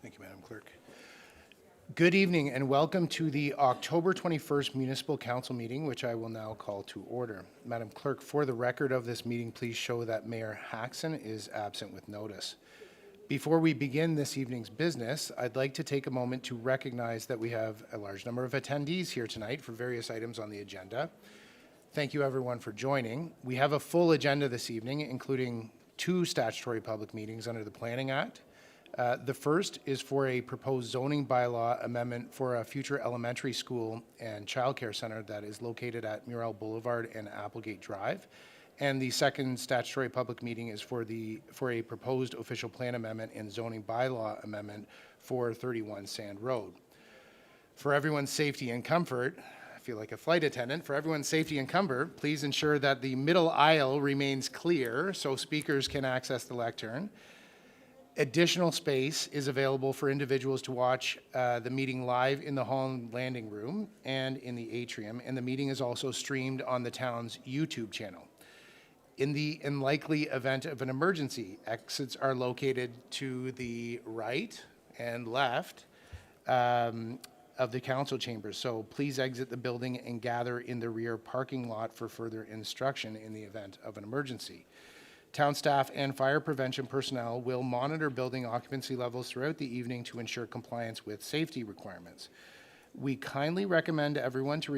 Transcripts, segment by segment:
Thank you, Madam Clerk. Good evening and welcome to the October 21st Municipal Council meeting, which I will now call to order. Madam Clerk, for the record of this meeting, please show that Mayor Haxon is absent with notice. Before we begin this evening's business, I'd like to take a moment to recognize that we have a large number of attendees here tonight for various items on the agenda. Thank you everyone for joining. We have a full agenda this evening, including 2 statutory public meetings under the Planning Act. The first is for a proposed zoning bylaw amendment for a future elementary school and childcare center that is located at Murrell Boulevard and Applegate Drive. And the second statutory public meeting is for a proposed official plan amendment and zoning bylaw amendment for 31 Sand Road. For everyone's safety and comfort, I feel like a flight attendant, for everyone's safety and comfort, please ensure that the middle aisle remains clear so speakers can access the lectern. Additional space is available for individuals to watch the meeting live in the hall and landing room and in the atrium, and the meeting is also streamed on the town's YouTube channel. In the unlikely event of an emergency, exits are located to the right and left of the council chambers, so please exit the building and gather in the rear parking lot for further instruction in the event of an emergency. Town staff and fire prevention personnel will monitor building occupancy levels throughout the evening to ensure compliance with safety requirements. We kindly recommend everyone to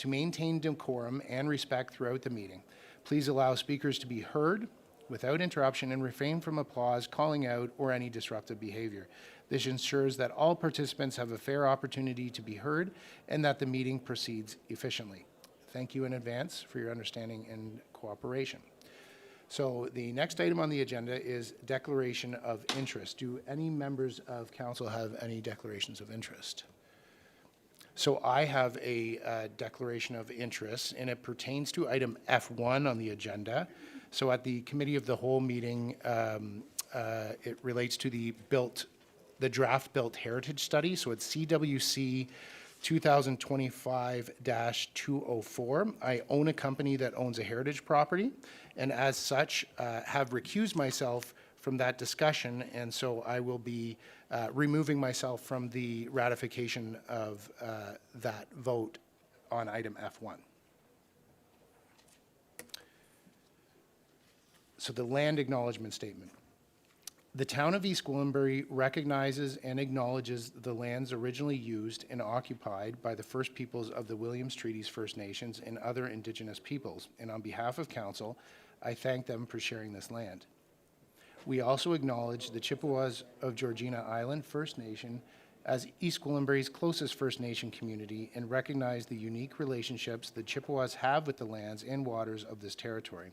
maintain decorum and respect throughout the meeting. Please allow speakers to be heard without interruption and refrain from applause, calling out, or any disruptive behavior. This ensures that all participants have a fair opportunity to be heard and that the meeting proceeds efficiently. Thank you in advance for your understanding and cooperation. So the next item on the agenda is declaration of interest. Do any members of council have any declarations of interest? So I have a declaration of interest, and it pertains to item F1 on the agenda. So at the committee of the whole meeting, it relates to the draft built heritage study. So it's CWC 2025-204. I own a company that owns a heritage property, and as such have recused myself from that discussion, and so I will be removing myself from the ratification of that vote on item F1. So the land acknowledgement statement. The town of East Gwillimbury recognizes and acknowledges the lands originally used and occupied by the First Peoples of the Williams Treaties First Nations and other Indigenous peoples, and on behalf of council, I thank them for sharing this land. We also acknowledge the Chippewas of Georgina Island First Nation as East Gwillimbury's closest First Nation community and recognize the unique relationships the Chippewas have with the lands and waters of this territory.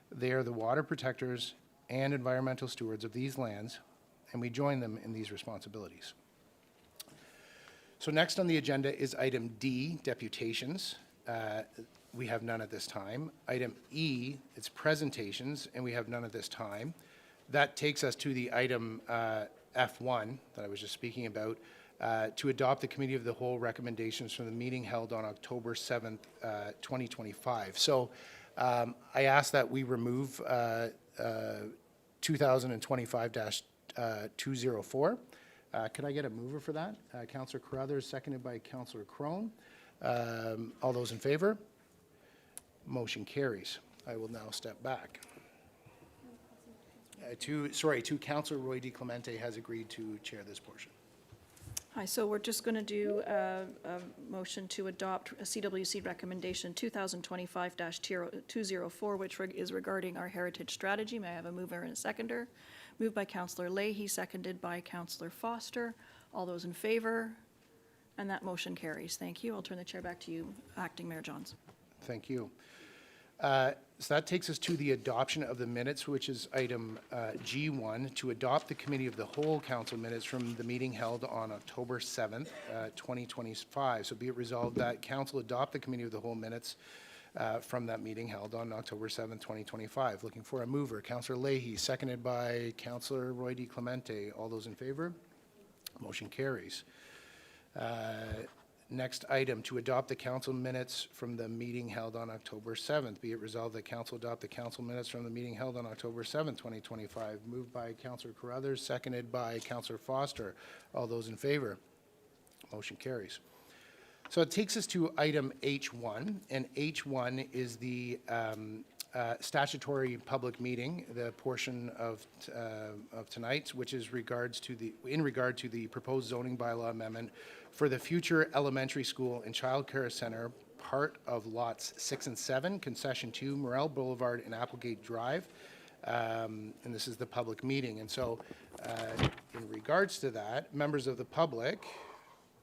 They are the water protectors and environmental stewards of these lands, and we join them in these responsibilities. So next on the agenda is item D, deputations. We have none at this time. Item E, it's presentations, and we have none at this time. That takes us to the item F1 that I was just speaking about, to adopt the Committee of the Whole recommendations from the meeting held on October 7th, 2025. So I ask that we remove 2025-204. Could I get a mover for that? Councillor Carruthers, seconded by Councillor Crone. All those in favor? Motion carries. I will now step back. Councillor Roy DiClemente has agreed to chair this portion. Hi, so we're just going to do a motion to adopt a CWC recommendation 2025-204, which is regarding our heritage strategy. May I have a mover and a seconder? Moved by Councillor Leahy, seconded by Councillor Foster. All those in favor? And that motion carries. Thank you. I'll turn the chair back to you, Acting Mayor Johns. Thank you. So that takes us to the adoption of the minutes, which is item G1, to adopt the Committee of the Whole Council minutes from the meeting held on October 7th, 2025. So be it resolved that Council adopt the Committee of the Whole minutes from that meeting held on October 7th, 2025. Looking for a mover. Councillor Leahy, seconded by Councillor Roy DiClemente. All those in favor? Motion carries. Next item, to adopt the council minutes from the meeting held on October 7th. Be it resolved that council adopt the council minutes from the meeting held on October 7th, 2025. Moved by Councillor Carruthers, seconded by Councillor Foster. All those in favor? Motion carries. So it takes us to item H1, and H1 is the statutory public meeting, the portion of tonight, which is in regard to the proposed zoning bylaw amendment for the future elementary school and childcare center, part of lots 6 and 7, Concession 2, Murrell, Boulevard, and Applegate Drive. And this is the public meeting. And so in regards to that, members of the public,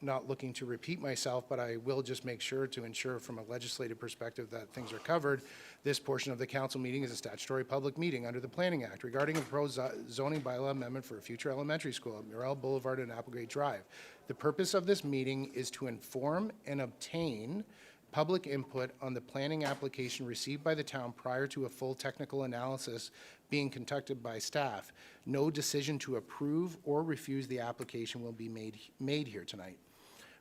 not looking to repeat myself, but I will just make sure to ensure from a legislative perspective that things are covered. This portion of the council meeting is a statutory public meeting under the Planning Act regarding a proposed zoning bylaw amendment for a future elementary school at Murrell, Boulevard, and Applegate Drive. The purpose of this meeting is to inform and obtain public input on the planning application received by the town prior to a full technical analysis being conducted by staff. No decision to approve or refuse the application will be made here tonight.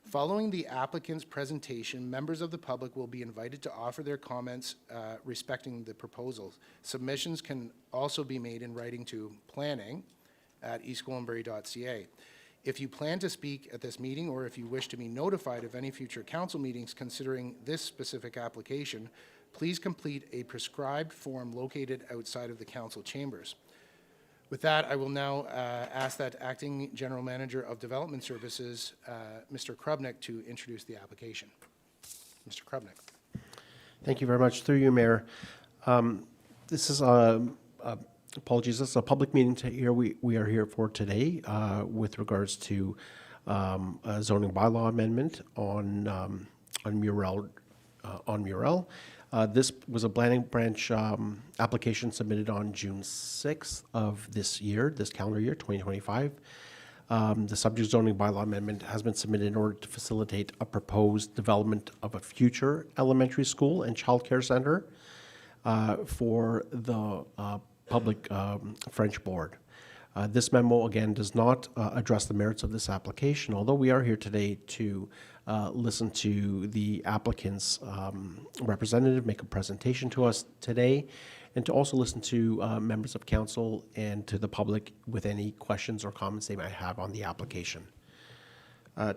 Following the applicant's presentation, members of the public will be invited to offer their comments respecting the proposals. Submissions can also be made in writing to planning@eastgwillimbury.ca. If you plan to speak at this meeting, or if you wish to be notified of any future council meetings considering this specific application, please complete a prescribed form located outside of the council chambers. With that, I will now ask that Acting General Manager of Development Services, Mr. Krubnick, to introduce the application. Mr. Krubnick. Thank you very much. Through you, Mayor. This is apologies. This is a public meeting here. We are here for today with regards to a zoning bylaw amendment on Murrell. This was a planning branch application submitted on June 6th of this year, this calendar year, 2025. The subject zoning bylaw amendment has been submitted in order to facilitate a proposed development of a future elementary school and childcare center for the public French board. This memo, again, does not address the merits of this application, although we are here today to listen to the applicant's representative make a presentation to us today, and to also listen to members of council and to the public with any questions or comments they might have on the application.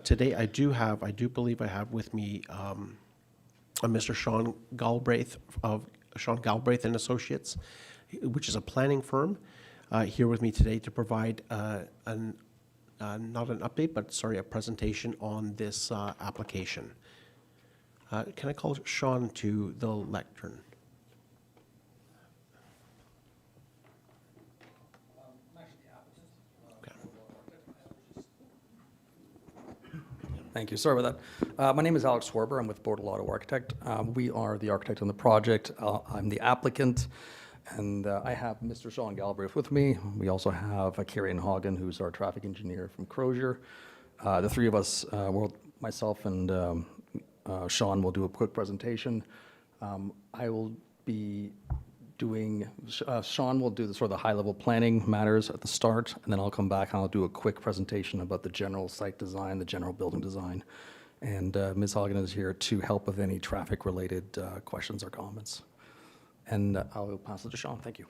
Today, I do believe I have with me Mr. Sean Galbraith of Sean Galbraith and Associates, which is a planning firm, here with me today to provide not an update, but sorry, a presentation on this application. Can I call Sean to the lectern? Thank you. Sorry about that. My name is Alex Swarber. I'm with Boulevard Architect. We are the architect on the project. I'm the applicant, and I have Mr. Sean Galbraith with me. We also have Kieran Hagen, who's our traffic engineer from Crozier. The three of us, myself and Sean, will do a quick presentation. I will be doing, Sean will do the sort of the high-level planning matters at the start, and then I'll come back and I'll do a quick presentation about the general site design, the general building design. And Ms. Hagen is here to help with any traffic-related questions or comments. And I'll pass it to Sean. Thank you.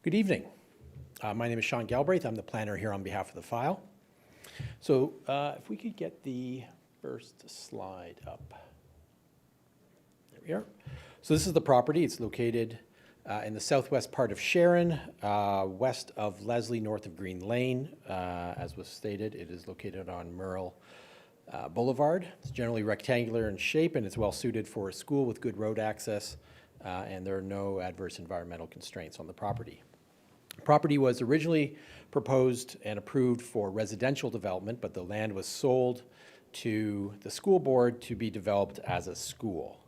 Good evening. My name is Sean Galbraith. I'm the planner here on behalf of the file. So if we could get the first slide up. There we are. So this is the property. It's located in the southwest part of Sharon, west of Leslie, north of Green Lane. As was stated, it is located on Murrell Boulevard. It's generally rectangular in shape, and it's well suited for a school with good road access, and there are no adverse environmental constraints on the property. The property was originally proposed and approved for residential development, but the land was sold to the school board to be developed as a school.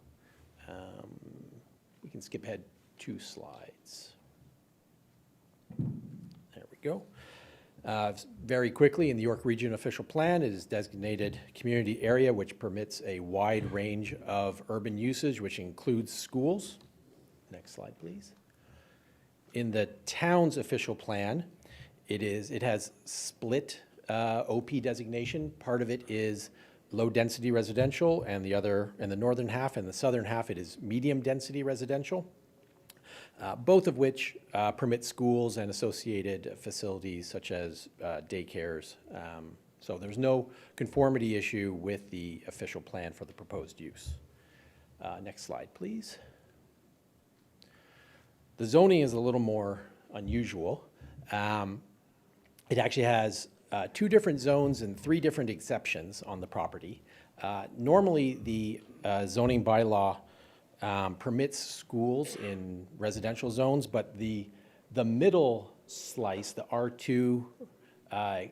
We can skip ahead 2 slides. There we go. Very quickly, in the York Region Official Plan, it is designated community area, which permits a wide range of urban usage, which includes schools. Next slide, please. In the town's official plan, It has split OP designation. Part of it is low-density residential, and the northern half and the southern half, it is medium-density residential, both of which permit schools and associated facilities such as daycares. So there's no conformity issue with the official plan for the proposed use. Next slide, please. The zoning is a little more unusual. It actually has 2 different zones and 3 different exceptions on the property. Normally, the zoning bylaw permits schools in residential zones, but the middle slice, the R2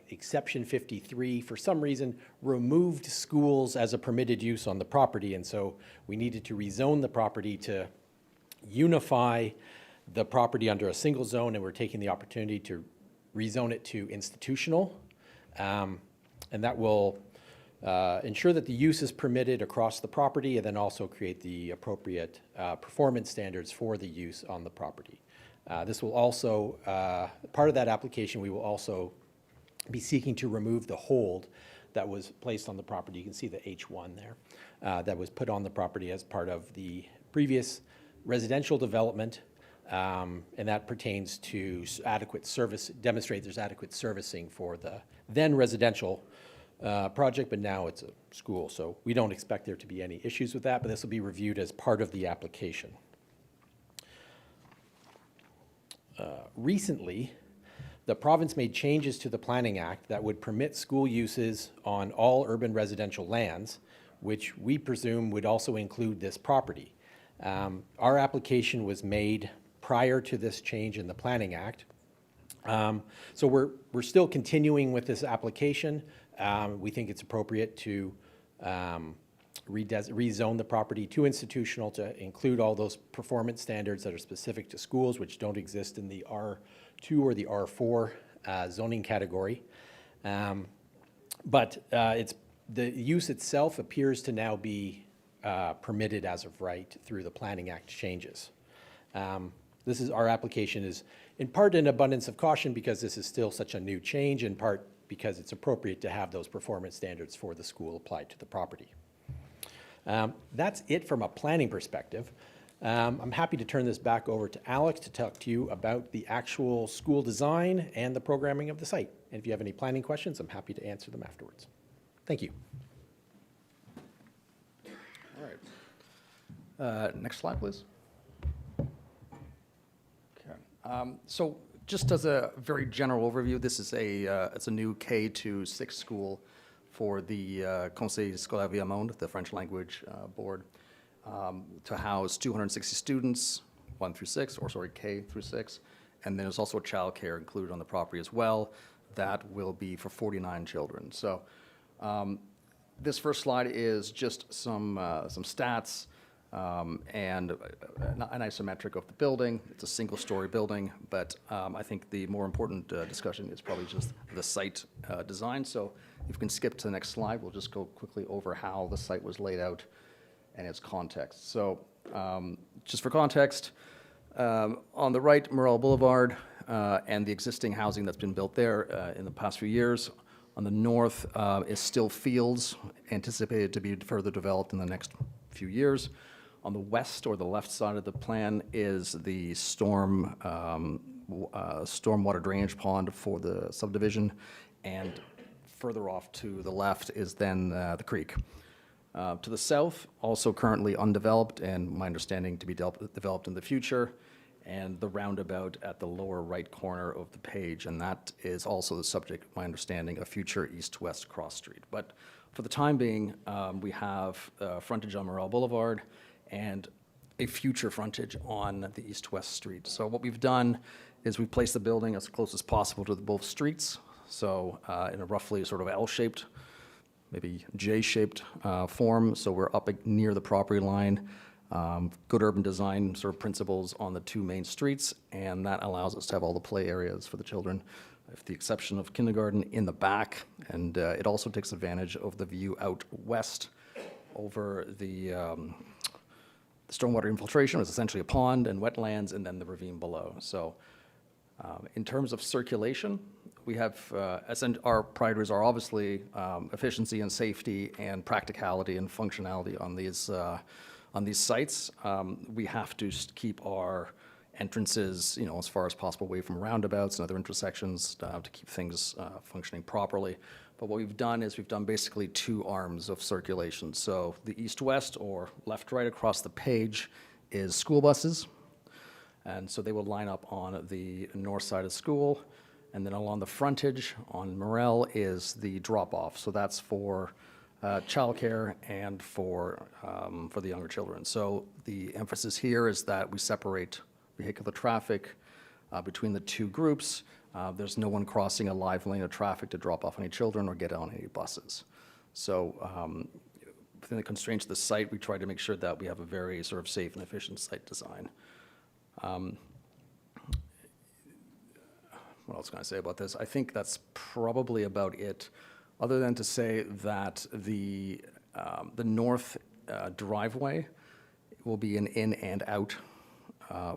exception 53, for some reason removed schools as a permitted use on the property, and so we needed to rezone the property to unify the property under a single zone, and we're taking the opportunity to rezone it to institutional. And that will ensure that the use is permitted across the property, and then also create the appropriate performance standards for the use on the property. This will also, part of that application, we will also be seeking to remove the hold that was placed on the property. You can see the H1 there, that was put on the property as part of the previous residential development. And that pertains to adequate service, demonstrate there's adequate servicing for the then residential project, but now it's a school. So we don't expect there to be any issues with that, but this will be reviewed as part of the application. Recently, the province made changes to the Planning Act that would permit school uses on all urban residential lands, which we presume would also include this property. Our application was made prior to this change in the Planning Act. So we're still continuing with this application. We think it's appropriate to rezone the property to institutional to include all those performance standards that are specific to schools, which don't exist in the R2 or the R4 zoning category. But the use itself appears to now be permitted as of right through the Planning Act changes. Our application is in part an abundance of caution because this is still such a new change, in part because it's appropriate to have those performance standards for the school applied to the property. That's it from a planning perspective. I'm happy to turn this back over to Alex to talk to you about the actual school design and the programming of the site. And if you have any planning questions, I'm happy to answer them afterwards. Thank you. All right. Next slide, please. Okay. So just as a very general overview, this is it's a new K-6 school for the Conseil scolaire Viamonde, the French language board, to house 260 students, K through 6. And then there's also childcare included on the property as well. That will be for 49 children. So this first slide is just some stats and an isometric of the building. It's a single-story building, but I think the more important discussion is probably just the site design. So if we can skip to the next slide, we'll just go quickly over how the site was laid out and its context. So just for context, on the right, Murrell Boulevard and the existing housing that's been built there in the past few years. On the north is still fields, anticipated to be further developed in the next few years. On the west, or the left side of the plan, is the stormwater drainage pond for the subdivision, and further off to the left is then the creek. To the south, also currently undeveloped, and my understanding to be developed in the future, and the roundabout at the lower right corner of the page, and that is also the subject, my understanding, of future east-west cross street. But for the time being, we have frontage on Murrell Boulevard and a future frontage on the east-west street. So what we've done is we've placed the building as close as possible to both streets, so in a roughly sort of L-shaped, maybe J-shaped form, so we're up near the property line. Good urban design sort of principles on the two main streets, and that allows us to have all the play areas for the children, with the exception of kindergarten in the back, and it also takes advantage of the view out west over the stormwater infiltration. Is essentially a pond and wetlands, and then the ravine below. So in terms of circulation, we have, our priorities are obviously efficiency and safety and practicality and functionality on these sites. We have to keep our entrances, as far as possible away from roundabouts and other intersections to keep things functioning properly. But what we've done is we've done basically two arms of circulation. So the east-west or left-right across the page is school buses. And so they will line up on the north side of school. And then along the frontage on Murrell is the drop-off. So that's for childcare and for the younger children. So the emphasis here is that we separate vehicular traffic between the two groups. There's no one crossing a live lane of traffic to drop off any children or get on any buses. So within the constraints of the site, we try to make sure that we have a very sort of safe and efficient site design. What else can I say about this? I think that's probably about it, other than to say that the north driveway will be an in and out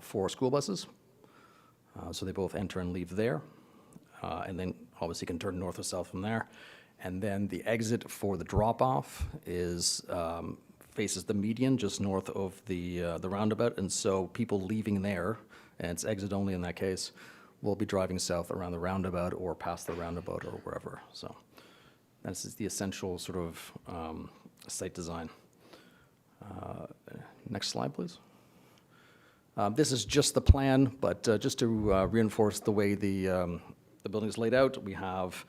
for school buses. So they both enter and leave there, and then obviously can turn north or south from there. And then the exit for the drop-off is faces the median just north of the roundabout, and so people leaving there, and it's exit only in that case, will be driving south around the roundabout or past the roundabout or wherever. So that's the essential sort of site design. Next slide, please. This is just the plan, but just to reinforce the way the building is laid out, we have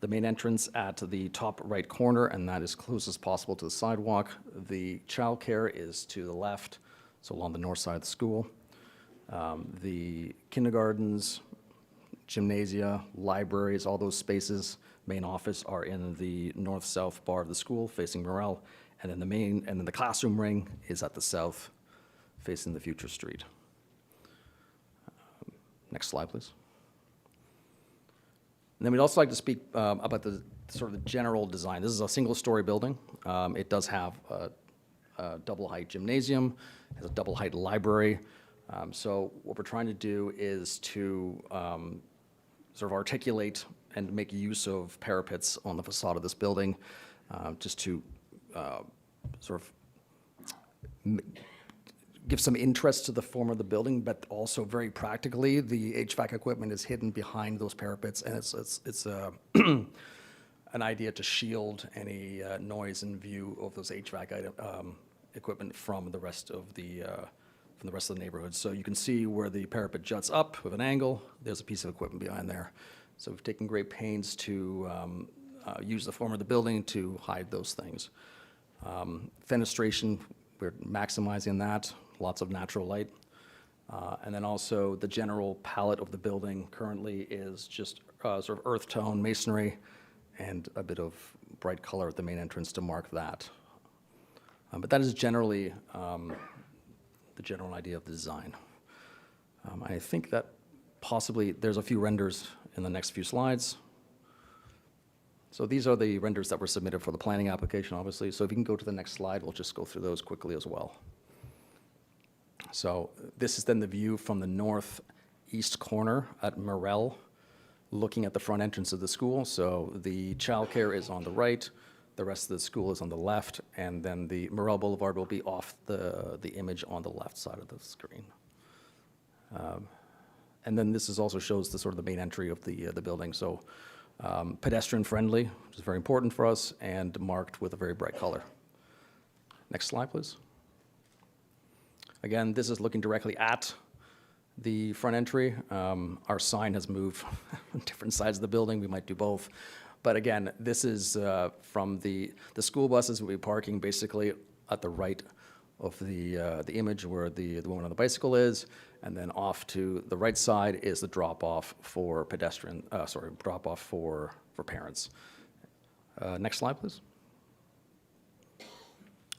the main entrance at the top right corner, and that is close as possible to the sidewalk. The childcare is to the left, so along the north side of the school. The kindergartens, gymnasia, libraries, all those spaces, main office are in the north-south bar of the school facing Murrell, and then the classroom ring is at the south facing the future street. Next slide, please. And then we'd also like to speak about the sort of the general design. This is a single-story building. It does have a double-height gymnasium, has a double-height library. So what we're trying to do is to sort of articulate and make use of parapets on the facade of this building, just to sort of give some interest to the form of the building, but also very practically, the HVAC equipment is hidden behind those parapets, and it's an idea to shield any noise and view of those HVAC equipment from the rest of the neighborhood. So you can see where the parapet juts up with an angle. There's a piece of equipment behind there. So we've taken great pains to use the form of the building to hide those things. Fenestration, we're maximizing that. Lots of natural light. And then also the general palette of the building currently is just sort of earth tone masonry and a bit of bright color at the main entrance to mark that. But that is generally the general idea of the design. I think that possibly there's a few renders in the next few slides. So these are the renders that were submitted for the planning application, obviously. So if you can go to the next slide, we'll just go through those quickly as well. So this is then the view from the northeast corner at Murrell, looking at the front entrance of the school. So the childcare is on the right, the rest of the school is on the left, and then the Murrell Boulevard will be off the image on the left side of the screen. And then this also shows the sort of the main entry of the building. So pedestrian friendly, which is very important for us, and marked with a very bright color. Next slide, please. Again, this is looking directly at the front entry. Our sign has moved on different sides of the building. We might do both. But again, this is from the school buses will be parking basically at the right of the image where the woman on the bicycle is, and then off to the right side is the drop-off for pedestrian, drop-off for parents. Next slide, please.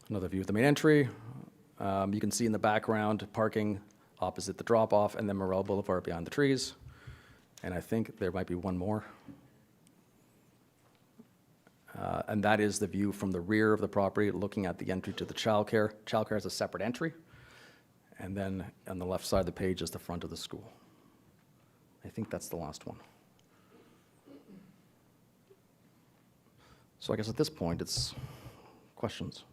Another view of the main entry. You can see in the background parking opposite the drop-off, and then Murrell Boulevard behind the trees. And I think there might be one more. And that is the view from the rear of the property, looking at the entry to the childcare. Childcare has a separate entry. And then on the left side of the page is the front of the school. I think that's the last one. So I guess at this point, it's questions.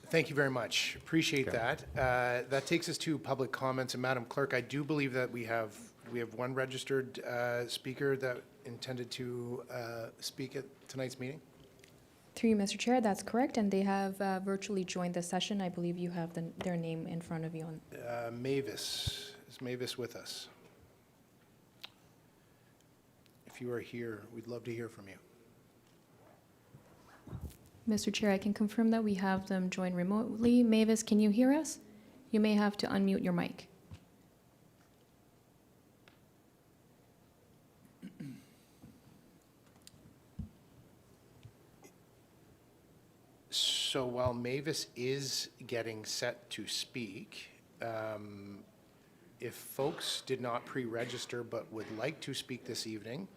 Thank you very much. Appreciate Okay. that. That takes us to public comments. And Madam Clerk, I do believe that we have one registered speaker that intended to speak at tonight's meeting. Through you, Mr. Chair, that's correct, and they have virtually joined the session. I believe you have their name in front of you. Mavis. Is Mavis with us? If you are here, we'd love to hear from you. Mr. Chair, I can confirm that we have them join remotely. Mavis, can you hear us? You may have to unmute your mic. So while Mavis is getting set to speak, if folks did not pre-register but would like to speak this evening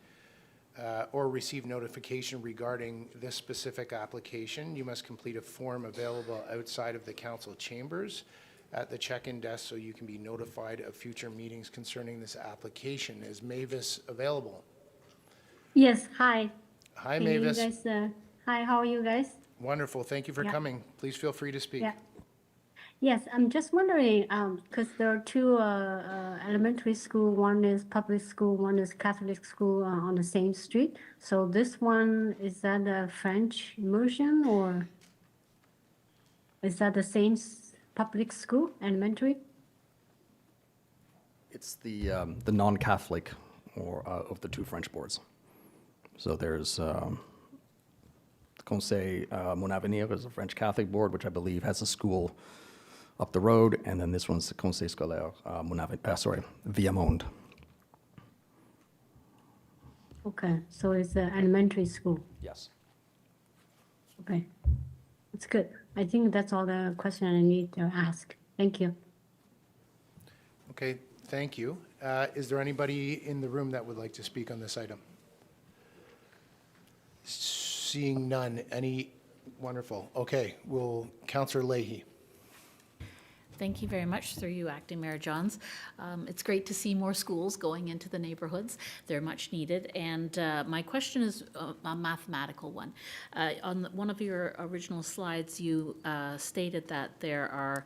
or receive notification regarding this specific application, you must complete a form available outside of the council chambers at the check-in desk so you can be notified of future meetings concerning this application. Is Mavis available? Yes, hi. Hi, Can Mavis. You guys, hi, how are you guys? Wonderful. Thank you for Yeah. coming. Please feel free to speak. Yeah. Yes, I'm just wondering, because there are two elementary school, one is public school, one is Catholic school on the same street. So this one, is that a French immersion or is that the same public school, elementary? It's the non-Catholic or of the two French boards. So there's Conseil Mon Avenir is a French Catholic board, which I believe has a school up the road, and then this one's the Conseil Scolaire Viamonde. Okay, so it's an elementary school. Yes. Okay, that's good. I think that's all the question I need to ask. Thank you. Okay, thank you. Is there anybody in the room that would like to speak on this item? Seeing none, any, wonderful. Okay, Councillor Leahy. Thank you very much, through you, Acting Mayor Johns. It's great to see more schools going into the neighborhoods. They're much needed. And my question is a mathematical one. On one of your original slides, you stated that there are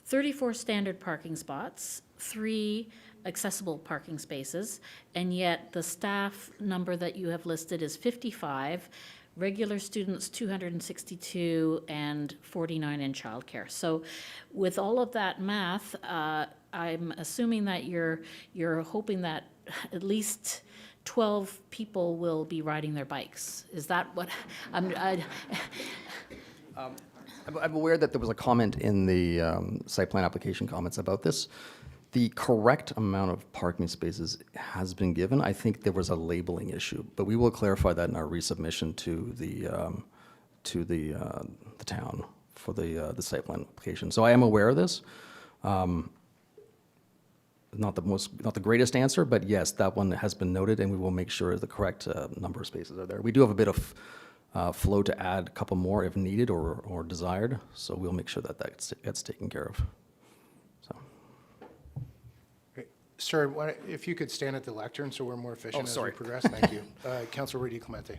34 standard parking spots, 3 accessible parking spaces, and yet the staff number that you have listed is 55, regular students 262, and 49 in childcare. So with all of that math, I'm assuming that you're hoping that at least 12 people will be riding their bikes. Is that what I'm aware that there was a comment in the site plan application comments about this. The correct amount of parking spaces has been given. I think there was a labeling issue, but we will clarify that in our resubmission to the town for the site plan application. So I am aware of this. Not the greatest answer, but yes, that one has been noted, and we will make sure the correct number of spaces are there. We do have a bit of flow to add a couple more if needed or desired, so we'll make sure that gets taken care of. So. Sir, if you could stand at the lectern so we're more efficient as we sorry. progress. Thank you. Councillor Rudy Clemente.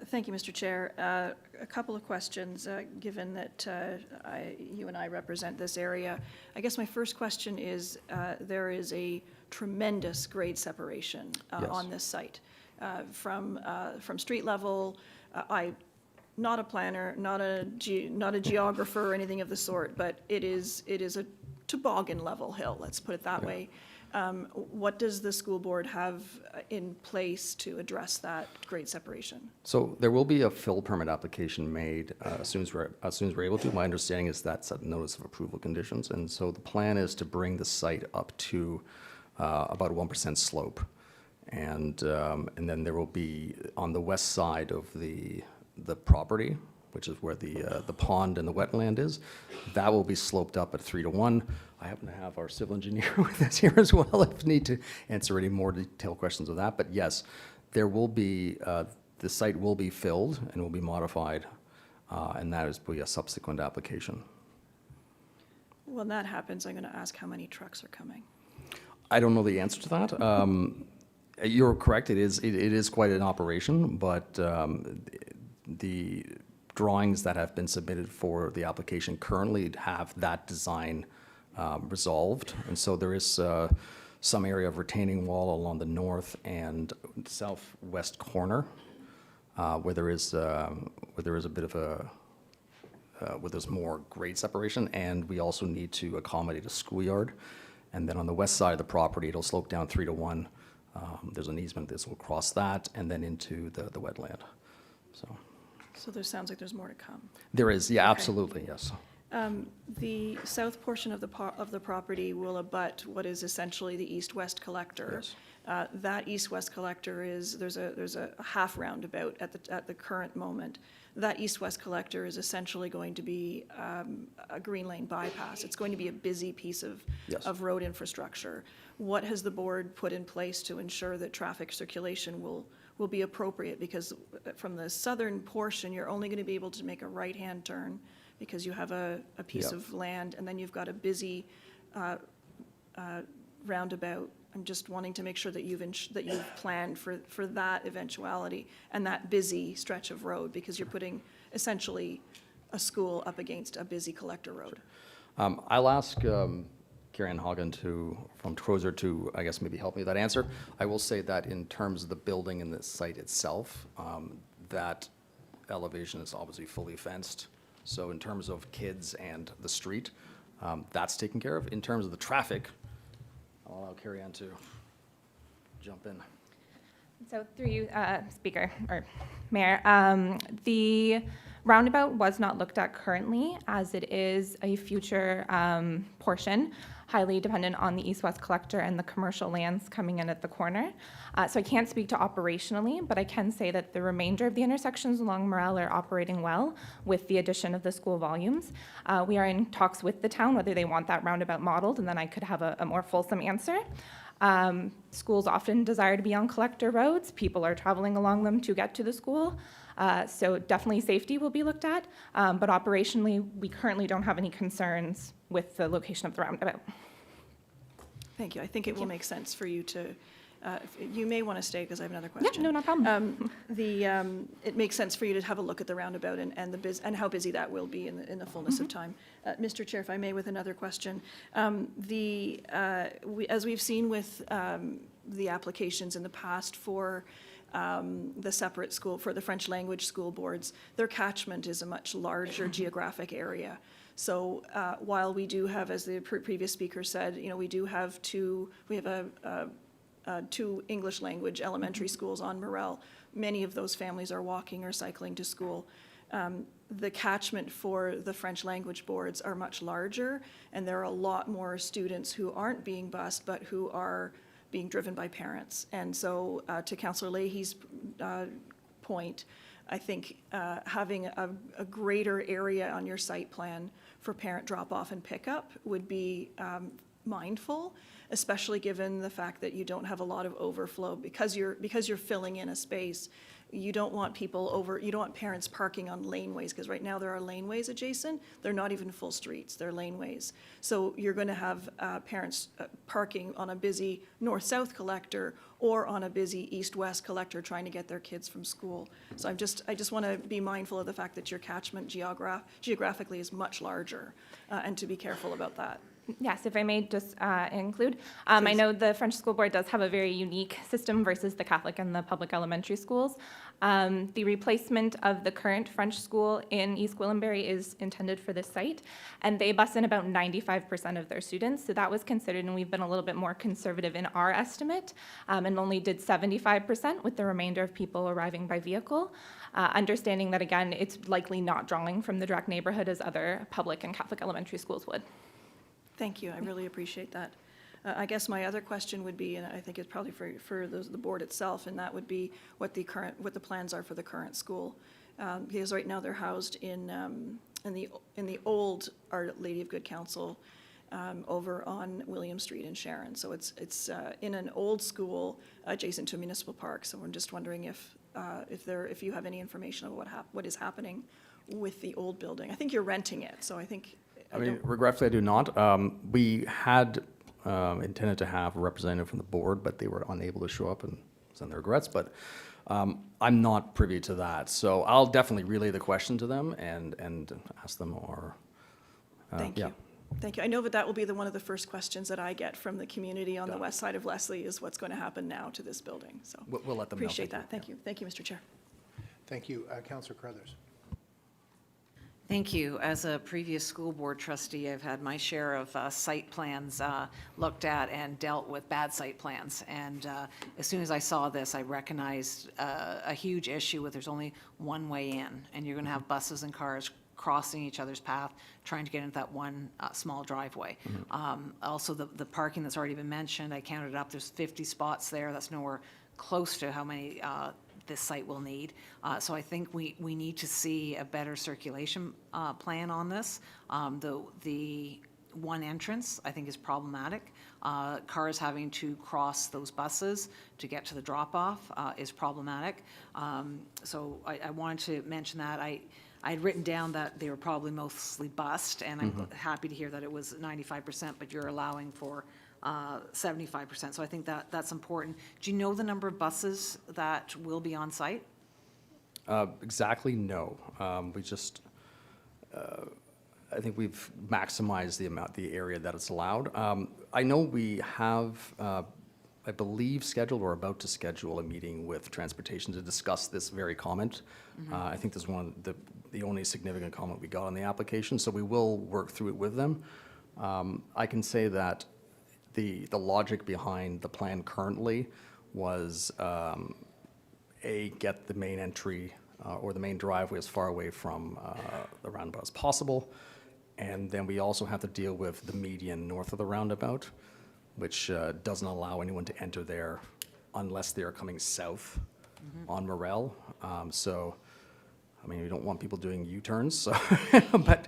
Thank you, Mr. Chair. A couple of questions, given that you and I represent this area. I guess my first question is, there is a tremendous grade separation Yes. on this site. From street level, not a planner, not a geographer or anything of the sort, but it is a toboggan level hill, let's put it that way. What does the school board have in place to address that grade separation? So there will be a fill permit application made as soon as we're able to. My understanding is that's a notice of approval conditions, and so the plan is to bring the site up to about a 1% slope, and then there will be on the west side of the property, which is where the pond and the wetland is, that will be sloped up at 3-to-1. I happen to have our civil engineer with us here as well if need to answer any more detailed questions of that. But yes, there will be, the site will be filled and will be modified, and that will be a subsequent application. When that happens, I'm going to ask how many trucks are coming. I don't know the answer to that. You're correct, it is quite an operation, but the drawings that have been submitted for the application currently have that design resolved. And so there is some area of retaining wall along the north and southwest corner where there is a bit of a where there's more grade separation, and we also need to accommodate a schoolyard. And then on the west side of the property, it'll slope down 3 to 1. There's an easement that will cross that and then into the wetland. So there sounds like there's more to come. There is, yeah, Okay. absolutely, yes. The south portion of the property will abut what is essentially the east-west collector. Yes. That east-west collector there's a half roundabout at the current moment. That east-west collector is essentially going to be a green lane bypass. It's going to be a busy piece Yes. of road infrastructure. What has the board put in place to ensure that traffic circulation will be appropriate? Because from the southern portion, you're only going to be able to make a right-hand turn because you have a piece Yeah. of land, and then you've got a busy roundabout. I'm just wanting to make sure that you've planned for that eventuality and that busy stretch of road, because you're putting essentially a school up against a busy collector road. I'll ask Karen Hagen from Trozer to, I guess, maybe help me with that answer. I will say that in terms of the building and the site itself, that elevation is obviously fully fenced. So in terms of kids and the street, that's taken care of. In terms of the traffic, I'll allow Carrie Ann to jump in. So through you, Speaker, or Mayor, the roundabout was not looked at currently, as it is a future portion, highly dependent on the east-west collector and the commercial lands coming in at the corner. So I can't speak to operationally, but I can say that the remainder of the intersections along Murrell are operating well with the addition of the school volumes. We are in talks with the town whether they want that roundabout modeled, and then I could have a more fulsome answer. Schools often desire to be on collector roads. People are traveling along them to get to the school. So definitely safety will be looked at, but operationally, we currently don't have any concerns with the location of the roundabout. Thank you. I think it will make sense for you to, you may want to stay because I have another question. Yeah, no problem. It makes sense for you to have a look at the roundabout and how busy that will be in the fullness of time. Mr. Chair, if I may, with another question. As we've seen with the applications in the past for the separate school, for the French language school boards, their catchment is a much larger geographic area. So while we do have, as the previous speaker said, we do have two English language elementary schools on Murrell. Many of those families are walking or cycling to school. The catchment for the French language boards are much larger, and there are a lot more students who aren't being bused, but who are being driven by parents. And so to Councillor Leahy's point, I think having a greater area on your site plan for parent drop-off and pickup would be mindful, especially given the fact that you don't have a lot of overflow because you're filling in a space. You don't want you don't want parents parking on laneways, because right now there are laneways adjacent. They're not even full streets, they're laneways. So you're going to have parents parking on a busy north-south collector or on a busy east-west collector trying to get their kids from school. So I just want to be mindful of the fact that your catchment geographically is much larger, and to be careful about that. Yes, if I may just include, I know the French School Board does have a very unique system versus the Catholic and the public elementary schools. The replacement of the current French school in East Gwillimbury is intended for this site, and they bus in about 95% of their students, so that was considered, and we've been a little bit more conservative in our estimate, and only did 75% with the remainder of people arriving by vehicle. Understanding that, again, it's likely not drawing from the direct neighborhood as other public and Catholic elementary schools would. Thank you, I really appreciate that. I guess my other question would be, and I think it's probably for the board itself, and that would be what the plans are for the current school. Because right now they're housed in the old Our Lady of Good Counsel over on William Street in Sharon. So it's in an old school adjacent to a municipal park. So I'm just wondering if you have any information of what is happening with the old building. I think you're renting it, so I think. Regretfully, I do not. We had intended to have a representative from the board, but they were unable to show up, and send their regrets, but I'm not privy to that. So I'll definitely relay the question to them and ask them, or, Thank yeah. you. Thank you. I know that will be one of the first questions that I get from the community on the west side of Leslie is what's going to happen now to this building, so. We'll let them know. Appreciate that. Thank you. Thank you, Mr. Chair. Thank you. Councillor Carruthers. Thank you. As a previous school board trustee, I've had my share of site plans looked at and dealt with bad site plans. And as soon as I saw this, I recognized a huge issue with there's only one way in, and you're going to have buses and cars crossing each other's path, trying to get into that one small driveway. Also, the parking that's already been mentioned, I counted up, there's 50 spots there. That's nowhere close to how many this site will need. So I think we need to see a better circulation plan on this. The one entrance, I think, is problematic. Cars having to cross those buses to get to the drop-off is problematic. So I wanted to mention that. I had written down that they were probably mostly bust, and I'm happy to hear that it was 95%, but you're allowing for 75%. So I think that's important. Do you know the number of buses that will be on site? Exactly, no. We just, I think we've maximized the area that it's allowed. I know we have, I believe, scheduled or about to schedule a meeting with Transportation to discuss this very comment. I think this is one of the only significant comment we got on the application, so we will work through it with them. I can say that the logic behind the plan currently was, get the main entry or the main driveway as far away from the roundabout as possible. And then we also have to deal with the median north of the roundabout, which doesn't allow anyone to enter there unless they are coming south on Murrell. So, I mean, we don't want people doing U-turns, so but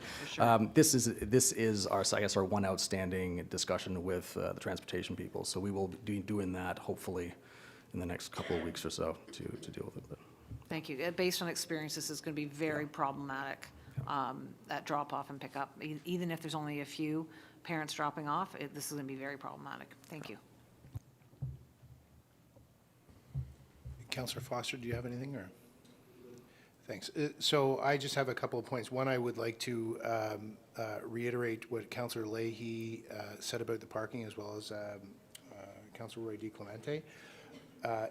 this is our, I guess, our one outstanding discussion with the transportation people. So we will be doing that hopefully in the next couple of weeks or so to deal with it. Thank you. Based on experience, this is going to be very problematic at drop-off and pick-up. Even if there's only a few parents dropping off, this is going to be very problematic. Thank you. Councillor Foster, do you have anything, or? Thanks. So I just have a couple of points. One, I would like to reiterate what Councillor Leahy said about the parking, as well as Councillor Roy DiClemente.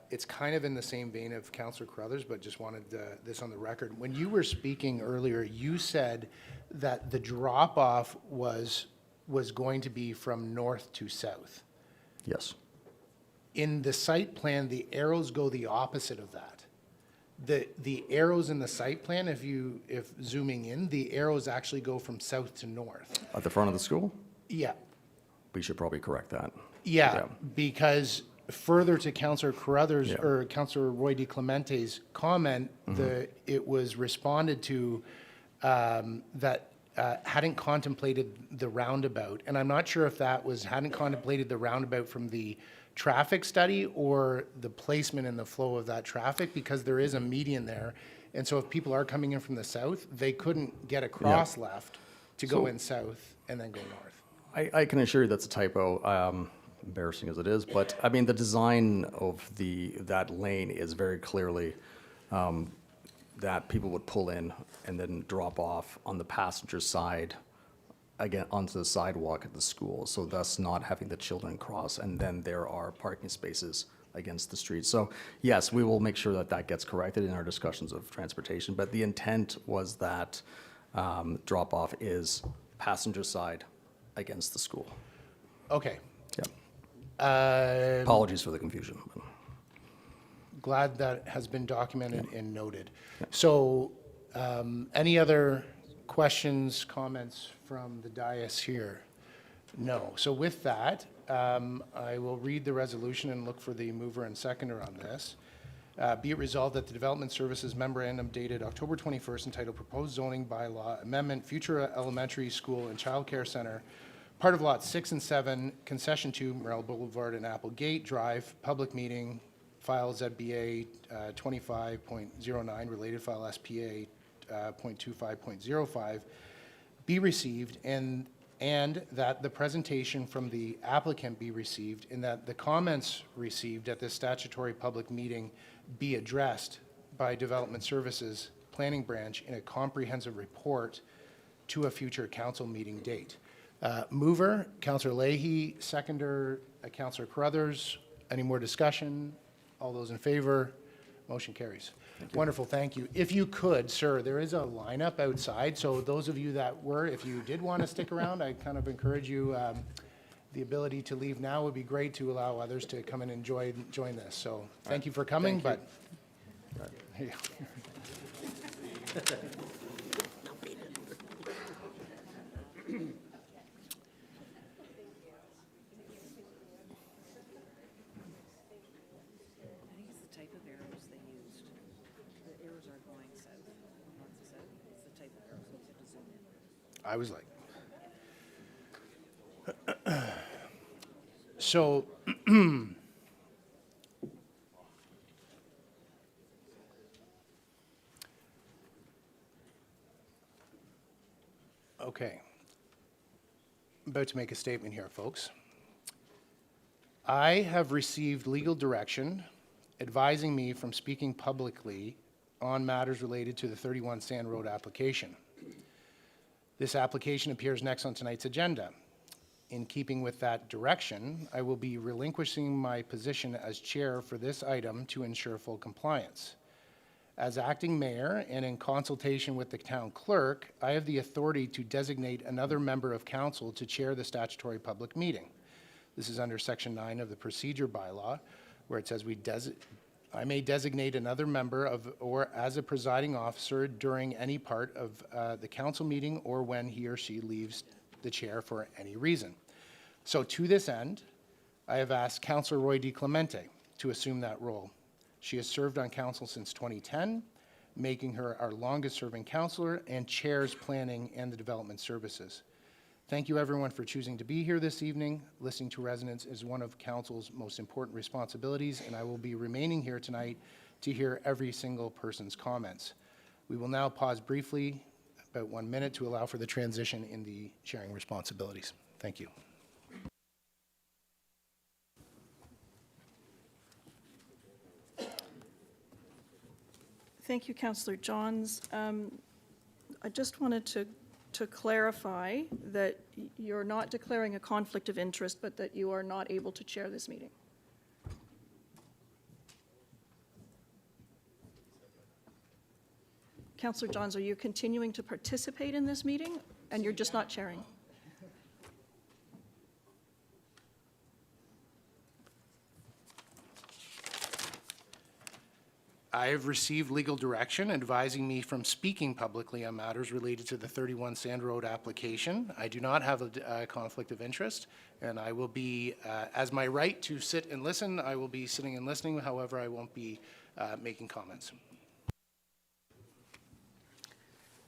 It's kind of in the same vein of Councillor Carruthers, but just wanted this on the record. When you were speaking earlier, you said that the drop-off was going to be from north to south. Yes. In the site plan, the arrows go the opposite of that. The arrows in the site plan, if zooming in, the arrows actually go from south to north. At the front of the school? Yeah. We should probably correct that. Yeah, because further to Councillor Carruthers, Yeah. or Councillor Roy DiClemente's comment, it was responded to that hadn't contemplated the roundabout. And I'm not sure if that was hadn't contemplated the roundabout from the traffic study or the placement and the flow of that traffic, because there is a median there. And so if people are coming in from the south, they couldn't get across left to go in south and then go north. I can assure you that's a typo, embarrassing as it is, but I mean, the design of that lane is very clearly that people would pull in and then drop off on the passenger side, again, onto the sidewalk at the school, so thus not having the children cross, and then there are parking spaces against the street. So yes, we will make sure that that gets corrected in our discussions of transportation, but the intent was that drop-off is passenger side against the school. Okay. Yeah. Apologies for the confusion. Glad that has been documented and noted. So, any other questions, comments from the dais here? No. So with that, I will read the resolution and look for the mover and seconder on this. Be it resolved that the Development Services Memorandum dated October 21st entitled Proposed Zoning Bylaw Amendment, Future Elementary School and Childcare Center, part of Lots 6 and 7, Concession 2, Murrell Boulevard and Applegate Drive, public meeting, file ZBA 25.09, related file SPA .25.05, be received, and and that the presentation from the applicant be received, and that the comments received at this statutory public meeting be addressed by Development Services Planning Branch in a comprehensive report to a future council meeting date. Mover, Councillor Leahy, seconder, Councillor Carruthers. Any more discussion? All those in favor? Motion carries. Wonderful, thank you. If you could, sir, there is a lineup outside, so those of you that were, if you did want to stick around, I kind of encourage you, the ability to leave now would be great to allow others to come and join this. So thank you for coming, but. Here you go. I think it's the type of arrows they used. The arrows are going south, not south. It's the type of arrows you have to zoom in. I was like. So. Okay. I'm about to make a statement here, folks. I have received legal direction advising me from speaking publicly on matters related to the 31 Sand Road application. This application appears next on tonight's agenda. In keeping with that direction, I will be relinquishing my position as chair for this item to ensure full compliance. As acting mayor and in consultation with the town clerk, I have the authority to designate another member of council to chair the statutory public meeting. This is under Section 9 of the procedure bylaw, where it says I may designate another member or as a presiding officer during any part of the council meeting or when he or she leaves the chair for any reason. So to this end, I have asked Councillor Roy DiClemente to assume that role. She has served on council since 2010, making her our longest-serving councillor and chairs planning and the development services. Thank you, everyone, for choosing to be here this evening. Listening to residents is one of council's most important responsibilities, and I will be remaining here tonight to hear every single person's comments. We will now pause briefly, about 1 minute, to allow for the transition in the sharing responsibilities. Thank you. Thank you, Councillor Johns. I just wanted to clarify that you're not declaring a conflict of interest, but that you are not able to chair this meeting. Councillor Johns, are you continuing to participate in this meeting and you're just not chairing? I have received legal direction advising me from speaking publicly on matters related to the 31 Sand Road application. I do not have a conflict of interest, and I will be, as my right to sit and listen, I will be sitting and listening. However, I won't be making comments.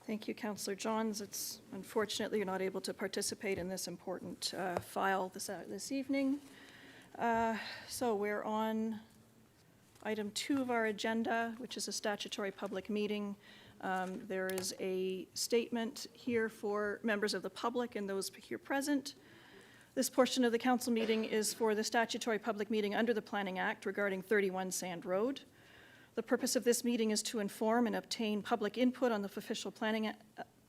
Thank you, Councillor Johns. It's unfortunately you're not able to participate in this important file this evening. So we're on Item 2 of our agenda, which is a statutory public meeting. There is a statement here for members of the public and those here present. This portion of the council meeting is for the statutory public meeting under the Planning Act regarding 31 Sand Road. The purpose of this meeting is to inform and obtain public input on the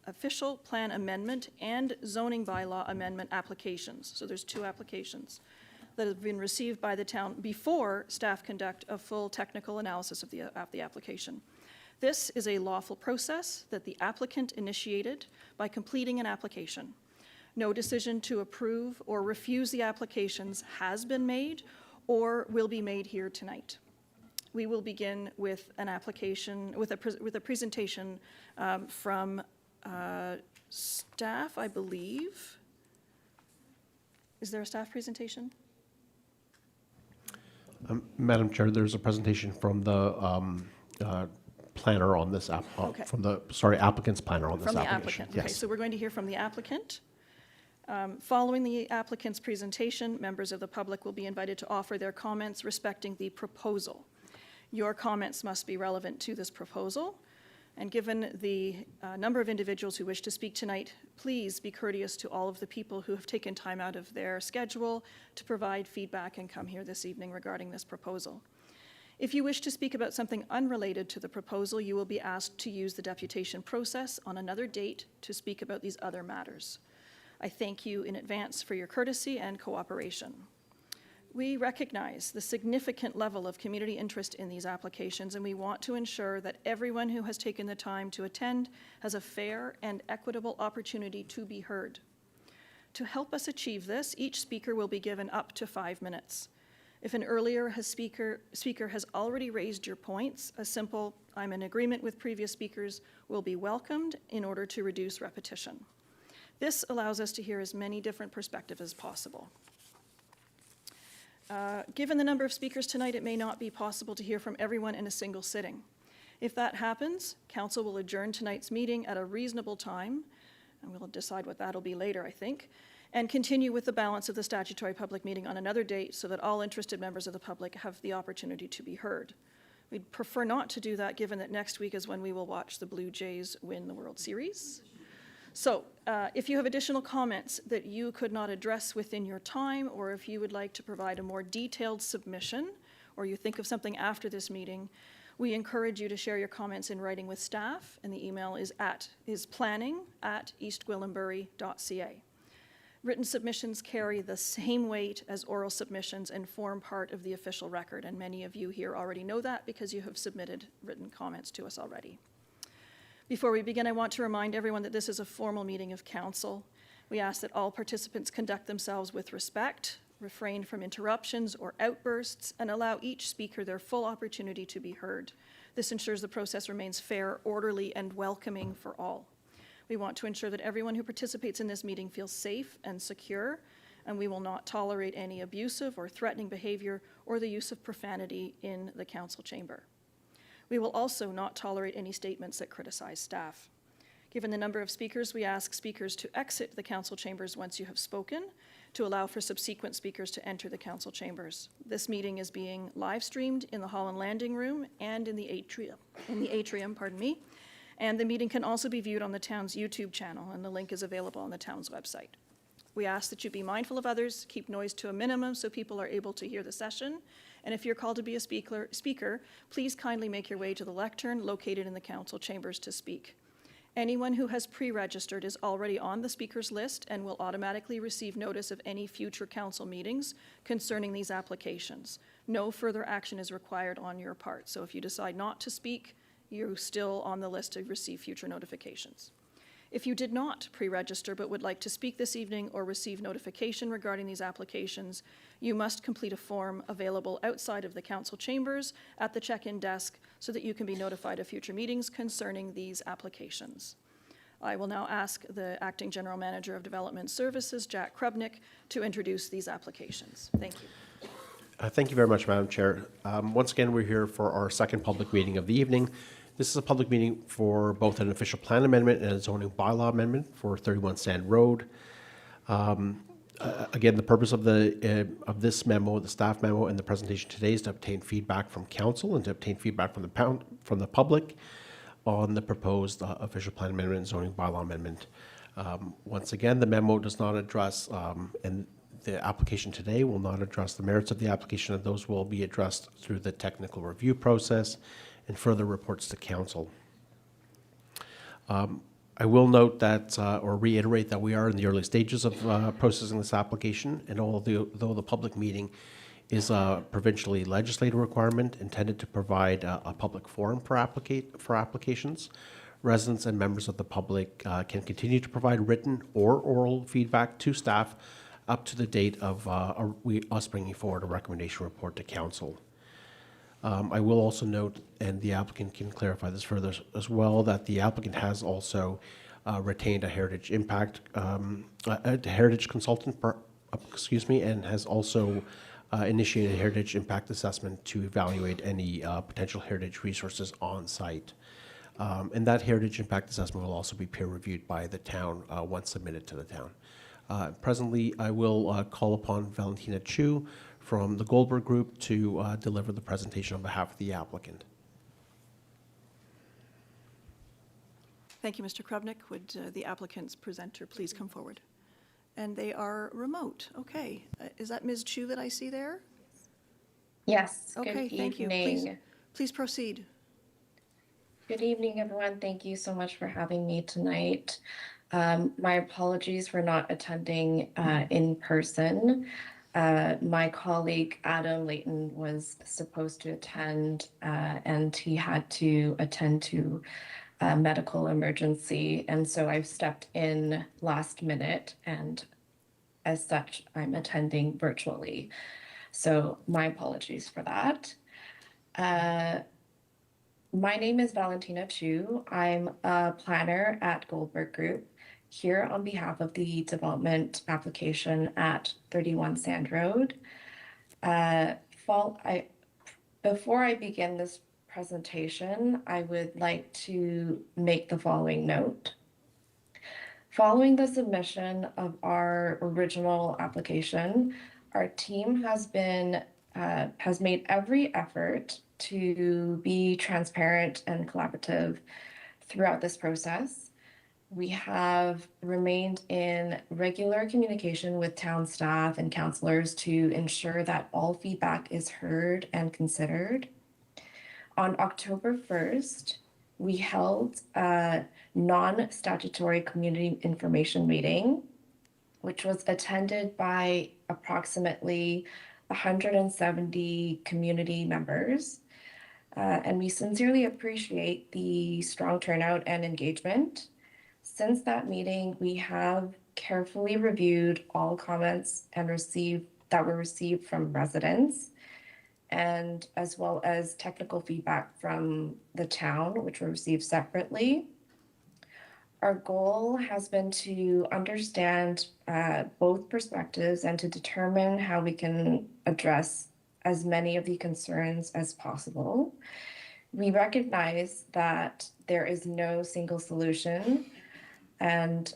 official plan amendment and zoning bylaw amendment applications. So there's 2 applications that have been received by the town before staff conduct a full technical analysis of the application. This is a lawful process that the applicant initiated by completing an application. No decision to approve or refuse the applications has been made or will be made here tonight. We will begin with an application, with a presentation from staff, I believe. Is there a staff presentation? Madam Chair, there's a presentation from the planner on this Okay. applicant's planner on this From the application. applicant. Okay, so we're going to hear from the applicant. Following the applicant's presentation, members of the public will be invited to offer their comments respecting the proposal. Your comments must be relevant to this proposal. And given the number of individuals who wish to speak tonight, please be courteous to all of the people who have taken time out of their schedule to provide feedback and come here this evening regarding this proposal. If you wish to speak about something unrelated to the proposal, you will be asked to use the deputation process on another date to speak about these other matters. I thank you in advance for your courtesy and cooperation. We recognize the significant level of community interest in these applications, and we want to ensure that everyone who has taken the time to attend has a fair and equitable opportunity to be heard. To help us achieve this, each speaker will be given up to 5 minutes. If an earlier speaker has already raised your points, a simple "I'm in agreement with previous speakers" will be welcomed in order to reduce repetition. This allows us to hear as many different perspectives as possible. Given the number of speakers tonight, it may not be possible to hear from everyone in a single sitting. If that happens, Council will adjourn tonight's meeting at a reasonable time, and we'll decide what that'll be later, I think, and continue with the balance of the statutory public meeting on another date so that all interested members of the public have the opportunity to be heard. We'd prefer not to do that, given that next week is when we will watch the Blue Jays win the World Series. So if you have additional comments that you could not address within your time, or if you would like to provide a more detailed submission, or you think of something after this meeting, we encourage you to share your comments in writing with staff, and the email is planning@eastgwillimbury.ca. Written submissions carry the same weight as oral submissions and form part of the official record, and many of you here already know that because you have submitted written comments to us already. Before we begin, I want to remind everyone that this is a formal meeting of council. We ask that all participants conduct themselves with respect, refrain from interruptions or outbursts, and allow each speaker their full opportunity to be heard. This ensures the process remains fair, orderly, and welcoming for all. We want to ensure that everyone who participates in this meeting feels safe and secure, and we will not tolerate any abusive or threatening behavior or the use of profanity in the council chamber. We will also not tolerate any statements that criticize staff. Given the number of speakers, we ask speakers to exit the council chambers once you have spoken, to allow for subsequent speakers to enter the council chambers. This meeting is being live streamed in the Holland Landing Room and in the atrium, and the meeting can also be viewed on the town's YouTube channel, and the link is available on the town's website. We ask that you be mindful of others, keep noise to a minimum so people are able to hear the session, and if you're called to be a speaker, please kindly make your way to the lectern located in the council chambers to speak. Anyone who has pre-registered is already on the speakers list and will automatically receive notice of any future council meetings concerning these applications. No further action is required on your part, so if you decide not to speak, you're still on the list to receive future notifications. If you did not pre-register but would like to speak this evening or receive notification regarding these applications, you must complete a form available outside of the council chambers at the check-in desk so that you can be notified of future meetings concerning these applications. I will now ask the Acting General Manager of Development Services, Jack Krubnick, to introduce these applications. Thank you. Thank you very much, Madam Chair. Once again, we're here for our second public meeting of the evening. This is a public meeting for both an official plan amendment and a zoning bylaw amendment for 31 Sand Road. Again, the purpose of this memo, the staff memo, and the presentation today is to obtain feedback from council and to obtain feedback from the public on the proposed official plan amendment and zoning bylaw amendment. Once again, the memo does not address, and the application today will not address the merits of the application, and those will be addressed through the technical review process and further reports to council. I will note that, or reiterate that we are in the early stages of processing this application, and although the public meeting is a provincially legislative requirement intended to provide a public forum for applications, residents and members of the public can continue to provide written or oral feedback to staff up to the date of us bringing forward a recommendation report to council. I will also note, and the applicant can clarify this further as well, that the applicant has also retained a heritage impact, a heritage consultant, and has also initiated a heritage impact assessment to evaluate any potential heritage resources on site. And that heritage impact assessment will also be peer reviewed by the town once submitted to the town. Presently, I will call upon Valentina Chu from the Goldberg Group to deliver the presentation on behalf of the applicant. Thank you, Mr. Krupnik. Would the applicant's presenter please come forward? And they are remote. Okay. Is that Ms. Chu that I see there? Yes, good Okay, thank you. evening. Please proceed. Good evening, everyone. Thank you so much for having me tonight. My apologies for not attending in person. My colleague Adam Layton was supposed to attend and he had to attend to a medical emergency. And so I've stepped in last minute, and as such, I'm attending virtually. So my apologies for that. My name is Valentina Chu. I'm a planner at Goldberg Group, here on behalf of the development application at 31 Sand Road. Before I begin this presentation, I would like to make the following note. Following the submission of our original application, our team has made every effort to be transparent and collaborative throughout this process. We have remained in regular communication with town staff and councillors to ensure that all feedback is heard and considered. On October 1st, we held a non-statutory community information meeting, which was attended by approximately 170 community members. And we sincerely appreciate the strong turnout and engagement. Since that meeting, we have carefully reviewed all comments and that were received from residents, and as well as technical feedback from the town, which were received separately. Our goal has been to understand both perspectives and to determine how we can address as many of the concerns as possible. We recognize that there is no single solution, and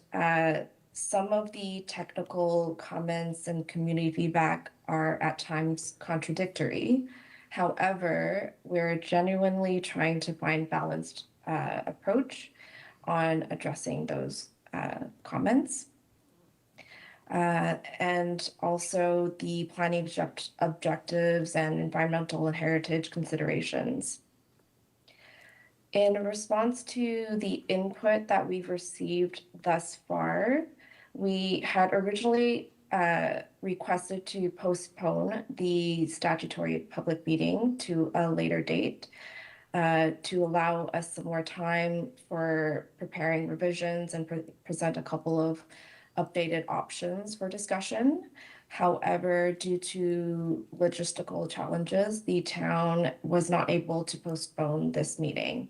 some of the technical comments and community feedback are at times contradictory. However, we're genuinely trying to find balanced approach on addressing those comments. And also the planning objectives and environmental and heritage considerations. In response to the input that we've received thus far, we had originally requested to postpone the statutory public meeting to a later date to allow us some more time for preparing revisions and present a couple of updated options for discussion. However, due to logistical challenges, the town was not able to postpone this meeting.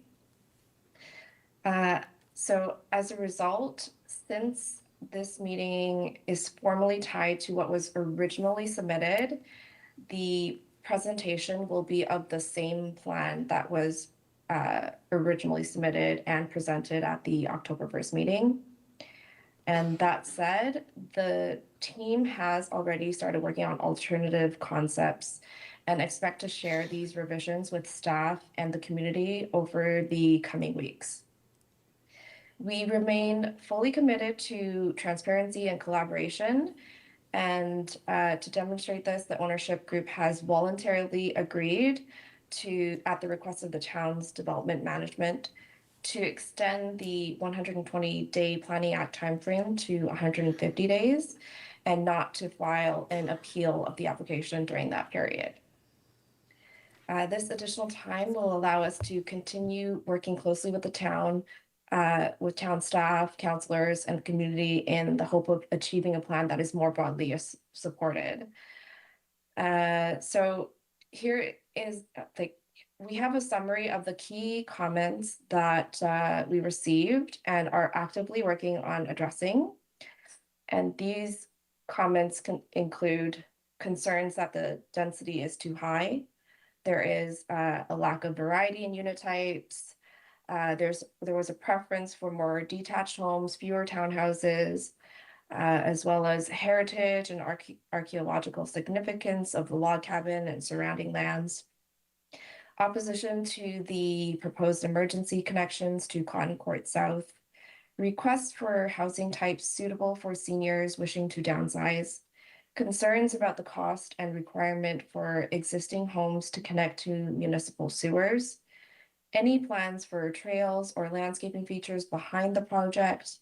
So as a result, since this meeting is formally tied to what was originally submitted, the presentation will be of the same plan that was originally submitted and presented at the October 1st meeting. And that said, the team has already started working on alternative concepts and expect to share these revisions with staff and the community over the coming weeks. We remain fully committed to transparency and collaboration. And to demonstrate this, the ownership group has voluntarily agreed to, at the request of the town's development management, to extend the 120-day Planning Act timeframe to 150 days and not to file an appeal of the application during that period. This additional time will allow us to continue working closely with the town, with town staff, councillors, and community in the hope of achieving a plan that is more broadly supported. So here is we have a summary of the key comments that we received and are actively working on addressing. And these comments can include concerns that the density is too high. There is a lack of variety in unit types. There was a preference for more detached homes, fewer townhouses, as well as heritage and archaeological significance of the log cabin and surrounding lands. Opposition to the proposed emergency connections to Cotton Court South, requests for housing types suitable for seniors wishing to downsize, concerns about the cost and requirement for existing homes to connect to municipal sewers, any plans for trails or landscaping features behind the project,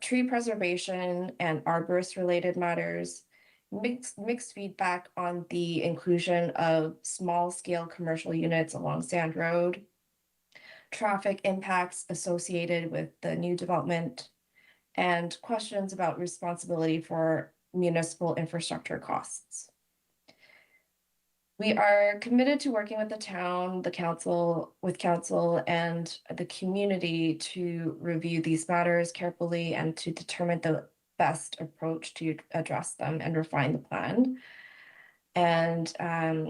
tree preservation and arborist-related matters, mixed feedback on the inclusion of small-scale commercial units along Sand Road, traffic impacts associated with the new development, and questions about responsibility for municipal infrastructure costs. We are committed to working with the town, the council, and the community to review these matters carefully and to determine the best approach to address them and refine the plan. And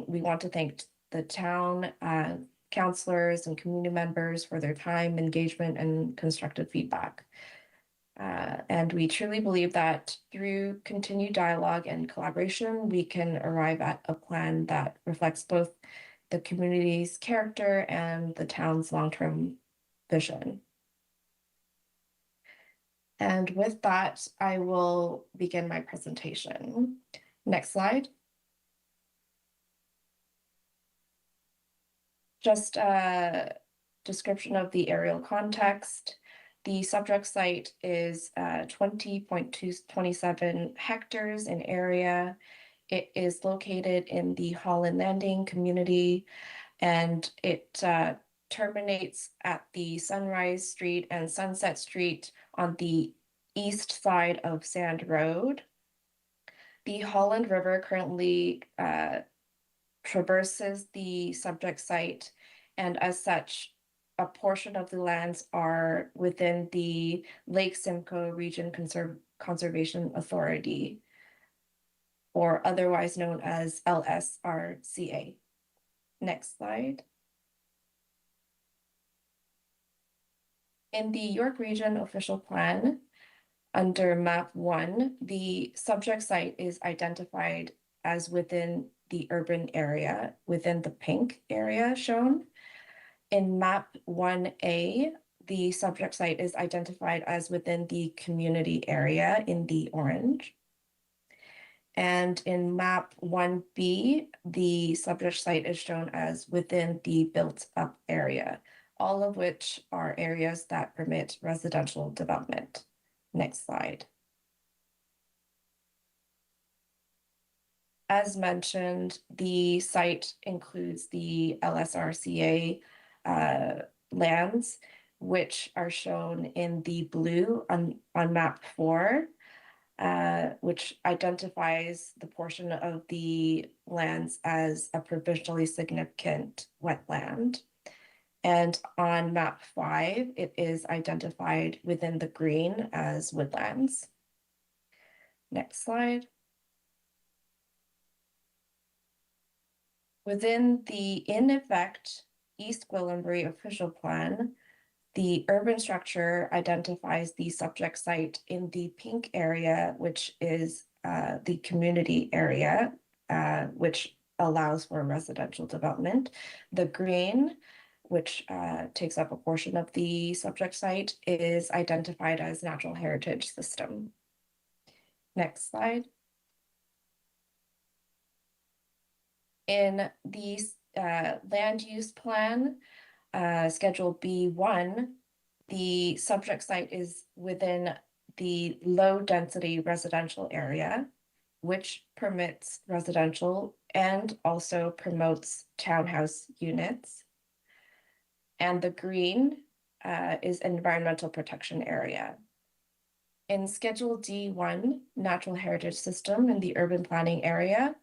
we want to thank the town councilors and community members for their time, engagement, and constructive feedback. And we truly believe that through continued dialogue and collaboration, we can arrive at a plan that reflects both the community's character and the town's long-term vision. And with that, I will begin my presentation. Next slide. Just a description of the aerial context. The subject site is 20.227 hectares in area. It is located in the Holland Landing community, and it terminates at the Sunrise Street and Sunset Street on the east side of Sand Road. The Holland River currently traverses the subject site, and as such, a portion of the lands are within the Lake Simcoe Region Conservation Authority, or otherwise known as LSRCA. Next slide. In the York Region Official Plan, under Map 1, the subject site is identified as within the urban area, within the pink area shown. In Map 1A, the subject site is identified as within the community area in the orange. And in Map 1B, the subject site is shown as within the built-up area, all of which are areas that permit residential development. Next slide. As mentioned, the site includes the LSRCA lands, which are shown in the blue on map 4, which identifies the portion of the lands as a provincially significant wetland. And on map 5, it is identified within the green as woodlands. Next slide. Within the in effect East Gwillimbury official plan, the urban structure identifies the subject site in the pink area, which is the community area, which allows for residential development. The green, which takes up a portion of the subject site, is identified as natural heritage system. Next slide. In the land use plan, Schedule B1, the subject site is within the low density residential area, which permits residential and also promotes townhouse units. And the green is environmental protection area. In Schedule D1, natural heritage system in the urban planning area,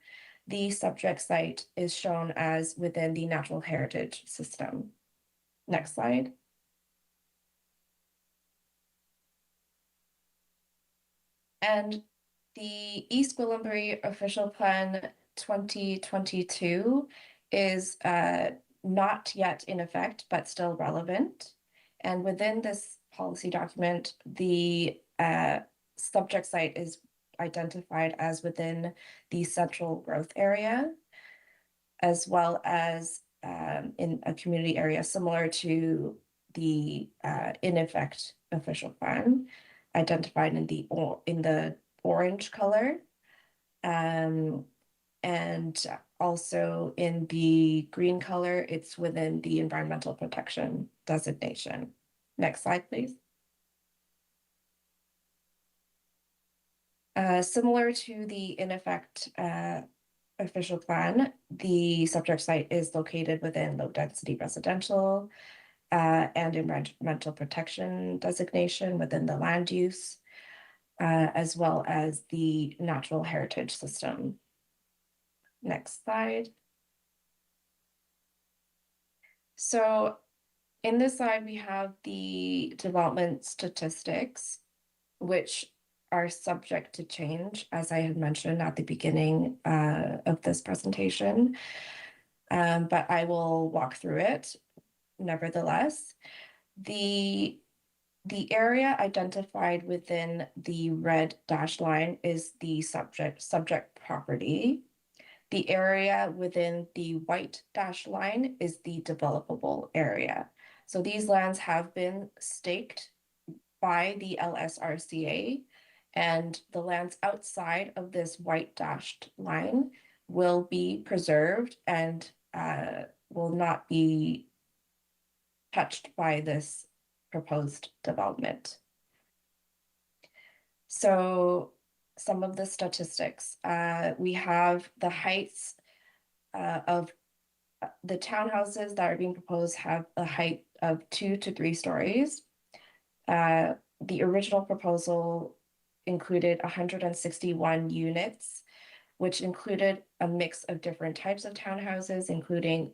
the subject site is shown as within the natural heritage system. Next slide. And the East Gwillimbury Official Plan 2022 is not yet in effect, but still relevant. And within this policy document, the subject site is identified as within the central growth area, as well as in a community area similar to the in effect official plan, identified in the orange color. And also in the green color, it's within the environmental protection designation. Next slide, please. Similar to the in effect official plan, the subject site is located within low density residential and environmental protection designation within the land use, as well as the natural heritage system. Next slide. So in this slide, we have the development statistics, which are subject to change, as I had mentioned at the beginning of this presentation. But I will walk through it nevertheless. The area identified within the red dashed line is the subject property. The area within the white dashed line is the developable area. So these lands have been staked by the LSRCA, and the lands outside of this white dashed line will be preserved and will not be touched by this proposed development. So some of the statistics, we have the heights of the townhouses that are being proposed have a height of 2 to 3 stories. The original proposal included 161 units, which included a mix of different types of townhouses, including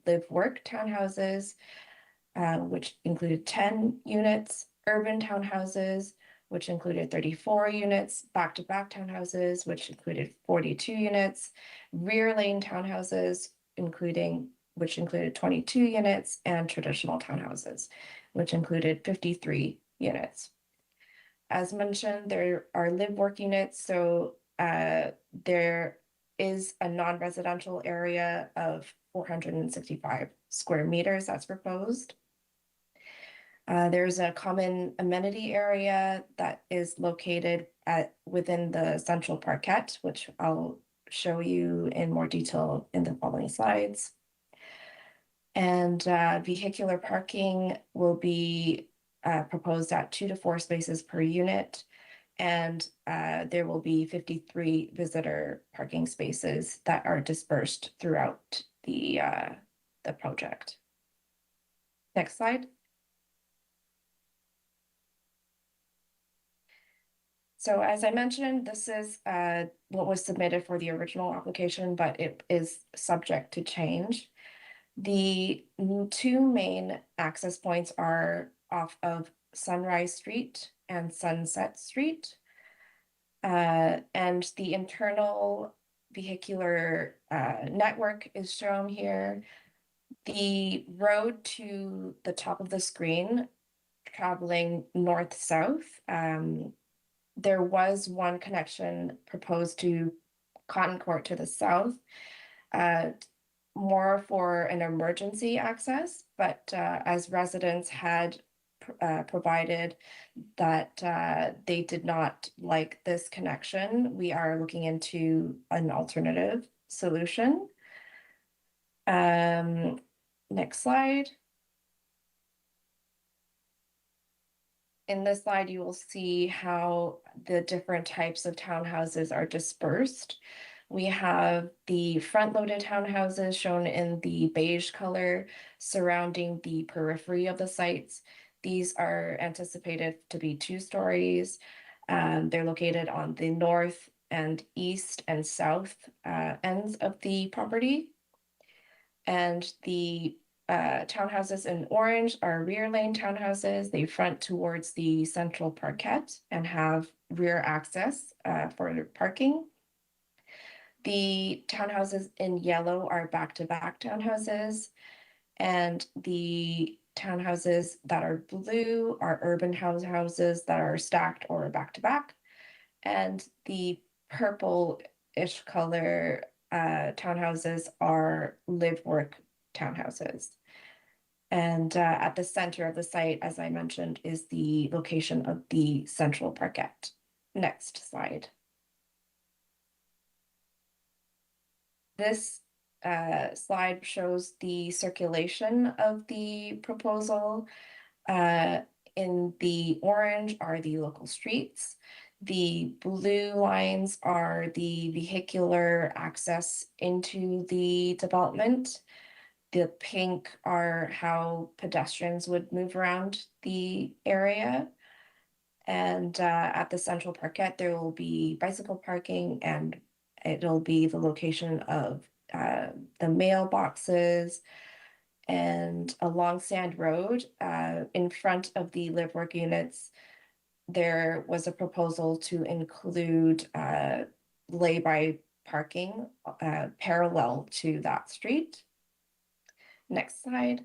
live-work townhouses, which included 10 units, urban townhouses, which included 34 units, back-to-back townhouses, which included 42 units, rear lane townhouses, which included 22 units, and traditional townhouses, which included 53 units. As mentioned, there are live-work units, so there is a non-residential area of 465 square meters that's proposed. There's a common amenity area that is located within the central parquet, which I'll show you in more detail in the following slides. And vehicular parking will be proposed at 2 to 4 spaces per unit, and there will be 53 visitor parking spaces that are dispersed throughout the project. Next slide. So as I mentioned, this is what was submitted for the original application, but it is subject to change. The 2 main access points are off of Sunrise Street and Sunset Street. And the internal vehicular network is shown here. The road to the top of the screen, traveling north-south, there was one connection proposed to Cotton Court to the south, more for an emergency access, but as residents had provided that they did not like this connection, we are looking into an alternative solution. Next slide. In this slide, you will see how the different types of townhouses are dispersed. We have the front-loaded townhouses shown in the beige color surrounding the periphery of the sites. These are anticipated to be 2 stories. They're located on the north and east and south ends of the property. And the townhouses in orange are rear lane townhouses. They front towards the central parquet and have rear access for parking. The townhouses in yellow are back-to-back townhouses, and the townhouses that are blue are urban houses that are stacked or back-to-back, and the purple-ish color townhouses are live-work townhouses. And at the center of the site, as I mentioned, is the location of the central parkette. Next slide. This slide shows the circulation of the proposal. In the orange are the local streets. The blue lines are the vehicular access into the development. The pink are how pedestrians would move around the area. And at the central parkette, there will be bicycle parking, and it'll be the location of the mailboxes. And along Sand Road, in front of the live work units, there was a proposal to include lay-by parking parallel to that street. Next slide.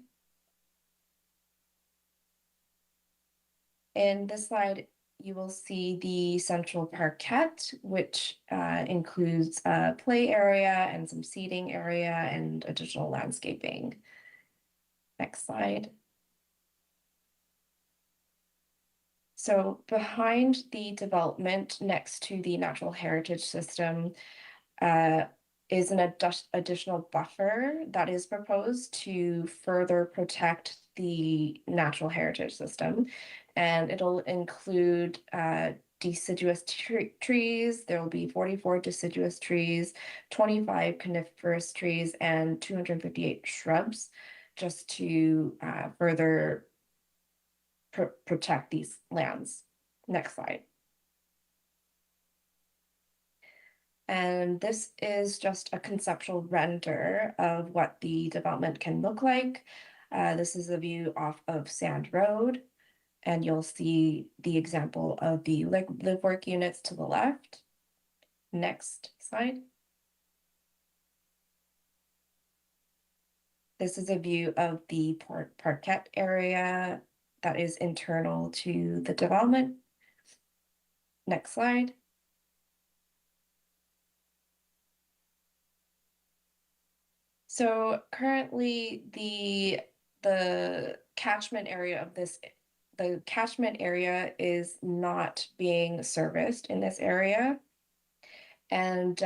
In this slide, you will see the central parkette, which includes a play area and some seating area and additional landscaping. Next slide. So behind the development next to the natural heritage system is an additional buffer that is proposed to further protect the natural heritage system. And it'll include deciduous trees. There will be 44 deciduous trees, 25 coniferous trees, and 258 shrubs, just to further protect these lands. Next slide. And this is just a conceptual render of what the development can look like. This is a view off of Sand Road, and you'll see the example of the live work units to the left. Next slide. This is a view of the parkette area that is internal to the development. Next slide. So currently the catchment area of the catchment area is not being serviced in this area. And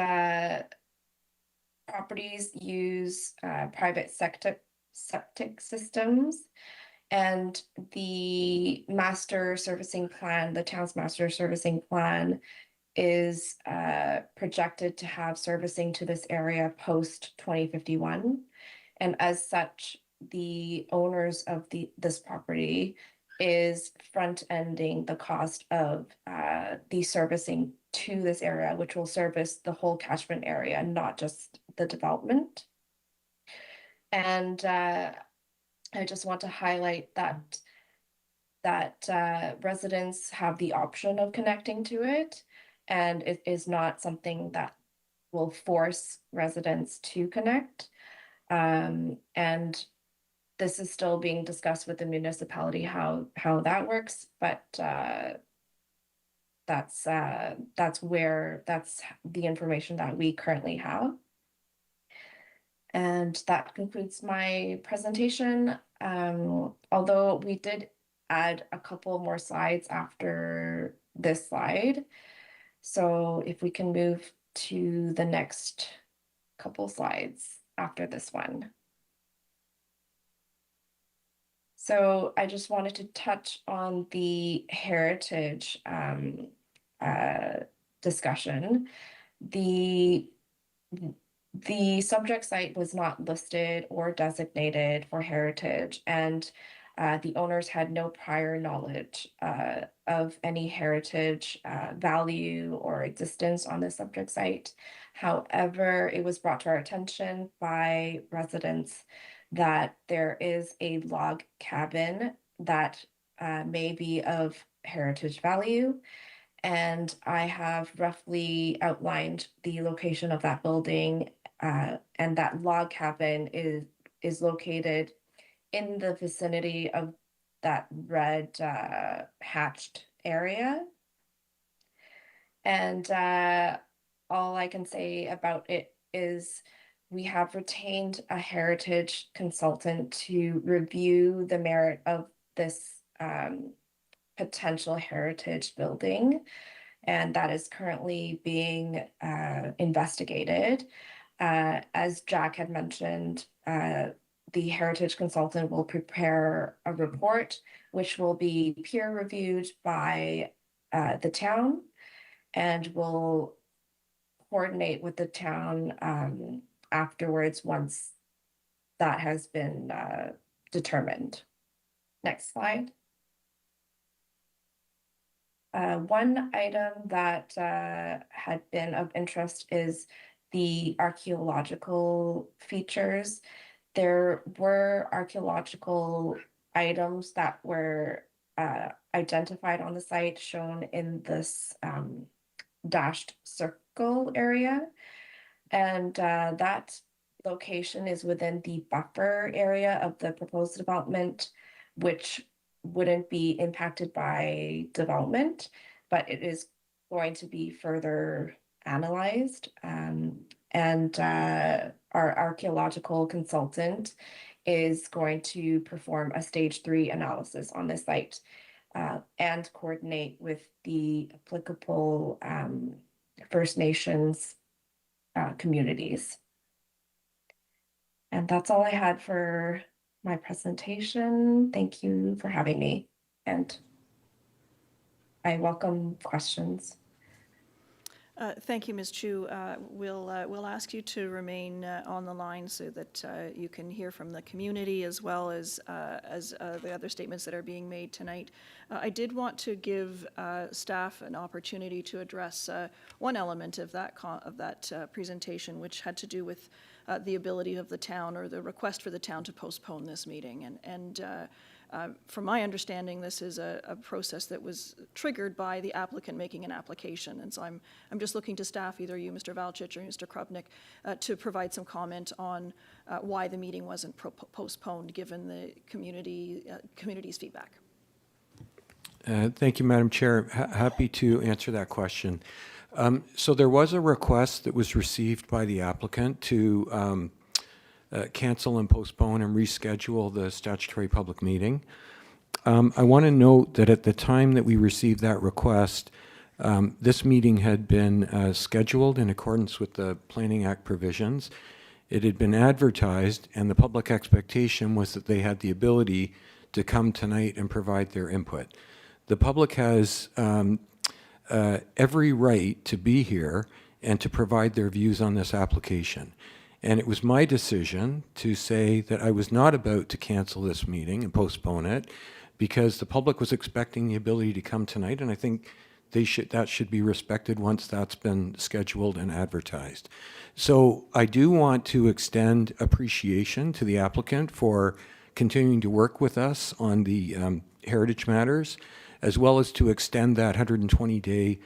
properties use private septic systems, and the master servicing plan, the town's master servicing plan, is projected to have servicing to this area post 2051. And as such, the owners of this property is front-ending the cost of the servicing to this area, which will service the whole catchment area, not just the development. And I just want to highlight that residents have the option of connecting to it, and it is not something that will force residents to connect. And this is still being discussed with the municipality how that works, but that's the information that we currently have. And that concludes my presentation. Although we did add a couple more slides after this slide. So if we can move to the next couple slides after this one. So I just wanted to touch on the heritage discussion. The subject site was not listed or designated for heritage, and the owners had no prior knowledge of any heritage value or existence on the subject site. However, it was brought to our attention by residents that there is a log cabin that may be of heritage value. And I have roughly outlined the location of that building, and that log cabin is located in the vicinity of that red hatched area. And all I can say about it is we have retained a heritage consultant to review the merit of this potential heritage building, and that is currently being investigated. As Jack had mentioned, the heritage consultant will prepare a report which will be peer reviewed by the town and will coordinate with the town afterwards once that has been determined. Next slide. One item that had been of interest is the archaeological features. There were archaeological items that were identified on the site, shown in this dashed circle area. And that location is within the buffer area of the proposed development, which wouldn't be impacted by development, but it is going to be further analyzed. And our archaeological consultant is going to perform a stage 3 analysis on this site and coordinate with the applicable First Nations communities. And that's all I had for my presentation. Thank you for having me, and I welcome questions. Thank you, Ms. Chu. We'll ask you to remain on the line so that you can hear from the community as well as the other statements that are being made tonight. I did want to give staff an opportunity to address one element of that presentation, which had to do with the ability of the town, or the request for the town to postpone this meeting. From my understanding, this is a process that was triggered by the applicant making an application. And so I'm just looking to staff, either you, Mr. Valchich, or Mr. Krupnik, to provide some comment on why the meeting wasn't postponed, given the community's feedback. Thank you, Madam Chair. Happy to answer that question. So there was a request that was received by the applicant to cancel and postpone and reschedule the statutory public meeting. I want to note that at the time that we received that request, this meeting had been scheduled in accordance with the Planning Act provisions. It had been advertised, and the public expectation was that they had the ability to come tonight and provide their input. The public has every right to be here and to provide their views on this application. And it was my decision to say that I was not about to cancel this meeting and postpone it, because the public was expecting the ability to come tonight, and I think that should be respected once that's been scheduled and advertised. So I do want to extend appreciation to the applicant for continuing to work with us on the heritage matters, as well as to extend that 120-day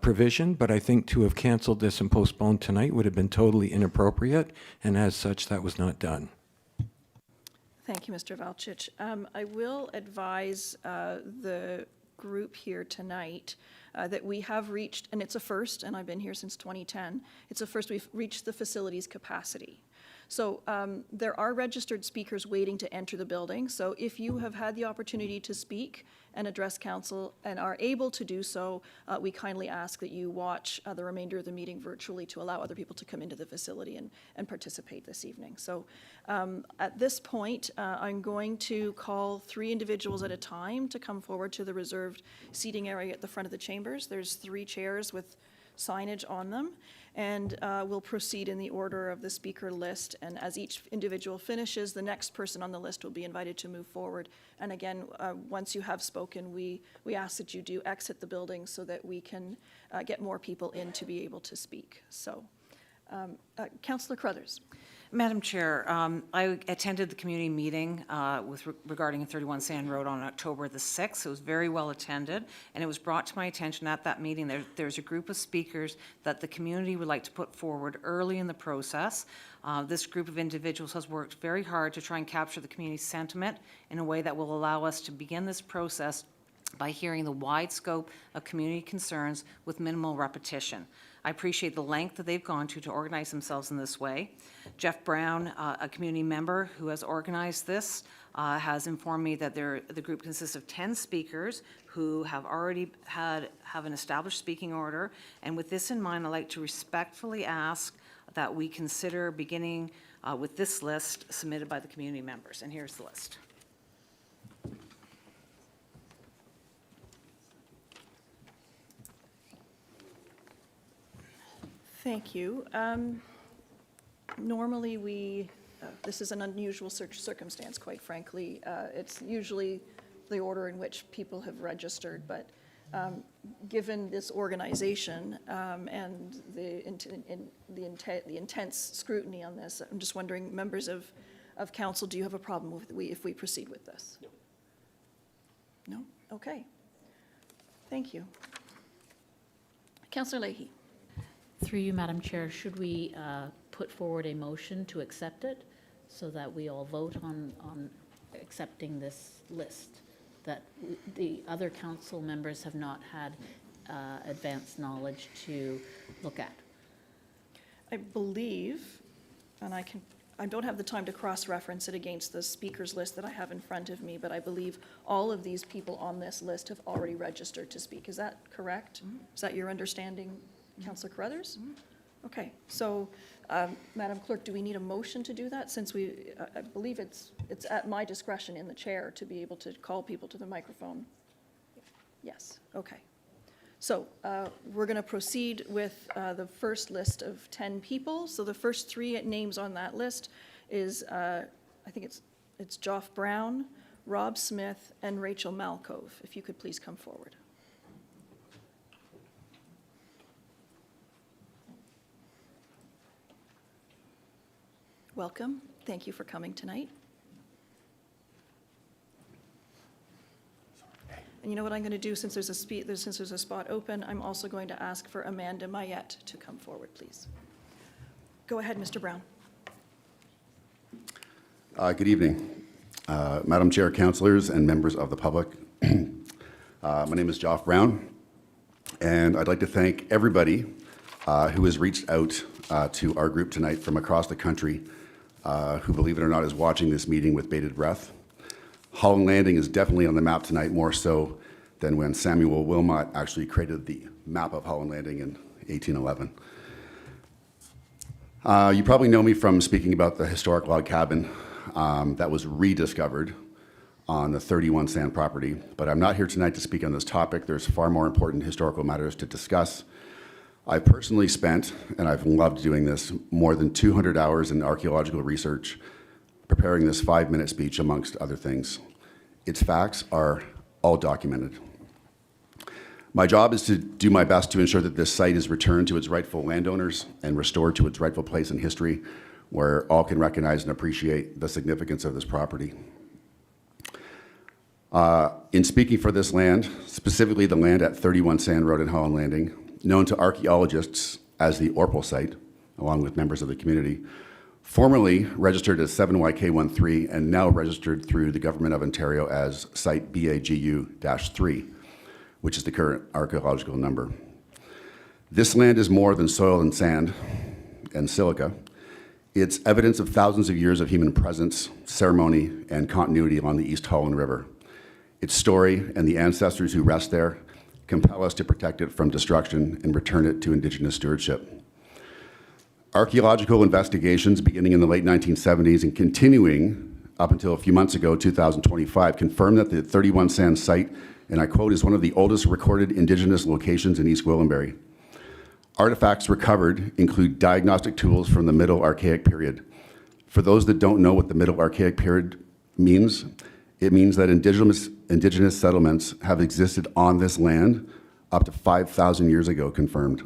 provision, but I think to have canceled this and postponed tonight would have been totally inappropriate, and as such, that was not done. Thank you, Mr. Valchich. I will advise the group here tonight that we have reached, and it's a first, and I've been here since 2010, it's a first, we've reached the facilities capacity. So there are registered speakers waiting to enter the building. So if you have had the opportunity to speak and address council and are able to do so, we kindly ask that you watch the remainder of the meeting virtually to allow other people to come into the facility and participate this evening. So at this point, I'm going to call 3 individuals at a time to come forward to the reserved seating area at the front of the chambers. There's 3 chairs with signage on them, and we'll proceed in the order of the speaker list. And as each individual finishes, the next person on the list will be invited to move forward. And again, once you have spoken, we ask that you do exit the building so that we can get more people in to be able to speak. So, Councillor Crothers. Madam Chair, I attended the community meeting regarding 31 Sand Road on October the 6th. It was very well attended, and it was brought to my attention at that meeting there's a group of speakers that the community would like to put forward early in the process. This group of individuals has worked very hard to try and capture the community sentiment in a way that will allow us to begin this process by hearing the wide scope of community concerns with minimal repetition. I appreciate the length that they've gone to organize themselves in this way. Jeff Brown, a community member who has organized this, has informed me that the group consists of 10 speakers who have already have an established speaking order. And with this in mind, I'd like to respectfully ask that we consider beginning with this list submitted by the community members. And here's the list. Thank you. Normally, this is an unusual circumstance, quite frankly. It's usually the order in which people have registered, but given this organization and the intense scrutiny on this, I'm just wondering, members of council, do you have a problem if we proceed with this? No. No? Okay. Thank you. Councillor Leahy. Through you, Madam Chair, should we put forward a motion to accept it so that we all vote on accepting this list that the other council members have not had advanced knowledge to look at? I believe, and I don't have the time to cross-reference it against the speakers list that I have in front of me, but I believe all of these people on this list have already registered to speak. Is that correct? Mm-hmm. Is that your understanding, Councillor Carruthers? Mm-hmm. Okay, so, Madam Clerk, do we need a motion to do that? Since I believe it's at my discretion in the chair to be able to call people to the microphone. Yes, okay. So we're going to proceed with the first list of 10 people. So the first 3 names on that list is, I think it's Joff Brown, Rob Smith, and Rachel Malcove. If you could please come forward. Welcome. Thank you for coming tonight. And you know what I'm going to do, since there's a spot open, I'm also going to ask for Amanda Mayette to come forward, please. Go ahead, Mr. Brown. Good evening, Madam Chair, councillors, and members of the public. My name is Joff Brown, and I'd like to thank everybody who has reached out to our group tonight from across the country, who, believe it or not, is watching this meeting with bated breath. Holland Landing is definitely on the map tonight, more so than when Samuel Wilmot actually created the map of Holland Landing in 1811. You probably know me from speaking about the historic log cabin that was rediscovered on the 31 Sand property, but I'm not here tonight to speak on this topic. There's far more important historical matters to discuss. I've personally spent, and I've loved doing this, more than 200 hours in archaeological research preparing this 5-minute speech, amongst other things. Its facts are all documented. My job is to do my best to ensure that this site is returned to its rightful landowners and restored to its rightful place in history, where all can recognize and appreciate the significance of this property. In speaking for this land, specifically the land at 31 Sand Road in Holland Landing, known to archaeologists as the Orpel site, along with members of the community, formerly registered as 7YK13 and now registered through the Government of Ontario as Site BAGU-3, which is the current archaeological number. This land is more than soil and sand and silica. It's evidence of thousands of years of human presence, ceremony, and continuity along the East Holland River. Its story and the ancestors who rest there compel us to protect it from destruction and return it to Indigenous stewardship. Archaeological investigations beginning in the late 1970s and continuing up until a few months ago, 2025, confirmed that the 31 Sand site, and I quote, is one of the oldest recorded Indigenous locations in East Gwillimbury. Artifacts recovered include diagnostic tools from the Middle Archaic period. For those that don't know what the Middle Archaic period means, it means that indigenous settlements have existed on this land up to 5,000 years ago, confirmed.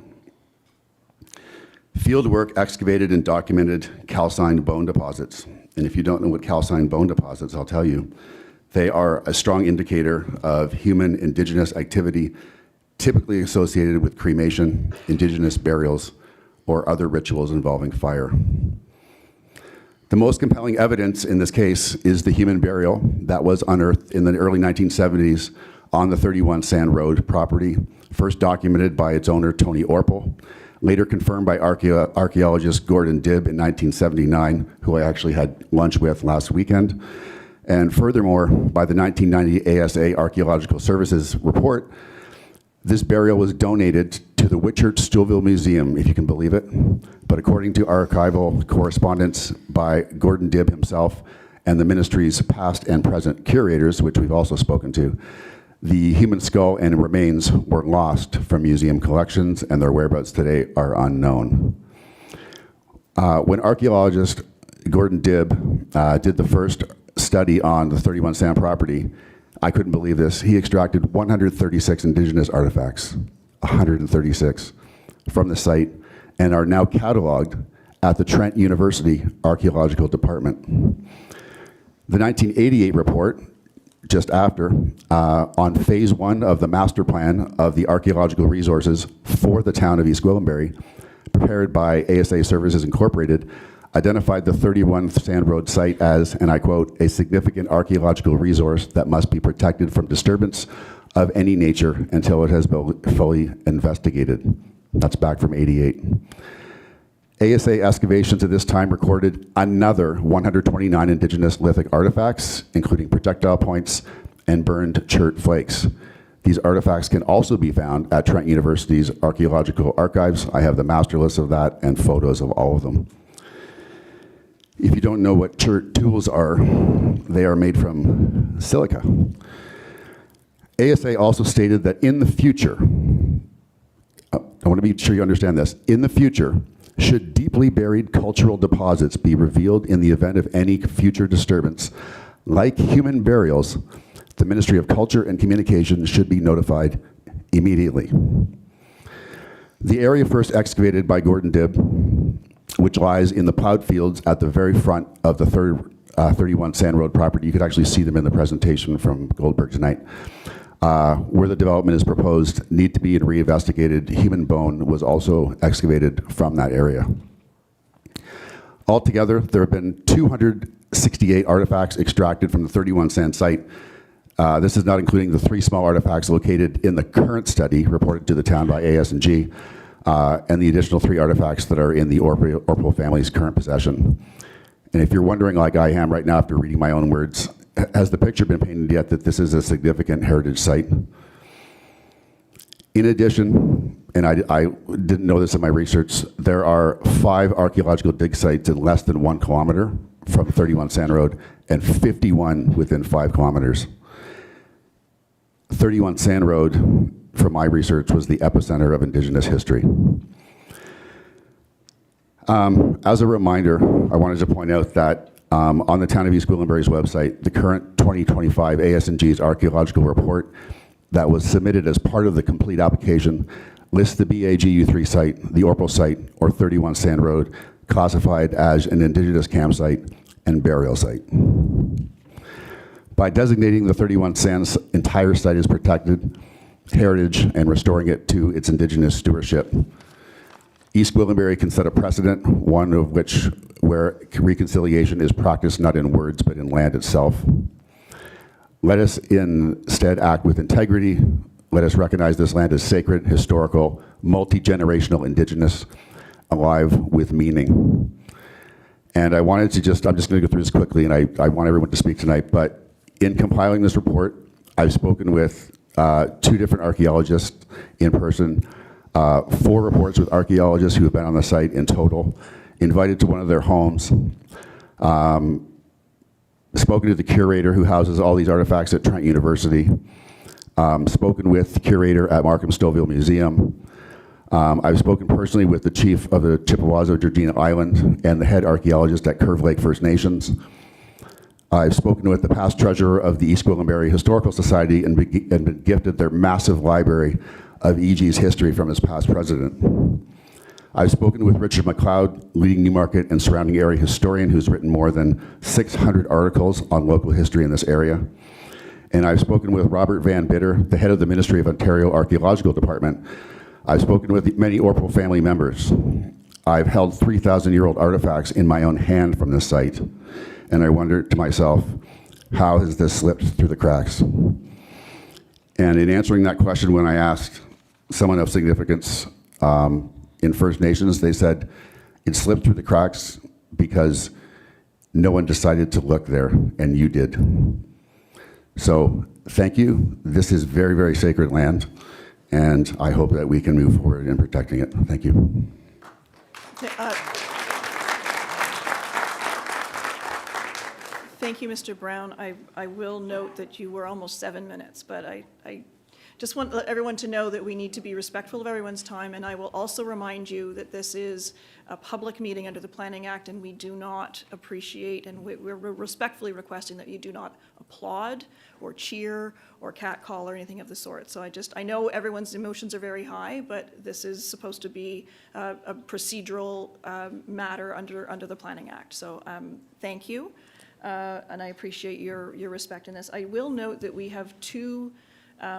Fieldwork excavated and documented calcined bone deposits. And if you don't know what calcined bone deposits, I'll tell you, they are a strong indicator of human indigenous activity, typically associated with cremation, indigenous burials, or other rituals involving fire. The most compelling evidence in this case is the human burial that was unearthed in the early 1970s on the 31 Sand Road property, first documented by its owner, Tony Orpel, later confirmed by archaeologist Gordon Dibb in 1979, who I actually had lunch with last weekend, and furthermore, by the 1990 ASA Archaeological Services report. This burial was donated to the Whitchurch Stouffville Museum, if you can believe it. But according to archival correspondence by Gordon Dibb himself and the ministry's past and present curators, which we've also spoken to, the human skull and remains were lost from museum collections, and their whereabouts today are unknown. When archaeologist Gordon Dibb did the first study on the 31 Sand property, I couldn't believe this. He extracted 136 indigenous artifacts, 136, from the site, and are now cataloged at the Trent University Archaeological Department. The 1988 report, just after, on phase 1 of the master plan of the archaeological resources for the town of East Gwillimbury, prepared by ASA Services Incorporated, identified the 31 Sand Road site as, and I quote, a significant archaeological resource that must be protected from disturbance of any nature until it has been fully investigated. That's back from '88. ASA excavations at this time recorded another 129 indigenous lithic artifacts, including projectile points and burned chert flakes. These artifacts can also be found at Trent University's archaeological archives. I have the master list of that and photos of all of them. If you don't know what chert tools are, they are made from silica. ASA also stated that in the future, I want to be sure you understand this, in the future, should deeply buried cultural deposits be revealed in the event of any future disturbance, like human burials, the Ministry of Culture and Communication should be notified immediately. The area first excavated by Gordon Dibb, which lies in the plowed fields at the very front of the 31 Sand Road property. You could actually see them in the presentation from Goldberg tonight. Where the development is proposed need to be reinvestigated. Human bone was also excavated from that area. Altogether, there have been 268 artifacts extracted from the 31 Sand site. This is not including the 3 small artifacts located in the current study reported to the town by AS&G. And the additional 3 artifacts that are in the Orpel family's current possession. And if you're wondering, like I am right now after reading my own words, has the picture been painted yet that this is a significant heritage site? In addition, and I didn't know this in my research, there are 5 archaeological dig sites in less than 1 kilometer from 31 Sand Road and 51 within 5 kilometers. 31 Sand Road, from my research, was the epicenter of Indigenous history. As a reminder, I wanted to point out that on the Town of East Gwillimbury's website, the current 2025 AS&G's archaeological report that was submitted as part of the complete application lists the BAGU3 site, the Orpel site, or 31 Sand Road, classified as an Indigenous campsite and burial site. By designating the 31 Sand's entire site as protected heritage and restoring it to its Indigenous stewardship, East Gwillimbury can set a precedent, one of which where reconciliation is practiced not in words but in land itself. Let us instead act with integrity. Let us recognize this land as sacred, historical, multi-generational, Indigenous, alive with meaning. And I wanted to I'm just going to go through this quickly, and I want everyone to speak tonight, but in compiling this report, I've spoken with 2 different archaeologists in person, 4 reports with archaeologists who have been on the site in total, invited to one of their homes, spoken to the curator who houses all these artifacts at Trent University, spoken with the curator at Markham Stouffville Museum. I've spoken personally with the chief of the Chippewas of Georgina Island and the head archaeologist at Curve Lake First Nations. I've spoken with the past treasurer of the East Gwillimbury Historical Society and been gifted their massive library of EG's history from his past president. I've spoken with Richard McLeod, leading Newmarket and surrounding area historian who's written more than 600 articles on local history in this area. And I've spoken with Robert Van Bitter, the head of the Ministry of Ontario Archaeological Department. I've spoken with many Orpel family members. I've held 3,000-year-old artifacts in my own hand from this site. And I wondered to myself, how has this slipped through the cracks? And in answering that question, when I asked someone of significance, in First Nations, they said it slipped through the cracks because no one decided to look there, and you did. So thank you. This is very, very sacred land, and I hope that we can move forward in protecting it. Thank you. Thank you, Mr. Brown. I will note that you were almost 7 minutes, but I just want everyone to know that we need to be respectful of everyone's time, and I will also remind you that this is a public meeting under the Planning Act, and we do not appreciate, and we're respectfully requesting that you do not applaud or cheer or catcall or anything of the sort. So I know everyone's emotions are very high, but this is supposed to be a procedural matter under the Planning Act. So thank you, and I appreciate your respect in this. I will note that we have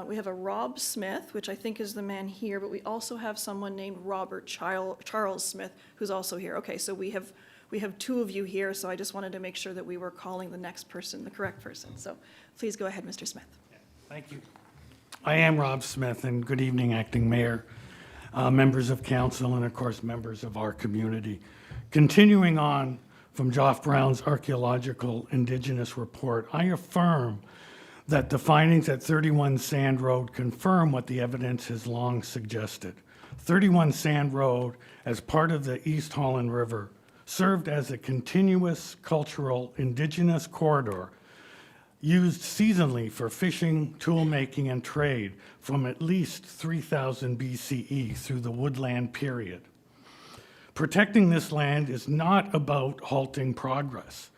we have a Rob Smith, which I think is the man here, but we also have someone named Robert Charles Smith, who's also here. Okay, so we have two of you here, so I just wanted to make sure that we were calling the next person, the correct person. So please go ahead, Mr. Smith. Thank you. I am Rob Smith, and good evening, Acting Mayor, members of council, and of course, members of our community. Continuing on from Geoff Brown's archaeological indigenous report, I affirm that the findings at 31 Sand Road confirm what the evidence has long suggested. 31 Sand Road, as part of the East Holland River, served as a continuous cultural indigenous corridor used seasonally for fishing, tool making, and trade from at least 3000 BCE through the woodland period. Protecting this land is not about halting progress.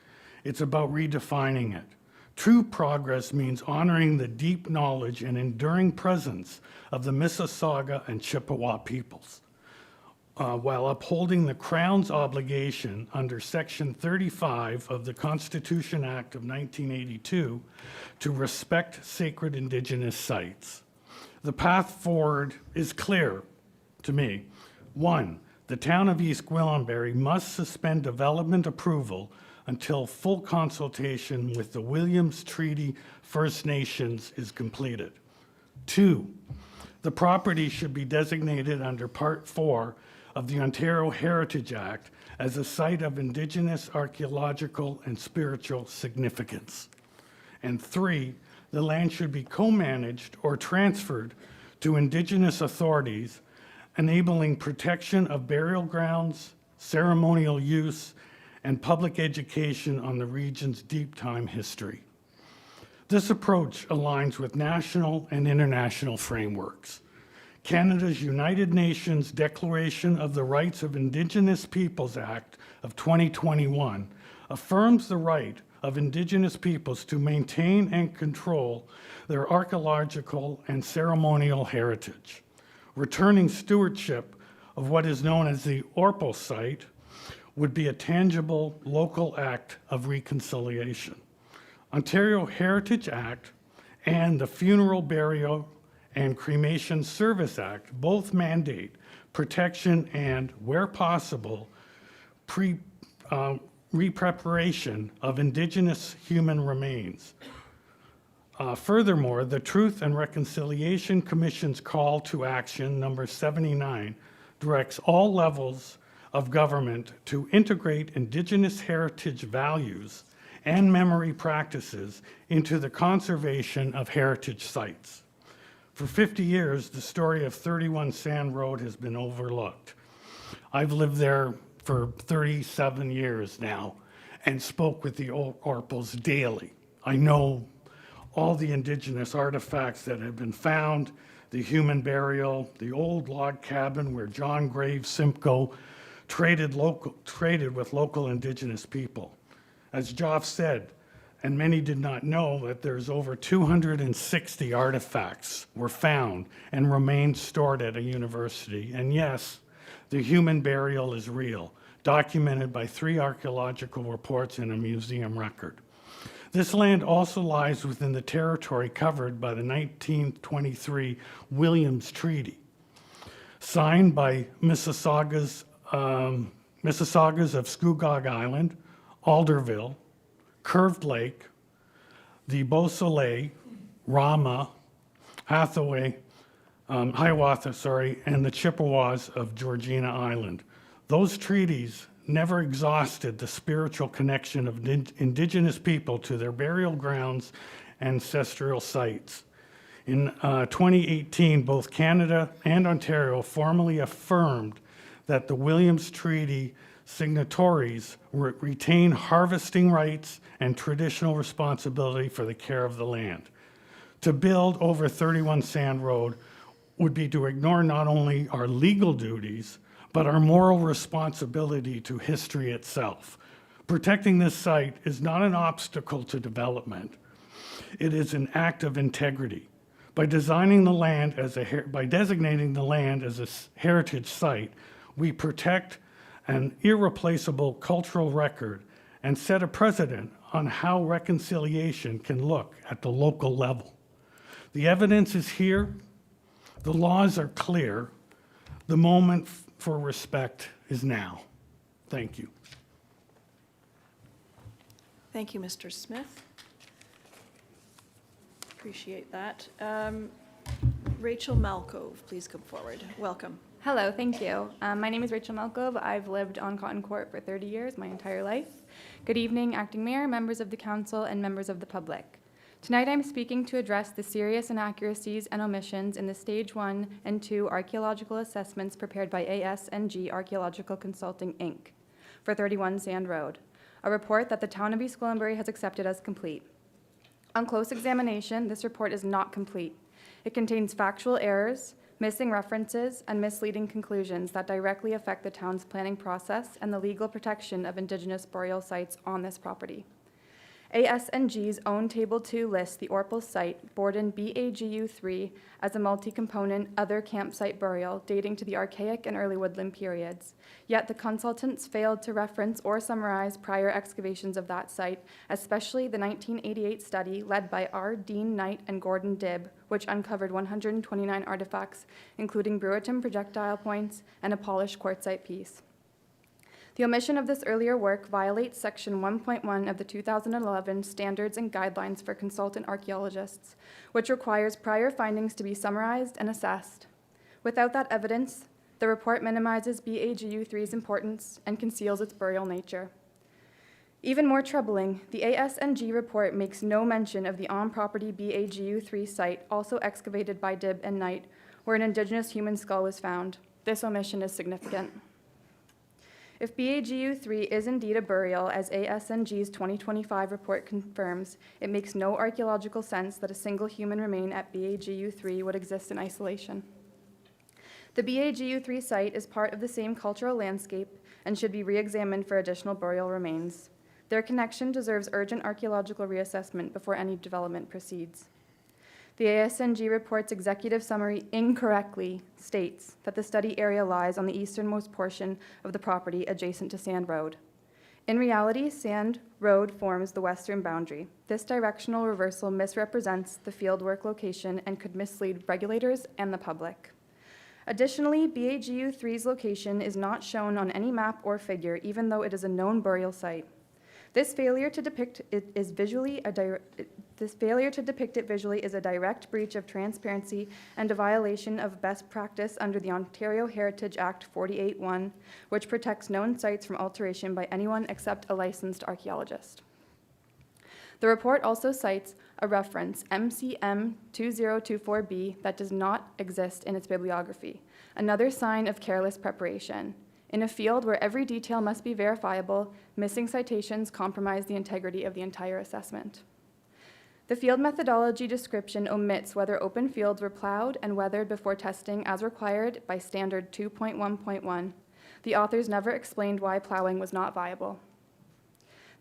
It's about redefining it. True progress means honoring the deep knowledge and enduring presence of the Mississauga and Chippewa peoples, while upholding the Crown's obligation under Section 35 of the Constitution Act of 1982 to respect sacred Indigenous sites. The path forward is clear to me. 1, the town of East Gwillimbury must suspend development approval until full consultation with the Williams Treaty First Nations is completed. 2, the property should be designated under Part 4 of the Ontario Heritage Act as a site of Indigenous archaeological and spiritual significance. And 3, the land should be co-managed or transferred to Indigenous authorities, enabling protection of burial grounds, ceremonial use, and public education on the region's deep time history. This approach aligns with national and international frameworks. Canada's United Nations Declaration of the Rights of Indigenous Peoples Act of 2021 affirms the right of Indigenous peoples to maintain and control their archaeological and ceremonial heritage. Returning stewardship of what is known as the Orpal site would be a tangible local act of reconciliation. Ontario Heritage Act and the Funeral, Burial, and Cremation Service Act both mandate protection and, where possible, re-preparation of Indigenous human remains. Furthermore, the Truth and Reconciliation Commission's call to action, number 79, directs all levels of government to integrate Indigenous heritage values and memory practices into the conservation of heritage sites. For 50 years, the story of 31 Sand Road has been overlooked. I've lived there for 37 years now and spoke with the Orpals daily. I know all the Indigenous artifacts that have been found, the human burial, the old log cabin where John Graves Simcoe traded with local Indigenous people. As Geoff said, and many did not know, that there's over 260 artifacts were found and remain stored at a university. And yes, the human burial is real, documented by 3 archaeological reports and a museum record. This land also lies within the territory covered by the 1923 Williams Treaty, signed by Mississaugas of Scugog Island, Alderville, Curved Lake, the Beausoleil, Rama, Hathaway, Hiawatha, and the Chippewas of Georgina Island. Those treaties never exhausted the spiritual connection of Indigenous people to their burial grounds, ancestral sites. In 2018, both Canada and Ontario formally affirmed that the Williams Treaty signatories retain harvesting rights and traditional responsibility for the care of the land. To build over 31 Sand Road would be to ignore not only our legal duties, but our moral responsibility to history itself. Protecting this site is not an obstacle to development. It is an act of integrity. By designating the land as a heritage site, we protect an irreplaceable cultural record and set a precedent on how reconciliation can look at the local level. The evidence is here. The laws are clear. The moment for respect is now. Thank you. Thank you, Mr. Smith. Appreciate that. Rachel Malcove, please come forward. Welcome. Hello, thank you. My name is Rachel Malcove. I've lived on Cotton Court for 30 years, my entire life. Good evening, Acting Mayor, members of the Council, and members of the public. Tonight I'm speaking to address the serious inaccuracies and omissions in the Stage 1 and 2 archaeological assessments prepared by ASNG Archaeological Consulting, Inc. for 31 Sand Road, a report that the Town of East Gwillimbury has accepted as complete. On close examination, this report is not complete. It contains factual errors, missing references, and misleading conclusions that directly affect the town's planning process and the legal protection of Indigenous burial sites on this property. ASNG's own Table 2 lists the Orpal site, Borden BAGU 3, as a multi-component other campsite burial dating to the Archaic and early woodland periods. Yet the consultants failed to reference or summarize prior excavations of that site, especially the 1988 study led by R. Dean Knight and Gordon Dibb, which uncovered 129 artifacts, including Brewerton projectile points and a polished quartzite piece. The omission of this earlier work violates Section 1.1 of the 2011 Standards and Guidelines for Consultant Archaeologists, which requires prior findings to be summarized and assessed. Without that evidence, the report minimizes BAGU 3's importance and conceals its burial nature. Even more troubling, the ASNG report makes no mention of the on-property BAGU 3 site, also excavated by Dibb and Knight, where an Indigenous human skull was found. This omission is significant. If BAGU 3 is indeed a burial, as ASNG's 2025 report confirms, it makes no archaeological sense that a single human remain at BAGU 3 would exist in isolation. The BAGU 3 site is part of the same cultural landscape and should be re-examined for additional burial remains. Their connection deserves urgent archaeological reassessment before any development proceeds. The ASNG report's executive summary incorrectly states that the study area lies on the easternmost portion of the property adjacent to Sand Road. In reality, Sand Road forms the western boundary. This directional reversal misrepresents the fieldwork location and could mislead regulators and the public. Additionally, BAGU 3's location is not shown on any map or figure, even though it is a known burial site. This failure to depict it visually is a direct breach of transparency and a violation of best practice under the Ontario Heritage Act 48.1, which protects known sites from alteration by anyone except a licensed archaeologist. The report also cites a reference, MCM 2024B, that does not exist in its bibliography, another sign of careless preparation. In a field where every detail must be verifiable, missing citations compromise the integrity of the entire assessment. The field methodology description omits whether open fields were plowed and weathered before testing as required by Standard 2.1.1. The authors never explained why plowing was not viable.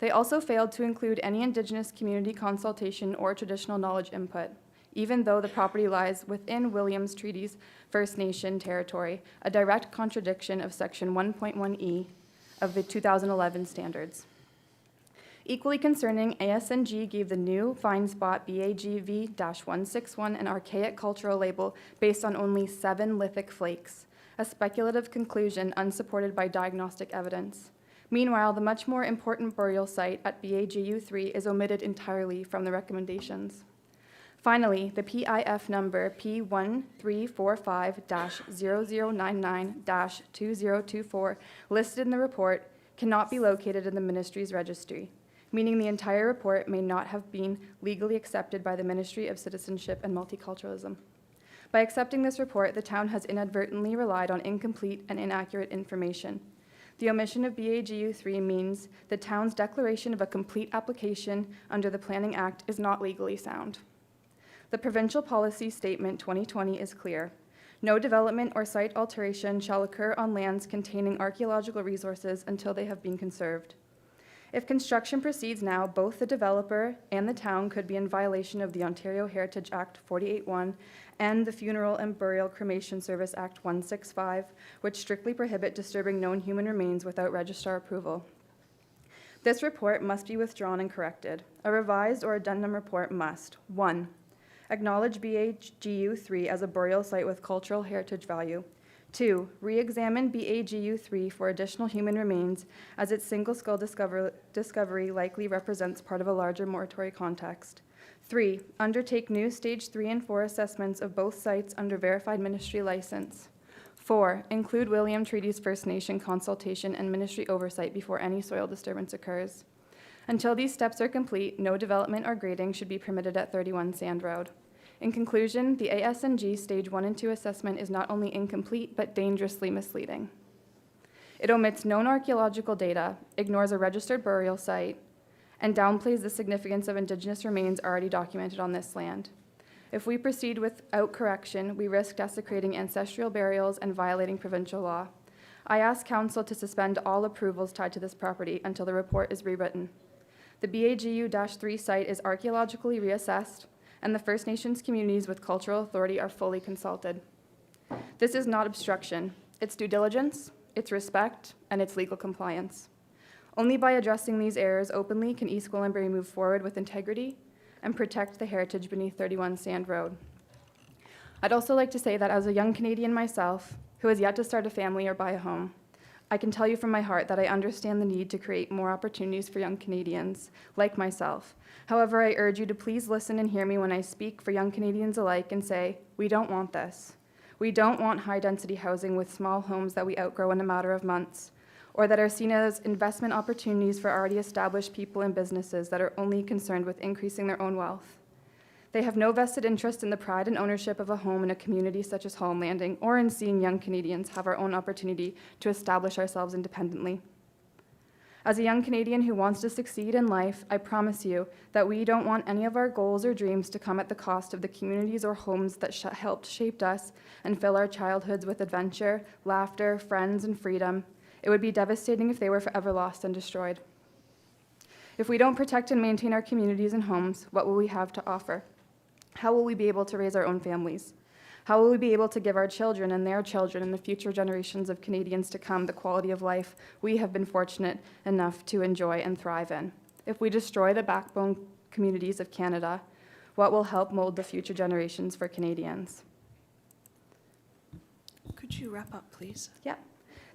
They also failed to include any Indigenous community consultation or traditional knowledge input, even though the property lies within Williams Treaty's First Nation territory, a direct contradiction of Section 1.1e of the 2011 standards. Equally concerning, ASNG gave the new Fine Spot BAGV-161 an archaic cultural label based on only 7 lithic flakes, a speculative conclusion unsupported by diagnostic evidence. Meanwhile, the much more important burial site at BAGU 3 is omitted entirely from the recommendations. Finally, the PIF number P1345-0099-2024 listed in the report cannot be located in the ministry's registry, meaning the entire report may not have been legally accepted by the Ministry of Citizenship and Multiculturalism. By accepting this report, the town has inadvertently relied on incomplete and inaccurate information. The omission of BAGU 3 means the town's declaration of a complete application under the Planning Act is not legally sound. The Provincial Policy Statement 2020 is clear. No development or site alteration shall occur on lands containing archaeological resources until they have been conserved. If construction proceeds now, both the developer and the town could be in violation of the Ontario Heritage Act 48.1 and the Funeral and Burial Cremation Service Act 165, which strictly prohibit disturbing known human remains without registrar approval. This report must be withdrawn and corrected. A revised or addendum report must: 1. Acknowledge BAGU 3 as a burial site with cultural heritage value. 2. Re-examine BAGU 3 for additional human remains, as its single skull discovery likely represents part of a larger mortuary context. 3. Undertake new Stage 3 and 4 assessments of both sites under verified ministry license. 4. Include William Treaty's First Nation consultation and ministry oversight before any soil disturbance occurs. Until these steps are complete, no development or grading should be permitted at 31 Sand Road. In conclusion, the ASNG Stage 1 and 2 assessment is not only incomplete, but dangerously misleading. It omits known archaeological data, ignores a registered burial site, and downplays the significance of Indigenous remains already documented on this land. If we proceed without correction, we risk desecrating ancestral burials and violating provincial law. I ask Council to suspend all approvals tied to this property until the report is rewritten. The BAGU-3 site is archaeologically reassessed, and the First Nations communities with cultural authority are fully consulted. This is not obstruction. It's due diligence, it's respect, and it's legal compliance. Only by addressing these errors openly can East Gwillimbury move forward with integrity and protect the heritage beneath 31 Sand Road. I'd also like to say that as a young Canadian myself, who has yet to start a family or buy a home, I can tell you from my heart that I understand the need to create more opportunities for young Canadians like myself. However, I urge you to please listen and hear me when I speak for young Canadians alike and say, we don't want this. We don't want high-density housing with small homes that we outgrow in a matter of months, or that are seen as investment opportunities for already established people and businesses that are only concerned with increasing their own wealth. They have no vested interest in the pride and ownership of a home in a community such as Holland Landing, or in seeing young Canadians have our own opportunity to establish ourselves independently. As a young Canadian who wants to succeed in life, I promise you that we don't want any of our goals or dreams to come at the cost of the communities or homes that helped shape us and fill our childhoods with adventure, laughter, friends, and freedom. It would be devastating if they were forever lost and destroyed. If we don't protect and maintain our communities and homes, what will we have to offer? How will we be able to raise our own families? How will we be able to give our children and their children and the future generations of Canadians to come the quality of life we have been fortunate enough to enjoy and thrive in? If we destroy the backbone communities of Canada, what will help mold the future generations for Canadians? Could you wrap up, please? Yeah.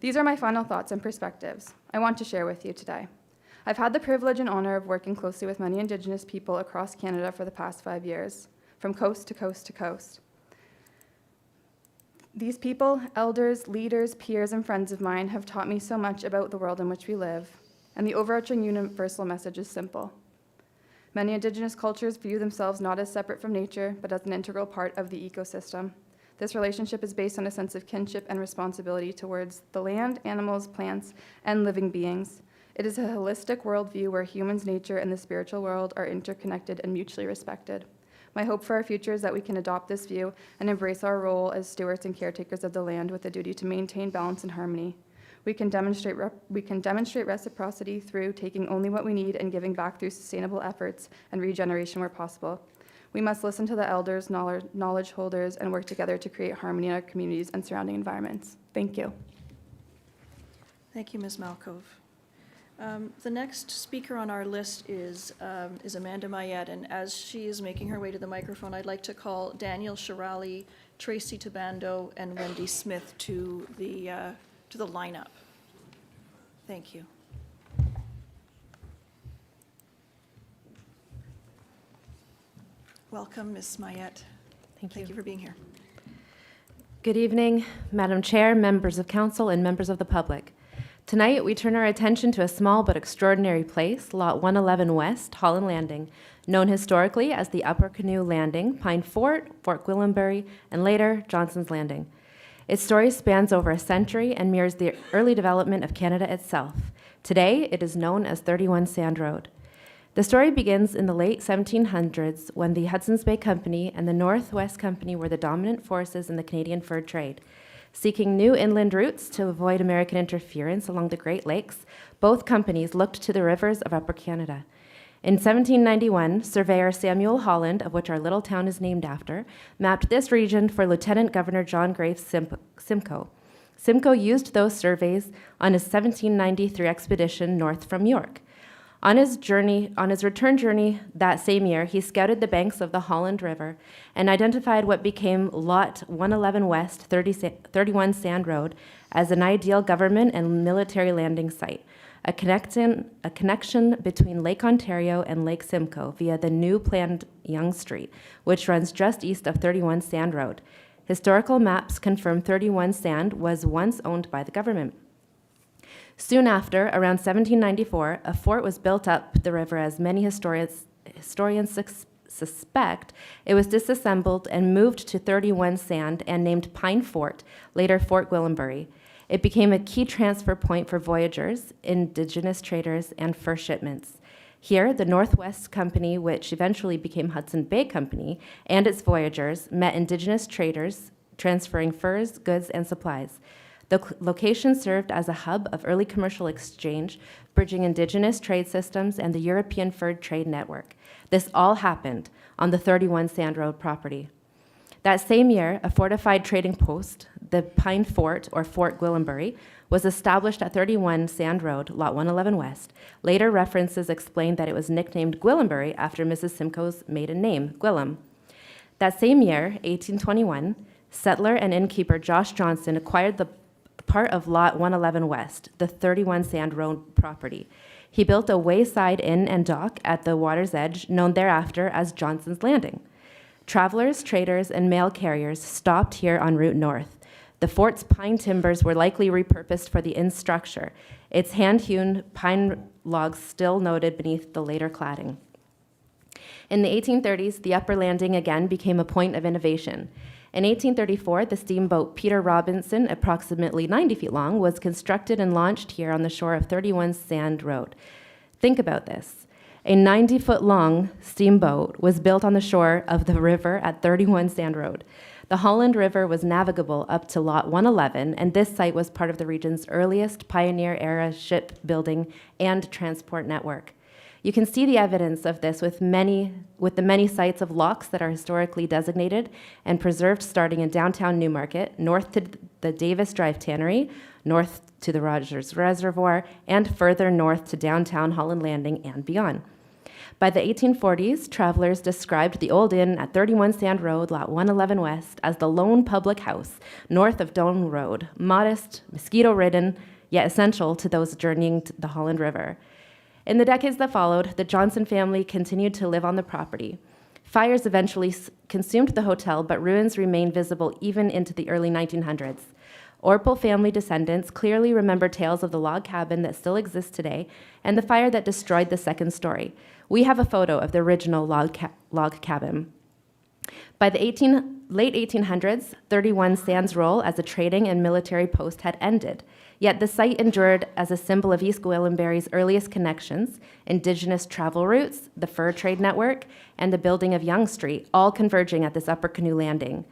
These are my final thoughts and perspectives I want to share with you today. I've had the privilege and honor of working closely with many Indigenous people across Canada for the past 5 years, from coast to coast to coast. These people, elders, leaders, peers, and friends of mine have taught me so much about the world in which we live, and the overarching universal message is simple. Many Indigenous cultures view themselves not as separate from nature, but as an integral part of the ecosystem. This relationship is based on a sense of kinship and responsibility towards the land, animals, plants, and living beings. It is a holistic worldview where humans, nature, and the spiritual world are interconnected and mutually respected. My hope for our future is that we can adopt this view and embrace our role as stewards and caretakers of the land with a duty to maintain balance and harmony. We can demonstrate reciprocity through taking only what we need and giving back through sustainable efforts and regeneration where possible. We must listen to the elders, knowledge holders, and work together to create harmony in our communities and surrounding environments. Thank you. Thank you, Ms. Malkov. The next speaker on our list is Amanda Mayette, and as she is making her way to the microphone, I'd like to call Daniel Shirali, Tracy Tabando, and Wendy Smith to the lineup. Thank you. Welcome, Ms. Mayette. Thank you for being here. Good evening, Madam Chair, members of council, and members of the public. Tonight, we turn our attention to a small but extraordinary place, Lot 111 West, Holland Landing, known historically as the Upper Canoe Landing, Pine Fort, Fort Gwillimbury, and later Johnson's Landing. Its story spans over a century and mirrors the early development of Canada itself. Today, it is known as 31 Sand Road. The story begins in the late 1700s when the Hudson's Bay Company and the Northwest Company were the dominant forces in the Canadian fur trade. Seeking new inland routes to avoid American interference along the Great Lakes, both companies looked to the rivers of Upper Canada. In 1791, surveyor Samuel Holland, of which our little town is named after, mapped this region for Lieutenant Governor John Graves Simcoe. Simcoe used those surveys on his 1793 expedition north from York. On his return journey that same year, he scouted the banks of the Holland River and identified what became Lot 111 West, 31 Sand Road as an ideal government and military landing site, a connection between Lake Ontario and Lake Simcoe via the new planned Yonge Street, which runs just east of 31 Sand Road. Historical maps confirm 31 Sand was once owned by the government. Soon after, around 1794, a fort was built up the river as many historians suspect it was disassembled and moved to 31 Sand and named Pine Fort, later Fort Gwillimbury. It became a key transfer point for voyageurs, Indigenous traders, and fur shipments. Here, the Northwest Company, which eventually became Hudson Bay Company, and its voyageurs met Indigenous traders, transferring furs, goods, and supplies. The location served as a hub of early commercial exchange, bridging Indigenous trade systems and the European fur trade network. This all happened on the 31 Sand Road property. That same year, a fortified trading post, the Pine Fort, or Fort Gwillimbury, was established at 31 Sand Road, Lot 111 West. Later references explained that it was nicknamed Gwillimbury after Mrs. Simcoe's maiden name, Gwillem. That same year, 1821, settler and innkeeper Josh Johnson acquired the part of Lot 111 West, the 31 Sand Road property. He built a wayside inn and dock at the water's edge, known thereafter as Johnson's Landing. Travelers, traders, and mail carriers stopped here en route north. The fort's pine timbers were likely repurposed for the inn's structure, its hand-hewn pine logs still noted beneath the later cladding. In the 1830s, the upper landing again became a point of innovation. In 1834, the steamboat Peter Robinson, approximately 90 feet long, was constructed and launched here on the shore of 31 Sand Road. Think about this. A 90-foot-long steamboat was built on the shore of the river at 31 Sand Road. The Holland River was navigable up to Lot 111, and this site was part of the region's earliest pioneer-era shipbuilding and transport network. You can see the evidence of this with the many sites of locks that are historically designated and preserved, starting in downtown Newmarket, north to the Davis Drive Tannery, north to the Rogers Reservoir, and further north to downtown Holland Landing and beyond. By the 1840s, travelers described the old inn at 31 Sand Road, Lot 111 West, as the lone public house north of Doane Road, modest, mosquito-ridden, yet essential to those journeying to the Holland River. In the decades that followed, the Johnson family continued to live on the property. Fires eventually consumed the hotel, but ruins remain visible even into the early 1900s. Orpel family descendants clearly remember tales of the log cabin that still exists today and the fire that destroyed the second story. We have a photo of the original log cabin. By the late 1800s, 31 Sand's role as a trading and military post had ended. Yet the site endured as a symbol of East Gwillimbury's earliest connections, Indigenous travel routes, the fur trade network, and the building of Yonge Street, all converging at this Upper Canoe Landing.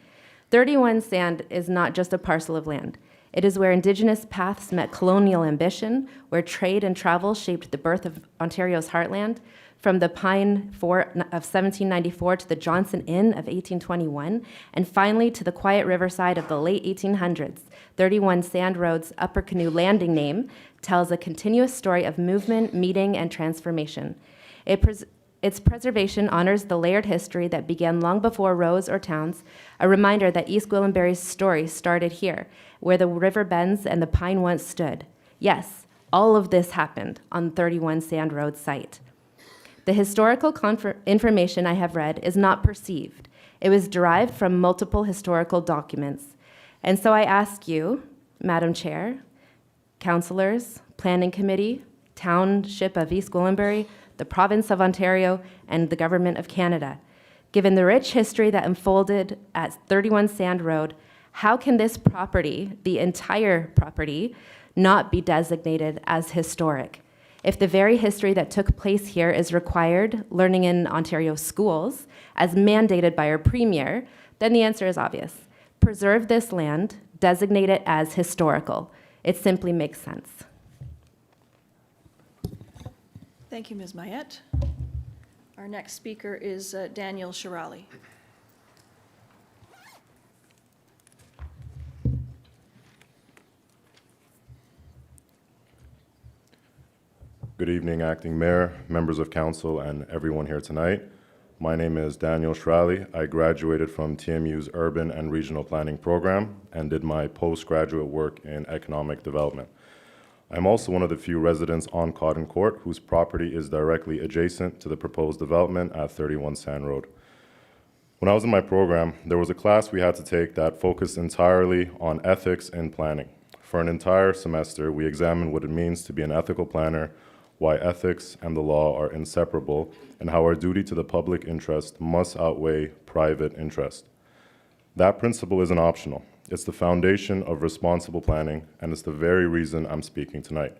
31 Sand is not just a parcel of land. It is where Indigenous paths met colonial ambition, where trade and travel shaped the birth of Ontario's heartland, from the Pine Fort of 1794 to the Johnson Inn of 1821, and finally to the quiet riverside of the late 1800s. 31 Sand Road's Upper Canoe Landing name tells a continuous story of movement, meeting, and transformation. Its preservation honors the layered history that began long before roads or towns, a reminder that East Gwillimbury's story started here, where the river bends and the pine once stood. Yes, all of this happened on 31 Sand Road site. The historical information I have read is not perceived. It was derived from multiple historical documents. And so I ask you, Madam Chair, councillors, Planning Committee, Township of East Gwillimbury, the Province of Ontario, and the Government of Canada, given the rich history that unfolded at 31 Sand Road, how can this property, the entire property, not be designated as historic? If the very history that took place here is required learning in Ontario schools, as mandated by our Premier, then the answer is obvious. Preserve this land, designate it as historical. It simply makes sense. Thank you, Ms. Mayette. Our next speaker is Daniel Shirali. Good evening, Acting Mayor, members of council, and everyone here tonight. My name is Daniel Shirali. I graduated from TMU's Urban and Regional Planning program and did my postgraduate work in economic development. I'm also one of the few residents on Cotton Court whose property is directly adjacent to the proposed development at 31 Sand Road. When I was in my program, there was a class we had to take that focused entirely on ethics in planning. For an entire semester, we examined what it means to be an ethical planner, why ethics and the law are inseparable, and how our duty to the public interest must outweigh private interest. That principle isn't optional. It's the foundation of responsible planning, and it's the very reason I'm speaking tonight,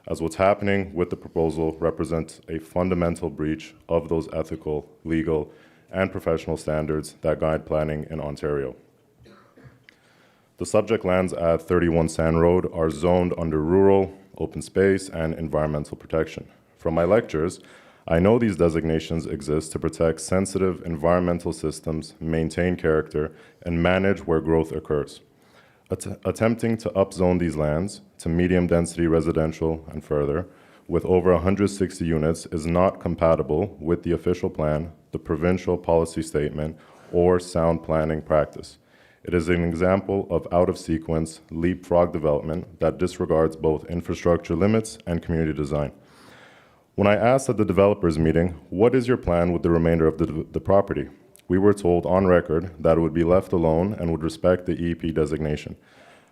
as what's happening with the proposal represents a fundamental breach of those ethical, legal, and professional standards that guide planning in Ontario. The subject lands at 31 Sand Road are zoned under rural, open space, and environmental protection. From my lectures, I know these designations exist to protect sensitive environmental systems, maintain character, and manage where growth occurs. Attempting to upzone these lands to medium-density residential and further, with over 160 units, is not compatible with the official plan, the provincial policy statement, or sound planning practice. It is an example of out-of-sequence, leapfrog development that disregards both infrastructure limits and community design. When I asked at the developers meeting, what is your plan with the remainder of the property? We were told on record that it would be left alone and would respect the EP designation.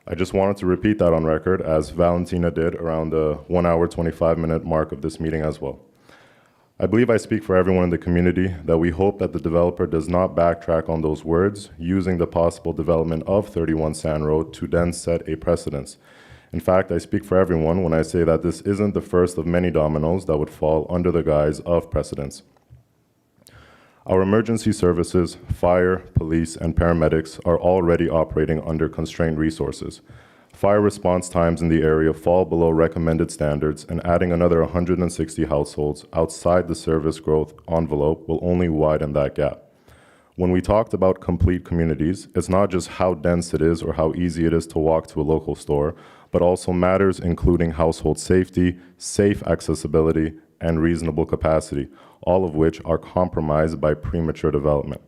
I just wanted to repeat that on record, as Valentina did around the 1 hour, 25-minute mark of this meeting as well. I believe I speak for everyone in the community that we hope that the developer does not backtrack on those words, using the possible development of 31 Sand Road to then set a precedence. In fact, I speak for everyone when I say that this isn't the first of many dominoes that would fall under the guise of precedents. Our emergency services, fire, police, and paramedics are already operating under constrained resources. Fire response times in the area fall below recommended standards, and adding another 160 households outside the service growth envelope will only widen that gap. When we talked about complete communities, it's not just how dense it is or how easy it is to walk to a local store, but also matters including household safety, safe accessibility, and reasonable capacity, all of which are compromised by premature development.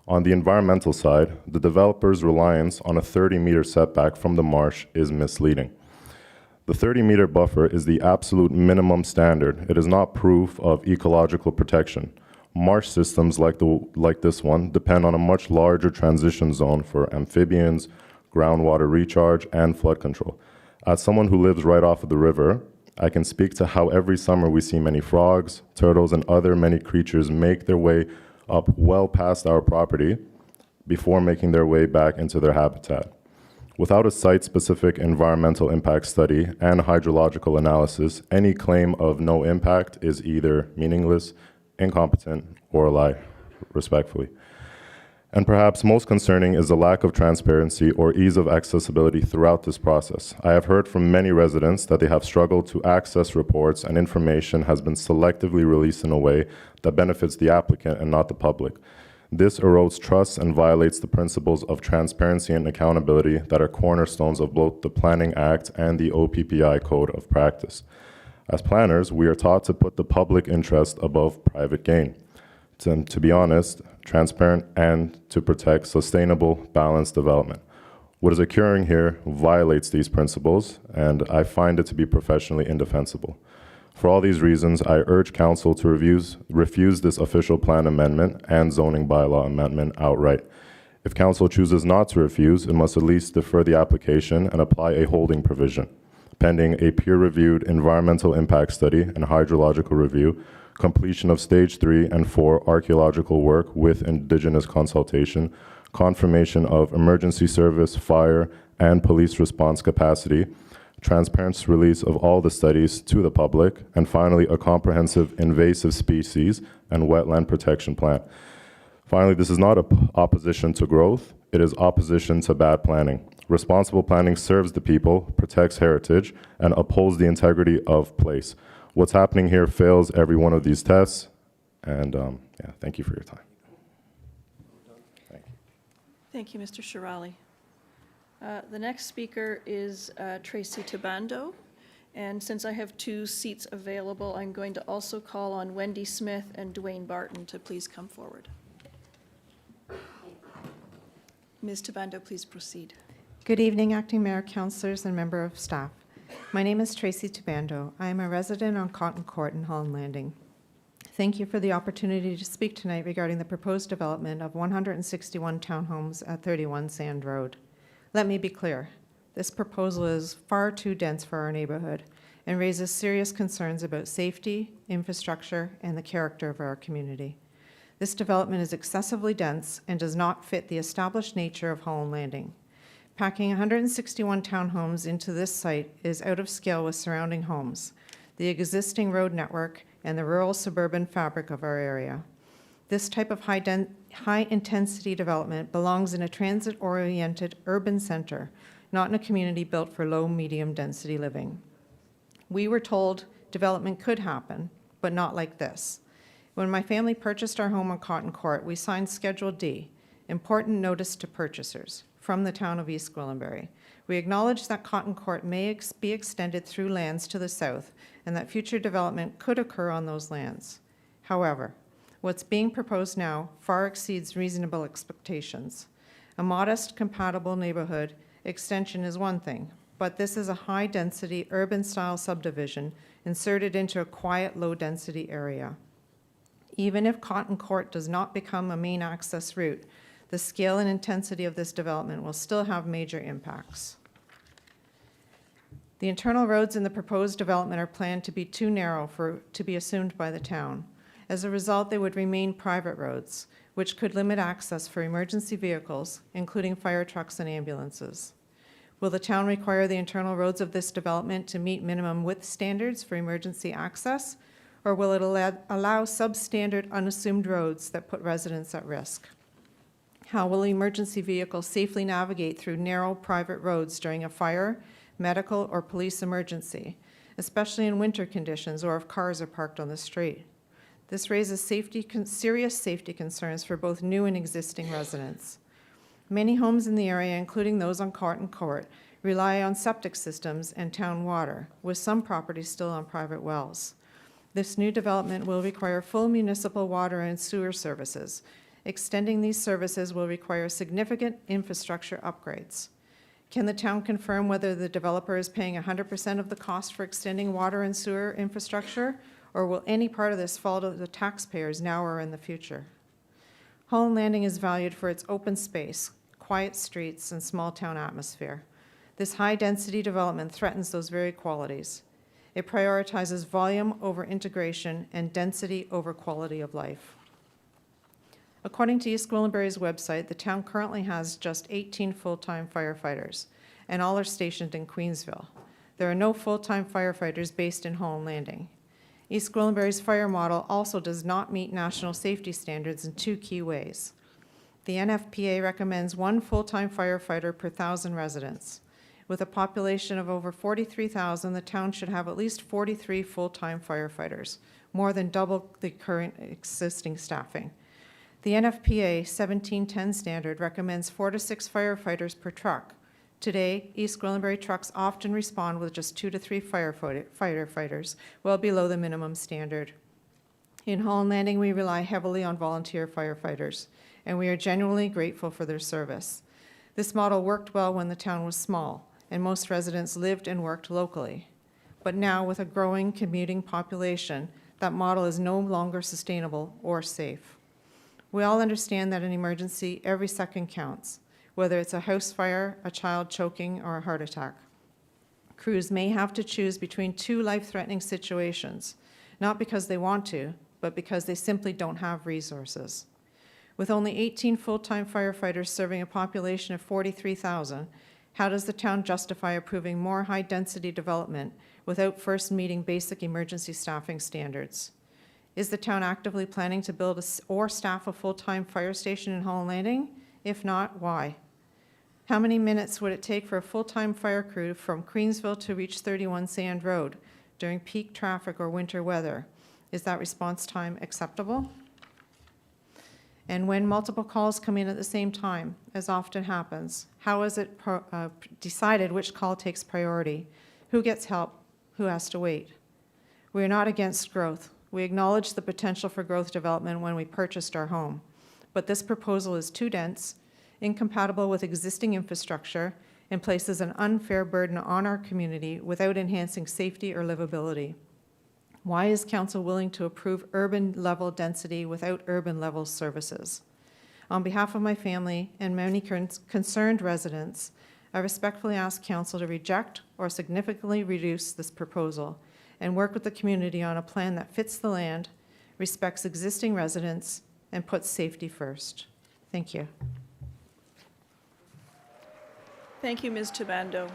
On the environmental side, the developer's reliance on a 30-meter setback from the marsh is misleading. The 30-meter buffer is the absolute minimum standard. It is not proof of ecological protection. Marsh systems like this one depend on a much larger transition zone for amphibians, groundwater recharge, and flood control. As someone who lives right off of the river, I can speak to how every summer we see many frogs, turtles, and other many creatures make their way up well past our property before making their way back into their habitat. Without a site-specific environmental impact study and hydrological analysis, any claim of no impact is either meaningless, incompetent, or a lie, respectfully. And perhaps most concerning is the lack of transparency or ease of accessibility throughout this process. I have heard from many residents that they have struggled to access reports, and information has been selectively released in a way that benefits the applicant and not the public. This erodes trust and violates the principles of transparency and accountability that are cornerstones of both the Planning Act and the OPPI Code of Practice. As planners, we are taught to put the public interest above private gain. To be honest, transparent, and to protect sustainable, balanced development. What is occurring here violates these principles, and I find it to be professionally indefensible. For all these reasons, I urge Council to refuse this official plan amendment and zoning bylaw amendment outright. If Council chooses not to refuse, it must at least defer the application and apply a holding provision, pending a peer-reviewed environmental impact study and hydrological review, completion of stage 3 and 4 archaeological work with Indigenous consultation, confirmation of emergency service, fire, and police response capacity, transparent release of all the studies to the public, and finally, a comprehensive invasive species and wetland protection plan. Finally, this is not opposition to growth, it is opposition to bad planning. Responsible planning serves the people, protects heritage, and upholds the integrity of place. What's happening here fails every one of these tests, and yeah, thank you for your time. Thank you, Mr. Shirali. The next speaker is Tracy Tabando, and since I have 2 seats available, I'm going to also call on Wendy Smith and Dwayne Barton to please come forward. Ms. Tabando, please proceed. Good evening, Acting Mayor, Councillors, and member of staff. My name is Tracy Tabando. I am a resident on Cotton Court in Holland Landing. Thank you for the opportunity to speak tonight regarding the proposed development of 161 townhomes at 31 Sand Road. Let me be clear. This proposal is far too dense for our neighborhood and raises serious concerns about safety, infrastructure, and the character of our community. This development is excessively dense and does not fit the established nature of Holland Landing. Packing 161 townhomes into this site is out of scale with surrounding homes, the existing road network, and the rural suburban fabric of our area. This type of high-intensity development belongs in a transit-oriented urban center, not in a community built for low-medium density living. We were told development could happen, but not like this. When my family purchased our home on Cotton Court, we signed Schedule D, Important Notice to Purchasers, from the town of East Gwillimbury. We acknowledge that Cotton Court may be extended through lands to the south and that future development could occur on those lands. However, what's being proposed now far exceeds reasonable expectations. A modest, compatible neighborhood extension is one thing, but this is a high-density, urban-style subdivision inserted into a quiet, low-density area. Even if Cotton Court does not become a main access route, the scale and intensity of this development will still have major impacts. The internal roads in the proposed development are planned to be too narrow to be assumed by the town. As a result, they would remain private roads, which could limit access for emergency vehicles, including fire trucks and ambulances. Will the town require the internal roads of this development to meet minimum width standards for emergency access, or will it allow substandard unassumed roads that put residents at risk? How will emergency vehicles safely navigate through narrow private roads during a fire, medical, or police emergency, especially in winter conditions or if cars are parked on the street? This raises serious safety concerns for both new and existing residents. Many homes in the area, including those on Cotton Court, rely on septic systems and town water, with some properties still on private wells. This new development will require full municipal water and sewer services. Extending these services will require significant infrastructure upgrades. Can the town confirm whether the developer is paying 100% of the cost for extending water and sewer infrastructure, or will any part of this fall to the taxpayers now or in the future? Holland Landing is valued for its open space, quiet streets, and small town atmosphere. This high-density development threatens those very qualities. It prioritizes volume over integration and density over quality of life. According to East Gwillimbury's website, the town currently has just 18 full-time firefighters, and all are stationed in Queensville. There are no full-time firefighters based in Holland Landing. East Gwillimbury's fire model also does not meet national safety standards in 2 key ways. The NFPA recommends 1 full-time firefighter per 1,000 residents. With a population of over 43,000, the town should have at least 43 full-time firefighters, more than double the current existing staffing. The NFPA 1710 standard recommends 4 to 6 firefighters per truck. Today, East Gwillimbury trucks often respond with just 2 to 3 firefighters, well below the minimum standard. In Holland Landing, we rely heavily on volunteer firefighters, and we are genuinely grateful for their service. This model worked well when the town was small, and most residents lived and worked locally. but now with a growing commuting population, that model is no longer sustainable or safe. We all understand that in an emergency, every second counts, whether it's a house fire, a child choking, or a heart attack. Crews may have to choose between two life-threatening situations, not because they want to, but because they simply don't have resources. With only 18 full-time firefighters serving a population of 43,000, how does the town justify approving more high-density development without first meeting basic emergency staffing standards? Is the town actively planning to build or staff a full-time fire station in Holland Landing? If not, why? How many minutes would it take for a full-time fire crew from Queensville to reach 31 Sand Road during peak traffic or winter weather? Is that response time acceptable? And when multiple calls come in at the same time, as often happens, how is it decided which call takes priority? Who gets help? Who has to wait? We are not against growth. We acknowledge the potential for growth development when we purchased our home. But this proposal is too dense, incompatible with existing infrastructure, and places an unfair burden on our community without enhancing safety or livability. Why is council willing to approve urban-level density without urban-level services? On behalf of my family and many concerned residents, I respectfully ask council to reject or significantly reduce this proposal and work with the community on a plan that fits the land, respects existing residents, and puts safety first. Thank you. Thank you, Ms. Tabando.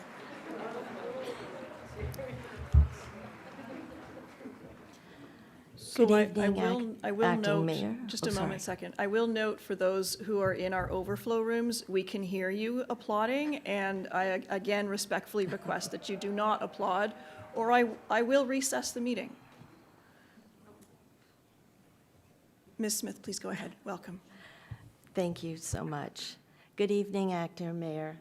So Good I evening, will Acting note, Mayor. just Oh, a sorry. moment, second. I will note for those who are in our overflow rooms, we can hear you applauding, and I again respectfully request that you do not applaud, or I will recess the meeting. Ms. Smith, please go ahead. Welcome. Thank you so much. Good evening, Acting Mayor,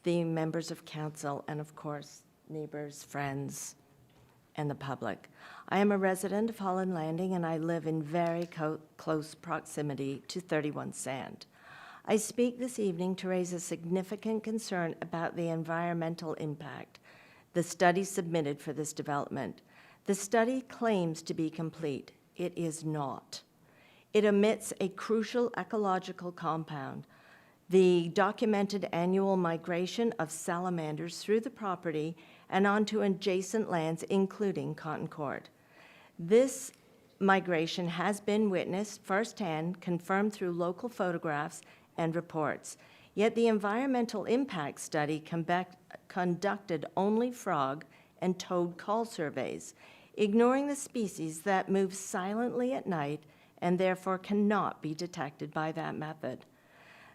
the members of council, and of course, neighbors, friends, and the public. I am a resident of Holland Landing, and I live in very close proximity to 31 Sand. I speak this evening to raise a significant concern about the environmental impact, the study submitted for this development. The study claims to be complete. It is not. It omits a crucial ecological compound, the documented annual migration of salamanders through the property and onto adjacent lands, including Cotton Court. This migration has been witnessed firsthand, confirmed through local photographs and reports. Yet the environmental impact study conducted only frog and toad call surveys, ignoring the species that move silently at night and therefore cannot be detected by that method.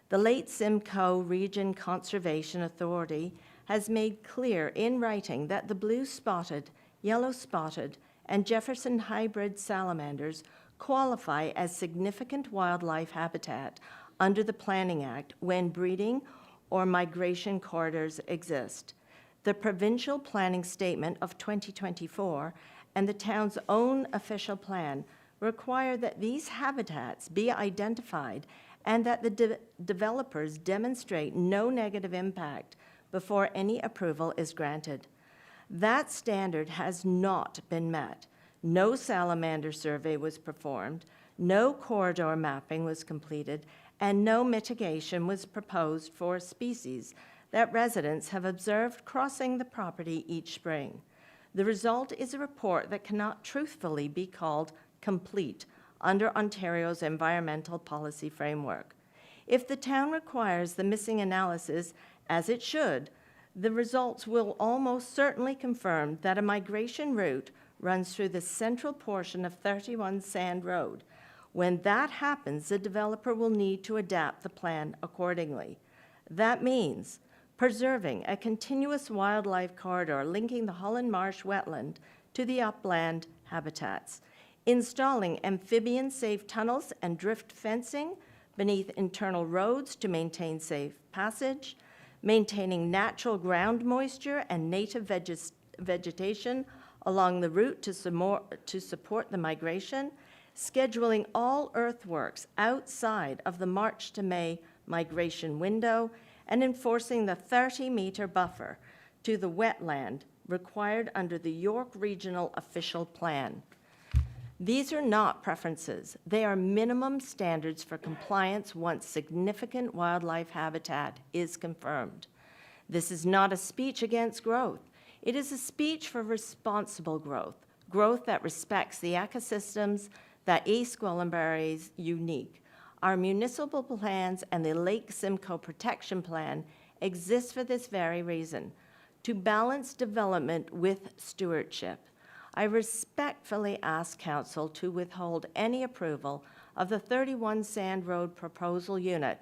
The late Simcoe Region Conservation Authority has made clear in writing that the blue-spotted, yellow-spotted, and Jefferson hybrid salamanders qualify as significant wildlife habitat under the Planning Act when breeding or migration corridors exist. The provincial planning statement of 2024 and the town's own official plan require that these habitats be identified and that the developers demonstrate no negative impact before any approval is granted. That standard has not been met. No salamander survey was performed, no corridor mapping was completed, and no mitigation was proposed for species that residents have observed crossing the property each spring. The result is a report that cannot truthfully be called complete under Ontario's environmental policy framework. If the town requires the missing analysis, as it should, the results will almost certainly confirm that a migration route runs through the central portion of 31 Sand Road. When that happens, the developer will need to adapt the plan accordingly. That means preserving a continuous wildlife corridor linking the Holland Marsh wetland to the upland habitats, installing amphibian-safe tunnels and drift fencing beneath internal roads to maintain safe passage, maintaining natural ground moisture and native vegetation along the route to support the migration, scheduling all earthworks outside of the March to May migration window, and enforcing the 30-meter buffer to the wetland required under the York Regional Official Plan. These are not preferences. They are minimum standards for compliance once significant wildlife habitat is confirmed. This is not a speech against growth. It is a speech for responsible growth, growth that respects the ecosystems that East Gwillimbury is unique. Our municipal plans and the Lake Simcoe Protection Plan exist for this very reason, to balance development with stewardship. I respectfully ask Council to withhold any approval of the 31 Sand Road proposal unit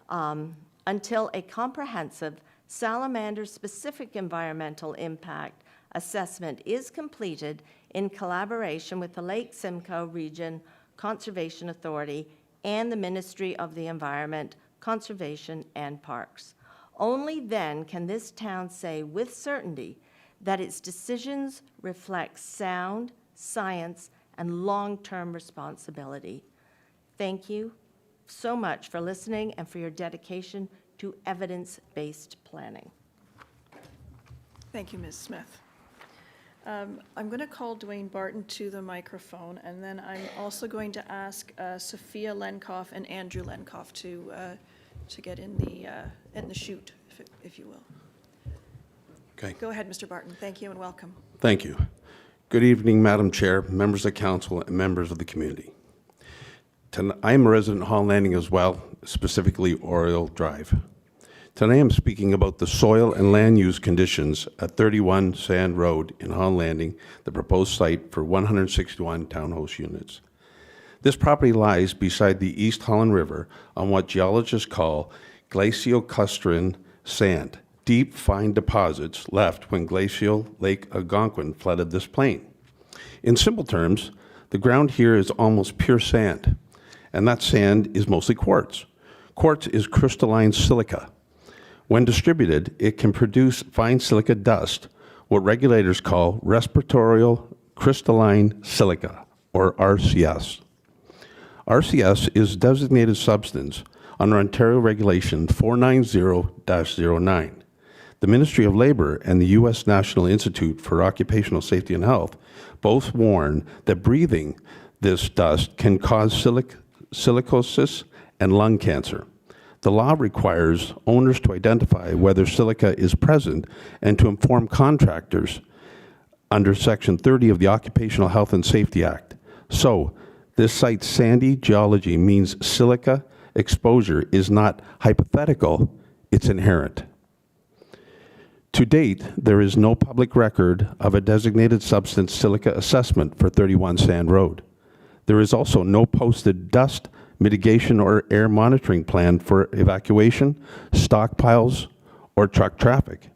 until a comprehensive salamander-specific environmental impact assessment is completed in collaboration with the Lake Simcoe Region Conservation Authority and the Ministry of the Environment, Conservation and Parks. Only then can this town say with certainty that its decisions reflect sound, science, and long-term responsibility. Thank you so much for listening and for your dedication to evidence-based planning. Thank you, Ms. Smith. I'm going to call Dwayne Barton to the microphone, and then I'm also going to ask Sophia Lenkoff and Andrew Lenkoff to get in the chute, if you will. Okay. Go ahead, Mr. Barton. Thank you and welcome. Thank you. Good evening, Madam Chair, members of council, and members of the community. I am a resident of Hall Landing as well, specifically Oriole Drive. Tonight I'm speaking about the soil and land use conditions at 31 Sand Road in Hall Landing, the proposed site for 161 townhouse units. This property lies beside the East Holland River on what geologists call glacioclusterine sand, deep, fine deposits left when glacial Lake Algonquin flooded this plain. In simple terms, the ground here is almost pure sand, and that sand is mostly quartz. Quartz is crystalline silica. When distributed, it can produce fine silica dust, what regulators call respiratory crystalline silica, or RCS. RCS is designated substance under Ontario Regulation 490-09. The Ministry of Labor and the U.S. National Institute for Occupational Safety and Health both warn that breathing this dust can cause silicosis and lung cancer. The law requires owners to identify whether silica is present and to inform contractors under Section 30 of the Occupational Health and Safety Act. So, this site's sandy geology means silica exposure is not hypothetical, it's inherent. To date, there is no public record of a designated substance silica assessment for 31 Sand Road. There is also no posted dust mitigation or air monitoring plan for evacuation, stockpiles, or truck traffic.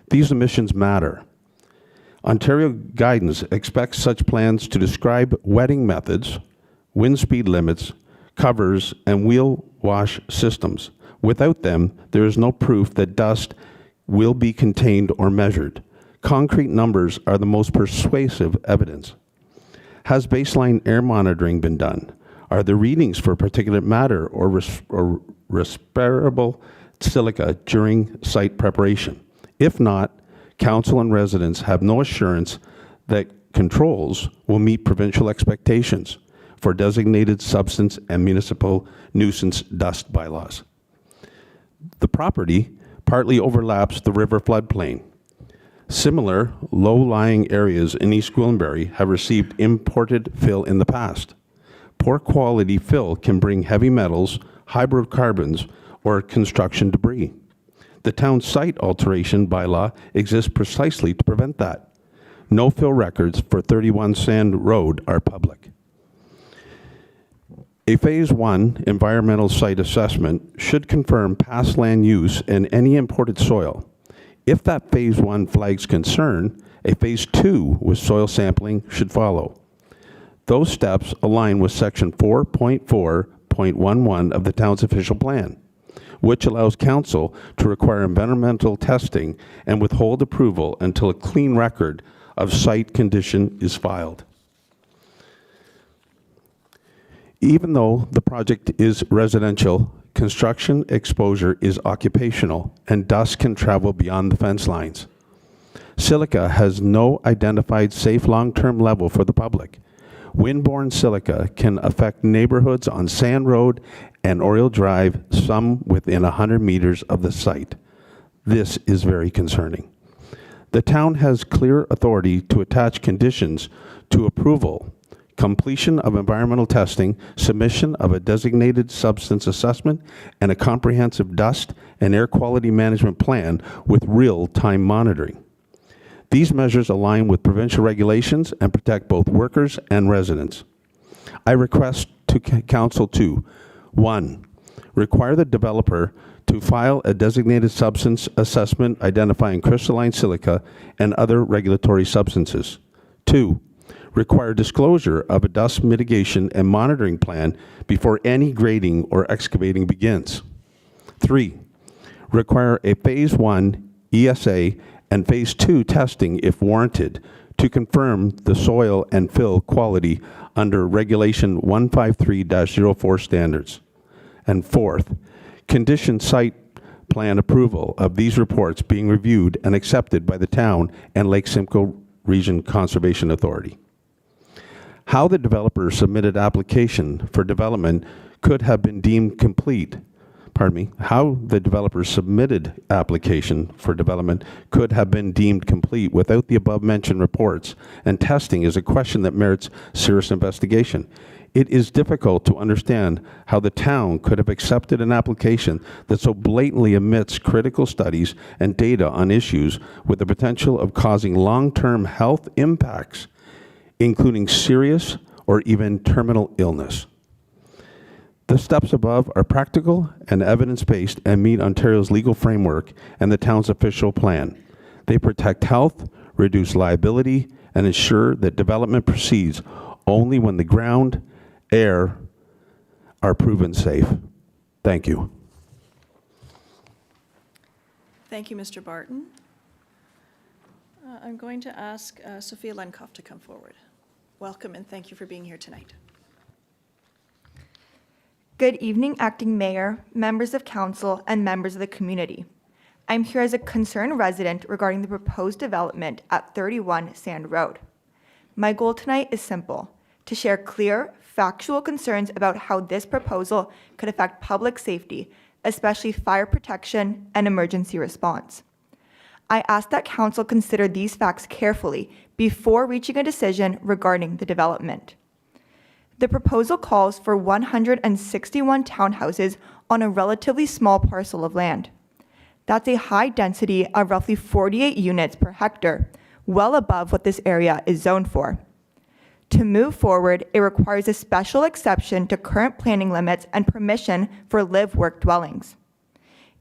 These emissions matter. Ontario guidance expects such plans to describe wetting methods, wind speed limits, covers, and wheel wash systems. Without them, there is no proof that dust will be contained or measured. Concrete numbers are the most persuasive evidence. Has baseline air monitoring been done? Are the readings for particulate matter or respirable silica during site preparation? If not, council and residents have no assurance that controls will meet provincial expectations for designated substance and municipal nuisance dust bylaws. The property partly overlaps the river floodplain. Similar low-lying areas in East Gwillimbury have received imported fill in the past. Poor quality fill can bring heavy metals, hydrocarbons, or construction debris. The town site alteration bylaw exists precisely to prevent that. No fill records for 31 Sand Road are public. A Phase 1 environmental site assessment should confirm past land use and any imported soil. If that Phase 1 flags concern, a Phase 2 with soil sampling should follow. Those steps align with Section 4.4.11 of the town's official plan, which allows council to require environmental testing and withhold approval until a clean record of site condition is filed. Even though the project is residential, construction exposure is occupational, and dust can travel beyond the fence lines. Silica has no identified safe long-term level for the public. Windborne silica can affect neighborhoods on Sand Road and Oriole Drive, some within 100 meters of the site. This is very concerning. The town has clear authority to attach conditions to approval, completion of environmental testing, submission of a designated substance assessment, and a comprehensive dust and air quality management plan with real-time monitoring. These measures align with provincial regulations and protect both workers and residents. I request to Council to 1. Require the developer to file a designated substance assessment identifying crystalline silica and other regulatory substances. 2. Require disclosure of a dust mitigation and monitoring plan before any grading or excavating begins. 3. Require a Phase 1 ESA and Phase 2 testing if warranted to confirm the soil and fill quality under Regulation 153-04 standards. And 4th, condition site plan approval of these reports being reviewed and accepted by the town and Lake Simcoe Region Conservation Authority. How the developer submitted application for development could have been deemed complete. How the developer submitted application for development could have been deemed complete without the above-mentioned reports and testing is a question that merits serious investigation. It is difficult to understand how the town could have accepted an application that so blatantly omits critical studies and data on issues with the potential of causing long-term health impacts, including serious or even terminal illness. The steps above are practical and evidence-based and meet Ontario's legal framework and the town's official plan. They protect health, reduce liability, and ensure that development proceeds only when the ground, air are proven safe. Thank you. Thank you, Mr. Barton. I'm going to ask Sophia Lenkoff to come forward. Welcome and thank you for being here tonight. Good evening, Acting Mayor, members of Council, and members of the community. I'm here as a concerned resident regarding the proposed development at 31 Sand Road. My goal tonight is simple: to share clear, factual concerns about how this proposal could affect public safety, especially fire protection and emergency response. I ask that Council consider these facts carefully before reaching a decision regarding the development. The proposal calls for 161 townhouses on a relatively small parcel of land. That's a high density of roughly 48 units per hectare, well above what this area is zoned for. To move forward, it requires a special exception to current planning limits and permission for live-work dwellings.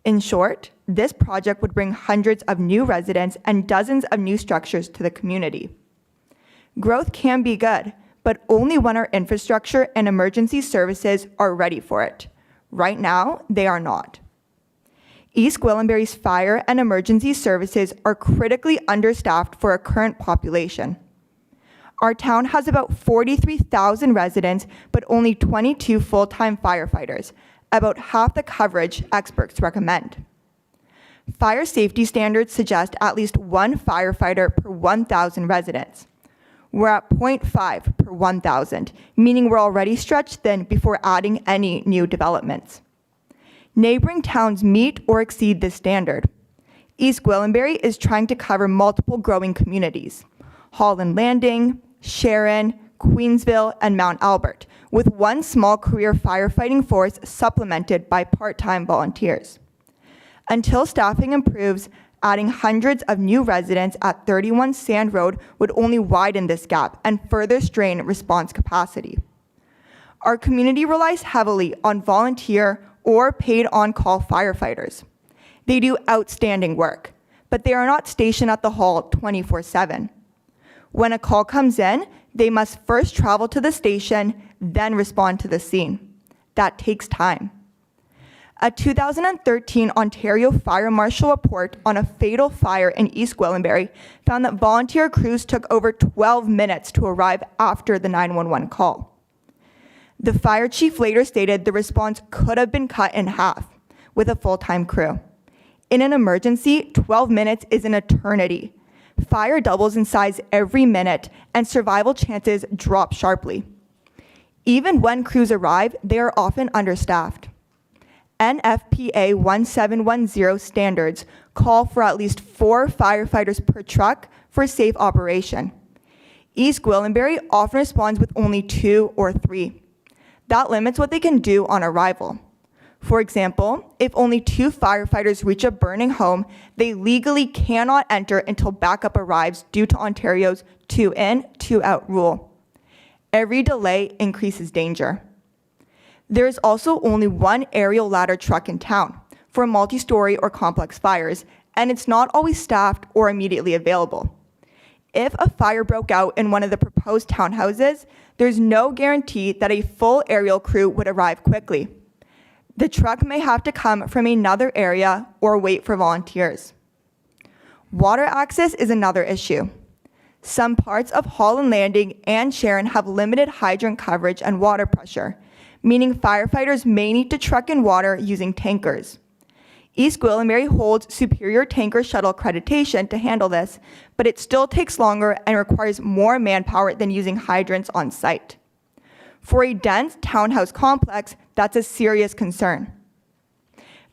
In short, this project would bring hundreds of new residents and dozens of new structures to the community. Growth can be good, but only when our infrastructure and emergency services are ready for it. Right now, they are not. East Gwillimbury's fire and emergency services are critically understaffed for our current population. Our town has about 43,000 residents, but only 22 full-time firefighters, about half the coverage experts recommend. Fire safety standards suggest at least one firefighter per 1,000 residents. We're at 0.5 per 1,000, meaning we're already stretched thin before adding any new developments. Neighboring towns meet or exceed this standard. East Gwillimbury is trying to cover multiple growing communities: Holland Landing, Sharon, Queensville, and Mount Albert, with one small career firefighting force supplemented by part-time volunteers. Until staffing improves, adding hundreds of new residents at 31 Sand Road would only widen this gap and further strain response capacity. Our community relies heavily on volunteer or paid on-call firefighters. They do outstanding work, but they are not stationed at the hall 24/7. When a call comes in, they must first travel to the station, then respond to the scene. That takes time. A 2013 Ontario Fire Marshal report on a fatal fire in East Gwillimbury found that volunteer crews took over 12 minutes to arrive after the 911 call. The fire chief later stated the response could have been cut in half with a full-time crew. In an emergency, 12 minutes is an eternity. fire doubles in size every minute, and survival chances drop sharply. Even when crews arrive, they are often understaffed. NFPA 1710 standards call for at least 4 firefighters per truck for safe operation. East Gwillimbury often responds with only 2 or 3. That limits what they can do on arrival. For example, if only 2 firefighters reach a burning home, they legally cannot enter until backup arrives due to Ontario's 2 in, 2 out rule. Every delay increases danger. There is also only 1 aerial ladder truck in town for multi-story or complex fires, and it's not always staffed or immediately available. If a fire broke out in one of the proposed townhouses, there's no guarantee that a full aerial crew would arrive quickly. The truck may have to come from another area or wait for volunteers. Water access is another issue. Some parts of Holland Landing and Sharon have limited hydrant coverage and water pressure, meaning firefighters may need to truck in water using tankers. East Gwillimbury holds superior tanker shuttle accreditation to handle this, but it still takes longer and requires more manpower than using hydrants on site. For a dense townhouse complex, that's a serious concern.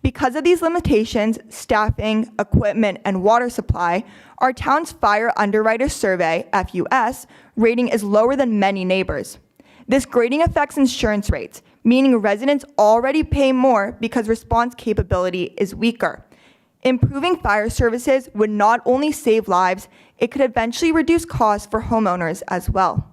Because of these limitations, staffing, equipment, and water supply, our town's Fire Underwriter Survey, FUS, rating is lower than many neighbors. This grading affects insurance rates, meaning residents already pay more because response capability is weaker. Improving fire services would not only save lives, it could eventually reduce costs for homeowners as well.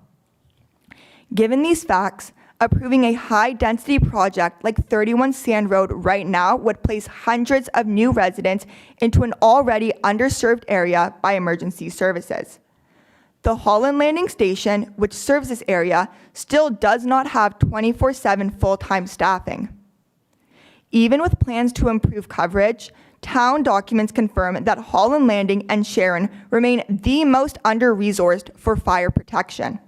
Given these facts, approving a high-density project like 31 Sand Road right now would place hundreds of new residents into an already underserved area by emergency services. The Holland Landing Station, which serves this area, still does not have 24/7 full-time staffing. Even with plans to improve coverage, town documents confirm that Holland Landing and Sharon remain the most under-resourced for fire protection.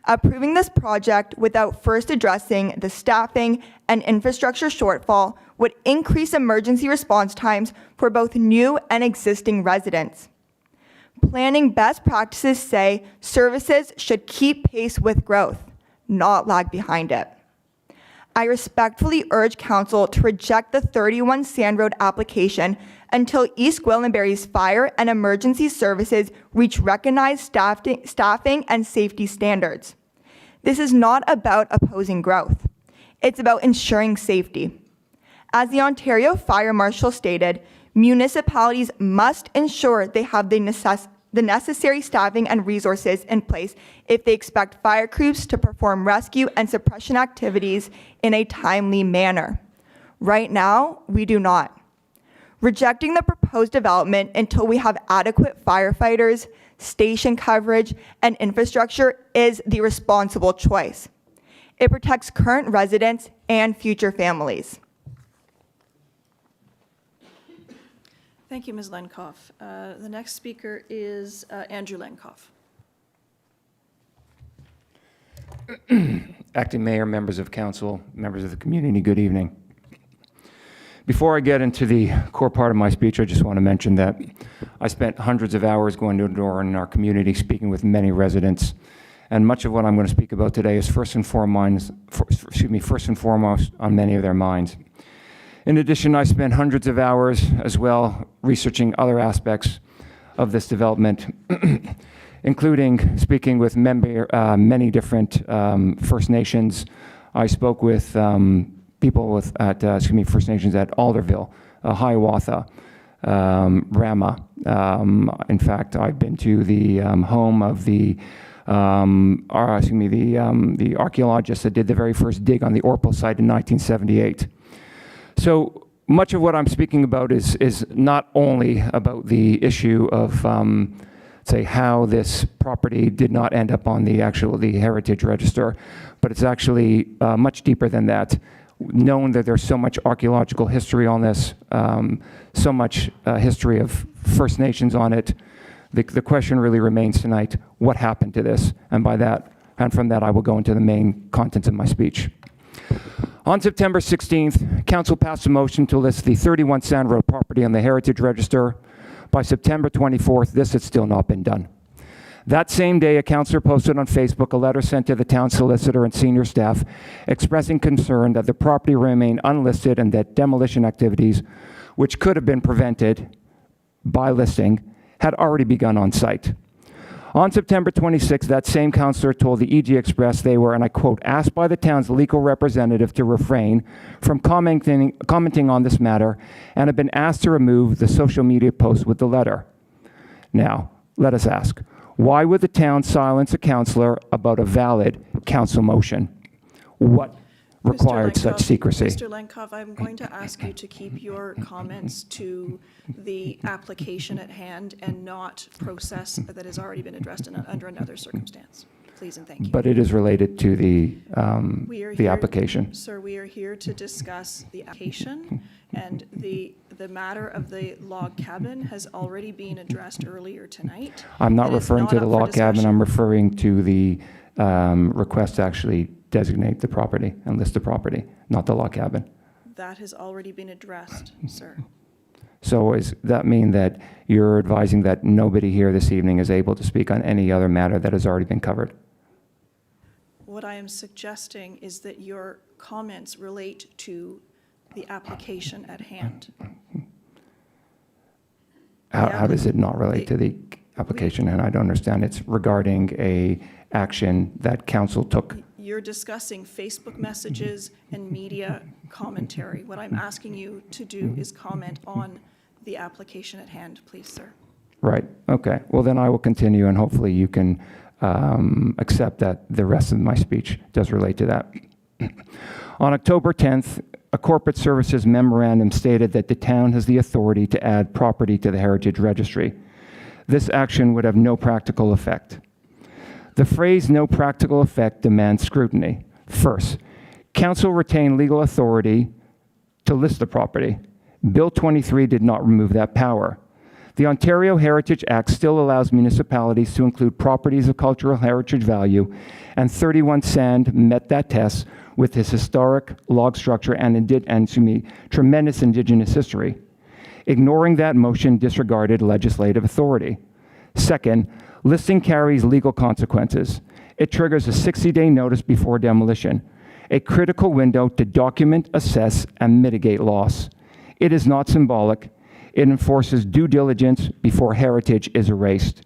Approving this project without first addressing the staffing and infrastructure shortfall would increase emergency response times for both new and existing residents. Planning best practices say services should keep pace with growth, not lag behind it. I respectfully urge Council to reject the 31 Sand Road application until East Gwillimbury's fire and emergency services reach recognized staffing and safety standards. This is not about opposing growth. It's about ensuring safety. As the Ontario Fire Marshal stated, municipalities must ensure they have the necessary staffing and resources in place if they expect fire crews to perform rescue and suppression activities in a timely manner. Right now, we do not. Rejecting the proposed development until we have adequate firefighters, station coverage, and infrastructure is the responsible choice. It protects current residents and future families. Thank you, Ms. Lenkoff. The next speaker is Andrew Lenkoff. Acting Mayor, members of council, members of the community, good evening. Before I get into the core part of my speech, I just want to mention that I spent hundreds of hours going door to door in our community, speaking with many residents, and much of what I'm going to speak about today is first and foremost on many of their minds. In addition, I spent hundreds of hours as well researching other aspects of this development, including speaking with many different First Nations. I spoke with people First Nations at Alderville, Hiawatha, Rama. In fact, I've been to the home of the archaeologists that did the very first dig on the Orpal site in 1978. So much of what I'm speaking about is not only about the issue of, say, how this property did not end up on the heritage register, but it's actually much deeper than that. Known that there's so much archaeological history on this, so much history of First Nations on it, the question really remains tonight, what happened to this? And from that, I will go into the main contents of my speech. On September 16th, Council passed a motion to list the 31 Sand Road property on the Heritage Register. By September 24th, this had still not been done. That same day, a councillor posted on Facebook a letter sent to the town solicitor and senior staff expressing concern that the property remained unlisted and that demolition activities, which could have been prevented by listing, had already begun on site. On September 26, that same councillor told the EG Express they were, and I quote, asked by the town's legal representative to refrain from commenting on this matter and have been asked to remove the social media post with the letter. Now, let us ask, why would the town silence a councillor about a valid council motion? What required such secrecy? Mr. Lenkov, I'm going to ask you to keep your comments to the application at hand and not process that has already been addressed under another circumstance. Please and thank you. But it is related to the application. Sir, we are here to discuss the application, and the matter of the log cabin has already been addressed earlier tonight. I'm not It is referring to not the up for log cabin, discussion. I'm referring to the request to actually designate the property and list the property, not the log cabin. That has already been addressed, sir. So does that mean that you're advising that nobody here this evening is able to speak on any other matter that has already been covered? What I am suggesting is that your comments relate to the application at hand. How does it not relate to the application? And I don't understand. It's regarding a action that council took. You're discussing Facebook messages and media commentary. What I'm asking you to do is comment on the application at hand, please, sir. Right, okay. Well, then I will continue, and hopefully you can accept that the rest of my speech does relate to that. On October 10th, a corporate services memorandum stated that the town has the authority to add property to the Heritage Registry. This action would have no practical effect. The phrase "no practical effect" demands scrutiny. First, council retained legal authority to list the property. Bill 23 did not remove that power. The Ontario Heritage Act still allows municipalities to include properties of cultural heritage value, and 31 Sand met that test with its historic log structure and tremendous Indigenous history. Ignoring that motion disregarded legislative authority. Second, listing carries legal consequences. It triggers a 60-day notice before demolition, a critical window to document, assess, and mitigate loss. It is not symbolic. It enforces due diligence before heritage is erased.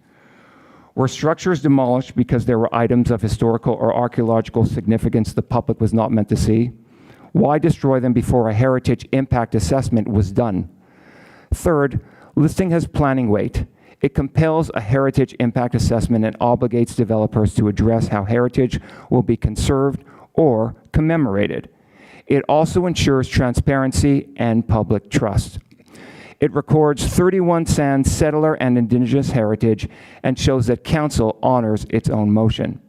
Were structures demolished because there were items of historical or archaeological significance the public was not meant to see? Why destroy them before a heritage impact assessment was done? Third, listing has planning weight. It compels a heritage impact assessment and obligates developers to address how heritage will be conserved or commemorated. It also ensures transparency and public trust. It records 31 Sand settler and Indigenous heritage and shows that council honors its own motion.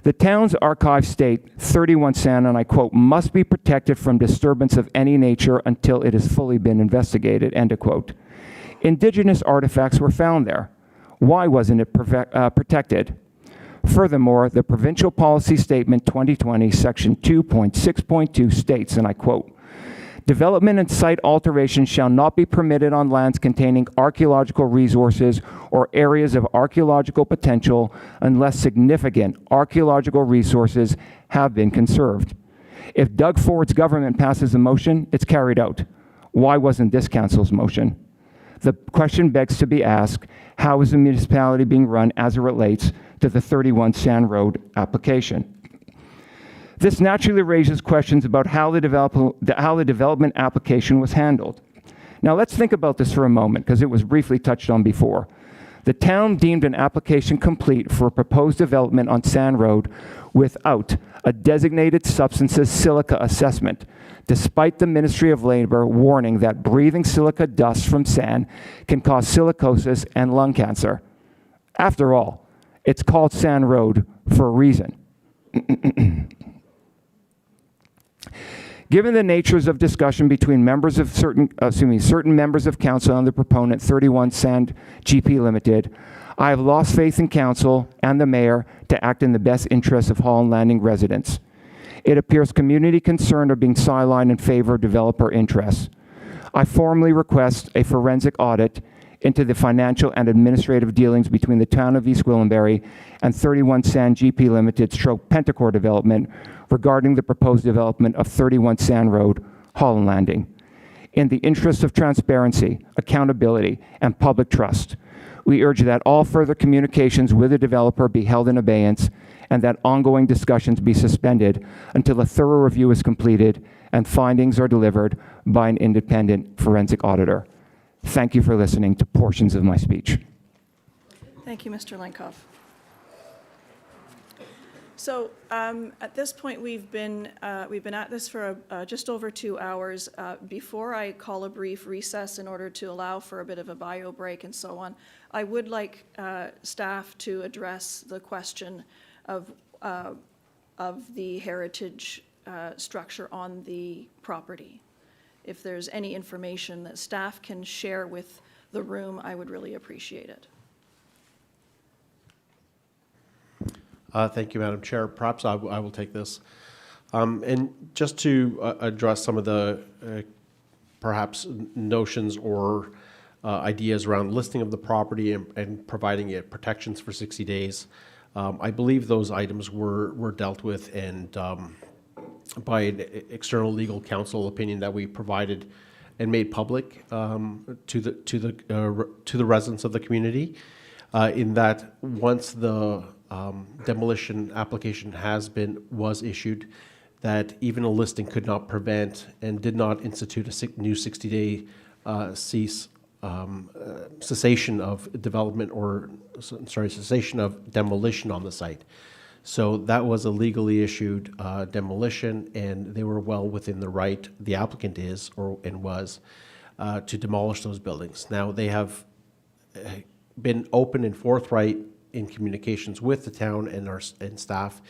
The town's archives state 31 Sand, and I quote, must be protected from disturbance of any nature until it has fully been investigated, end of quote. Indigenous artifacts were found there. Why wasn't it protected? Furthermore, the Provincial Policy Statement 2020, Section 2.6.2 states, and I quote, development and site alteration shall not be permitted on lands containing archaeological resources or areas of archaeological potential unless significant archaeological resources have been conserved. If Doug Ford's government passes a motion, it's carried out. Why wasn't this council's motion? The question begs to be asked, how is the municipality being run as it relates to the 31 Sand Road application? This naturally raises questions about how the development application was handled. Now let's think about this for a moment, because it was briefly touched on before. The town deemed an application complete for a proposed development on Sand Road without a designated substances silica assessment, despite the Ministry of Labor warning that breathing silica dust from sand can cause silicosis and lung cancer. After all, it's called Sand Road for a reason. Given the natures of discussion between members of certain members of council and the proponent, 31 Sand GP Limited, I have lost faith in council and the mayor to act in the best interests of Holland Landing residents. It appears community concern are being sidelined in favor of developer interests. I formally request a forensic audit into the financial and administrative dealings between the town of East Gwillimbury and 31 Sand GP Limited stroke Pentacor Development regarding the proposed development of 31 Sand Road, Holland Landing. In the interest of transparency, accountability, and public trust, we urge that all further communications with the developer be held in abeyance and that ongoing discussions be suspended until a thorough review is completed and findings are delivered by an independent forensic auditor. Thank you for listening to portions of my speech. Thank you, Mr. Lenkoff. So at this point, we've been at this for just over 2 hours. Before I call a brief recess in order to allow for a bit of a bio break and so on, I would like staff to address the question of the heritage structure on the property. If there's any information that staff can share with the room, I would really appreciate it. Thank you, Madam Chair. Perhaps I will take this. And just to address some of the perhaps notions or ideas around listing of the property and providing it protections for 60 days, I believe those items were dealt with and by an external legal counsel opinion that we provided and made public to the residents of the community. In that, once the demolition application was issued, that even a listing could not prevent and did not institute a new 60-day cessation of development or, cessation of demolition on the site. So that was a legally issued demolition, and they were well within the right, the applicant is, and was, to demolish those buildings. Now, they have been open and forthright in communications with the town and staff,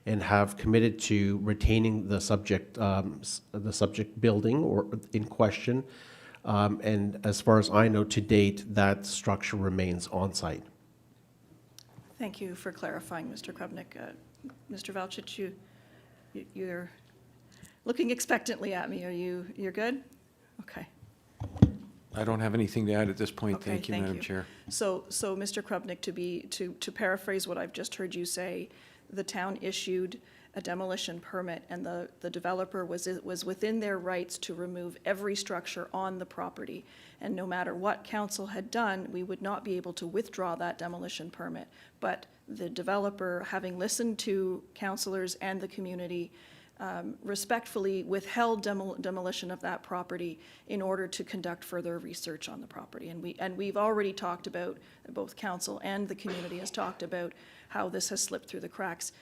and have committed to retaining the subject building or in question. And as far as I know, to date, that structure remains on site. Thank you for clarifying, Mr. Krupnik. Mr. Valchich, you're looking expectantly at me. You're good? Okay. I don't have anything to add at this point. Okay, Thank you, Madam Chair. So Mr. Krupnik, to paraphrase what I've just heard you say, the town issued a demolition permit, and the developer was within their rights to remove every structure on the property. And no matter what council had done, we would not be able to withdraw that demolition permit. But the developer, having listened to councilors and the community, respectfully withheld demolition of that property in order to conduct further research on the property. And we've already talked about, both council and the community has talked about how this has slipped through the cracks,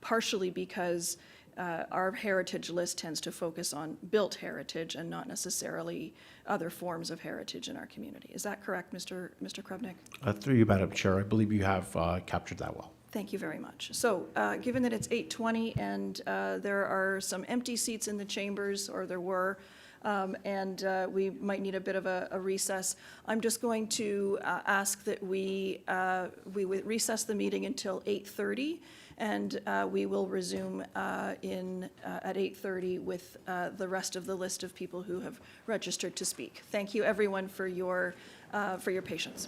partially because our heritage list tends to focus on built heritage and not necessarily other forms of heritage in our community. Is that correct, Mr. Krupnik? Through you, Madam Chair, I believe you have captured that well. Thank you very much. So given that it's 8:20 and there are some empty seats in the chambers, or there were, and we might need a bit of a recess, I'm just going to ask that we recess the meeting until 8:30, and we will resume at 8:30 with the rest of the list of people who have registered to speak. Thank you, everyone, for your patience.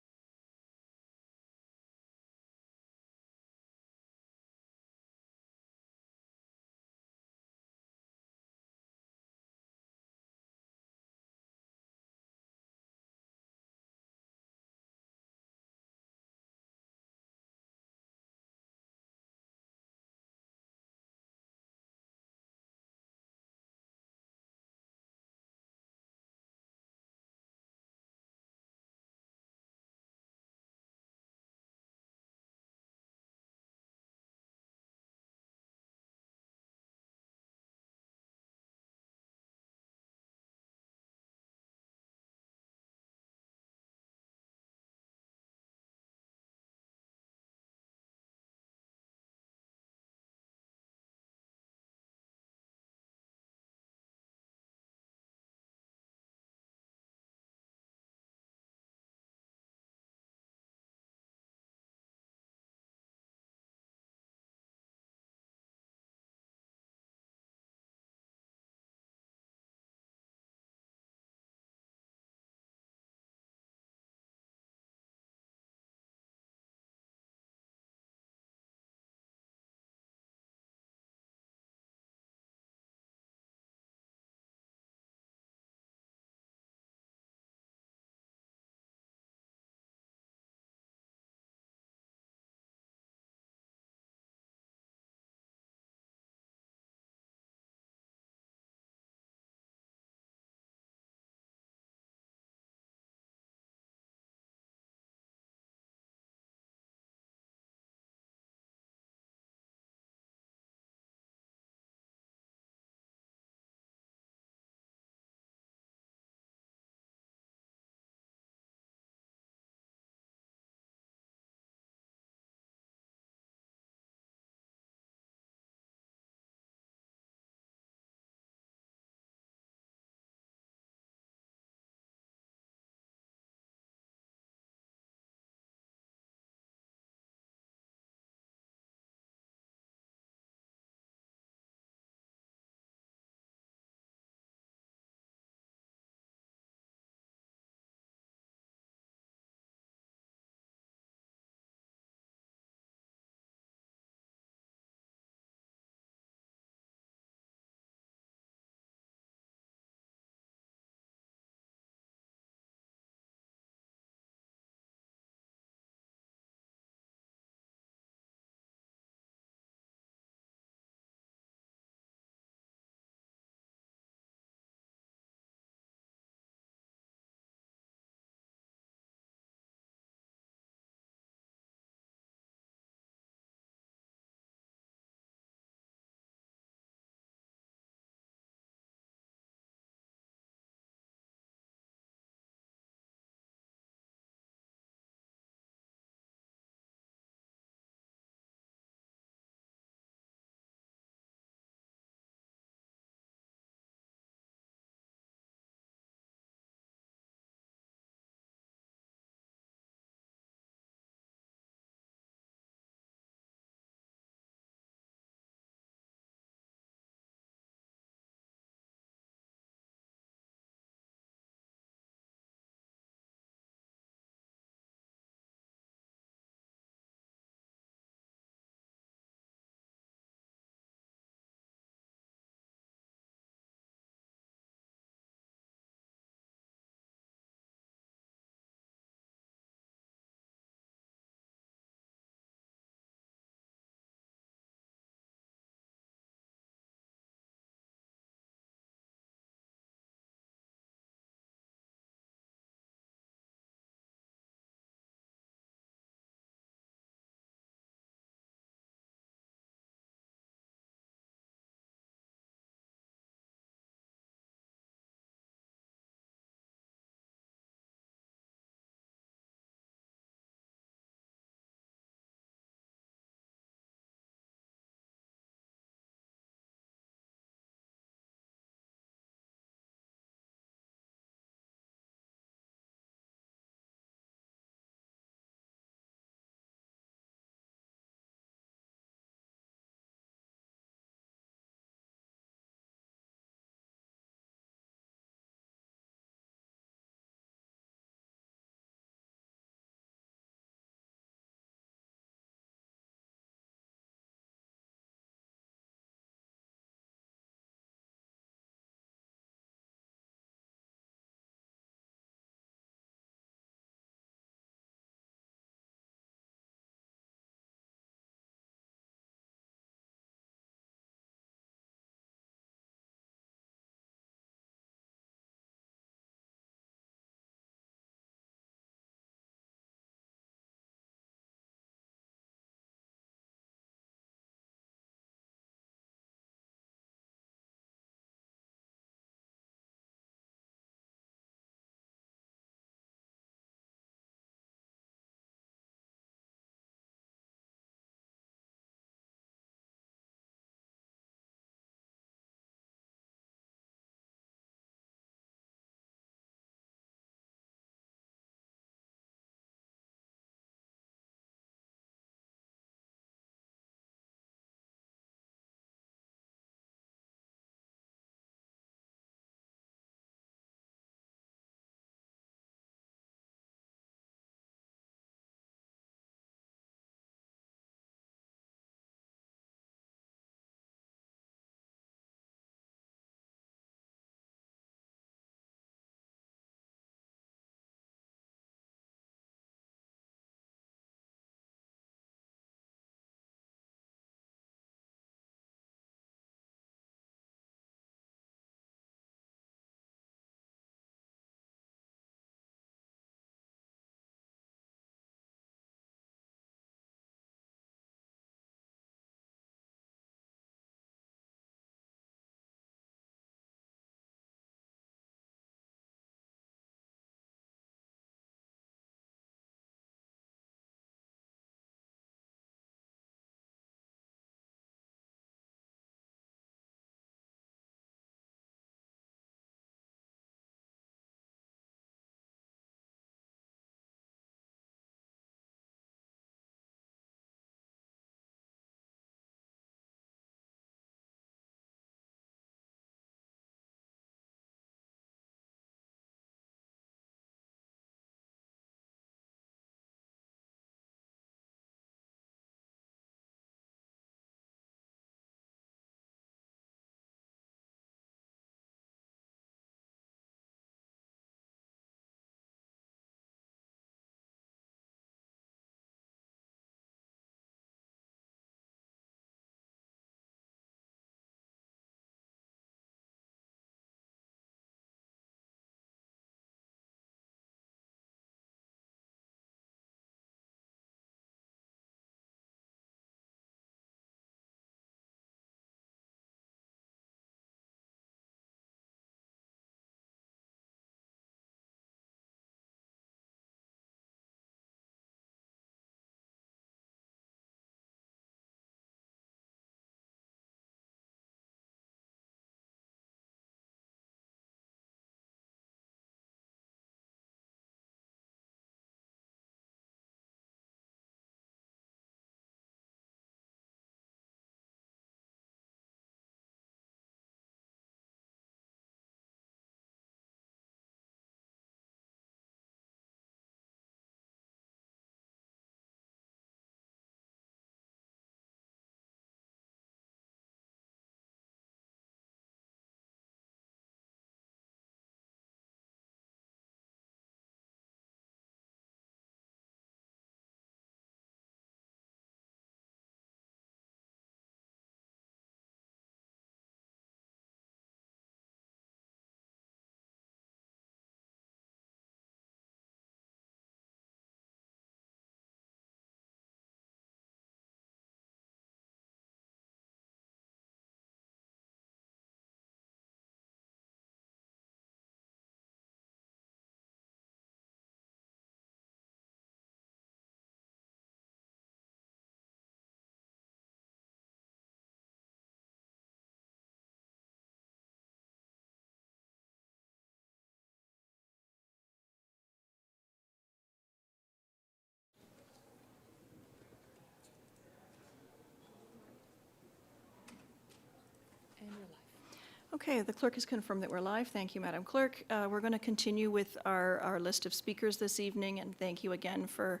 Okay, the clerk has confirmed that we're live. Thank you, Madam Clerk. We're going to continue with our list of speakers this evening, and thank you again for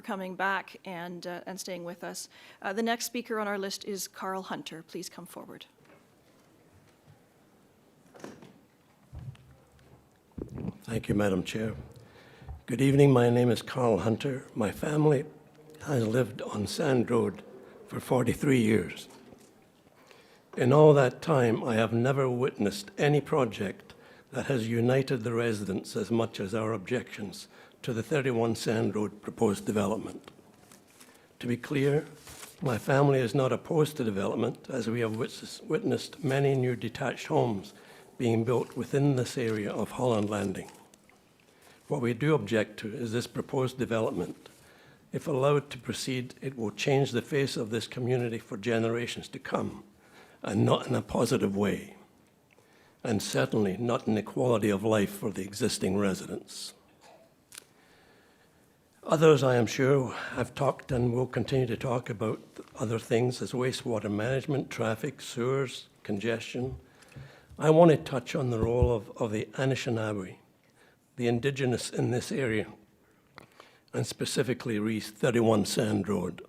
coming back and staying with us. The next speaker on our list is Carl Hunter. Please come forward. Thank you, Madam Chair. Good evening. My name is Carl Hunter. My family has lived on Sand Road for 43 years. In all that time, I have never witnessed any project that has united the residents as much as our objections to the 31 Sand Road proposed development. To be clear, my family is not opposed to development, as we have witnessed many new detached homes being built within this area of Holland Landing. What we do object to is this proposed development. If allowed to proceed, it will change the face of this community for generations to come, and not in a positive way, and certainly not in the quality of life for the existing residents. Others, I am sure, have talked and will continue to talk about other things as wastewater management, traffic, sewers, congestion. I want to touch on the role of the Anishinaabe, the Indigenous in this area, and specifically Reese 31 Sand Road.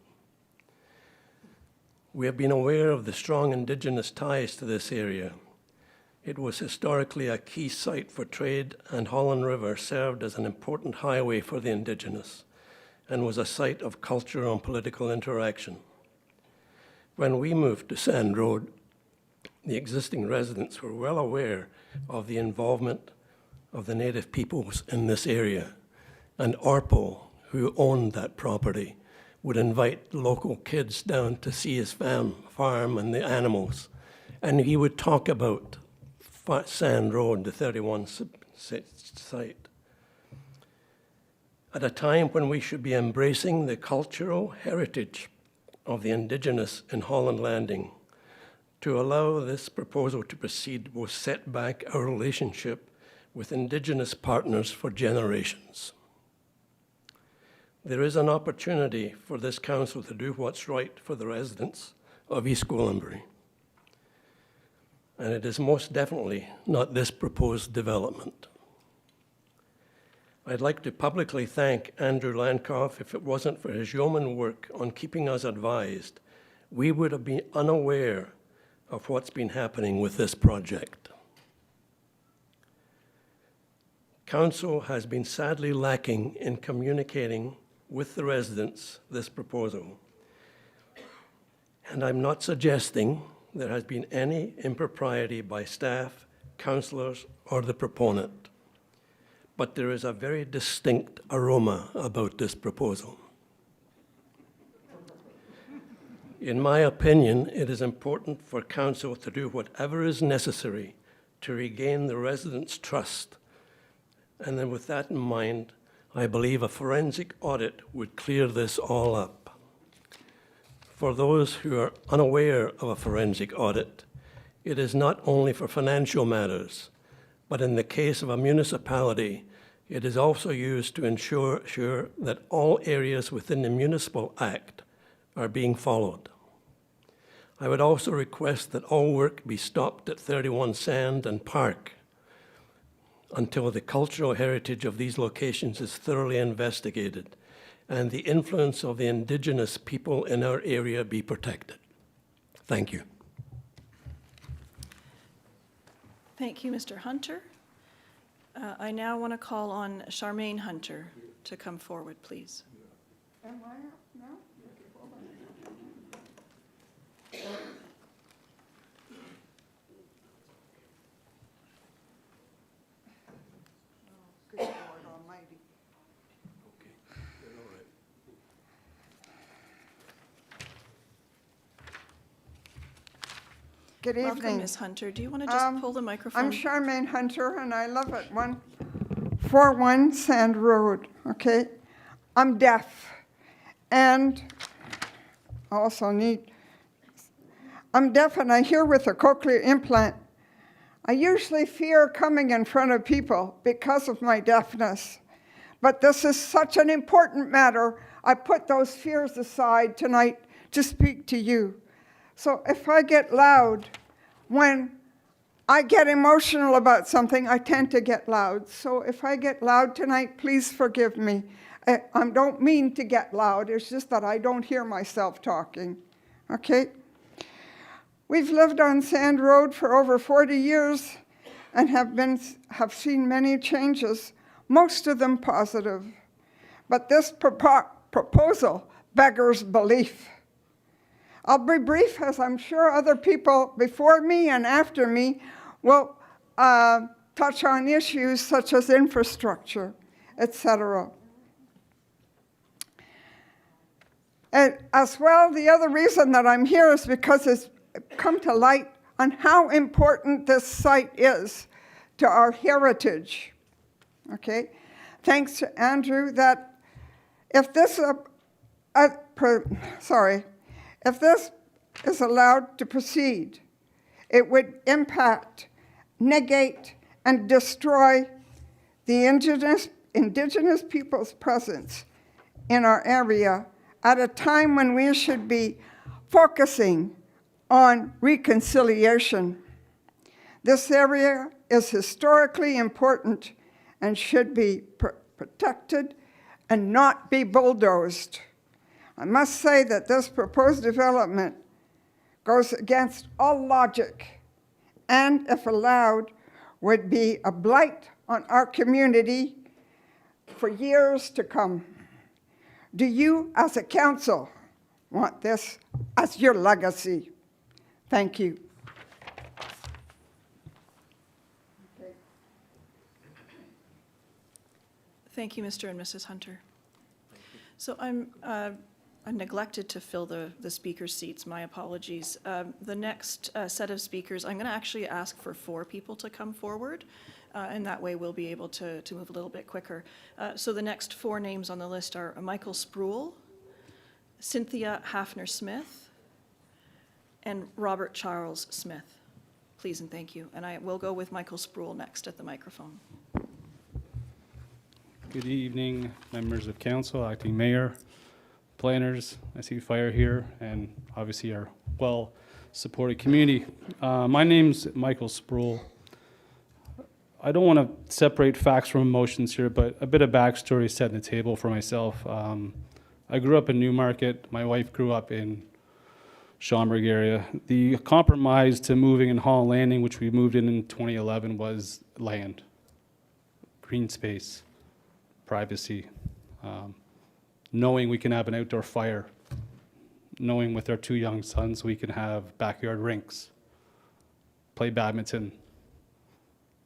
We have been aware of the strong Indigenous ties to this area. It was historically a key site for trade, and Holland River served as an important highway for the Indigenous and was a site of cultural and political interaction. When we moved to Sand Road, the existing residents were well aware of the involvement of the native peoples in this area, and Orpo, who owned that property, would invite local kids down to see his farm and the animals. And he would talk about Sand Road, the 31 site. At a time when we should be embracing the cultural heritage of the Indigenous in Holland Landing, to allow this proposal to proceed will set back our relationship with Indigenous partners for generations. There is an opportunity for this council to do what's right for the residents of East Gwillimbury. And it is most definitely not this proposed development. I'd like to publicly thank Andrew Landkoff. If it wasn't for his yeoman work on keeping us advised, we would have been unaware of what's been happening with this project. Council has been sadly lacking in communicating with the residents this proposal. And I'm not suggesting there has been any impropriety by staff, councillors, or the proponent. But there is a very distinct aroma about this proposal. In my opinion, it is important for council to do whatever is necessary to regain the residents' trust. And then with that in mind, I believe a forensic audit would clear this all up. For those who are unaware of a forensic audit, it is not only for financial matters, but in the case of a municipality, it is also used to ensure that all areas within the Municipal Act are being followed. I would also request that all work be stopped at 31 Sand and Park until the cultural heritage of these locations is thoroughly investigated and the influence of the Indigenous people in our area be protected. Thank you. Thank you, Mr. Hunter. I now want to call on Charmaine Hunter to come forward, please. Am I up now? Good Lord Almighty. Good evening. Welcome, Ms. Hunter. Do you want to just pull the microphone? I'm Charmaine Hunter, and I live at 141 Sand Road, okay? I'm deaf, and I'm deaf and I hear with a cochlear implant. I usually fear coming in front of people because of my deafness, but this is such an important matter. I put those fears aside tonight to speak to you. So if I get loud when I get emotional about something, I tend to get loud. So if I get loud tonight, please forgive me. I don't mean to get loud, it's just that I don't hear myself talking, okay? We've lived on Sand Road for over 40 years and have seen many changes, most of them positive. But this proposal beggars belief. I'll be brief, as I'm sure other people before me and after me will touch on issues such as infrastructure, etc. And as well, the other reason that I'm here is because it's come to light on how important this site is to our heritage. Okay, thanks to Andrew, that if this is allowed to proceed, it would impact, negate, and destroy the indigenous people's presence in our area at a time when we should be focusing on reconciliation. This area is historically important and should be protected and not be bulldozed. I must say that this proposed development goes against all logic and, if allowed, would be a blight on our community for years to come. Do you, as a council, want this as your legacy? Thank you. Thank you, Mr. and Mrs. Hunter. So I neglected to fill the speaker seats. My apologies. The next set of speakers, I'm going to actually ask for 4 people to come forward, and that way we'll be able to move a little bit quicker. So the next 4 names on the list are Michael Spruill, Cynthia Hafner-Smith, and Robert Charles Smith. Please and thank you. And I will go with Michael Spruill next at the microphone. Good evening, members of council, acting mayor, planners. I see fire here, and obviously our well-supported community. My name's Michael Spruill. I don't want to separate facts from emotions here, but a bit of backstory setting the table for myself. I grew up in Newmarket. My wife grew up in Schaumburg area. The compromise to moving in Holland Landing, which we moved in 2011, was land, green space, privacy, knowing we can have an outdoor fire, knowing with our 2 young sons we can have backyard rinks, play badminton.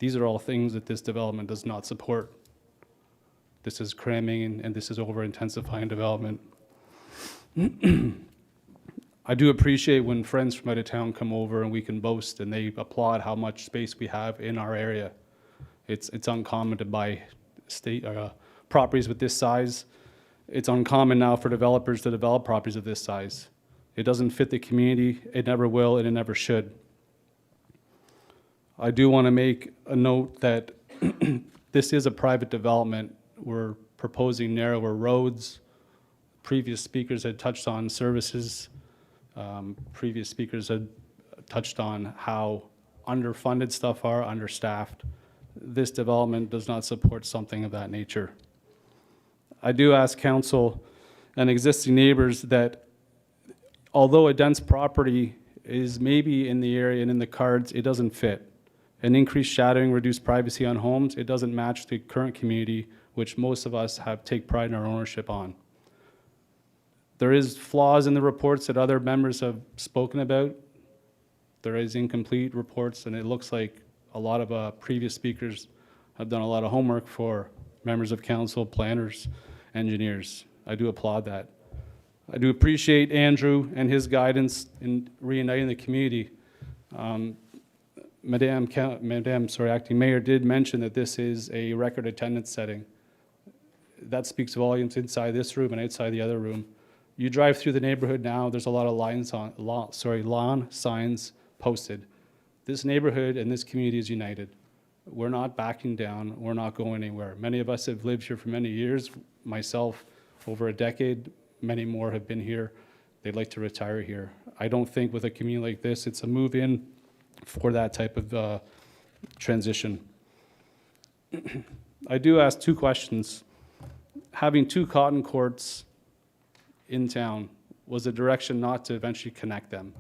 These are all things that this development does not support. This is cramming and this is over-intensifying development. I do appreciate when friends from out of town come over and we can boast and they applaud how much space we have in our area. It's uncommon to buy properties with this size. It's uncommon now for developers to develop properties of this size. It doesn't fit the community, it never will, and it never should. I do want to make a note that this is a private development. We're proposing narrower roads. Previous speakers had touched on services. Previous speakers had touched on how underfunded stuff are, understaffed. This development does not support something of that nature. I do ask council and existing neighbors that although a dense property is maybe in the area and in the cards, it doesn't fit. An increased shadowing, reduced privacy on homes, it doesn't match the current community, which most of us take pride in our ownership on. There is flaws in the reports that other members have spoken about. There is incomplete reports, and it looks like a lot of previous speakers have done a lot of homework for members of council, planners, engineers. I do applaud that. I do appreciate Andrew and his guidance in reuniting the community. Acting Mayor did mention that this is a record attendance setting. That speaks volumes inside this room and outside the other room. You drive through the neighborhood now, there's a lot of lawn signs posted. This neighborhood and this community is united. We're not backing down, we're not going anywhere. Many of us have lived here for many years, myself over a decade, many more have been here. They'd like to retire here. I don't think with a community like this, it's a move in for that type of transition. I do ask two questions. Having two cotton courts in town, was the direction not to eventually connect them?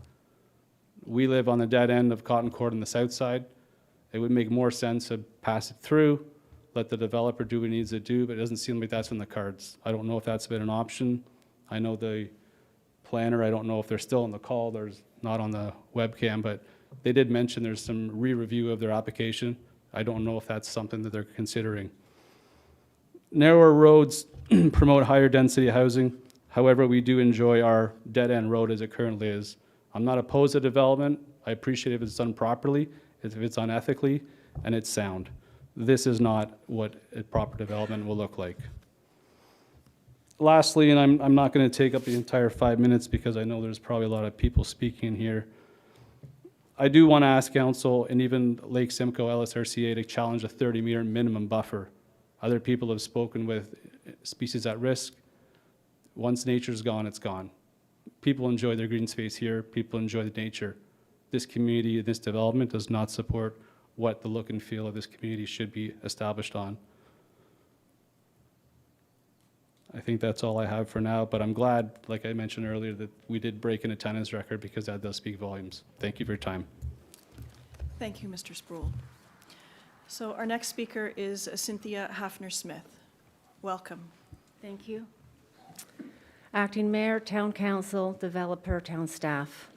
We live on the dead end of Cotton Court on the south side. It would make more sense to pass it through, let the developer do what he needs to do, but it doesn't seem like that's in the cards. I don't know if that's been an option. I know the planner, I don't know if they're still on the call, there's not on the webcam, but they did mention there's some re-review of their application. I don't know if that's something that they're considering. Narrower roads promote higher density housing. However, we do enjoy our dead-end road as it currently is. I'm not opposed to development. I appreciate if it's done properly, if it's done ethically, and it's sound. This is not what a proper development will look like. Lastly, and I'm not going to take up the entire 5 minutes because I know there's probably a lot of people speaking here. I do want to ask council and even Lake Simcoe LSRCA to challenge a 30-meter minimum buffer. Other people have spoken with species at risk. Once nature's gone, it's gone. People enjoy their green space here. People enjoy the nature. This community, this development does not support what the look and feel of this community should be established on. I think that's all I have for now, but I'm glad, like I mentioned earlier, that we did break an attendance record because that does speak volumes. Thank you for your time. Thank you, Mr. Sproul. So our next speaker is Cynthia Hafner-Smith. Welcome. Thank you. Acting Mayor, Town Council, developer, town staff.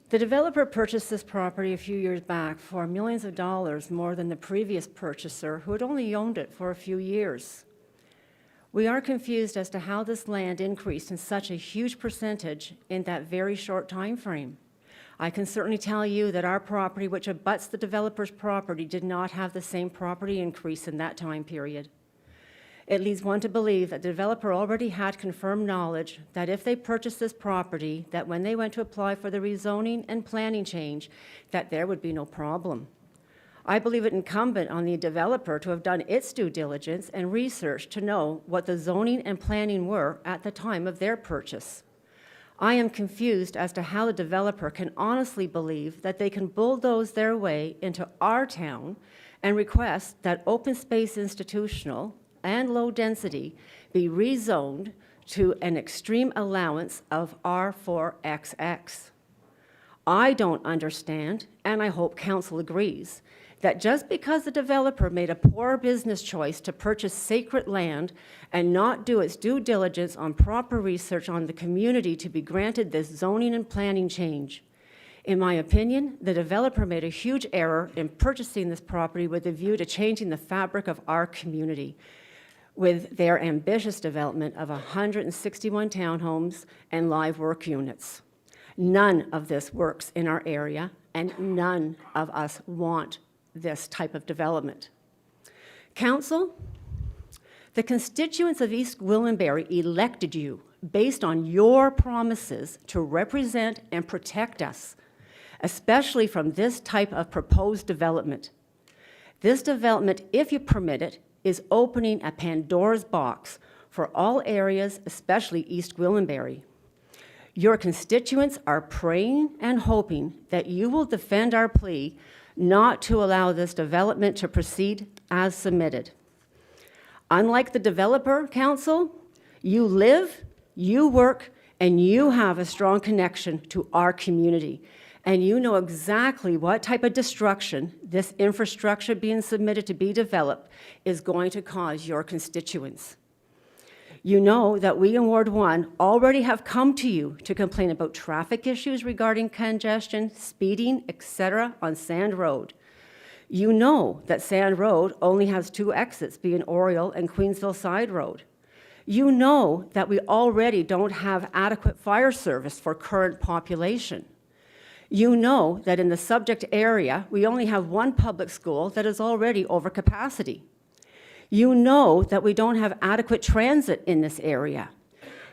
The developer purchased this property a few years back for millions of dollars more than the previous purchaser, who had only owned it for a few years. We are confused as to how this land increased in such a huge percentage in that very short time frame. I can certainly tell you that our property, which abuts the developer's property, did not have the same property increase in that time period. It leads one to believe that the developer already had confirmed knowledge that if they purchased this property, that when they went to apply for the rezoning and planning change, that there would be no problem. I believe it incumbent on the developer to have done its due diligence and research to know what the zoning and planning were at the time of their purchase. I am confused as to how the developer can honestly believe that they can bulldoze their way into our town and request that open space institutional and low density be rezoned to an extreme allowance of R4XX. I don't understand, and I hope council agrees, that just because the developer made a poor business choice to purchase sacred land and not do its due diligence on proper research on the community to be granted this zoning and planning change. In my opinion, the developer made a huge error in purchasing this property with a view to changing the fabric of our community with their ambitious development of 161 townhomes and live work units. None of this works in our area, and none of us want this type of development. Council, the constituents of East Gwillimbury elected you based on your promises to represent and protect us, especially from this type of proposed development. This development, if you permit it, is opening a Pandora's box for all areas, especially East Gwillimbury. Your constituents are praying and hoping that you will defend our plea not to allow this development to proceed as submitted. Unlike the developer, council, you live, you work, and you have a strong connection to our community. And you know exactly what type of destruction this infrastructure being submitted to be developed is going to cause your constituents. You know that we in Ward 1 already have come to you to complain about traffic issues regarding congestion, speeding, etc. on Sand Road. You know that Sand Road only has 2 exits, being Oriole and Queensville Side Road. You know that we already don't have adequate fire service for current population. You know that in the subject area, we only have 1 public school that is already over capacity. You know that we don't have adequate transit in this area.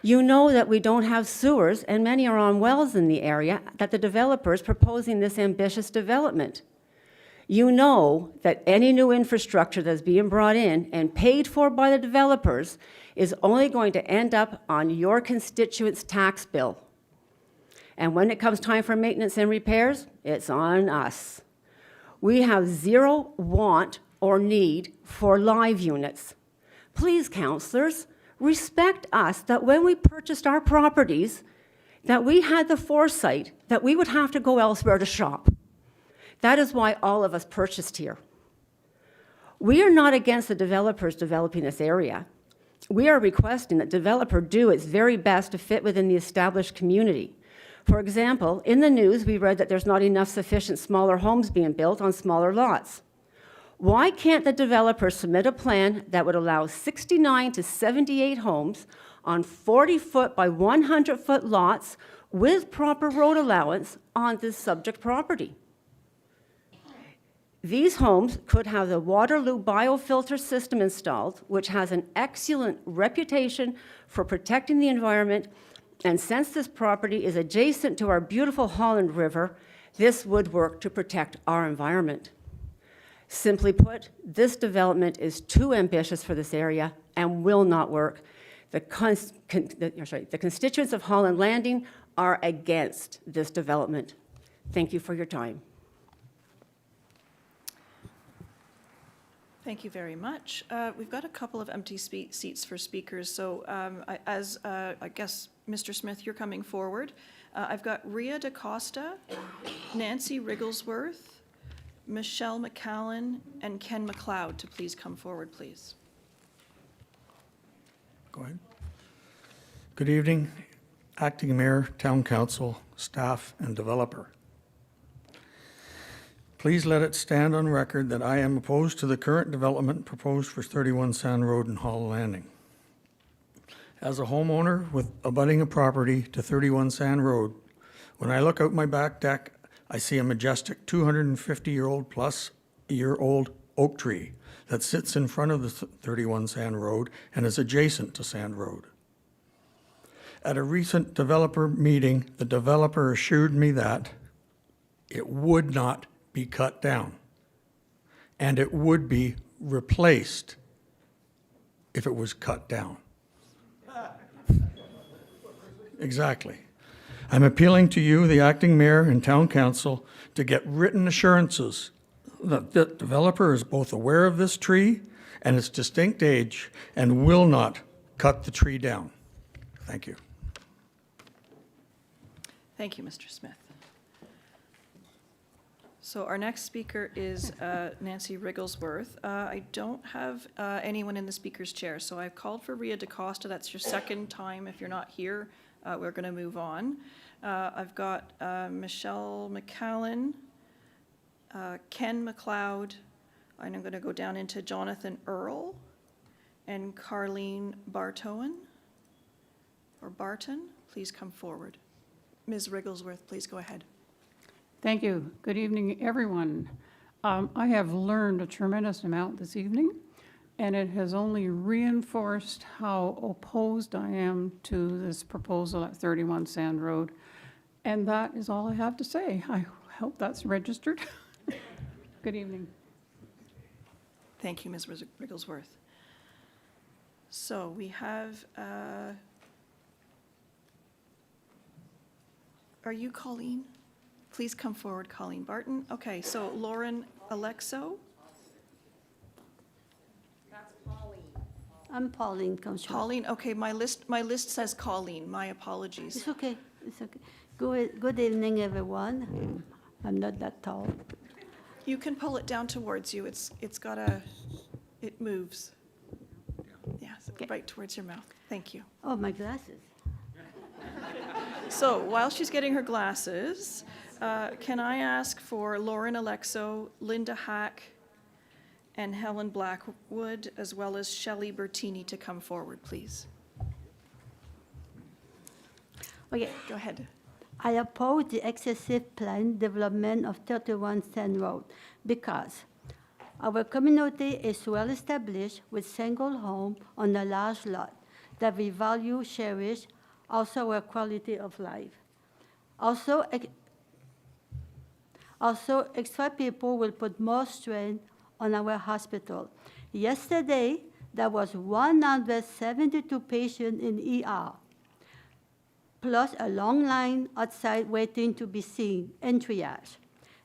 You know that we don't have sewers, and many are on wells in the area, that the developer is proposing this ambitious development. You know that any new infrastructure that's being brought in and paid for by the developers is only going to end up on your constituents' tax bill. And when it comes time for maintenance and repairs, it's on us. We have zero want or need for live units. Please, councillors, respect us that when we purchased our properties, that we had the foresight that we would have to go elsewhere to shop. That is why all of us purchased here. We are not against the developers developing this area. We are requesting that developer do its very best to fit within the established community. For example, in the news, we read that there's not enough sufficient smaller homes being built on smaller lots. Why can't the developer submit a plan that would allow 69 to 78 homes on 40-foot by 100-foot lots with proper road allowance on this subject property? These homes could have the Waterloo biofilter system installed, which has an excellent reputation for protecting the environment. And since this property is adjacent to our beautiful Holland River, this would work to protect our environment. Simply put, this development is too ambitious for this area and will not work. The constituents of Holland Landing are against this development. Thank you for your time. Thank you very much. We've got a couple of empty seats for speakers, so I guess, Mr. Smith, you're coming forward. I've got Ria DaCosta, Nancy Rigglesworth, Michelle McCallan, and Ken McLeod to please come forward, please. Go ahead. Good evening, Acting Mayor, Town Council, staff, and developer. Please let it stand on record that I am opposed to the current development proposed for 31 Sand Road and Holland Landing. As a homeowner with abutting a property to 31 Sand Road, when I look out my back deck, I see a majestic 250-year-old oak tree that sits in front of the 31 Sand Road and is adjacent to Sand Road. At a recent developer meeting, the developer assured me that it would not be cut down, and it would be replaced if it was cut down. Exactly. I'm appealing to you, the acting mayor and town council, to get written assurances that the developer is both aware of this tree and its distinct age and will not cut the tree down. Thank you. Thank you, Mr. Smith. So our next speaker is Nancy Rigglesworth. I don't have anyone in the speaker's chair, so I've called for Ria DaCosta. That's your second time. If you're not here, we're going to move on. I've got Michelle McCallan, Ken McLeod, and I'm going to go down into Jonathan Earl, and Carleen Barton. Please come forward. Ms. Rigglesworth, please go ahead. Thank you. Good evening, everyone. I have learned a tremendous amount this evening, and it has only reinforced how opposed I am to this proposal at 31 Sand Road. And that is all I have to say. I hope that's registered. Good evening. Thank you, Ms. Rigglesworth. So we have, are you Colleen? Please come forward, Colleen Barton. Okay, so Lauren Alexo. That's Pauline. I'm Pauline Conchal. Pauline, okay, my list says Colleen. My apologies. It's okay. It's okay. Good evening, everyone. I'm not that tall. You can pull it down towards you. It moves. Yes, okay. Right towards your mouth. Thank you. Oh, my glasses. So while she's getting her glasses, can I ask for Lauren Alexo, Linda Hack, and Helen Blackwood, as well as Shelley Bertini to come forward, please? Okay. Go ahead. I oppose the excessive planned development of 31 Sand Road because our community is well established with single home on a large lot that we value, cherish, also our quality of life. Also, extra people will put more strain on our hospital. Yesterday, there was 172 patients in ER. plus a long line outside waiting to be seen and triage.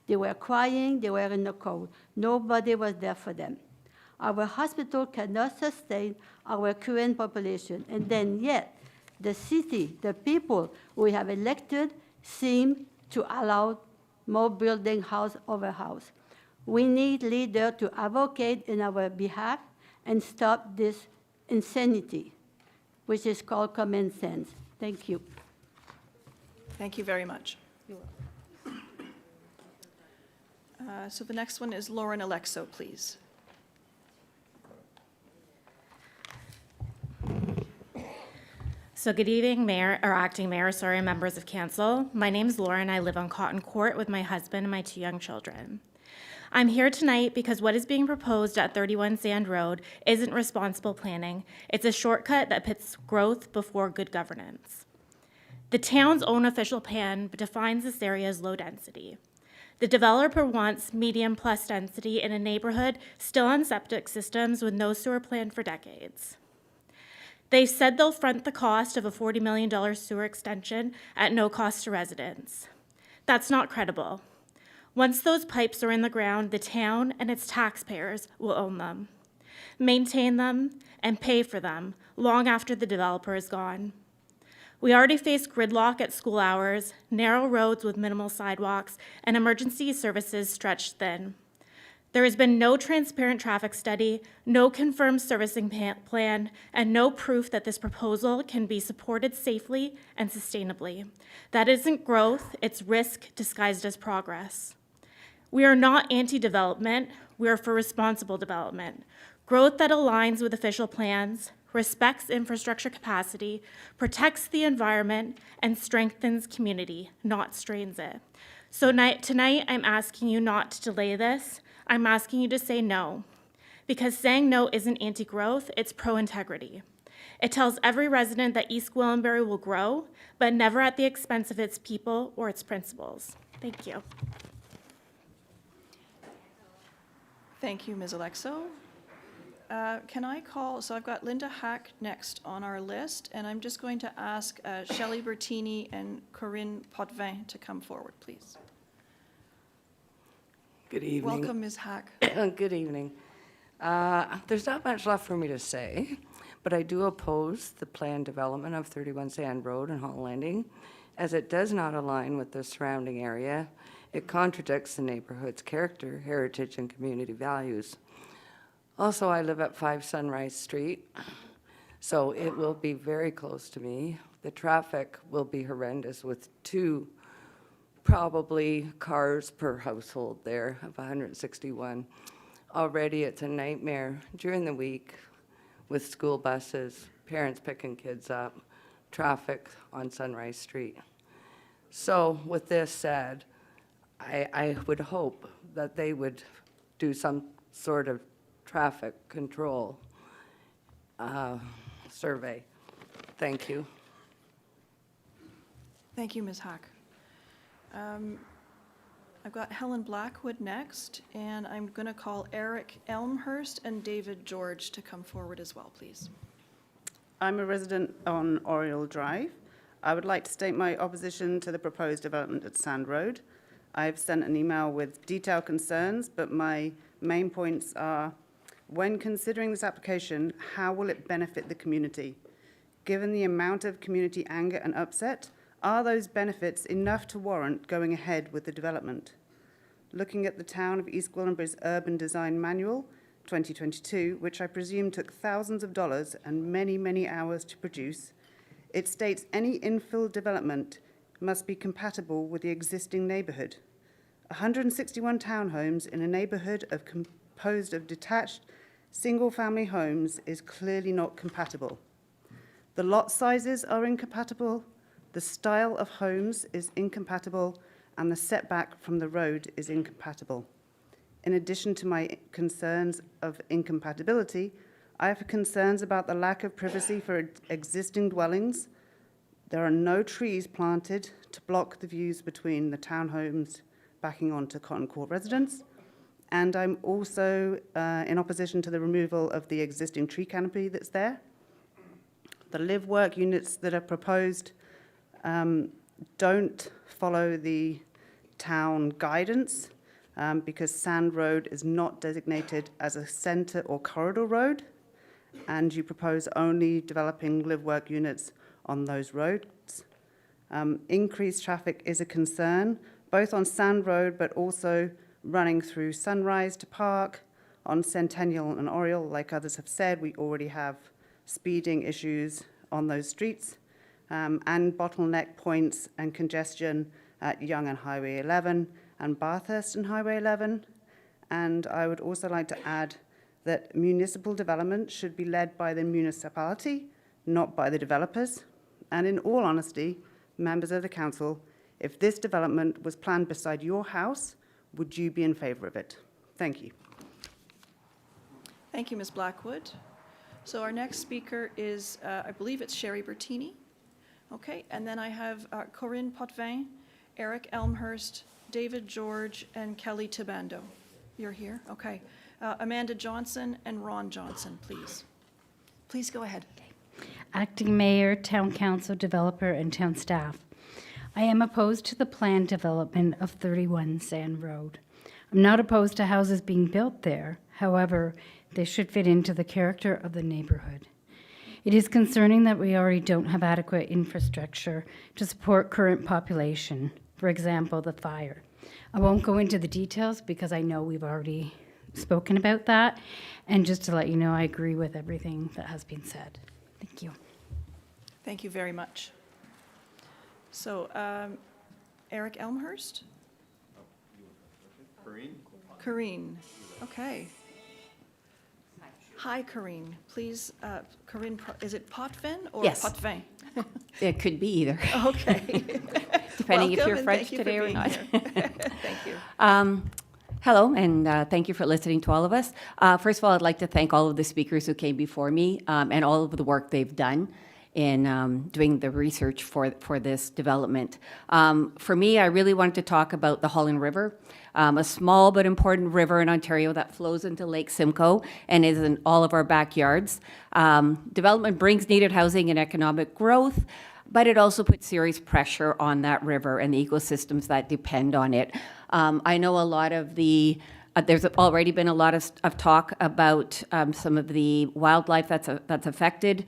They were crying, they were in the cold. Nobody was there for them. Our hospital cannot sustain our current population, and then yet the city, the people we have elected seem to allow more building house over house. We need leaders to advocate in our behalf and stop this insanity, which is called common sense. Thank you. Thank you very much. So the next one is Lauren Alexo, please. So good evening, Mayor, or Acting Mayor, sorry, members of Council. My name is Lauren. I live on Cotton Court with my husband and my 2 young children. I'm here tonight because what is being proposed at 31 Sand Road isn't responsible planning. It's a shortcut that puts growth before good governance. The town's own official plan defines this area as low density. The developer wants medium plus density in a neighborhood still on septic systems with no sewer plan for decades. They said they'll front the cost of a $40 million sewer extension at no cost to residents. That's not credible. Once those pipes are in the ground, the town and its taxpayers will own them, maintain them, and pay for them long after the developer is gone. We already face gridlock at school hours, narrow roads with minimal sidewalks, and emergency services stretched thin. There has been no transparent traffic study, no confirmed servicing plan, and no proof that this proposal can be supported safely and sustainably. That isn't growth, it's risk disguised as progress. We are not anti-development, we are for responsible development. Growth that aligns with official plans, respects infrastructure capacity, protects the environment, and strengthens community, not strains it. So tonight, I'm asking you not to delay this. I'm asking you to say no, because saying no isn't anti-growth, it's pro-integrity. It tells every resident that East Gwillimbury will grow, but never at the expense of its people or its principles. Thank you. Thank you, Ms. Alexo. Can I call, so I've got Linda Hack next on our list, and I'm just going to ask Shelley Bertini and Corinne Potvin to come forward, please. Good evening. Welcome, Ms. Hack. Good evening. There's not much left for me to say, but I do oppose the planned development of 31 Sand Road and Hall Landing, as it does not align with the surrounding area. It contradicts the neighborhood's character, heritage, and community values. Also, I live at 5 Sunrise Street, so it will be very close to me. The traffic will be horrendous with 2 probably cars per household there of 161. Already it's a nightmare during the week with school buses, parents picking kids up, traffic on Sunrise Street. So with this said, I would hope that they would do some sort of traffic control survey. Thank you. Thank you, Ms. Hack. I've got Helen Blackwood next, and I'm going to call Eric Elmhurst and David George to come forward as well, please. I'm a resident on Oriole Drive. I would like to state my opposition to the proposed development at Sand Road. I've sent an email with detailed concerns, but my main points are, when considering this application, how will it benefit the community? Given the amount of community anger and upset, are those benefits enough to warrant going ahead with the development? Looking at the Town of East Gwillimbury's Urban Design Manual, 2022, which I presume took thousands of dollars and many, many hours to produce, it states any infill development must be compatible with the existing neighborhood. 161 townhomes in a neighborhood composed of detached single-family homes is clearly not compatible. The lot sizes are incompatible, the style of homes is incompatible, and the setback from the road is incompatible. In addition to my concerns of incompatibility, I have concerns about the lack of privacy for existing dwellings. There are no trees planted to block the views between the townhomes backing onto Cotton Court residents. And I'm also in opposition to the removal of the existing tree canopy that's there. The live-work units that are proposed Don't follow the town guidance because Sand Road is not designated as a centre or corridor road, and you propose only developing live-work units on those roads. Increased traffic is a concern, both on Sand Road, but also running through Sunrise to Park, on Centennial and Oriole. Like others have said, we already have speeding issues on those streets, and bottleneck points and congestion at Yonge and Highway 11 and Bathurst and Highway 11. And I would also like to add that municipal development should be led by the municipality, not by the developers. And in all honesty, members of the council, if this development was planned beside your house, would you be in favour of it? Thank you. Thank you, Ms. Blackwood. So our next speaker is, I believe it's Sherry Bertini. Okay, and then I have Corinne Potvin, Eric Elmhurst, David George, and Kelly Tabando. You're here? Okay. Amanda Johnson and Ron Johnson, please. Please go ahead. Acting Mayor, Town Council, Developer, and Town Staff. I am opposed to the planned development of 31 Sand Road. I'm not opposed to houses being built there. However, they should fit into the character of the neighborhood. It is concerning that we already don't have adequate infrastructure to support current population. For example, the fire. I won't go into the details because I know we've already spoken about that. And just to let you know, I agree with everything that has been said. Thank you. Thank you very much. So, Eric Elmhurst? Corinne. Okay. Hi, Corinne. Please, Corinne, is it Potvin or Yes. Potvin? It could be either. Okay. Depending if Welcome, you're and French thank you today for or being not. here. Thank you. Hello, and thank you for listening to all of us. First of all, I'd like to thank all of the speakers who came before me and all of the work they've done in doing the research for this development. For me, I really wanted to talk about the Holland River, a small but important river in Ontario that flows into Lake Simcoe and is in all of our backyards. Development brings needed housing and economic growth, but it also puts serious pressure on that river and the ecosystems that depend on it. I know a lot of the there's already been a lot of talk about some of the wildlife that's affected.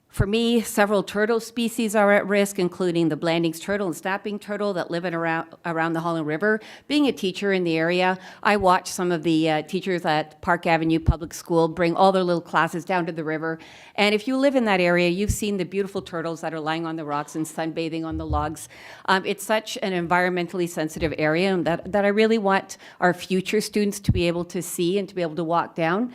For me, several turtle species are at risk, including the Blandings turtle and snapping turtle that live around the Holland River. Being a teacher in the area, I watch some of the teachers at Park Avenue Public School bring all their little classes down to the river. And if you live in that area, you've seen the beautiful turtles that are lying on the rocks and sunbathing on the logs. It's such an environmentally sensitive area that I really want our future students to be able to see and to be able to walk down.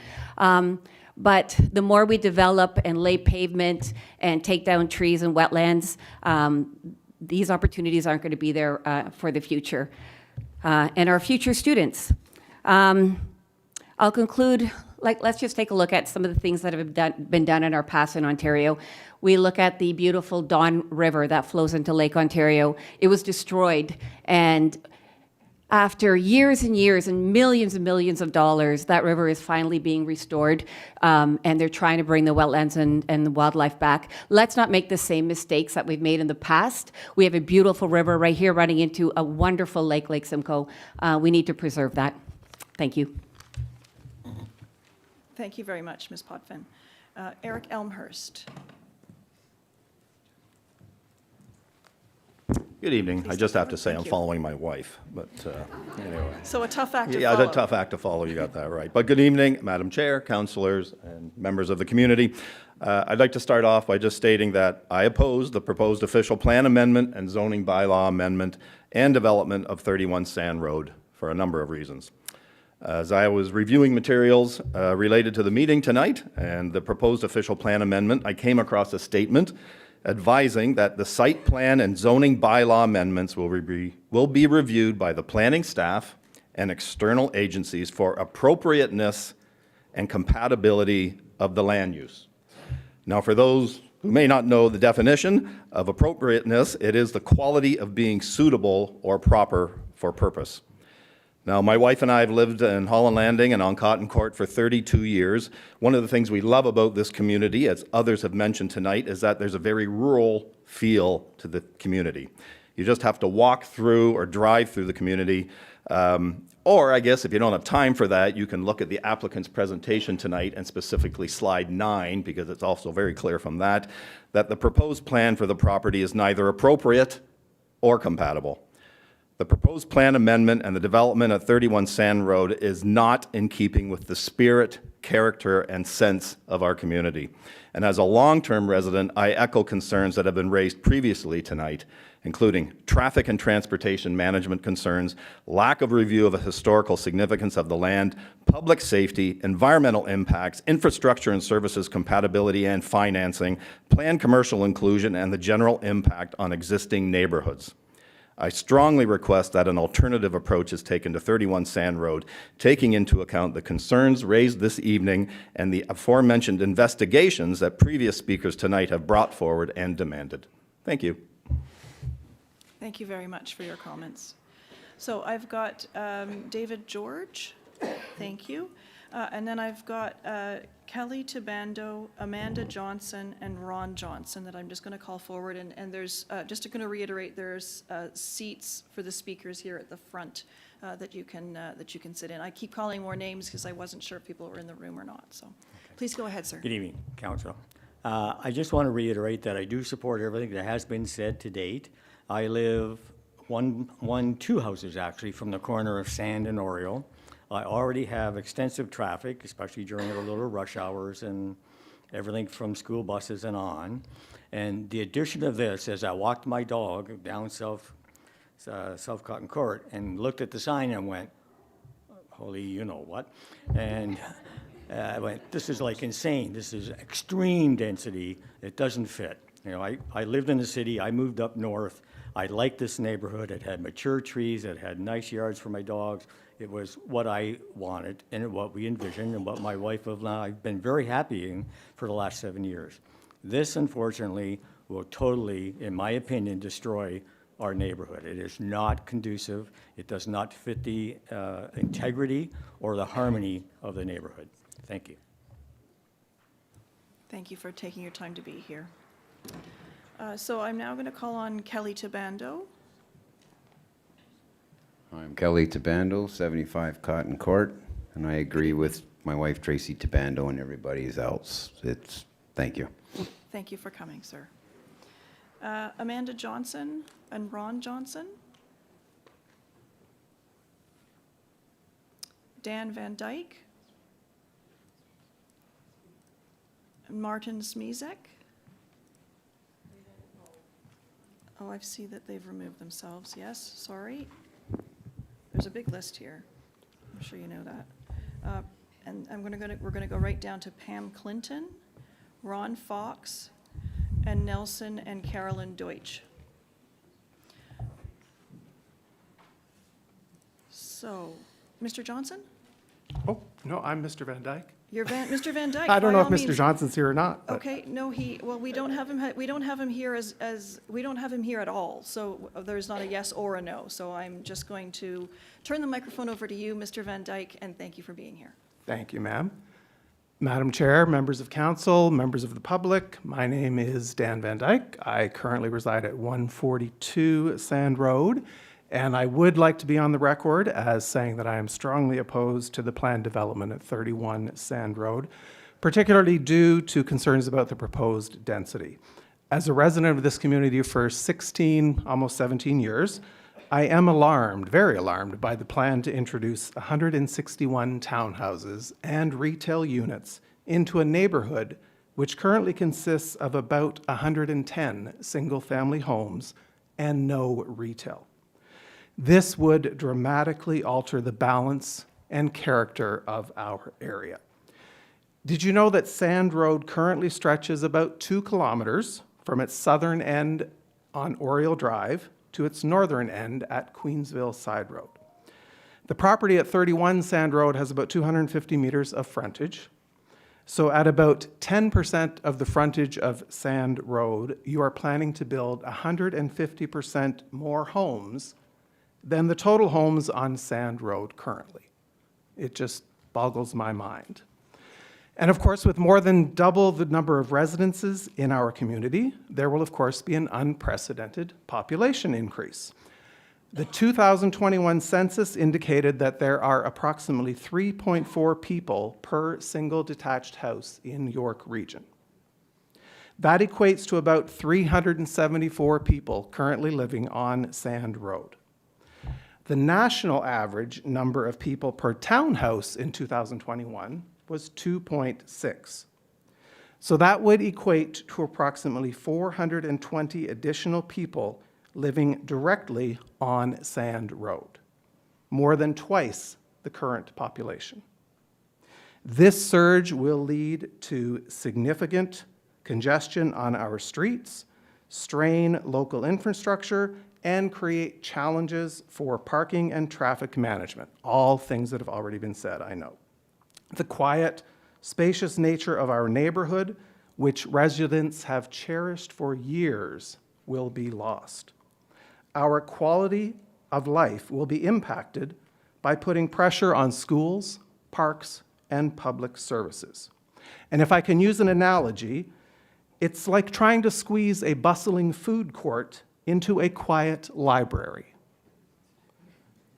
But the more we develop and lay pavement and take down trees and wetlands, these opportunities aren't going to be there for the future and our future students. I'll conclude, let's just take a look at some of the things that have been done in our past in Ontario. We look at the beautiful Don River that flows into Lake Ontario. It was destroyed, and after years and years and millions of dollars, that river is finally being restored, and they're trying to bring the wetlands and the wildlife back. Let's not make the same mistakes that we've made in the past. We have a beautiful river right here running into a wonderful lake, Lake Simcoe. We need to preserve that. Thank you. Thank you very much, Ms. Potvin. Eric Elmhurst. Good evening. I just have to say Thank I'm you. following my wife, but anyway. So a tough act to Yeah, follow. it's a tough act to follow. You got that right. But good evening, Madam Chair, councillors, and members of the community. I'd like to start off by just stating that I oppose the proposed official plan amendment and zoning bylaw amendment and development of 31 Sand Road for a number of reasons. As I was reviewing materials related to the meeting tonight and the proposed official plan amendment, I came across a statement advising that the site plan and zoning bylaw amendments will be reviewed by the planning staff and external agencies for appropriateness and compatibility of the land use. Now, for those who may not know the definition of appropriateness, it is the quality of being suitable or proper for purpose. Now, my wife and I have lived in Holland Landing and on Cotton Court for 32 years. One of the things we love about this community, as others have mentioned tonight, is that there's a very rural feel to the community. You just have to walk through or drive through the community. Or I guess if you don't have time for that, you can look at the applicant's presentation tonight and specifically slide 9, because it's also very clear from that the proposed plan for the property is neither appropriate or compatible. The proposed plan amendment and the development at 31 Sand Road is not in keeping with the spirit, character, and sense of our community. And as a long-term resident, I echo concerns that have been raised previously tonight, including traffic and transportation management concerns, lack of review of the historical significance of the land, public safety, environmental impacts, infrastructure and services compatibility and financing, planned commercial inclusion, and the general impact on existing neighborhoods. I strongly request that an alternative approach is taken to 31 Sand Road, taking into account the concerns raised this evening and the aforementioned investigations that previous speakers tonight have brought forward and demanded. Thank you. Thank you very much for your comments. So I've got David George, thank you. And then I've got Kelly Tabando, Amanda Johnson, and Ron Johnson that I'm just going to call forward. And there's, just going to reiterate, there's seats for the speakers here at the front that you can sit in. I keep calling more names because I wasn't sure if people were in the room or not. So please go ahead, sir. Good evening, Council. I just want to reiterate that I do support everything that has been said to date. I live two houses actually from the corner of Sand and Oriole. I already have extensive traffic, especially during the little rush hours and everything from school buses and on. And the addition of this, as I walked my dog down South Cotton Court and looked at the sign and went, holy you know what, and I went, this is like insane. This is extreme density. It doesn't fit. You know, I lived in the city. I moved up north. I liked this neighborhood. It had mature trees. It had nice yards for my dogs. It was what I wanted and what we envisioned and what my wife and I have been very happy in for the last 7 years. This, unfortunately, will totally, in my opinion, destroy our neighborhood. It is not conducive. It does not fit the integrity or the harmony of the neighborhood. Thank you. Thank you for taking your time to be here. So I'm now going to call on Kelly Tabando. I'm Kelly Tabando, 75 Cotton Court, and I agree with my wife Tracy Tabando and everybody else. Thank you. Thank you for coming, sir. Amanda Johnson and Ron Johnson. Dan Van Dyke. And Martin Smezek. Oh, I see that they've removed themselves. Yes, sorry. There's a big list here. I'm sure you know that. And we're going to go right down to Pam Clinton, Ron Fox, and Nelson and Carolyn Deutsch. So, Mr. Johnson? Oh, no, I'm Mr. Van Dyke. You're Mr. Van Dyke. I don't by know if all Mr. means. Johnson's here or not. But Okay, no, we don't have him, we don't have him here we don't have him here at all. So there's not a yes or a no. So I'm just going to turn the microphone over to you, Mr. Van Dyke, and thank you for being here. Thank you, ma'am. Madam Chair, members of council, members of the public, my name is Dan Van Dyke. I currently reside at 142 Sand Road, and I would like to be on the record as saying that I am strongly opposed to the planned development at 31 Sand Road, particularly due to concerns about the proposed density. As a resident of this community for 16, almost 17 years, I am alarmed, very alarmed, by the plan to introduce 161 townhouses and retail units into a neighborhood which currently consists of about 110 single-family homes and no retail. This would dramatically alter the balance and character of our area. Did you know that Sand Road currently stretches about 2 kilometers from its southern end on Oriole Drive to its northern end at Queensville Side Road? The property at 31 Sand Road has about 250 meters of frontage. So at about 10% of the frontage of Sand Road, you are planning to build 150% more homes than the total homes on Sand Road currently. It just boggles my mind. And of course, with more than double the number of residences in our community, there will of course be an unprecedented population increase. The 2021 census indicated that there are approximately 3.4 people per single detached house in York Region. That equates to about 374 people currently living on Sand Road. The national average number of people per townhouse in 2021 was 2.6. So that would equate to approximately 420 additional people living directly on Sand Road, more than twice the current population. This surge will lead to significant congestion on our streets, strain local infrastructure, and create challenges for parking and traffic management, all things that have already been said, I know. The quiet, spacious nature of our neighborhood, which residents have cherished for years, will be lost. Our quality of life will be impacted by putting pressure on schools, parks, and public services. And if I can use an analogy, it's like trying to squeeze a bustling food court into a quiet library.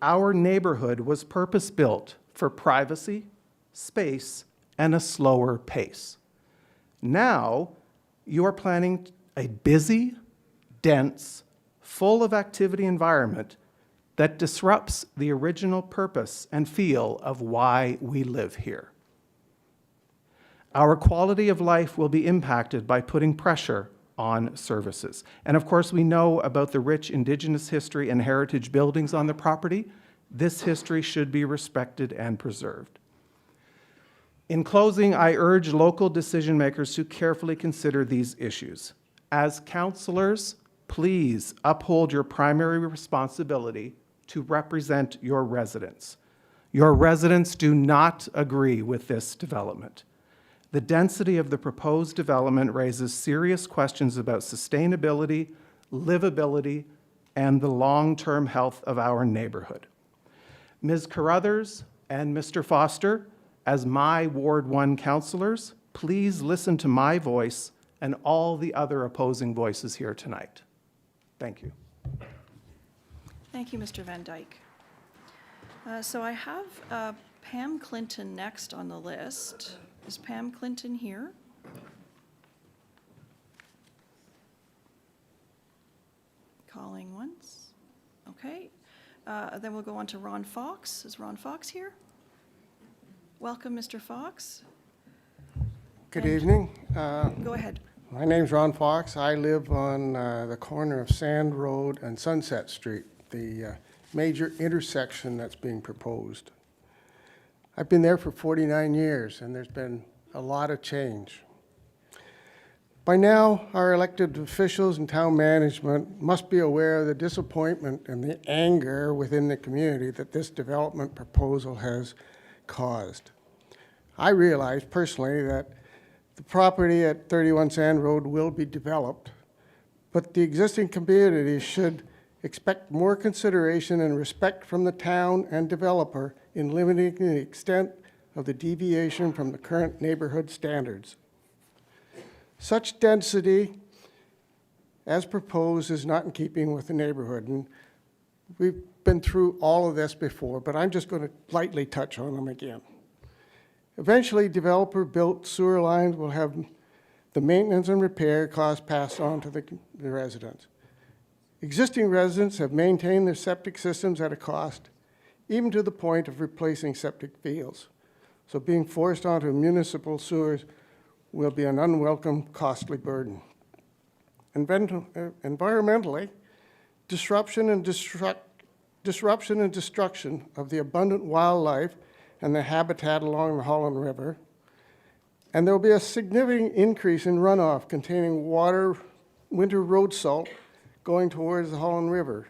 Our neighborhood was purpose-built for privacy, space, and a slower pace. Now, you are planning a busy, dense, full of activity environment that disrupts the original purpose and feel of why we live here. Our quality of life will be impacted by putting pressure on services. And of course, we know about the rich Indigenous history and heritage buildings on the property. This history should be respected and preserved. In closing, I urge local decision makers to carefully consider these issues. As councillors, please uphold your primary responsibility to represent your residents. Your residents do not agree with this development. The density of the proposed development raises serious questions about sustainability, livability, and the long-term health of our neighborhood. Ms. Carruthers and Mr. Foster, as my Ward 1 councillors, please listen to my voice and all the other opposing voices here tonight. Thank you. Thank you, Mr. Van Dyke. So I have Pam Clinton next on the list. Is Pam Clinton here? Calling once. Okay. Then we'll go on to Ron Fox. Is Ron Fox here? Welcome, Mr. Fox. Good evening. Go ahead. My name's Ron Fox. I live on the corner of Sand Road and Sunset Street, the major intersection that's being proposed. I've been there for 49 years, and there's been a lot of change. By now, our elected officials and town management must be aware of the disappointment and the anger within the community that this development proposal has caused. I realize personally that the property at 31 Sand Road will be developed, but the existing community should expect more consideration and respect from the town and developer in limiting the extent of the deviation from the current neighborhood standards. Such density as proposed is not in keeping with the neighborhood, and we've been through all of this before, but I'm just going to lightly touch on them again. Eventually, developer-built sewer lines will have the maintenance and repair costs passed on to the residents. Existing residents have maintained their septic systems at a cost, even to the point of replacing septic fields. So being forced onto municipal sewers will be an unwelcome, costly burden. Environmentally, disruption and destruction of the abundant wildlife and the habitat along the Holland River, and there will be a significant increase in runoff containing winter road salt going towards the Holland River.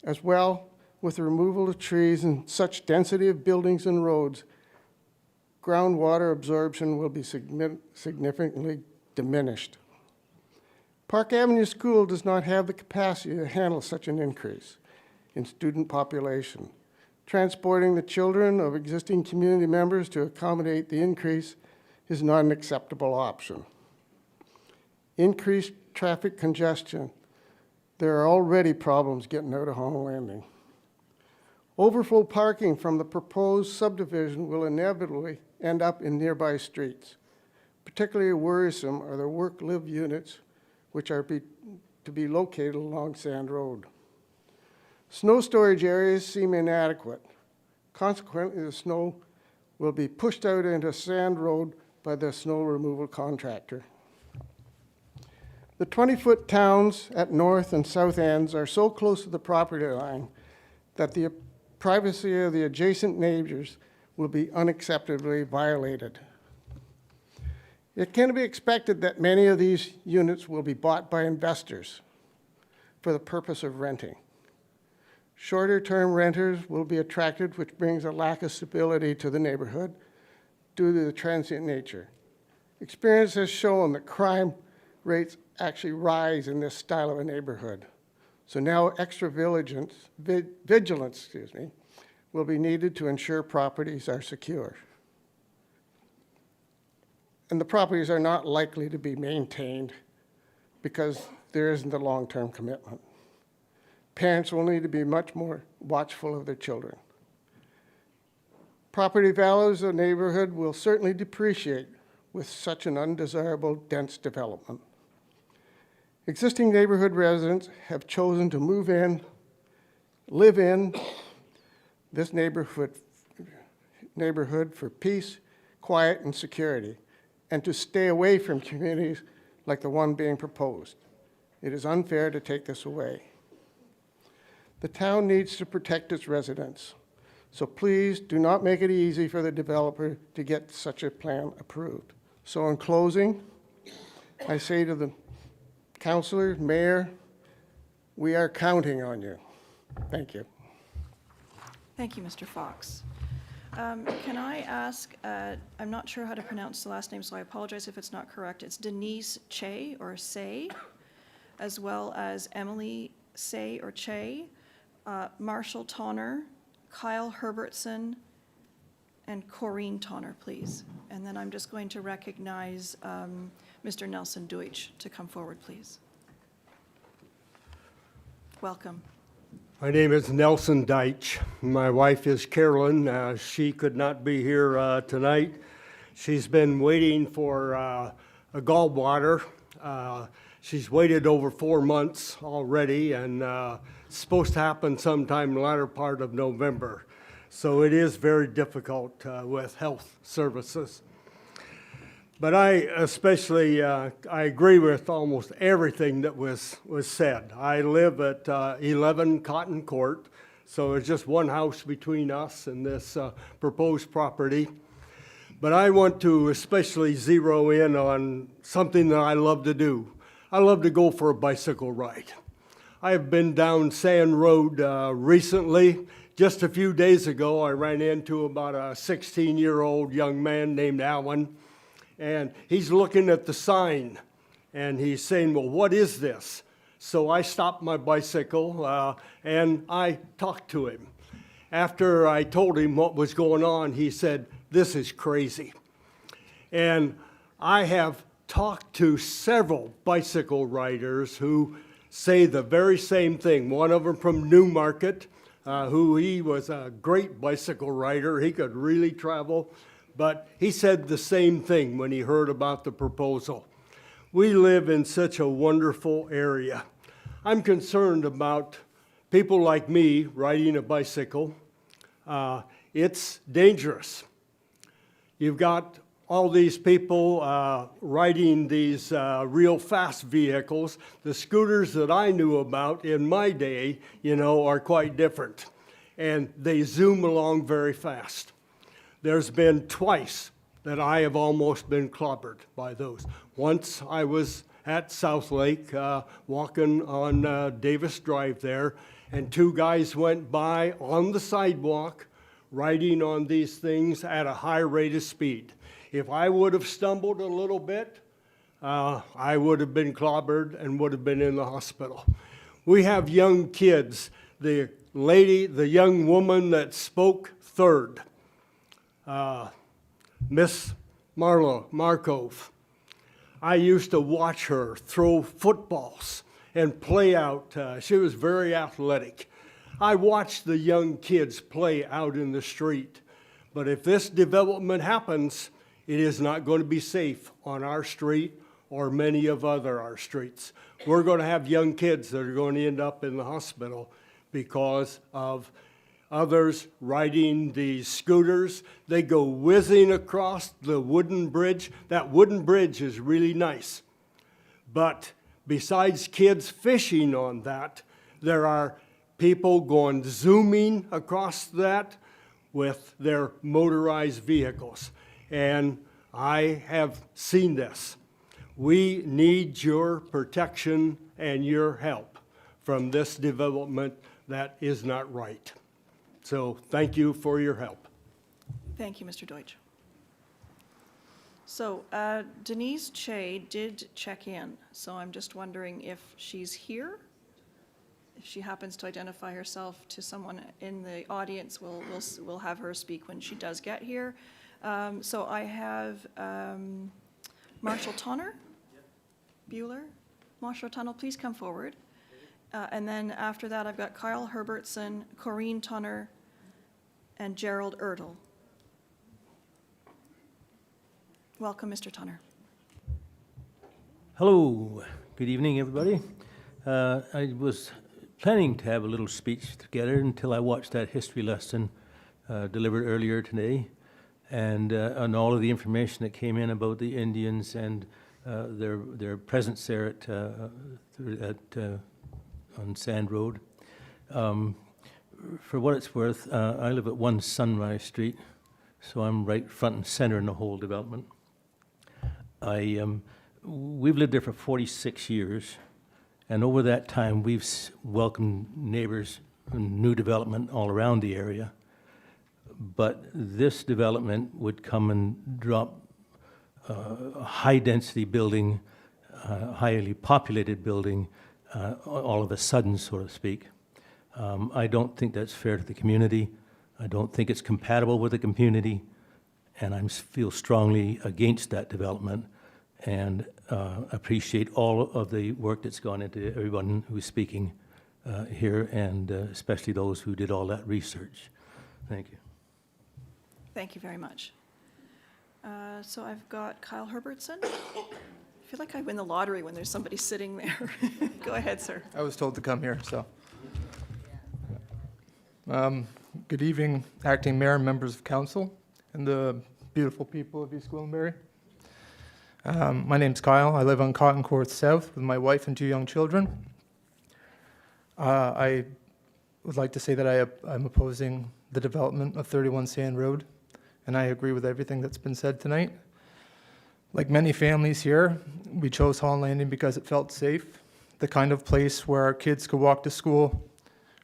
As well, with the removal of trees and such density of buildings and roads, groundwater absorption will be significantly diminished. Park Avenue School does not have the capacity to handle such an increase. in student population. Transporting the children of existing community members to accommodate the increase is not an acceptable option. Increased traffic congestion. There are already problems getting out of Hall Landing. Overflow parking from the proposed subdivision will inevitably end up in nearby streets. Particularly worrisome are the work-live units, which are to be located along Sand Road. Snow storage areas seem inadequate. Consequently, the snow will be pushed out into Sand Road by the snow removal contractor. The 20-foot towns at north and south ends are so close to the property line that the privacy of the adjacent neighbors will be unacceptably violated. It can be expected that many of these units will be bought by investors for the purpose of renting. Shorter-term renters will be attracted, which brings a lack of stability to the neighborhood due to the transient nature. Experience has shown that crime rates actually rise in this style of a neighborhood. So now extra vigilance will be needed to ensure properties are secure. And the properties are not likely to be maintained because there isn't a long-term commitment. Parents will need to be much more watchful of their children. Property values of the neighborhood will certainly depreciate with such an undesirable dense development. Existing neighborhood residents have chosen to move in, live in this neighborhood for peace, quiet, and security, and to stay away from communities like the one being proposed. It is unfair to take this away. The town needs to protect its residents, so please do not make it easy for the developer to get such a plan approved. So in closing, I say to the councillor, mayor, we are counting on you. Thank you. Thank you, Mr. Fox. Can I ask, I'm not sure how to pronounce the last name, so I apologize if it's not correct. It's Denise Che or Say, as well as Emily Say or Che, Marshall Tonner, Kyle Herbertson, and Corrine Tonner, please. And then I'm just going to recognize Mr. Nelson Deutsch to come forward, please. Welcome. My name is Nelson Deitch. My wife is Carolyn. She could not be here tonight. She's been waiting for a gallbladder. She's waited over 4 months already, and it's supposed to happen sometime in the latter part of November. So it is very difficult with health services. But I especially, I agree with almost everything that was said. I live at 11 Cotton Court, so it's just one house between us and this proposed property. But I want to especially zero in on something that I love to do. I love to go for a bicycle ride. I have been down Sand Road recently. Just a few days ago, I ran into about a 16-year-old young man named Alan. And he's looking at the sign, and he's saying, well, what is this? So I stopped my bicycle, and I talked to him. After I told him what was going on, he said, this is crazy. And I have talked to several bicycle riders who say the very same thing. One of them from Newmarket, he was a great bicycle rider. He could really travel. But he said the same thing when he heard about the proposal. We live in such a wonderful area. I'm concerned about people like me riding a bicycle. It's dangerous. You've got all these people riding these real fast vehicles. The scooters that I knew about in my day, are quite different. And they zoom along very fast. There's been twice that I have almost been clobbered by those. Once I was at South Lake walking on Davis Drive there, and 2 guys went by on the sidewalk riding on these things at a high rate of speed. If I would have stumbled a little bit, I would have been clobbered and would have been in the hospital. We have young kids. The lady, the young woman that spoke third, Miss Markov. I used to watch her throw footballs and play out. She was very athletic. I watched the young kids play out in the street. But if this development happens, it is not going to be safe on our street or many of our streets. We're going to have young kids that are going to end up in the hospital because of others riding these scooters. They go whizzing across the wooden bridge. That wooden bridge is really nice. But besides kids fishing on that, there are people going zooming across that with their motorized vehicles. And I have seen this. We need your protection and your help from this development that is not right. So thank you for your help. Thank you, Mr. Deutsch. So Denise Che did check in, so I'm just wondering if she's here. If she happens to identify herself to someone in the audience, we'll have her speak when she does get here. So I have Marshall Tonner, Bueller. Marshall Tonner, please come forward. And then after that, I've got Kyle Herbertson, Corrine Tonner, and Gerald Ertl. Welcome, Mr. Tonner. Hello, good evening, everybody. I was planning to have a little speech together until I watched that history lesson delivered earlier today, and on all of the information that came in about the Indians and their presence there on Sand Road. For what it's worth, I live at 1 Sunrise Street, so I'm right front and center in the whole development. We've lived there for 46 years, and over that time, we've welcomed neighbors and new development all around the area. But this development would come and drop a high-density building, highly populated building, all of a sudden, so to speak. I don't think that's fair to the community. I don't think it's compatible with the community, and I feel strongly against that development, and appreciate all of the work that's gone into everyone who's speaking here, and especially those who did all that research. Thank you. Thank you very much. So I've got Kyle Herbertson. I feel like I win the lottery when there's somebody sitting there. Go ahead, sir. I was told to come here, so. Good evening, Acting Mayor, members of council, and the beautiful people of East Gwillimbury. My name's Kyle. I live on Cotton Court South with my wife and 2 young children. I would like to say that I'm opposing the development of 31 Sand Road, and I agree with everything that's been said tonight. Like many families here, we chose Holland Landing because it felt safe, the kind of place where our kids could walk to school,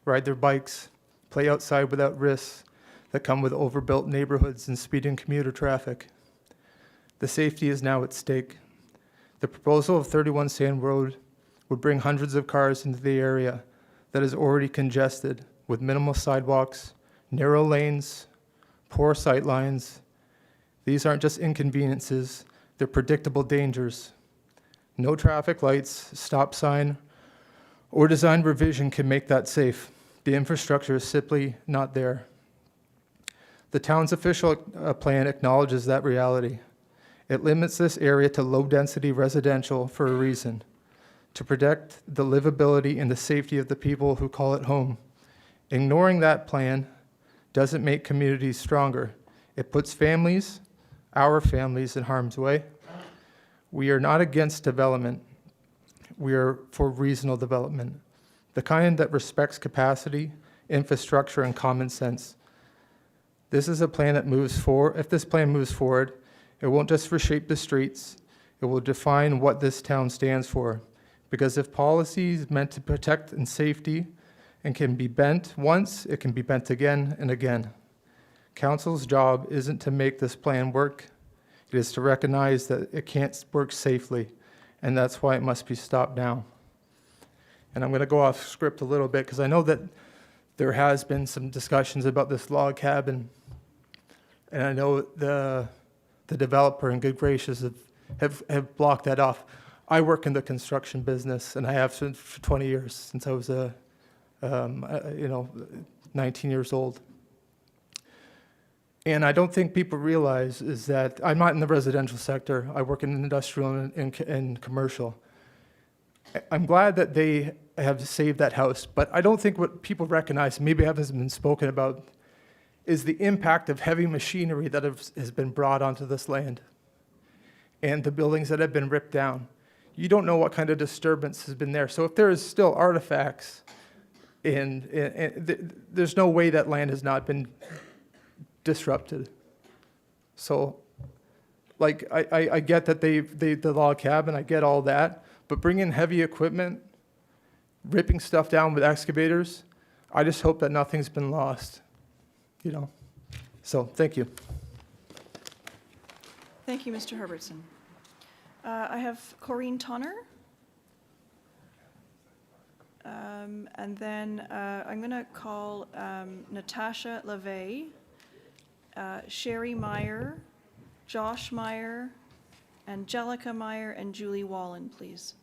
ride their bikes, play outside without risks that come with overbuilt neighborhoods and speeding commuter traffic. The safety is now at stake. The proposal of 31 Sand Road would bring hundreds of cars into the area that is already congested with minimal sidewalks, narrow lanes, poor sight lines. These aren't just inconveniences, they're predictable dangers. No traffic lights, stop sign, or design revision can make that safe. The infrastructure is simply not there. The town's official plan acknowledges that reality. It limits this area to low-density residential for a reason, to protect the livability and the safety of the people who call it home. Ignoring that plan doesn't make communities stronger. It puts families, our families, in harm's way. We are not against development. We are for reasonable development, the kind that respects capacity, infrastructure, and common sense. This is a plan that moves forward. If this plan moves forward, it won't just reshape the streets, it will define what this town stands for. Because if policy is meant to protect and safety and can be bent once, it can be bent again and again. Council's job isn't to make this plan work, it is to recognize that it can't work safely, and that's why it must be stopped now. And I'm going to go off script a little bit because I know that There has been some discussions about this log cabin, and I know the developer, in good gracious, have blocked that off. I work in the construction business, and I have since for 20 years, since I was 19 years old. And I don't think people realize is that I'm not in the residential sector. I work in industrial and commercial. I'm glad that they have saved that house, but I don't think what people recognize, maybe hasn't been spoken about, is the impact of heavy machinery that has been brought onto this land and the buildings that have been ripped down. You don't know what kind of disturbance has been there. So if there is still artifacts, there's no way that land has not been disrupted. So, like, I get that the log cabin, I get all that, but bring in heavy equipment, ripping stuff down with excavators, I just hope that nothing's been lost, So, thank you. Thank you, Mr. Herbertson. I have Corinne Tonner. And then I'm going to call Natasha LeVay, Sherry Meyer, Josh Meyer, Angelica Meyer, and Julie Wallen, please.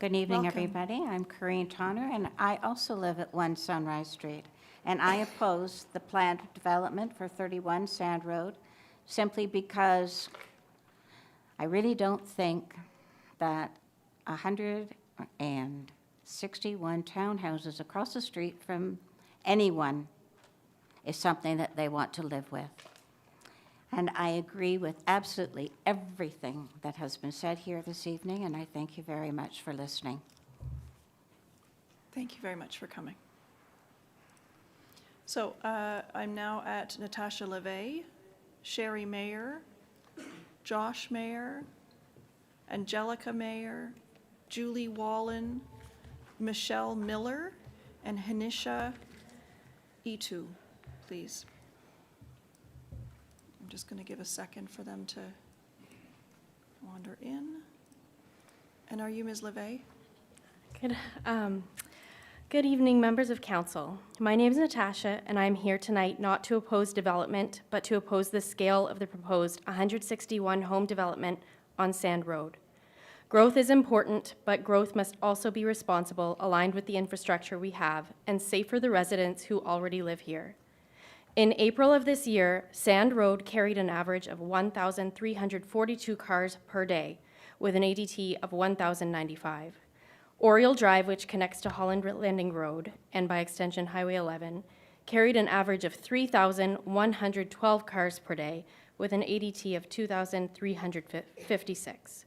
Good evening, Welcome. everybody. I'm Corinne Tonner, and I also live at 1 Sunrise Street. And I oppose the planned development for 31 Sand Road simply because I really don't think that 161 townhouses across the street from anyone is something that they want to live with. And I agree with absolutely everything that has been said here this evening, and I thank you very much for listening. Thank you very much for coming. So I'm now at Natasha LeVay, Sherry Mayer, Josh Mayer, Angelica Mayer, Julie Wallen, Michelle Miller, and Hanisha Itu, please. I'm just going to give a second for them to wander in. And are you Ms. LeVay? Good evening, members of council. My name is Natasha, and I'm here tonight not to oppose development, but to oppose the scale of the proposed 161 home development on Sand Road. Growth is important, but growth must also be responsible, aligned with the infrastructure we have, and safe for the residents who already live here. In April of this year, Sand Road carried an average of 1,342 cars per day, with an ADT of 1,095. Oriole Drive, which connects to Holland Landing Road, and by extension Highway 11, carried an average of 3,112 cars per day, with an ADT of 2,356.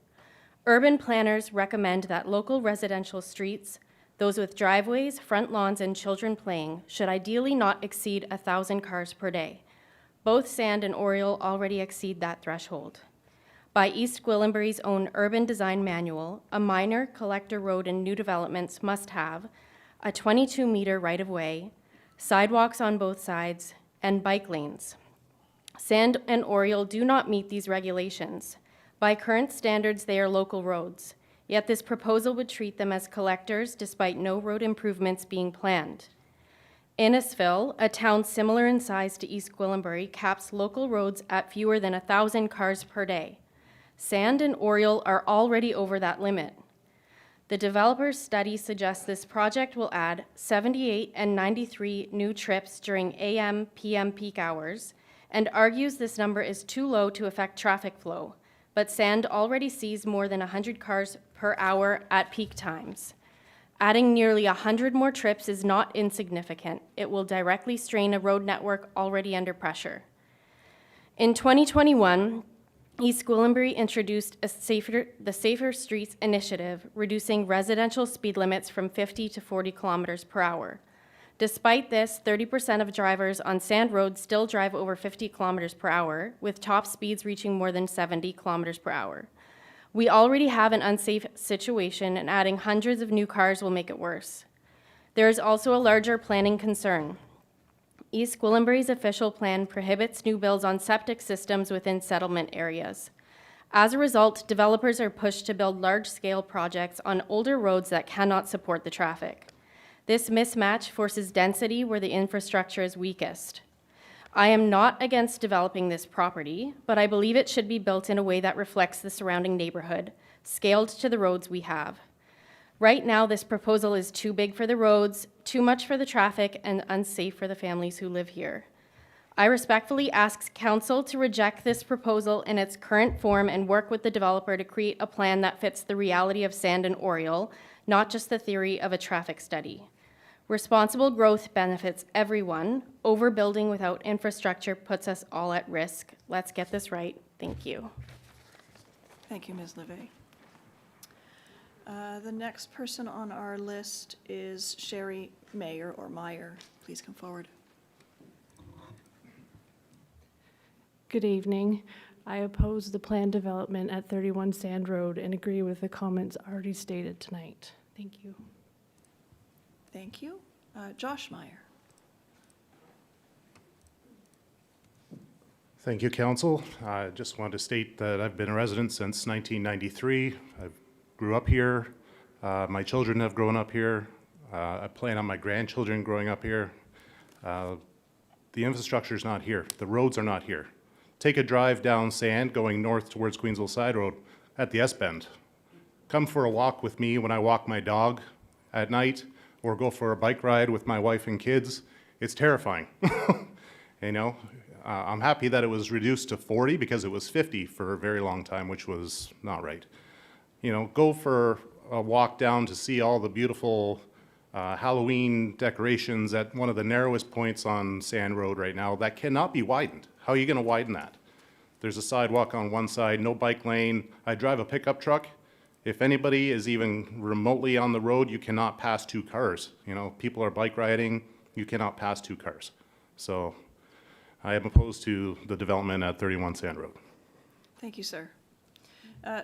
Urban planners recommend that local residential streets, those with driveways, front lawns, and children playing, should ideally not exceed 1,000 cars per day. Both Sand and Oriole already exceed that threshold. By East Gwillimbury's own urban design manual, a minor collector road in new developments must have a 22-meter right-of-way, sidewalks on both sides, and bike lanes. Sand and Oriole do not meet these regulations. By current standards, they are local roads, yet this proposal would treat them as collectors despite no road improvements being planned. Innisfil, a town similar in size to East Gwillimbury, caps local roads at fewer than 1,000 cars per day. Sand and Oriole are already over that limit. The developer's study suggests this project will add 78 and 93 new trips during AM, PM peak hours, and argues this number is too low to affect traffic flow, but Sand already sees more than 100 cars per hour at peak times. Adding nearly 100 more trips is not insignificant. It will directly strain a road network already under pressure. In 2021, East Gwillimbury introduced the Safer Streets Initiative, reducing residential speed limits from 50 to 40 kilometers per hour. Despite this, 30% of drivers on Sand Road still drive over 50 kilometers per hour, with top speeds reaching more than 70 kilometers per hour. We already have an unsafe situation, and adding hundreds of new cars will make it worse. There is also a larger planning concern. East Gwillimbury's official plan prohibits new builds on septic systems within settlement areas. As a result, developers are pushed to build large-scale projects on older roads that cannot support the traffic. This mismatch forces density where the infrastructure is weakest. I am not against developing this property, but I believe it should be built in a way that reflects the surrounding neighborhood, scaled to the roads we have. Right now, this proposal is too big for the roads, too much for the traffic, and unsafe for the families who live here. I respectfully ask Council to reject this proposal in its current form and work with the developer to create a plan that fits the reality of Sand and Oriole, not just the theory of a traffic study. Responsible growth benefits everyone. Overbuilding without infrastructure puts us all at risk. Let's get this right. Thank you. Thank you, Ms. Levy. The next person on our list is Sherry Mayer or Meyer. Please come forward. Good evening. I oppose the planned development at 31 Sand Road and agree with the comments already stated tonight. Thank you. Thank you. Josh Meyer. Thank you, Council. I just wanted to state that I've been a resident since 1993. I grew up here. My children have grown up here. I plan on my grandchildren growing up here. The infrastructure is not here. The roads are not here. Take a drive down Sand going north towards Queensville Side Road at the S-Bend. Come for a walk with me when I walk my dog at night, or go for a bike ride with my wife and kids. It's terrifying. You know, I'm happy that it was reduced to 40 because it was 50 for a very long time, which was not right. You know, go for a walk down to see all the beautiful Halloween decorations at one of the narrowest points on Sand Road right now that cannot be widened. How are you going to widen that? There's a sidewalk on one side, no bike lane. I drive a pickup truck. If anybody is even remotely on the road, you cannot pass two cars. You know, people are bike riding, you cannot pass two cars. So I am opposed to the development at 31 Sand Road. Thank you, sir.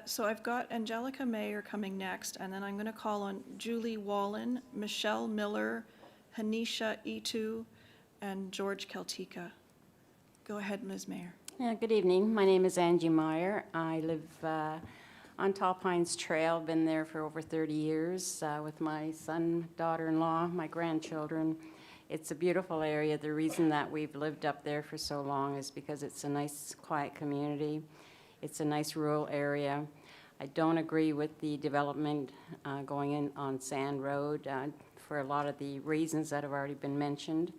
So I've got Angelica Mayer coming next, and then I'm going to call on Julie Wallen, Michelle Miller, Hanisha Itu, and George Keltika. Go ahead, Ms. Mayer. Yeah, good evening. My name is Angie Meyer. I live on Tall Pines Trail. Been there for over 30 years with my son, daughter-in-law, my grandchildren. It's a beautiful area. The reason that we've lived up there for so long is because it's a nice, quiet community. It's a nice rural area. I don't agree with the development going in on Sand Road for a lot of the reasons that have already been mentioned.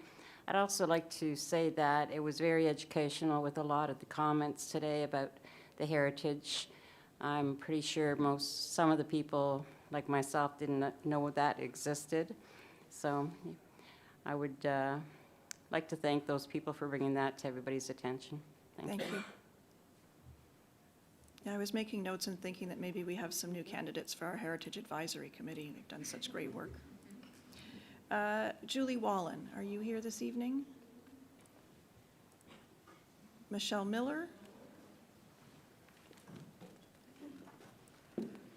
I'd also like to say that it was very educational with a lot of the comments today about the heritage. I'm pretty sure some of the people, like myself, didn't know that existed. So I would like to thank those people for bringing that to everybody's attention. Thank you. Yeah, I was making notes and thinking that maybe we have some new candidates for our Heritage Advisory Committee. They've done such great work. Julie Wallen, are you here this evening? Michelle Miller?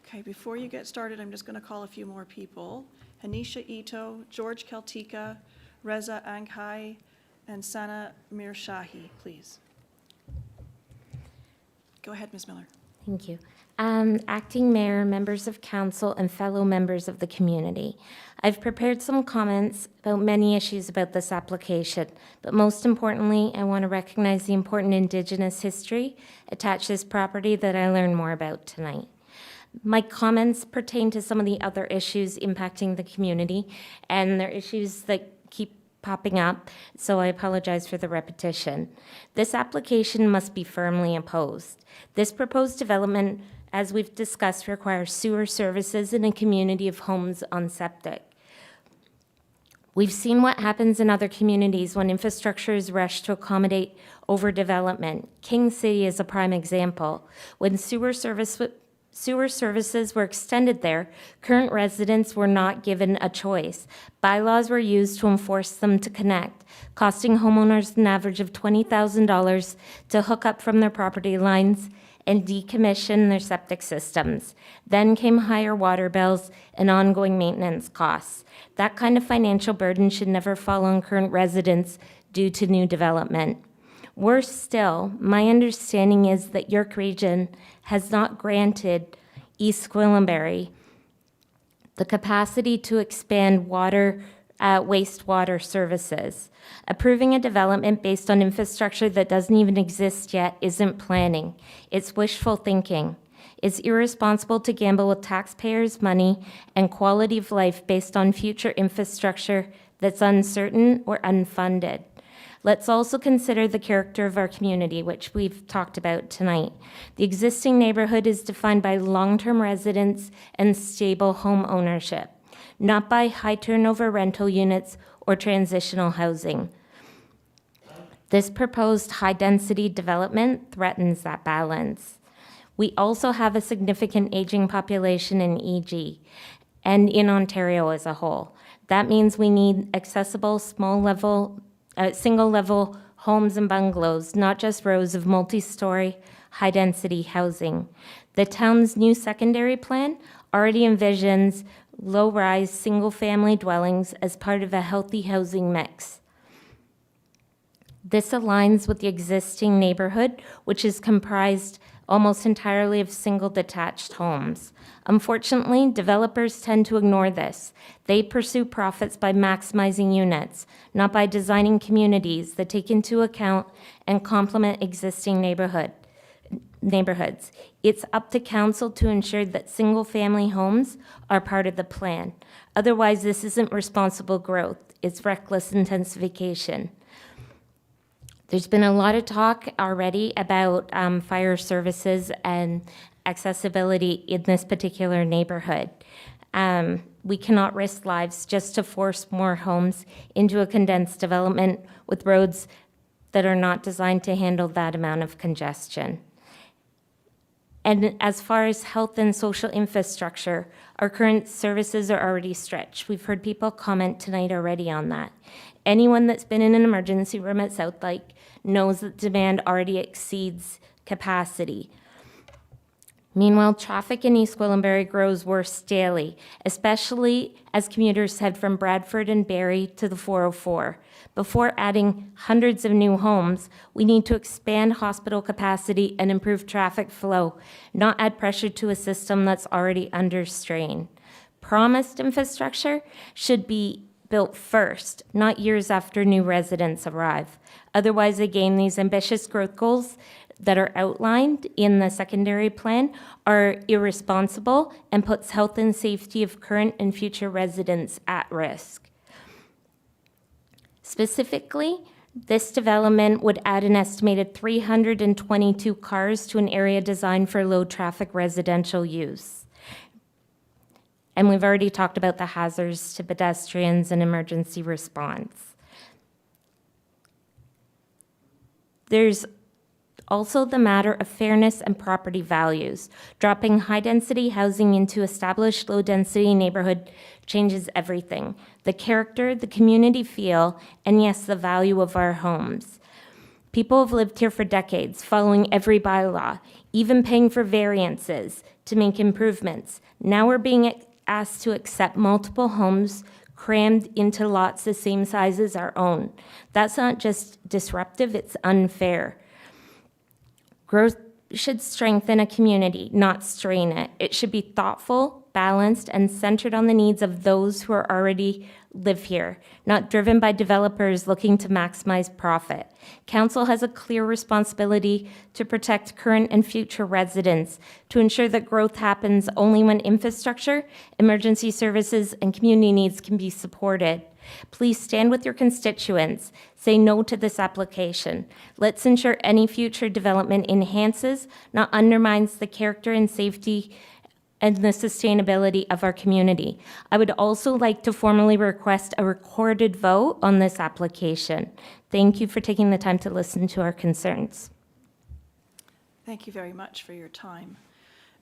Okay, before you get started, I'm just going to call a few more people. Hanisha Ito, George Keltika, Reza Anghai, and Sana Mirshahi, please. Go ahead, Ms. Miller. Thank you. Acting Mayor, members of council, and fellow members of the community. I've prepared some comments about many issues about this application, but most importantly, I want to recognize the important Indigenous history attached to this property that I learned more about tonight. My comments pertain to some of the other issues impacting the community, and they're issues that keep popping up, so I apologize for the repetition. This application must be firmly opposed. This proposed development, as we've discussed, requires sewer services in a community of homes on septic. We've seen what happens in other communities when infrastructure is rushed to accommodate overdevelopment. King City is a prime example. When sewer services were extended there, current residents were not given a choice. Bylaws were used to enforce them to connect, costing homeowners an average of $20,000 to hook up from their property lines and decommission their septic systems. Then came higher water bills and ongoing maintenance costs. That kind of financial burden should never fall on current residents due to new development. Worse still, my understanding is that York Region has not granted East Gwillimbury the capacity to expand water wastewater services. Approving a development based on infrastructure that doesn't even exist yet isn't planning. It's wishful thinking. It's irresponsible to gamble with taxpayers' money and quality of life based on future infrastructure that's uncertain or unfunded. Let's also consider the character of our community, which we've talked about tonight. The existing neighborhood is defined by long-term residents and stable home ownership, not by high turnover rental units or transitional housing. This proposed high-density development threatens that balance. We also have a significant aging population in EG and in Ontario as a whole. That means we need accessible single-level homes and bungalows, not just rows of multi-story, high-density housing. The town's new secondary plan already envisions low-rise, single-family dwellings as part of a healthy housing mix. This aligns with the existing neighborhood, which is comprised almost entirely of single detached homes. Unfortunately, developers tend to ignore this. They pursue profits by maximizing units, not by designing communities that take into account and complement existing neighborhoods. It's up to council to ensure that single-family homes are part of the plan. Otherwise, this isn't responsible growth. It's reckless intensification. There's been a lot of talk already about fire services and accessibility in this particular neighborhood. We cannot risk lives just to force more homes into a condensed development with roads that are not designed to handle that amount of congestion. And as far as health and social infrastructure, our current services are already stretched. We've heard people comment tonight already on that. Anyone that's been in an emergency room at South Lake knows that demand already exceeds capacity. Meanwhile, traffic in East Gwillimbury grows worse daily, especially as commuters head from Bradford and Barrie to the 404. Before adding hundreds of new homes, we need to expand hospital capacity and improve traffic flow, not add pressure to a system that's already under strain. Promised infrastructure should be built first, not years after new residents arrive. Otherwise, again, these ambitious growth goals that are outlined in the secondary plan are irresponsible and puts health and safety of current and future residents at risk. Specifically, this development would add an estimated 322 cars to an area designed for low-traffic residential use. And we've already talked about the hazards to pedestrians and emergency response. There's also the matter of fairness and property values. Dropping high-density housing into established low-density neighborhood changes everything. The character, the community feel, and yes, the value of our homes. People have lived here for decades, following every bylaw, even paying for variances to make improvements. Now we're being asked to accept multiple homes crammed into lots the same size as our own. That's not just disruptive, it's unfair. Growth should strengthen a community, not strain it. It should be thoughtful, balanced, and centered on the needs of those who are already live here, not driven by developers looking to maximize profit. Council has a clear responsibility to protect current and future residents, to ensure that growth happens only when infrastructure, emergency services, and community needs can be supported. Please stand with your constituents. Say no to this application. Let's ensure any future development enhances, not undermines the character and safety and the sustainability of our community. I would also like to formally request a recorded vote on this application. Thank you for taking the time to listen to our concerns. Thank you very much for your time.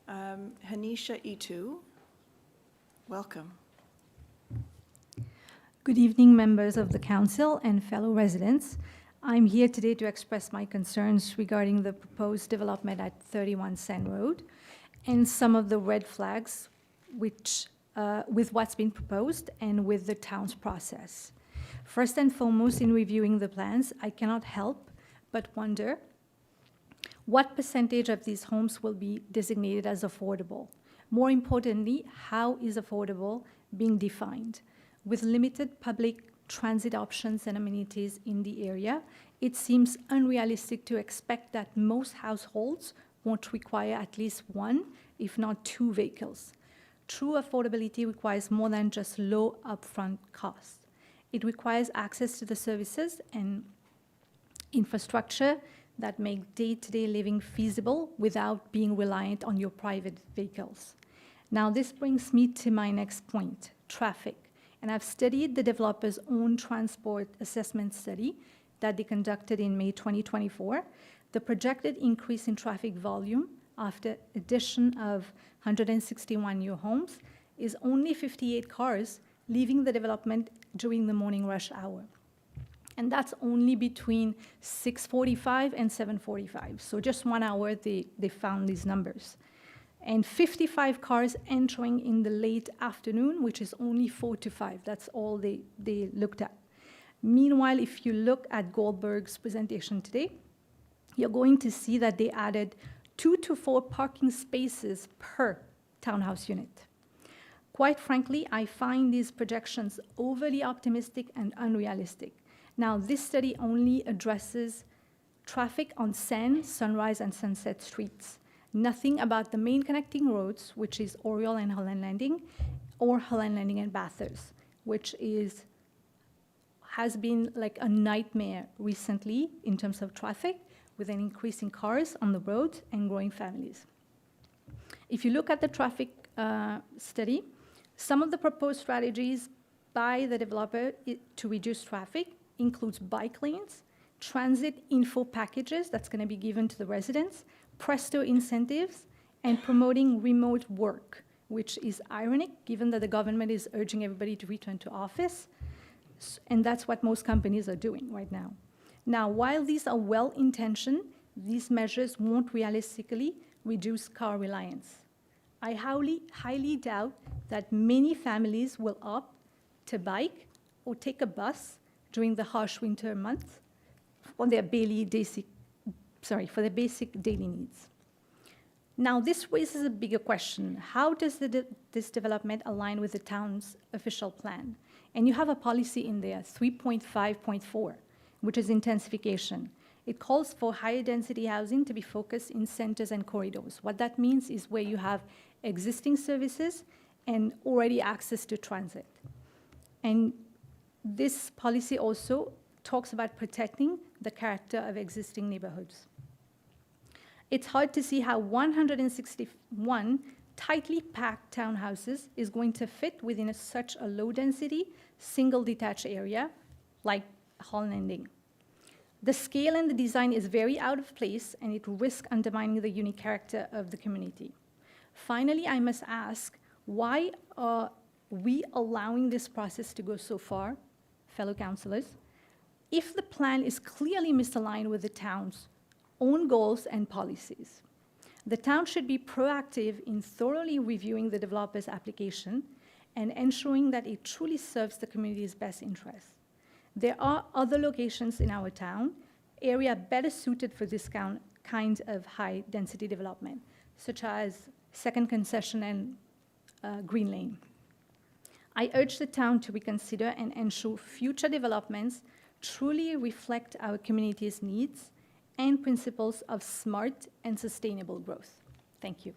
Hanisha Itu, welcome. Good evening, members of the council and fellow residents. I'm here today to express my concerns regarding the proposed development at 31 Sand Road and some of the red flags with what's been proposed and with the town's process. First and foremost, in reviewing the plans, I cannot help but wonder what percentage of these homes will be designated as affordable. More importantly, how is affordable being defined? With limited public transit options and amenities in the area, it seems unrealistic to expect that most households won't require at least one, if not two vehicles. True affordability requires more than just low upfront costs. It requires access to the services and infrastructure that make day-to-day living feasible without being reliant on your private vehicles. Now, this brings me to my next point, traffic. And I've studied the developer's own transport assessment study that they conducted in May 2024. The projected increase in traffic volume after addition of 161 new homes is only 58 cars leaving the development during the morning rush hour. And that's only between 6:45 and 7:45. So just 1 hour, they found these numbers. And 55 cars entering in the late afternoon, which is only 4 to 5. That's all they looked at. Meanwhile, if you look at Goldberg's presentation today, you're going to see that they added 2 to 4 parking spaces per townhouse unit. Quite frankly, I find these projections overly optimistic and unrealistic. Now, this study only addresses traffic on Sand, Sunrise, and Sunset Streets. Nothing about the main connecting roads, which is Oriole and Holland Landing, or Holland Landing and Bathurst, which has been like a nightmare recently in terms of traffic, with an increase in cars on the road and growing families. If you look at the traffic study, some of the proposed strategies by the developer to reduce traffic includes bike lanes, transit info packages that's going to be given to the residents, Presto incentives, and promoting remote work, which is ironic given that the government is urging everybody to return to office, and that's what most companies are doing right now. Now, while these are well-intentioned, these measures won't realistically reduce car reliance. I highly doubt that many families will opt to bike or take a bus during the harsh winter months for their basic daily needs. Now, this raises a bigger question. How does this development align with the town's official plan? And you have a policy in there, 3.5.4, which is intensification. It calls for higher density housing to be focused in centers and corridors. What that means is where you have existing services and already access to transit. And this policy also talks about protecting the character of existing neighborhoods. It's hard to see how 161 tightly packed townhouses is going to fit within such a low-density, single detached area like Holland Landing. The scale and the design is very out of place, and it risks undermining the unique character of the community. Finally, I must ask, why are we allowing this process to go so far, fellow councillors, if the plan is clearly misaligned with the town's own goals and policies? The town should be proactive in thoroughly reviewing the developer's application and ensuring that it truly serves the community's best interests. There are other locations in our town, area better suited for this kind of high-density development, such as Second Concession and Green Lane. I urge the town to reconsider and ensure future developments truly reflect our community's needs and principles of smart and sustainable growth. Thank you.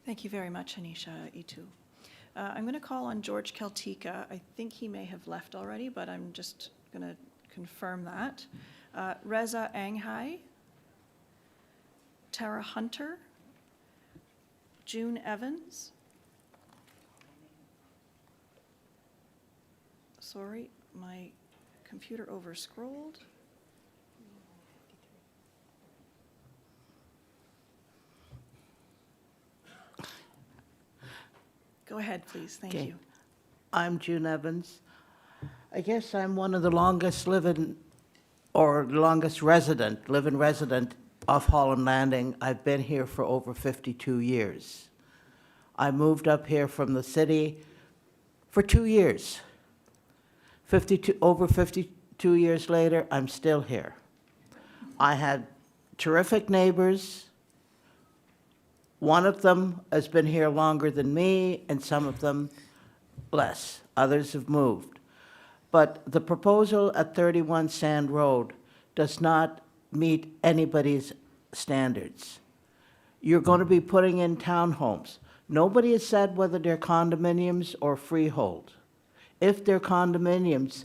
Thank you very much, Anisha Itu. I'm going to call on George Keltika. I think he may have left already, but I'm just going to confirm that. Reza Anghai, Tara Hunter, June Evans. Sorry, my computer overscrolled. Go ahead, please. Thank you. I'm June Evans. I guess I'm one of the longest living resident of Holland Landing. I've been here for over 52 years. I moved up here from the city for 2 years. Over 52 years later, I'm still here. I had terrific neighbors. One of them has been here longer than me, and some of them less. Others have moved. But the proposal at 31 Sand Road does not meet anybody's standards. You're going to be putting in townhomes. Nobody has said whether they're condominiums or freehold. If they're condominiums,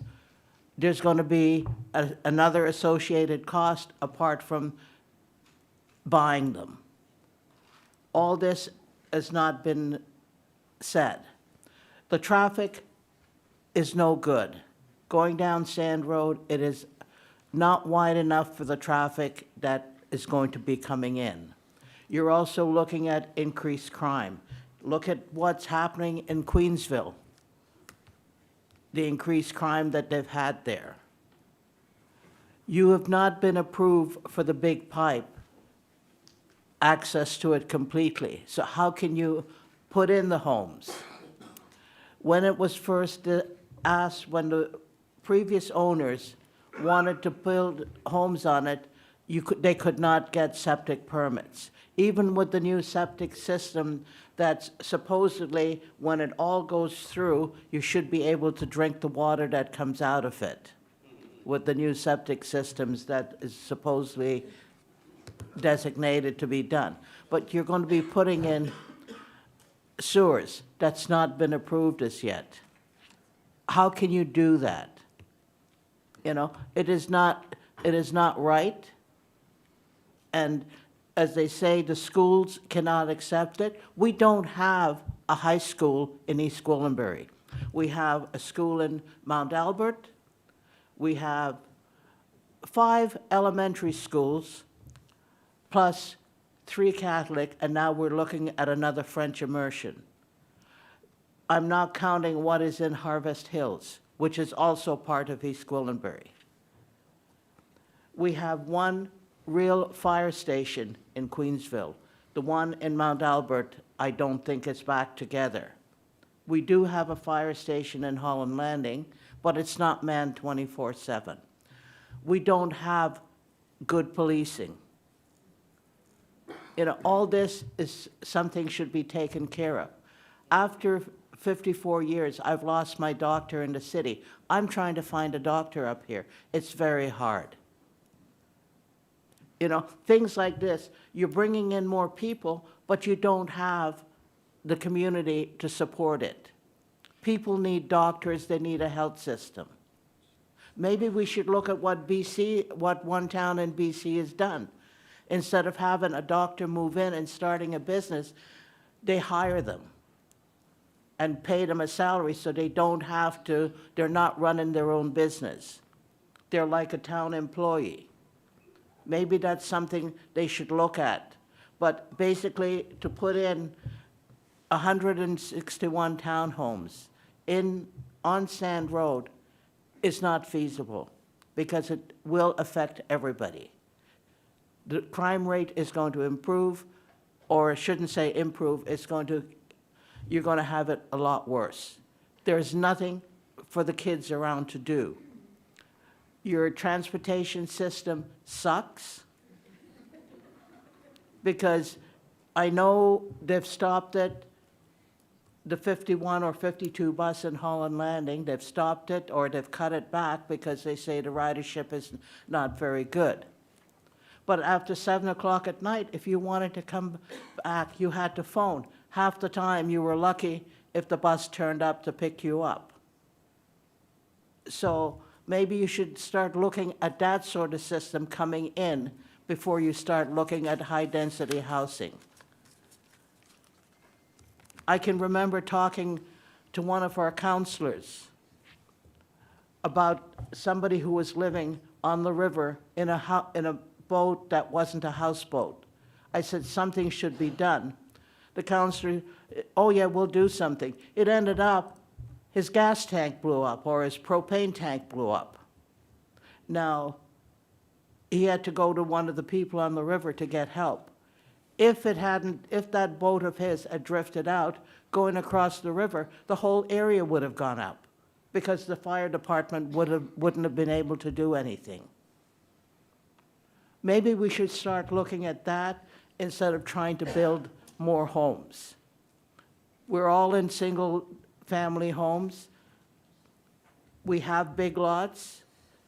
there's going to be another associated cost apart from buying them. All this has not been said. The traffic is no good. Going down Sand Road, it is not wide enough for the traffic that is going to be coming in. You're also looking at increased crime. Look at what's happening in Queensville, the increased crime that they've had there. You have not been approved for the big pipe, access to it completely. So how can you put in the homes? When it was first asked, when the previous owners wanted to build homes on it, they could not get septic permits. Even with the new septic system that's supposedly, when it all goes through, you should be able to drink the water that comes out of it with the new septic systems that is supposedly designated to be done. But you're going to be putting in sewers. That's not been approved as yet. How can you do that? You know, it is not right. And as they say, the schools cannot accept it. We don't have a high school in East Gwillimbury. We have a school in Mount Albert. We have 5 elementary schools, plus 3 Catholic, and now we're looking at another French immersion. I'm not counting what is in Harvest Hills, which is also part of East Gwillimbury. We have 1 real fire station in Queensville. The one in Mount Albert, I don't think is back together. We do have a fire station in Holland Landing, but it's not manned 24/7. We don't have good policing. You know, all this is something should be taken care of. After 54 years, I've lost my doctor in the city. I'm trying to find a doctor up here. It's very hard. You know, things like this, you're bringing in more people, but you don't have the community to support it. People need doctors, they need a health system. Maybe we should look at what one town in BC has done. Instead of having a doctor move in and starting a business, they hire them and pay them a salary so they don't have to, they're not running their own business. They're like a town employee. Maybe that's something they should look at. But basically, to put in 161 townhomes on Sand Road is not feasible because it will affect everybody. The crime rate is going to improve, or I shouldn't say improve, you're going to have it a lot worse. There's nothing for the kids around to do. Your transportation system sucks because I know they've stopped it, the 51 or 52 bus in Holland Landing, they've stopped it or they've cut it back because they say the ridership is not very good. But after 7 o'clock at night, if you wanted to come back, you had to phone. Half the time you were lucky if the bus turned up to pick you up. So maybe you should start looking at that sort of system coming in before you start looking at high-density housing. I can remember talking to one of our counselors about somebody who was living on the river in a boat that wasn't a houseboat. I said, something should be done. The counselor, oh yeah, we'll do something. It ended up, his gas tank blew up or his propane tank blew up. Now, he had to go to one of the people on the river to get help. If that boat of his had drifted out, going across the river, the whole area would have gone up because the fire department wouldn't have been able to do anything. Maybe we should start looking at that instead of trying to build more homes. We're all in single family homes. We have big lots.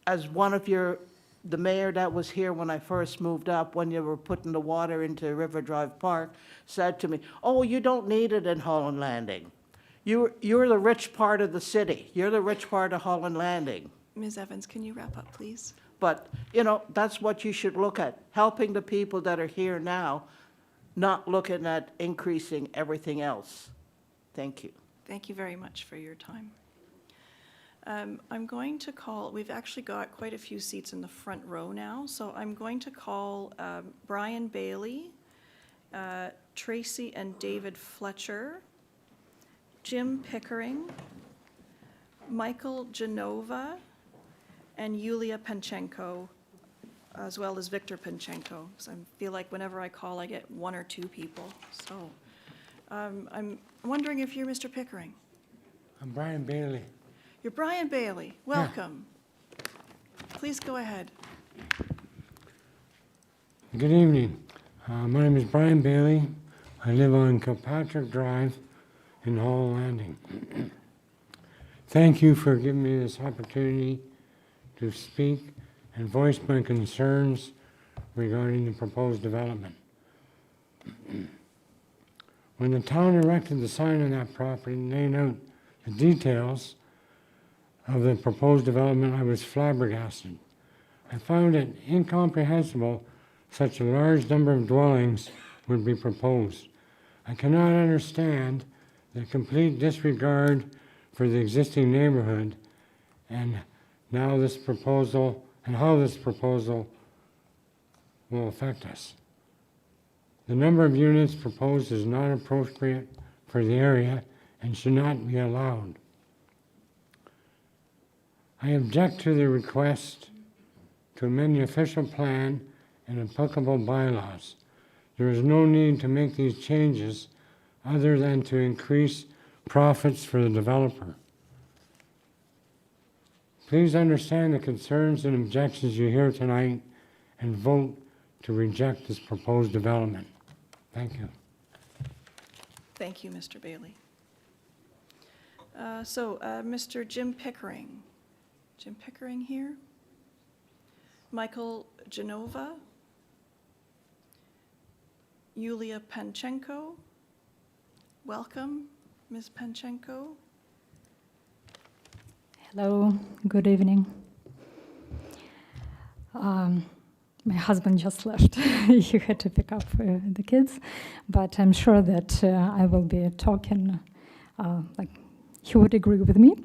As one of the mayor that was here when I first moved up, when you were putting the water into River Drive Park, said to me, "Oh, you don't need it in Holland Landing. You're the rich part of the city. You're the rich part of Holland Landing." Ms. Evans, can you wrap up, please? But, you know, that's what you should look at, helping the people that are here now, not looking at increasing everything else. Thank you. Thank you very much for your time. I'm going to call, we've actually got quite a few seats in the front row now, so I'm going to call Brian Bailey, Tracy and David Fletcher, Jim Pickering, Michael Genova, and Yulia Panchenko, as well as Victor Panchenko. So I feel like whenever I call, I get one or two people. So I'm wondering if you're Mr. Pickering. I'm Brian Bailey. You're Brian Bailey. Welcome. Please go ahead. Good evening. My name is Brian Bailey. I live on Kilpatrick Drive in Hall Landing. Thank you for giving me this opportunity to speak and voice my concerns regarding the proposed development. When the town erected the sign on that property and laid out the details of the proposed development, I was flabbergasted. I found it incomprehensible such a large number of dwellings would be proposed. I cannot understand the complete disregard for the existing neighborhood and how this proposal will affect us. The number of units proposed is not appropriate for the area and should not be allowed. I object to the request to amend the official plan and applicable bylaws. There is no need to make these changes other than to increase profits for the developer. Please understand the concerns and objections you hear tonight and vote to reject this proposed development. Thank you. Thank you, Mr. Bailey. Mr. Jim Pickering. Jim Pickering here. Michael Genova. Yulia Panchenko. Welcome, Ms. Panchenko. Hello, good evening. My husband just left. He had to pick up the kids, but I'm sure that I will be talking like he would agree with me.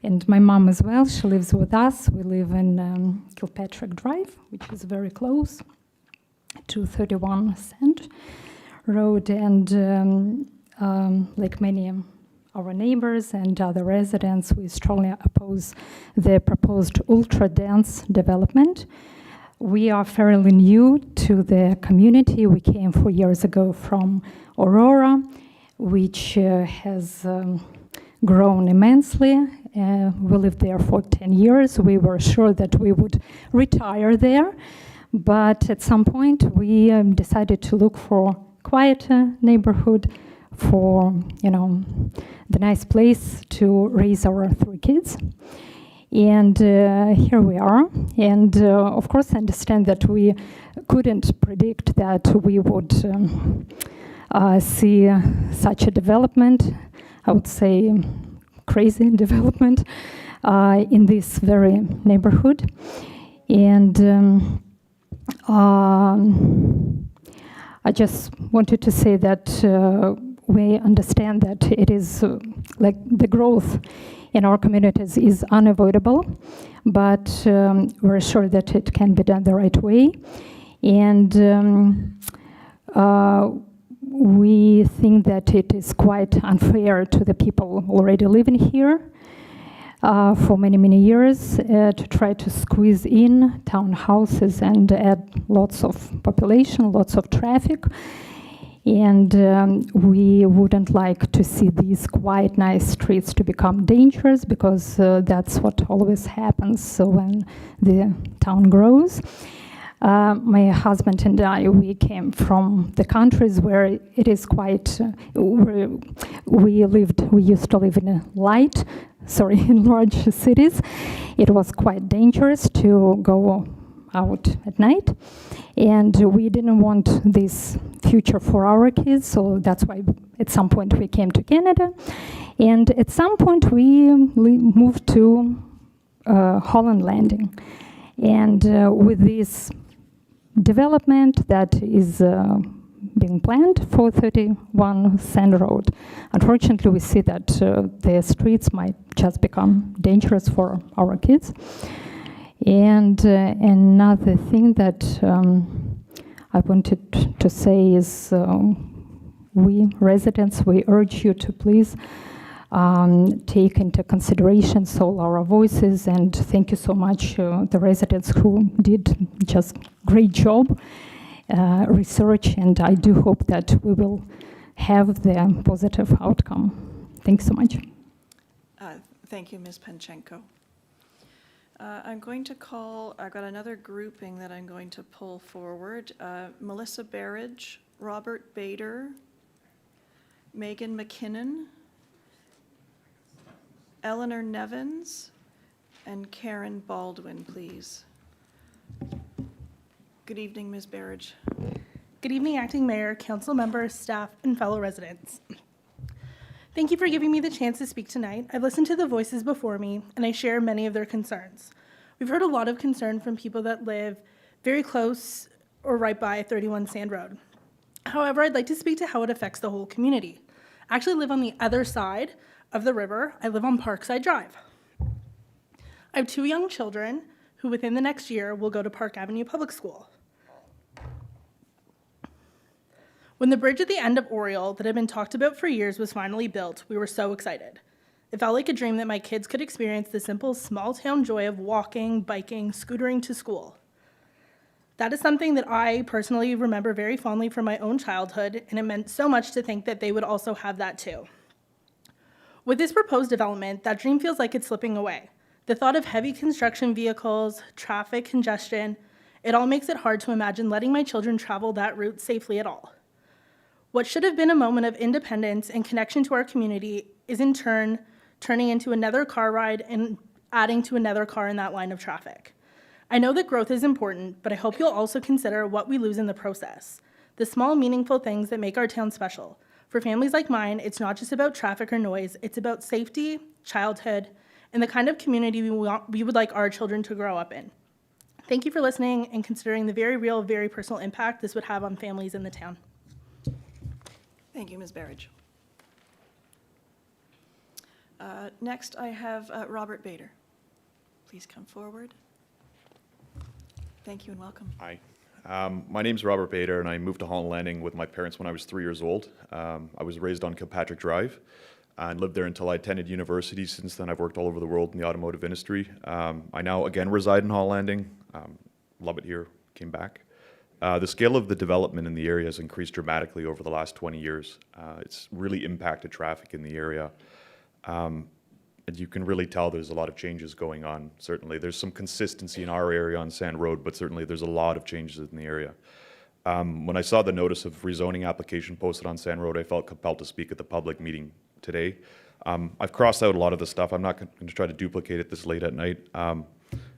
And my mom as well, she lives with us. We live in Kilpatrick Drive, which is very close to 31 Sand Road. And like many our neighbors and other residents, we strongly oppose the proposed ultra-dense development. We are fairly new to the community. We came 4 years ago from Aurora, which has grown immensely. We lived there for 10 years. We were sure that we would retire there, but at some point we decided to look for quieter neighborhood, for the nice place to raise our 3 kids. And here we are. And of course, I understand that we couldn't predict that we would see such a development, I would say crazy development in this very neighborhood. And I just wanted to say that we understand that it is like the growth in our communities is unavoidable, but we're sure that it can be done the right way. And we think that it is quite unfair to the people already living here for many, many years to try to squeeze in townhouses and add lots of population, lots of traffic. And we wouldn't like to see these quite nice streets to become dangerous, because that's what always happens when the town grows. My husband and I, we came from the countries where it is quite, we used to live in in large cities. It was quite dangerous to go out at night, and we didn't want this future for our kids, so that's why at some point we came to Canada, and at some point we moved to Holland Landing. And with this development that is being planned for 31 Sand Road, unfortunately we see that the streets might just become dangerous for our kids. And another thing that I wanted to say is we residents, we urge you to please take into consideration all our voices, and thank you so much the residents who did just great job research, and I do hope that we will have the positive outcome. Thanks so much. Thank you, Ms. Panchenko. I'm going to call, I've got another grouping that I'm going to pull forward. Melissa Berridge, Robert Bader, Megan McKinnon, Eleanor Nevins, and Karen Baldwin, please. Good evening, Ms. Berridge. Good evening, Acting Mayor, Council members, staff, and fellow residents. Thank you for giving me the chance to speak tonight. I've listened to the voices before me, and I share many of their concerns. We've heard a lot of concern from people that live very close or right by 31 Sand Road. However, I'd like to speak to how it affects the whole community. I actually live on the other side of the river. I live on Parkside Drive. I have 2 young children who within the next year will go to Park Avenue Public School. When the bridge at the end of Oriole that had been talked about for years was finally built, we were so excited. It felt like a dream that my kids could experience the simple small town joy of walking, biking, scootering to school. That is something that I personally remember very fondly from my own childhood, and it meant so much to think that they would also have that too. With this proposed development, that dream feels like it's slipping away. The thought of heavy construction vehicles, traffic congestion, it all makes it hard to imagine letting my children travel that route safely at all. What should have been a moment of independence and connection to our community is in turn turning into another car ride and adding to another car in that line of traffic. I know that growth is important, but I hope you'll also consider what we lose in the process, the small, meaningful things that make our town special. For families like mine, it's not just about traffic or noise, it's about safety, childhood, and the kind of community we would like our children to grow up in. Thank you for listening and considering the very real, very personal impact this would have on families in the town. Thank you, Ms. Berridge. Next, I have Robert Bader. Please come forward. Thank you and welcome. Hi. My name's Robert Bader, and I moved to Holland Landing with my parents when I was 3 years old. I was raised on Kilpatrick Drive and lived there until I attended university. Since then, I've worked all over the world in the automotive industry. I now again reside in Holland Landing. Love it here, came back. The scale of the development in the area has increased dramatically over the last 20 years. It's really impacted traffic in the area. And you can really tell there's a lot of changes going on. Certainly, there's some consistency in our area on Sand Road, but certainly there's a lot of changes in the area. When I saw the notice of rezoning application posted on Sand Road, I felt compelled to speak at the public meeting today. I've crossed out a lot of the stuff. I'm not going to try to duplicate it this late at night.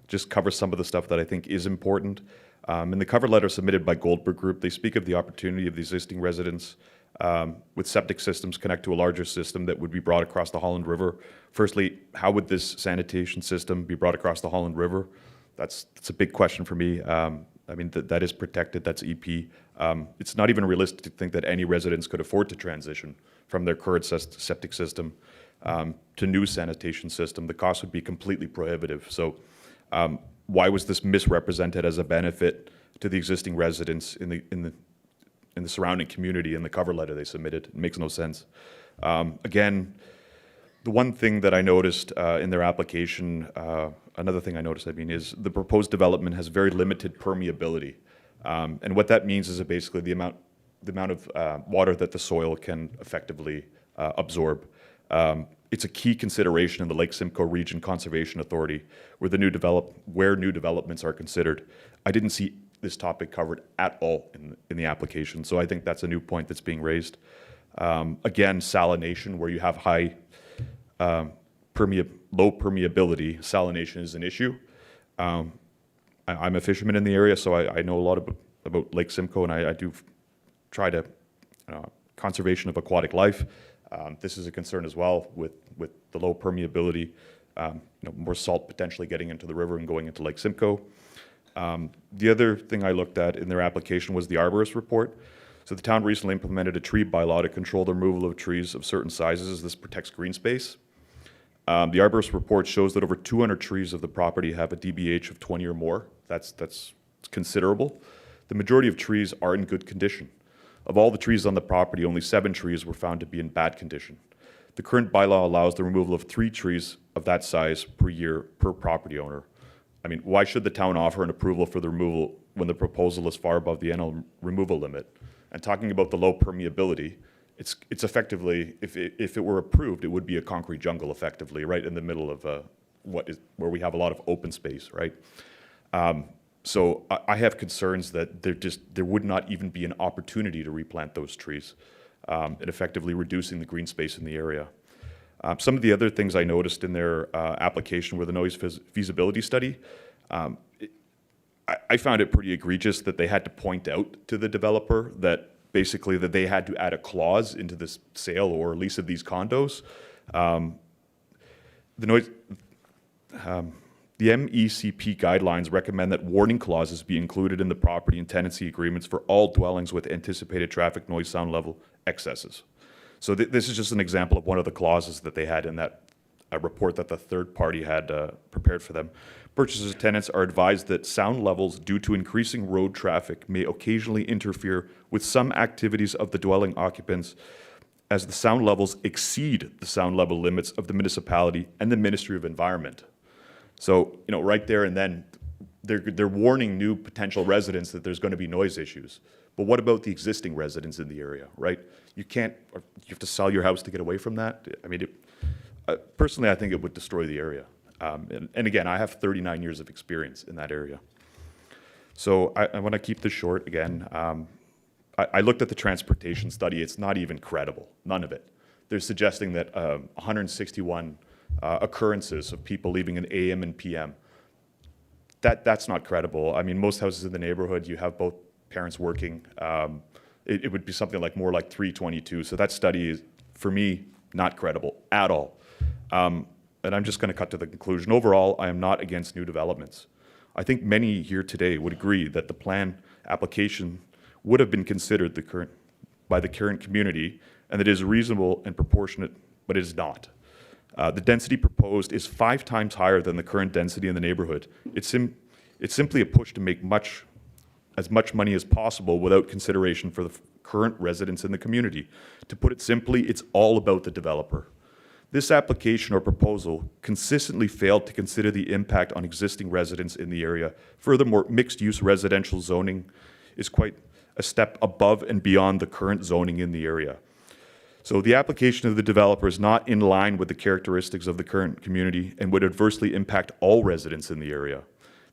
Just cover some of the stuff that I think is important. In the cover letter submitted by Goldberg Group, they speak of the opportunity of the existing residents with septic systems connect to a larger system that would be brought across the Holland River. Firstly, how would this sanitation system be brought across the Holland River? That's a big question for me. I mean, that is protected, that's EP. It's not even realistic to think that any residents could afford to transition from their current septic system to new sanitation system. The cost would be completely prohibitive. So why was this misrepresented as a benefit to the existing residents in the surrounding community in the cover letter they submitted? It makes no sense. Again, the one thing that I noticed in their application, another thing I noticed, is the proposed development has very limited permeability. And what that means is that basically the amount of water that the soil can effectively absorb. It's a key consideration in the Lake Simcoe Region Conservation Authority where new developments are considered. I didn't see this topic covered at all in the application. So I think that's a new point that's being raised. Again, salination, where you have high low permeability, salination is an issue. I'm a fisherman in the area, so I know a lot about Lake Simcoe, and I do try to conservation of aquatic life. This is a concern as well with the low permeability, more salt potentially getting into the river and going into Lake Simcoe. The other thing I looked at in their application was the arborist report. So the town recently implemented a tree bylaw to control the removal of trees of certain sizes. This protects green space. The arborist report shows that over 200 trees of the property have a DBH of 20 or more. That's considerable. The majority of trees are in good condition. Of all the trees on the property, only 7 trees were found to be in bad condition. The current bylaw allows the removal of 3 trees of that size per year per property owner. I mean, why should the town offer an approval for the removal when the proposal is far above the annual removal limit? And talking about the low permeability, it's effectively, if it were approved, it would be a concrete jungle effectively, right in the middle of where we have a lot of open space, right? So I have concerns that there would not even be an opportunity to replant those trees, and effectively reducing the green space in the area. Some of the other things I noticed in their application were the noise feasibility study. I found it pretty egregious that they had to point out to the developer that basically that they had to add a clause into this sale or lease of these condos. The MECP guidelines recommend that warning clauses be included in the property and tenancy agreements for all dwellings with anticipated traffic noise sound level excesses. So this is just an example of one of the clauses that they had in that report that the third party had prepared for them. Purchasers and tenants are advised that sound levels due to increasing road traffic may occasionally interfere with some activities of the dwelling occupants as the sound levels exceed the sound level limits of the municipality and the Ministry of Environment. So, right there and then, they're warning new potential residents that there's going to be noise issues. But what about the existing residents in the area, right? You have to sell your house to get away from that? I mean, personally, I think it would destroy the area. And again, I have 39 years of experience in that area. So I want to keep this short again. I looked at the transportation study. It's not even credible, none of it. They're suggesting that 161 occurrences of people leaving in AM and PM. That's not credible. I mean, most houses in the neighborhood, you have both parents working. It would be something like more like 322. So that study is, for me, not credible at all. And I'm just going to cut to the conclusion. Overall, I am not against new developments. I think many here today would agree that the plan application would have been considered by the current community, and that it is reasonable and proportionate, but it is not. The density proposed is 5 times higher than the current density in the neighborhood. It's simply a push to make as much money as possible without consideration for the current residents in the community. To put it simply, it's all about the developer. This application or proposal consistently failed to consider the impact on existing residents in the area. Furthermore, mixed-use residential zoning is quite a step above and beyond the current zoning in the area. So the application of the developer is not in line with the characteristics of the current community and would adversely impact all residents in the area.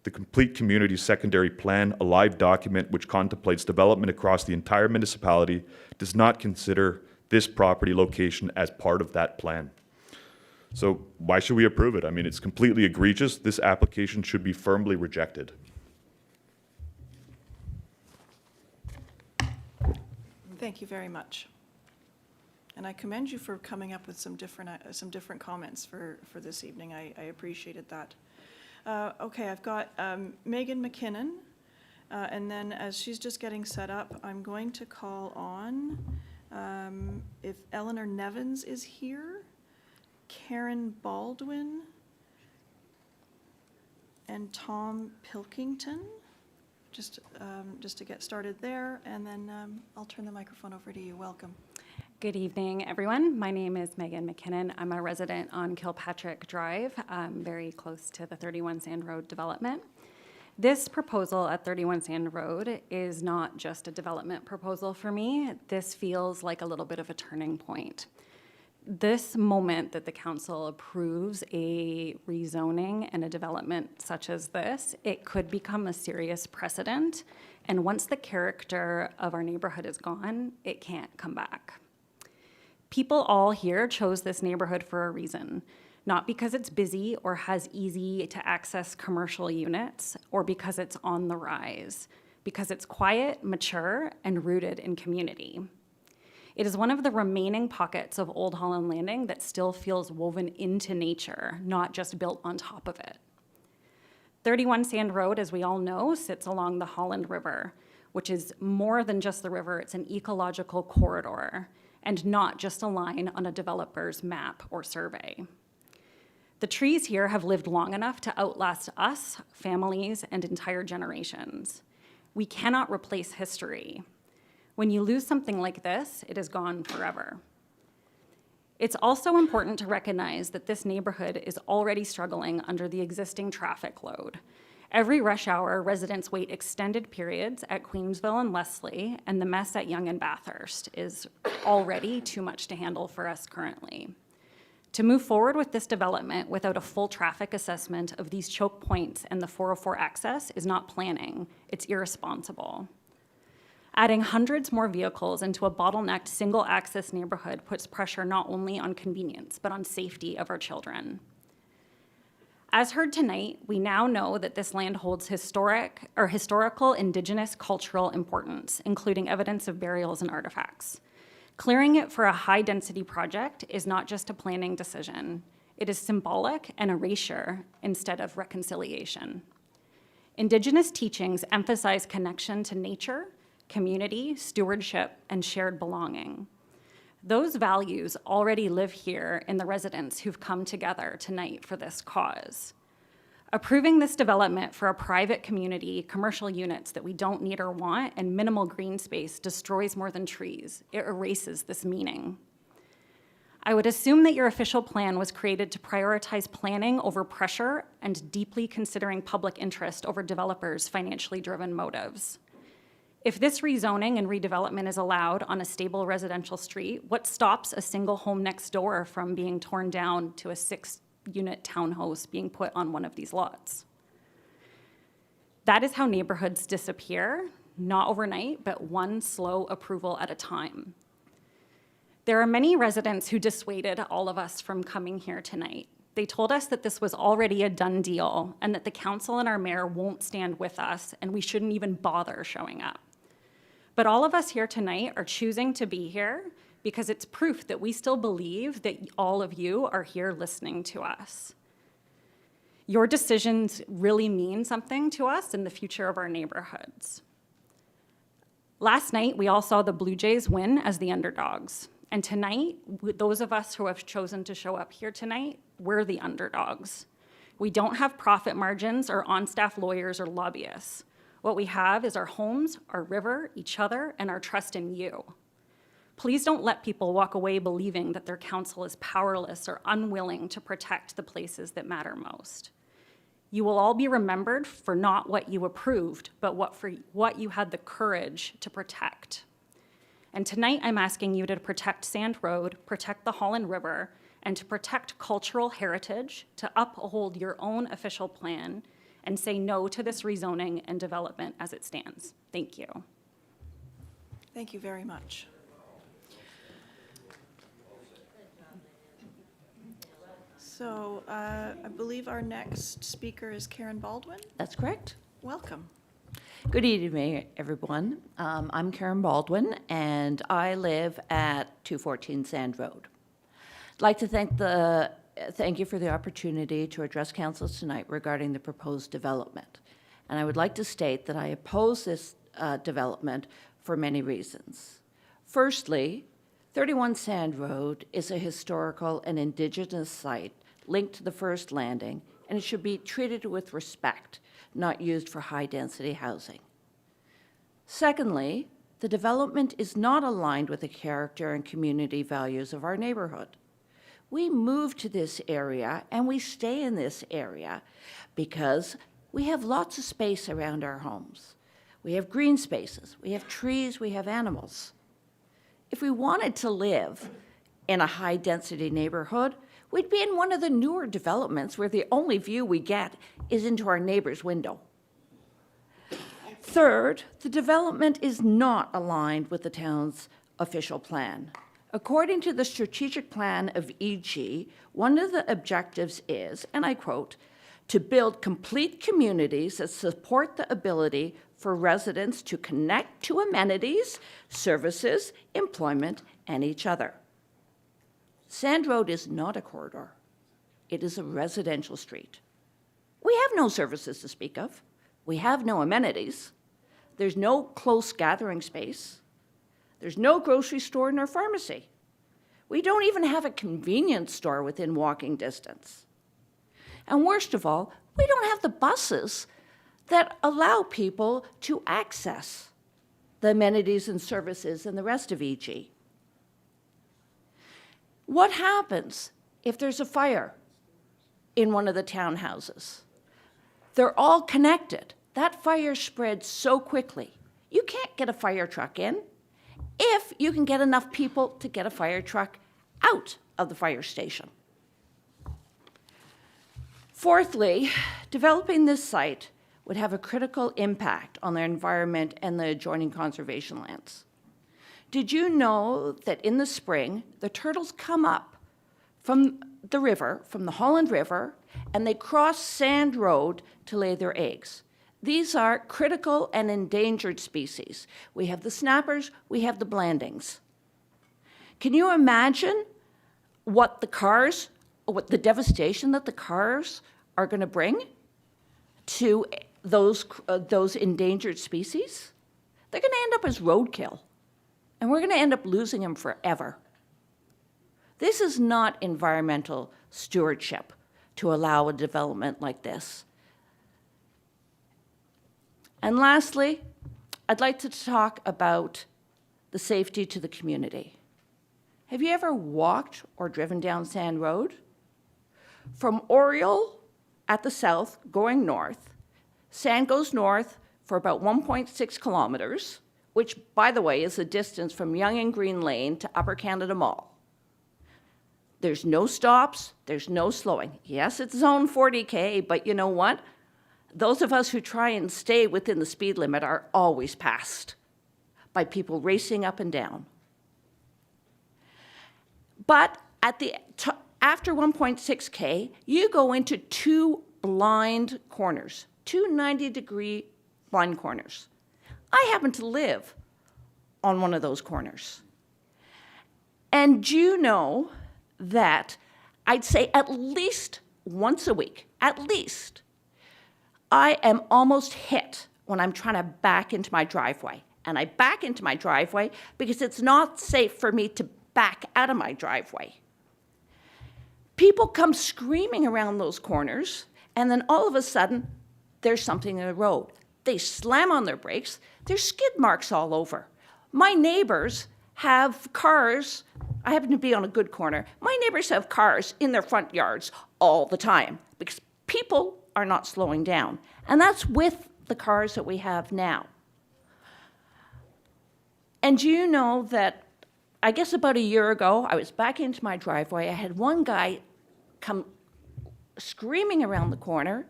The complete community secondary plan, a live document which contemplates development across the entire municipality, does not consider this property location as part of that plan. So why should we approve it? I mean, it's completely egregious. This application should be firmly rejected. Thank you very much. And I commend you for coming up with some different comments for this evening. I appreciated that. Okay, I've got Megan McKinnon, and then as she's just getting set up, I'm going to call on if Eleanor Nevins is here, Karen Baldwin, and Tom Pilkington, just to get started there, and then I'll turn the microphone over to you. Welcome. Good evening, everyone. My name is Megan McKinnon. I'm a resident on Kilpatrick Drive, very close to the 31 Sand Road development. This proposal at 31 Sand Road is not just a development proposal for me. This feels like a little bit of a turning point. This moment that the council approves a rezoning and a development such as this, it could become a serious precedent. And once the character of our neighborhood is gone, it can't come back. People all here chose this neighborhood for a reason, not because it's busy or has easy to access commercial units or because it's on the rise, because it's quiet, mature, and rooted in community. It is one of the remaining pockets of Old Holland Landing that still feels woven into nature, not just built on top of it. 31 Sand Road, as we all know, sits along the Holland River, which is more than just the river, it's an ecological corridor, and not just a line on a developer's map or survey. The trees here have lived long enough to outlast us, families, and entire generations. We cannot replace history. When you lose something like this, it is gone forever. It's also important to recognize that this neighborhood is already struggling under the existing traffic load. Every rush hour, residents wait extended periods at Queensville and Leslie, and the mess at Yonge and Bathurst is already too much to handle for us currently. To move forward with this development without a full traffic assessment of these choke points and the 404 access is not planning, it's irresponsible. Adding hundreds more vehicles into a bottlenecked single-access neighborhood puts pressure not only on convenience, but on safety of our children. As heard tonight, we now know that this land holds historical Indigenous cultural importance, including evidence of burials and artifacts. Clearing it for a high-density project is not just a planning decision. It is symbolic and erasure instead of reconciliation. Indigenous teachings emphasize connection to nature, community, stewardship, and shared belonging. Those values already live here in the residents who've come together tonight for this cause. Approving this development for a private community, commercial units that we don't need or want, and minimal green space destroys more than trees. It erases this meaning. I would assume that your official plan was created to prioritize planning over pressure and deeply considering public interest over developers' financially driven motives. If this rezoning and redevelopment is allowed on a stable residential street, what stops a single home next door from being torn down to a 6-unit townhouse being put on one of these lots? That is how neighborhoods disappear, not overnight, but one slow approval at a time. There are many residents who dissuaded all of us from coming here tonight. They told us that this was already a done deal and that the council and our mayor won't stand with us and we shouldn't even bother showing up. But all of us here tonight are choosing to be here because it's proof that we still believe that all of you are here listening to us. Your decisions really mean something to us in the future of our neighborhoods. Last night, we all saw the Blue Jays win as the underdogs. And tonight, those of us who have chosen to show up here tonight, we're the underdogs. We don't have profit margins or on-staff lawyers or lobbyists. What we have is our homes, our river, each other, and our trust in you. Please don't let people walk away believing that their council is powerless or unwilling to protect the places that matter most. You will all be remembered for not what you approved, but for what you had the courage to protect. And tonight I'm asking you to protect Sand Road, protect the Holland River, and to protect cultural heritage, to uphold your own official plan, and say no to this rezoning and development as it stands. Thank you. Thank you very much. So I believe our next speaker is Karen Baldwin. That's correct. Welcome. Good evening, everyone. I'm Karen Baldwin, and I live at 214 Sand Road. I'd like to thank you for the opportunity to address council tonight regarding the proposed development. And I would like to state that I oppose this development for many reasons. Firstly, 31 Sand Road is a historical and Indigenous site linked to the first landing, and it should be treated with respect, not used for high-density housing. Secondly, the development is not aligned with the character and community values of our neighborhood. We moved to this area and we stay in this area because we have lots of space around our homes. We have green spaces, we have trees, we have animals. If we wanted to live in a high-density neighborhood, we'd be in one of the newer developments where the only view we get is into our neighbor's window. Third, the development is not aligned with the town's official plan. According to the strategic plan of EG, one of the objectives is, and I quote, to build complete communities that support the ability for residents to connect to amenities, services, employment, and each other. Sand Road is not a corridor. It is a residential street. We have no services to speak of. We have no amenities. There's no close gathering space. There's no grocery store nor pharmacy. We don't even have a convenience store within walking distance. And worst of all, we don't have the buses that allow people to access the amenities and services and the rest of EG. What happens if there's a fire in one of the townhouses? They're all connected. That fire spreads so quickly. You can't get a fire truck in if you can get enough people to get a fire truck out of the fire station. Fourthly, developing this site would have a critical impact on the environment and the adjoining conservation lands. Did you know that in the spring, the turtles come up from the river, from the Holland River, and they cross Sand Road to lay their eggs? These are critical and endangered species. We have the snappers, we have the blandings. Can you imagine what the devastation that the cars are going to bring to those endangered species? They're going to end up as roadkill, and we're going to end up losing them forever. This is not environmental stewardship to allow a development like this. And lastly, I'd like to talk about the safety to the community. Have you ever walked or driven down Sand Road? From Oriole at the south going north, Sand goes north for about 1.6 kilometers, which, by the way, is the distance from Yonge and Green Lane to Upper Canada Mall. There's no stops, there's no slowing. Yes, it's zone 40K, but you know what? Those of us who try and stay within the speed limit are always passed by people racing up and down. But after 1.6K, you go into two blind corners, two 90-degree blind corners. I happen to live on one of those corners. And do you know that I'd say at least once a week, at least, I am almost hit when I'm trying to back into my driveway. And I back into my driveway because it's not safe for me to back out of my driveway. People come screaming around those corners, and then all of a sudden, there's something in the road. They slam on their brakes. There's skid marks all over. My neighbors have cars. I happen to be on a good corner. My neighbors have cars in their front yards all the time because people are not slowing down. And that's with the cars that we have now. And do you know that, I guess about a year ago, I was back into my driveway. I had one guy come screaming around the corner,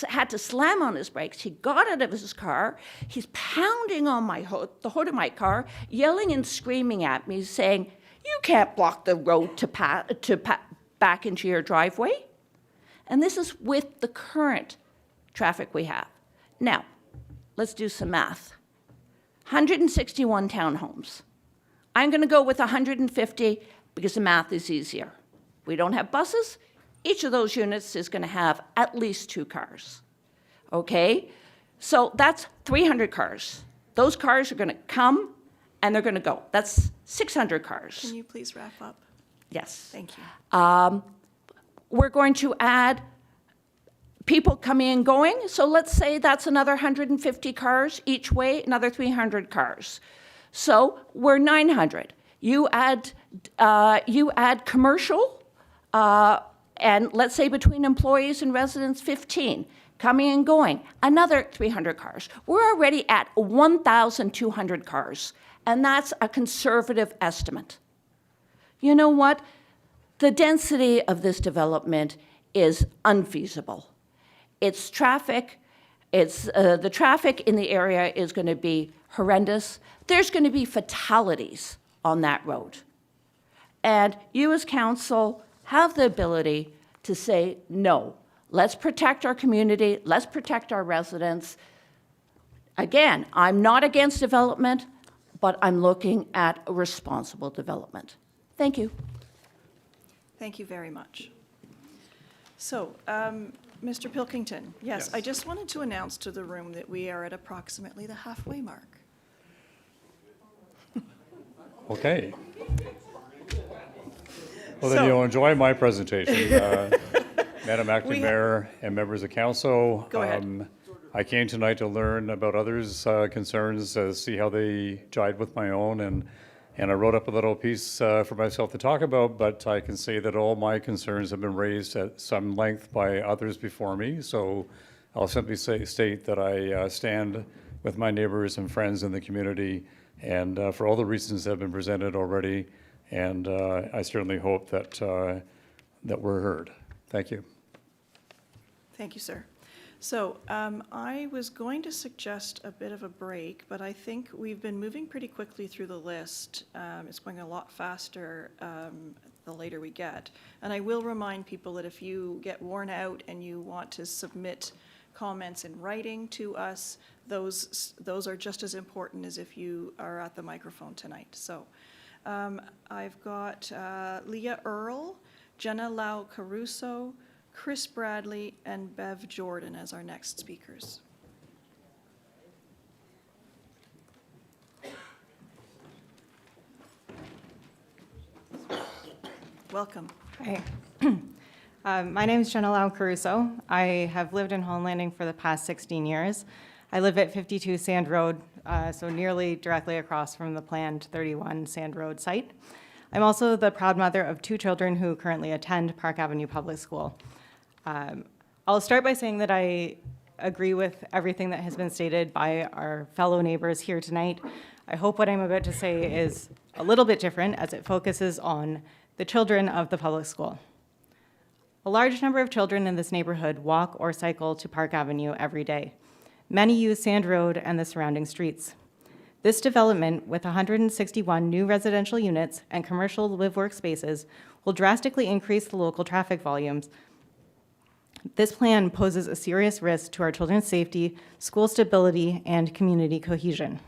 had to slam on his brakes. He got out of his car. He's pounding on the hood of my car, yelling and screaming at me, saying, "You can't block the road to back into your driveway." And this is with the current traffic we have. Now, let's do some math. 161 townhomes. I'm going to go with 150 because the math is easier. We don't have buses. Each of those units is going to have at least 2 cars. Okay? So that's 300 cars. Those cars are going to come and they're going to go. That's 600 cars. Can you please wrap up? Yes. Thank you. We're going to add people coming and going. So let's say that's another 150 cars each way, another 300 cars. So we're 900. You add commercial, and let's say between employees and residents, 15 coming and going, another 300 cars. We're already at 1,200 cars, and that's a conservative estimate. you know what? The density of this development is unfeasible. It's traffic, the traffic in the area is going to be horrendous. There's going to be fatalities on that road. And you as council have the ability to say, no, let's protect our community, let's protect our residents. Again, I'm not against development, but I'm looking at a responsible development. Thank you. Thank you very much. So, Mr. Pilkington, yes, I just wanted to announce to the room that we are at approximately the halfway mark. Okay. Well, then you'll enjoy my presentation. Madam Acting Mayor and members of council. Go ahead. I came tonight to learn about others' concerns, see how they jive with my own, and I wrote up a little piece for myself to talk about, but I can say that all my concerns have been raised at some length by others before me, so I'll simply state that I stand with my neighbors and friends in the community, and for all the reasons that have been presented already, and I certainly hope that, that we're heard. Thank you. Thank you, sir. So I was going to suggest a bit of a break, but I think we've been moving pretty quickly through the list. It's going a lot faster the later we get. And I will remind people that if you get worn out and you want to submit comments in writing to us, those are just as important as if you are at the microphone tonight. So I've got Leah Earle, Jenna Lau Caruso, Chris Bradley, and Bev Jordan as our next speakers. Welcome. Hi. My name is Jenna Lau Caruso. I have lived in Holland Landing for the past 16 years. I live at 52 Sand Road, so nearly directly across from the planned 31 Sand Road site. I'm also the proud mother of 2 children who currently attend Park Avenue Public School. I'll start by saying that I agree with everything that has been stated by our fellow neighbors here tonight. I hope what I'm about to say is a little bit different as it focuses on the children of the public school. A large number of children in this neighborhood walk or cycle to Park Avenue every day. Many use Sand Road and the surrounding streets. This development, with 161 new residential units and commercial live-work spaces, will drastically increase the local traffic volumes. This plan poses a serious risk to our children's safety, school stability, and community cohesion.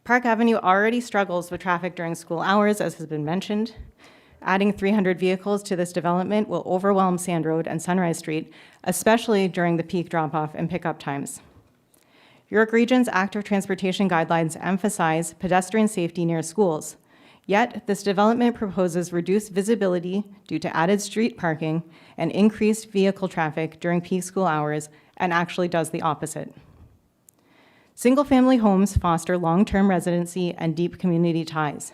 Park Avenue already struggles with traffic during school hours, as has been mentioned. Adding 300 vehicles to this development will overwhelm Sand Road and Sunrise Street, especially during the peak drop-off and pickup times. York Region's active transportation guidelines emphasize pedestrian safety near schools. Yet, this development proposes reduced visibility due to added street parking and increased vehicle traffic during peak school hours, and actually does the opposite. Single-family homes foster long-term residency and deep community ties.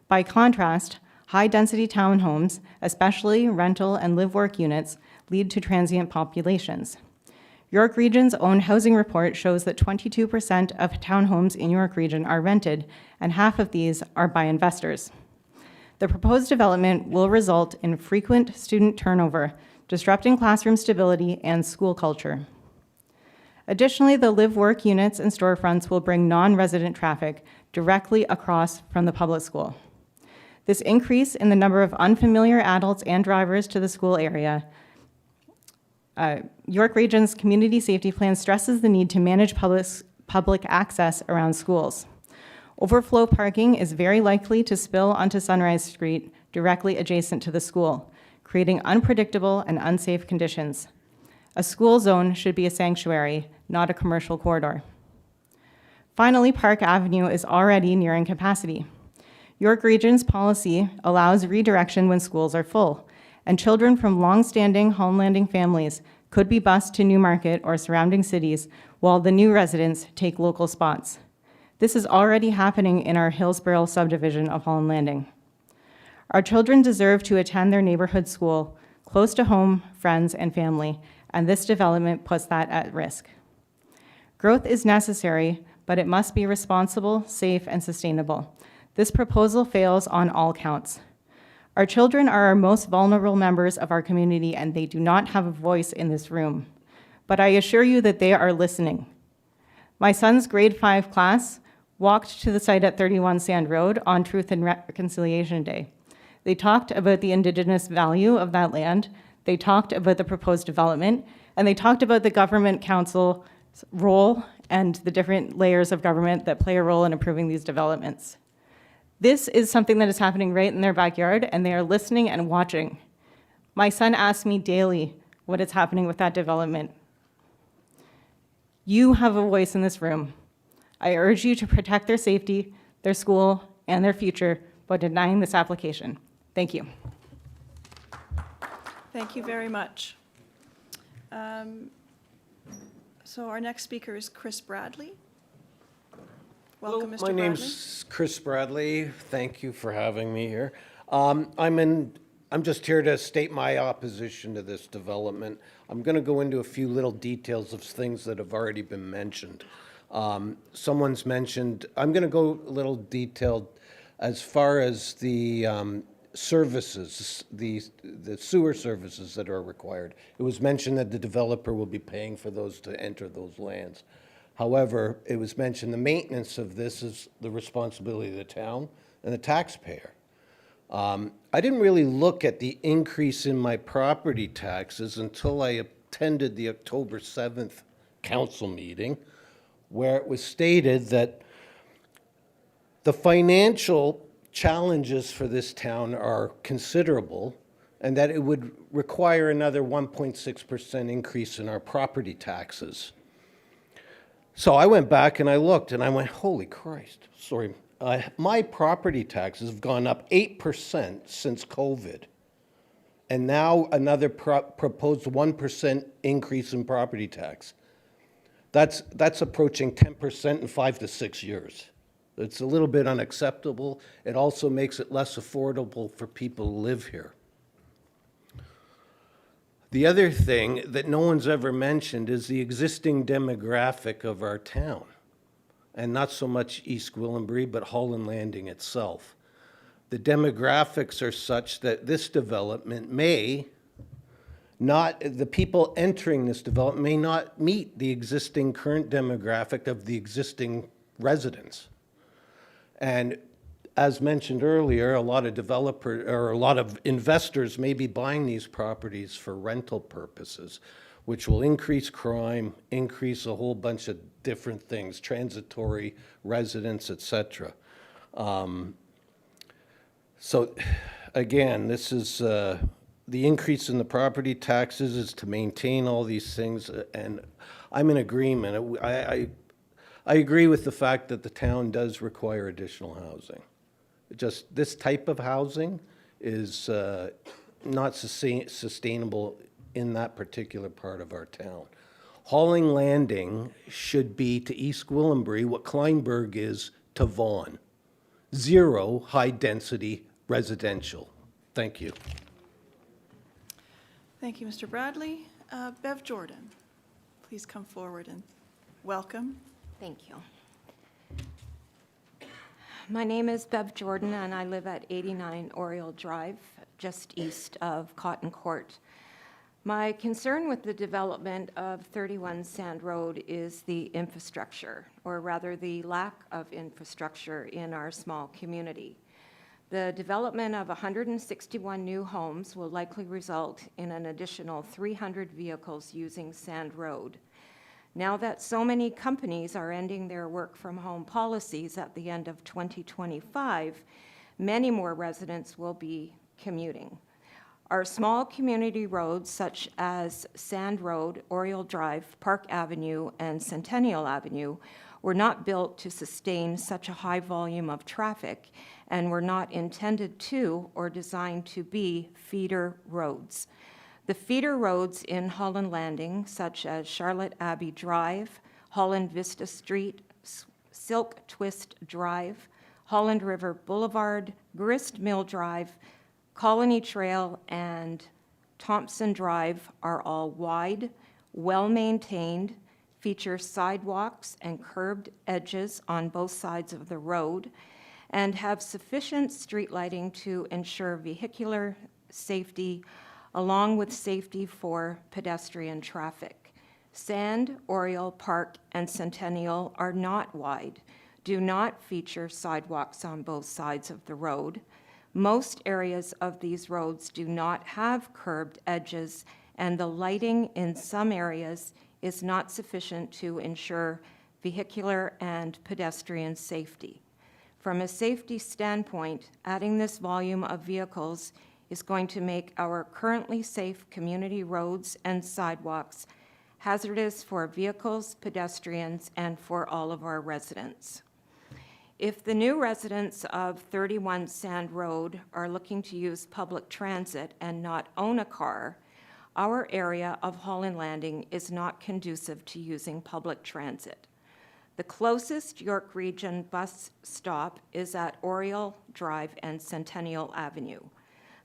By contrast, high-density townhomes, especially rental and live-work units, lead to transient populations. York Region's own housing report shows that 22% of townhomes in York Region are rented, and half of these are by investors. The proposed development will result in frequent student turnover, disrupting classroom stability and school culture. Additionally, the live-work units and storefronts will bring non-resident traffic directly across from the public school. This increase in the number of unfamiliar adults and drivers to the school area. York Region's community safety plan stresses the need to manage public access around schools. Overflow parking is very likely to spill onto Sunrise Street directly adjacent to the school, creating unpredictable and unsafe conditions. A school zone should be a sanctuary, not a commercial corridor. Finally, Park Avenue is already nearing capacity. York Region's policy allows redirection when schools are full, and children from long-standing Holland Landing families could be bused to Newmarket or surrounding cities while the new residents take local spots. This is already happening in our Hillsborough subdivision of Holland Landing. Our children deserve to attend their neighborhood school, close to home, friends, and family, and this development puts that at risk. Growth is necessary, but it must be responsible, safe, and sustainable. This proposal fails on all counts. Our children are our most vulnerable members of our community, and they do not have a voice in this room. But I assure you that they are listening. My son's grade 5 class walked to the site at 31 Sand Road on Truth and Reconciliation Day. They talked about the Indigenous value of that land, they talked about the proposed development, and they talked about the government council's role and the different layers of government that play a role in approving these developments. This is something that is happening right in their backyard, and they are listening and watching. My son asks me daily what is happening with that development. You have a voice in this room. I urge you to protect their safety, their school, and their future by denying this application. Thank you. Thank you very much. So our next speaker is Chris Bradley. Welcome, Mr. My Bradley. name's Chris Bradley. Thank you for having me here. I'm just here to state my opposition to this development. I'm going to go into a few little details of things that have already been mentioned. Someone's mentioned, I'm going to go a little detailed as far as the services, the sewer services that are required. It was mentioned that the developer will be paying for those to enter those lands. However, it was mentioned the maintenance of this is the responsibility of the town and the taxpayer. I didn't really look at the increase in my property taxes until I attended the October 7th council meeting, where it was stated that the financial challenges for this town are considerable and that it would require another 1.6% increase in our property taxes. So I went back and I looked and I went, holy Christ, sorry. My property taxes have gone up 8% since COVID. And now another proposed 1% increase in property tax. That's approaching 10% in 5 to 6 years. It's a little bit unacceptable. It also makes it less affordable for people to live here. The other thing that no one's ever mentioned is the existing demographic of our town. And not so much East Gwillimbury, but Holland Landing itself. The demographics are such that this development may not, the people entering this development may not meet the existing current demographic of the existing residents. And as mentioned earlier, a lot of investors may be buying these properties for rental purposes, which will increase crime, increase a whole bunch of different things, transitory residents, etc. So again, this is the increase in the property taxes is to maintain all these things, and I'm in agreement. I agree with the fact that the town does require additional housing. Just this type of housing is not sustainable in that particular part of our town. Holland Landing should be to East Gwillimbury what Kleinburg is to Vaughan. 0 high-density residential. Thank you. Thank you, Mr. Bradley. Bev Jordan, please come forward and welcome. Thank you. My name is Bev Jordan, and I live at 89 Oriole Drive, just east of Cotton Court. My concern with the development of 31 Sand Road is the infrastructure, or rather the lack of infrastructure in our small community. The development of 161 new homes will likely result in an additional 300 vehicles using Sand Road. Now that so many companies are ending their work-from-home policies at the end of 2025, many more residents will be commuting. Our small community roads such as Sand Road, Oriole Drive, Park Avenue, and Centennial Avenue were not built to sustain such a high volume of traffic and were not intended to or designed to be feeder roads. The feeder roads in Holland Landing, such as Charlotte Abbey Drive, Holland Vista Street, Silk Twist Drive, Holland River Boulevard, Grist Mill Drive, Colony Trail, and Thompson Drive are all wide, well-maintained, feature sidewalks and curbed edges on both sides of the road, and have sufficient street lighting to ensure vehicular safety along with safety for pedestrian traffic. Sand, Oriole, Park, and Centennial are not wide, do not feature sidewalks on both sides of the road. Most areas of these roads do not have curbed edges, and the lighting in some areas is not sufficient to ensure vehicular and pedestrian safety. From a safety standpoint, adding this volume of vehicles is going to make our currently safe community roads and sidewalks hazardous for vehicles, pedestrians, and for all of our residents. If the new residents of 31 Sand Road are looking to use public transit and not own a car, our area of Holland Landing is not conducive to using public transit. The closest York Region bus stop is at Oriole Drive and Centennial Avenue.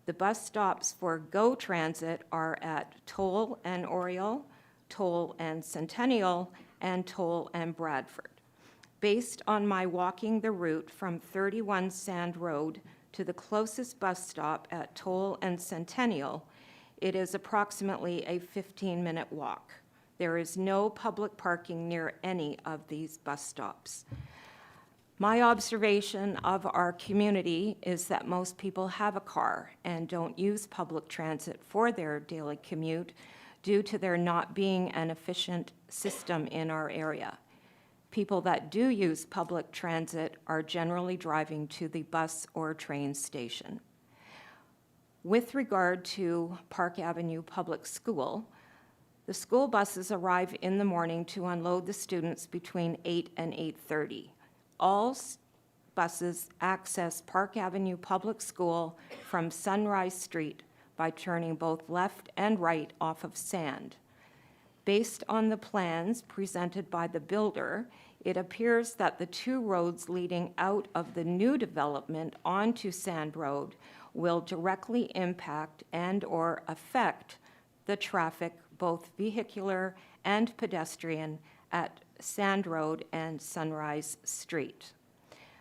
The bus stops for GO Transit are at Toll and Oriole, Toll and Centennial, and Toll and Bradford. Based on my walking the route from 31 Sand Road to the closest bus stop at Toll and Centennial, it is approximately a 15-minute walk. There is no public parking near any of these bus stops. My observation of our community is that most people have a car and don't use public transit for their daily commute due to there not being an efficient system in our area. People that do use public transit are generally driving to the bus or train station. With regard to Park Avenue Public School, the school buses arrive in the morning to unload the students between 8 and 8:30. All buses access Park Avenue Public School from Sunrise Street by turning both left and right off of Sand. Based on the plans presented by the builder, it appears that the two roads leading out of the new development onto Sand Road will directly impact and/or affect the traffic, both vehicular and pedestrian, at Sand Road and Sunrise Street.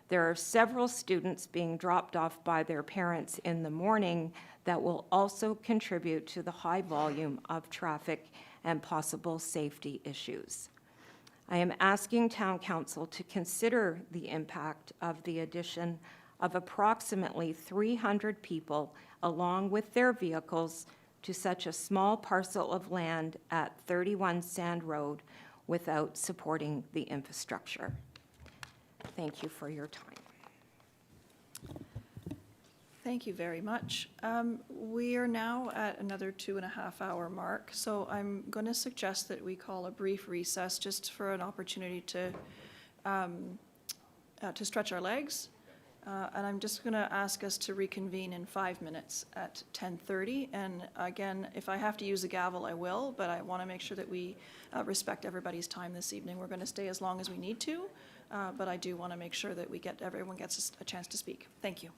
There are several students being dropped off by their parents in the morning that will also contribute to the high volume of traffic and possible safety issues. I am asking Town Council to consider the impact of the addition of approximately 300 people along with their vehicles to such a small parcel of land at 31 Sand Road without supporting the infrastructure. Thank you for your time. Thank you very much. We are now at another 2.5-hour mark, so I'm going to suggest that we call a brief recess just for an opportunity to stretch our legs. And I'm just going to ask us to reconvene in 5 minutes at 10:30. And again, if I have to use a gavel, I will, but I want to make sure that we respect everybody's time this evening. We're going to stay as long as we need to, but I do want to make sure that everyone gets a chance to speak. Thank you.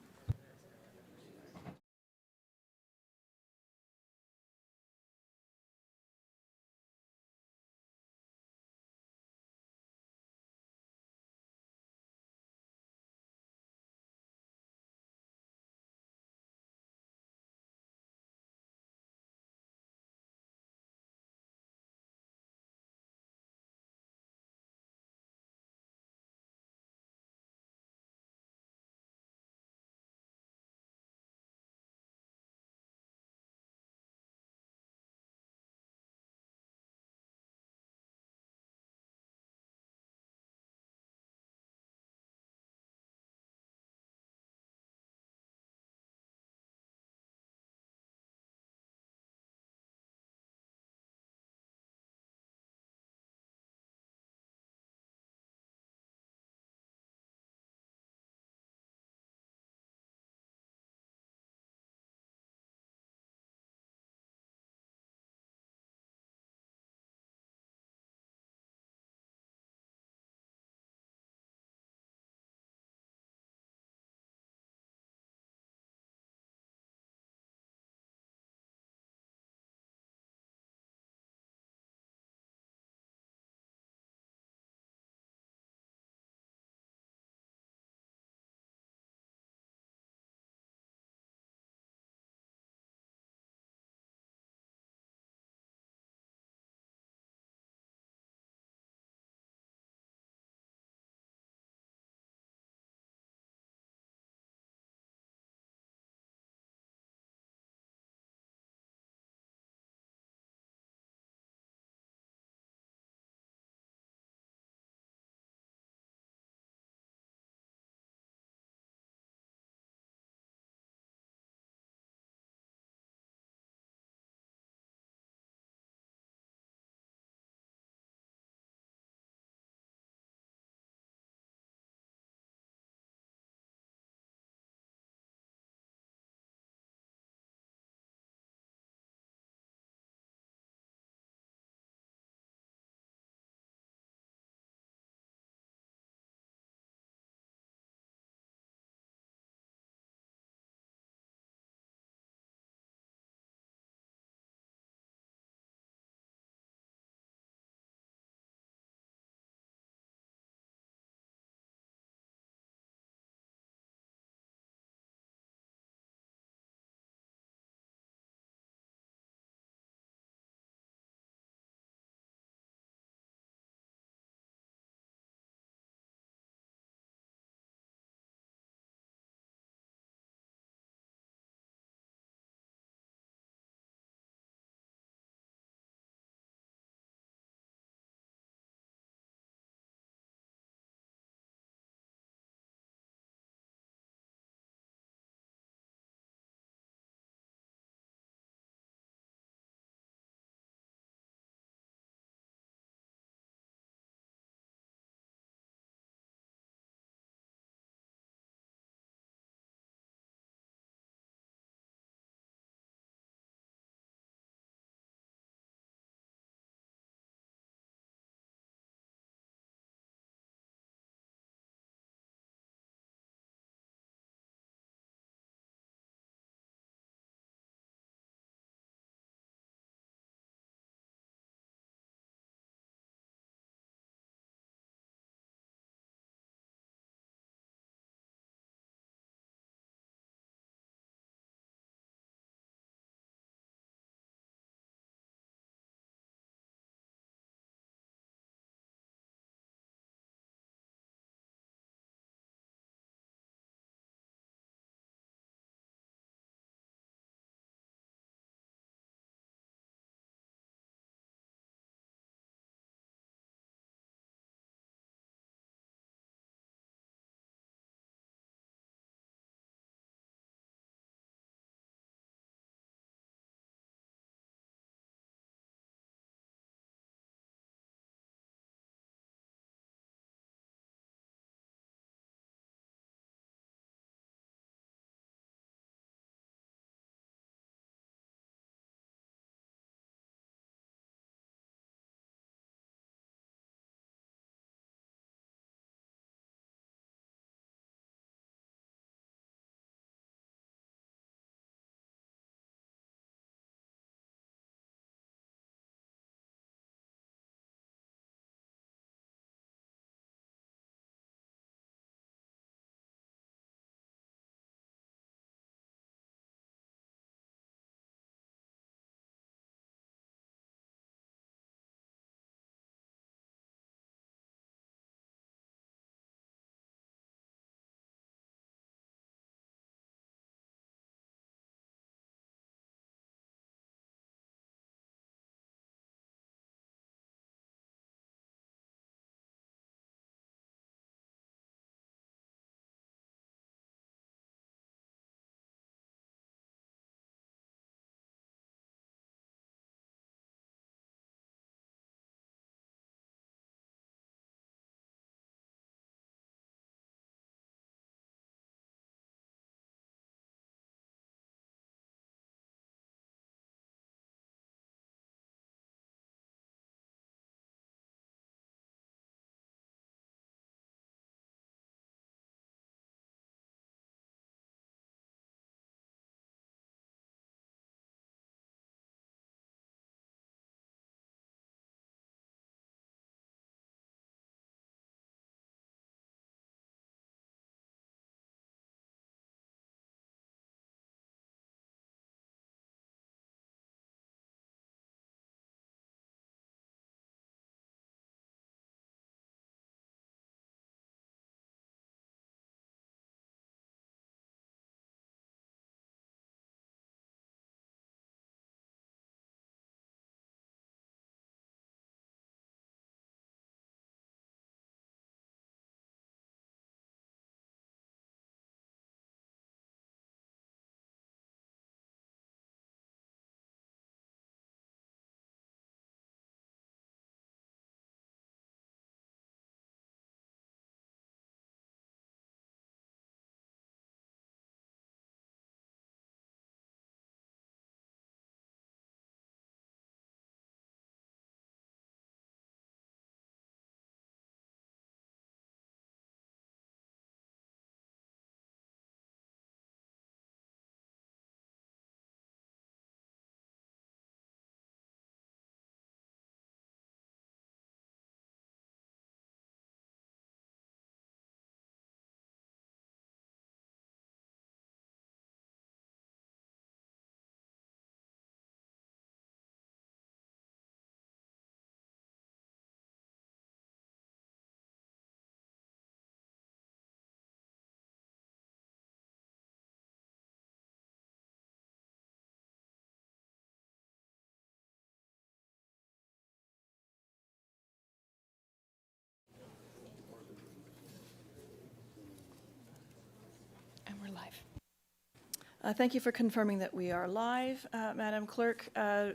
Thank you for confirming that we are live, Madam Clerk.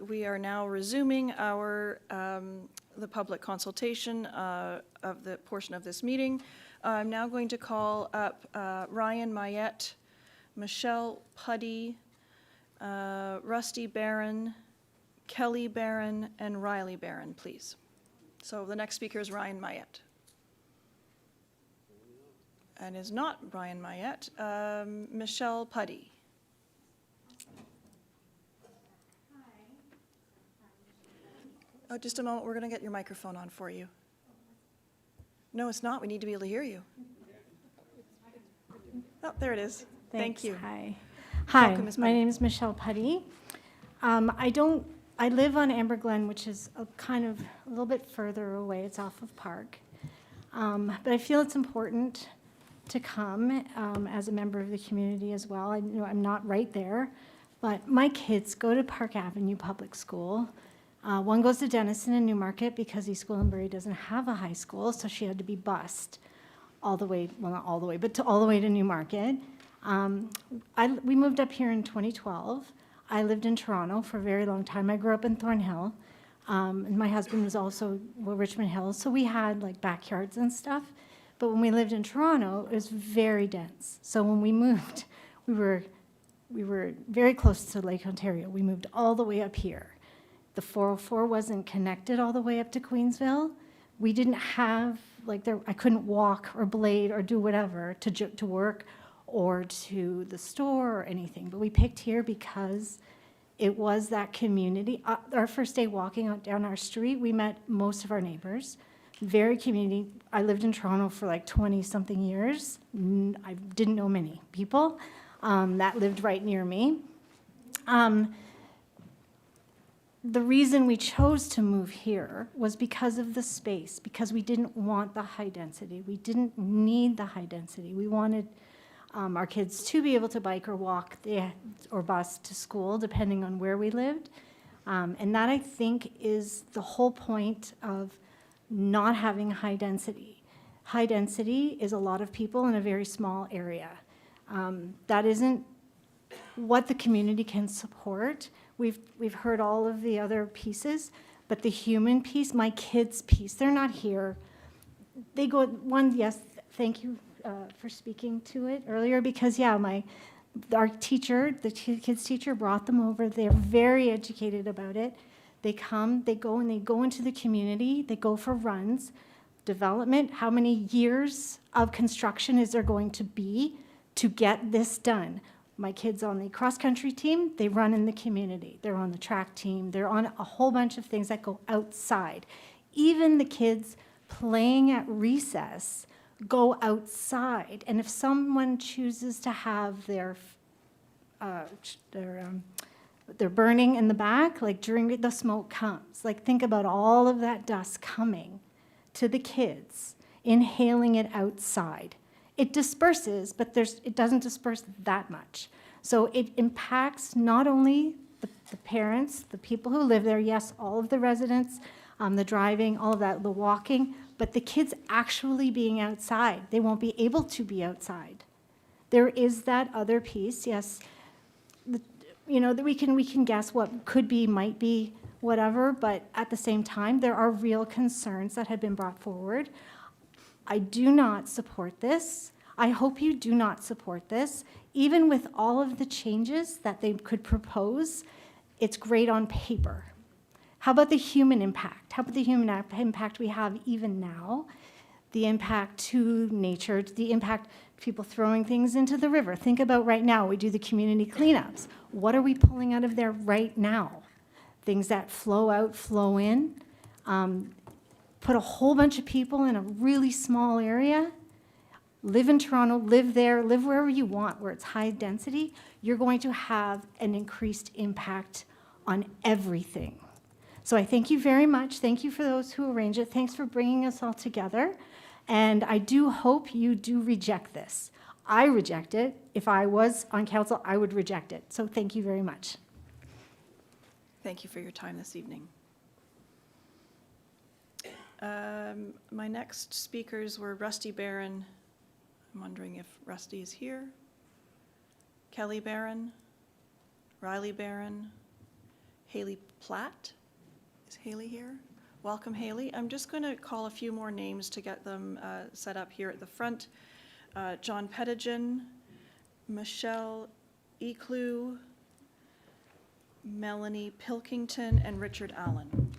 We are now resuming the public consultation of the portion of this meeting. I'm now going to call up Ryan Mayette, Michelle Puddy, Rusty Barron, Kelly Barron, and Riley Barron, please. So the next speaker is Ryan Mayette. And is not Ryan Mayette, Michelle Puddy. Oh, just a moment, we're going to get your microphone on for you. No, it's not, we need to be able to hear you. Oh, there it is. Thank you. Hi. Welcome, Ms. My Puddy. name is Michelle Puddy. I live on Amber Glen, which is kind of a little bit further away. It's off of Park. But I feel it's important to come as a member of the community as well. I know I'm not right there, but my kids go to Park Avenue Public School. One goes to Denison and Newmarket because East Gwillimbury doesn't have a high school, so she had to be bused all the way, well, not all the way, but all the way to Newmarket. We moved up here in 2012. I lived in Toronto for a very long time. I grew up in Thornhill, and my husband was also Richmond Hill, so we had like backyards and stuff. But when we lived in Toronto, it was very dense. So when we moved, we were very close to Lake Ontario. We moved all the way up here. The 404 wasn't connected all the way up to Queensville. We didn't have, I couldn't walk or blade or do whatever to work or to the store or anything. But we picked here because it was that community. Our first day walking down our street, we met most of our neighbors. Very community. I lived in Toronto for like 20-something years. I didn't know many people that lived right near me. The reason we chose to move here was because of the space, because we didn't want the high density. We didn't need the high density. We wanted our kids to be able to bike or walk or bus to school, depending on where we lived. And that, I think, is the whole point of not having high density. High density is a lot of people in a very small area. That isn't what the community can support. We've heard all of the other pieces, but the human piece, my kids' piece, they're not here. They go, yes, thank you for speaking to it earlier, because our teacher, the kids' teacher brought them over. They're very educated about it. They come, they go into the community, they go for runs. Development, how many years of construction is there going to be to get this done? My kids on the cross-country team, they run in the community. They're on the track team. They're on a whole bunch of things that go outside. Even the kids playing at recess go outside. And if someone chooses to have their burning in the back, like during the smoke comes, like think about all of that dust coming to the kids, inhaling it outside. It disperses, but it doesn't disperse that much. So it impacts not only the parents, the people who live there, yes, all of the residents, the driving, all of that, the walking, but the kids actually being outside. They won't be able to be outside. There is that other piece, yes, that we can guess what could be, might be, whatever, but at the same time, there are real concerns that have been brought forward. I do not support this. I hope you do not support this. Even with all of the changes that they could propose, it's great on paper. How about the human impact? How about the human impact we have even now? The impact to nature, the impact people throwing things into the river. Think about right now, we do the community cleanups. What are we pulling out of there right now? Things that flow out, flow in. Put a whole bunch of people in a really small area, live in Toronto, live there, live wherever you want, where it's high density, you're going to have an increased impact on everything. So I thank you very much. Thank you for those who arranged it. Thanks for bringing us all together. And I do hope you do reject this. I reject it. If I was on council, I would reject it. So thank you very much. Thank you for your time this evening. My next speakers were Rusty Barron. I'm wondering if Rusty is here. Kelly Barron, Riley Barron, Haley Platt. Is Haley here? Welcome, Haley. I'm just going to call a few more names to get them set up here at the front. John Pettigen, Michelle Eclue, Melanie Pilkington, and Richard Allen.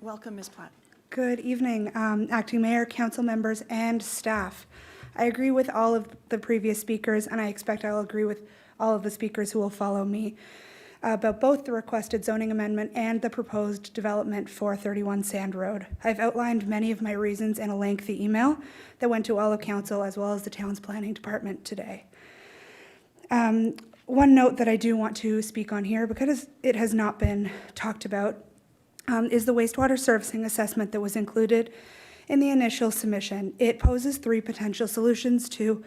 Welcome, Ms. Platt. Good evening, Acting Mayor, council members, and staff. I agree with all of the previous speakers, and I expect I'll agree with all of the speakers who will follow me about both the requested zoning amendment and the proposed development for 31 Sand Road. I've outlined many of my reasons in a lengthy email that went to all of council as well as the town's planning department today. One note that I do want to speak on here, because it has not been talked about, is the wastewater servicing assessment that was included in the initial submission. It poses 3 potential solutions to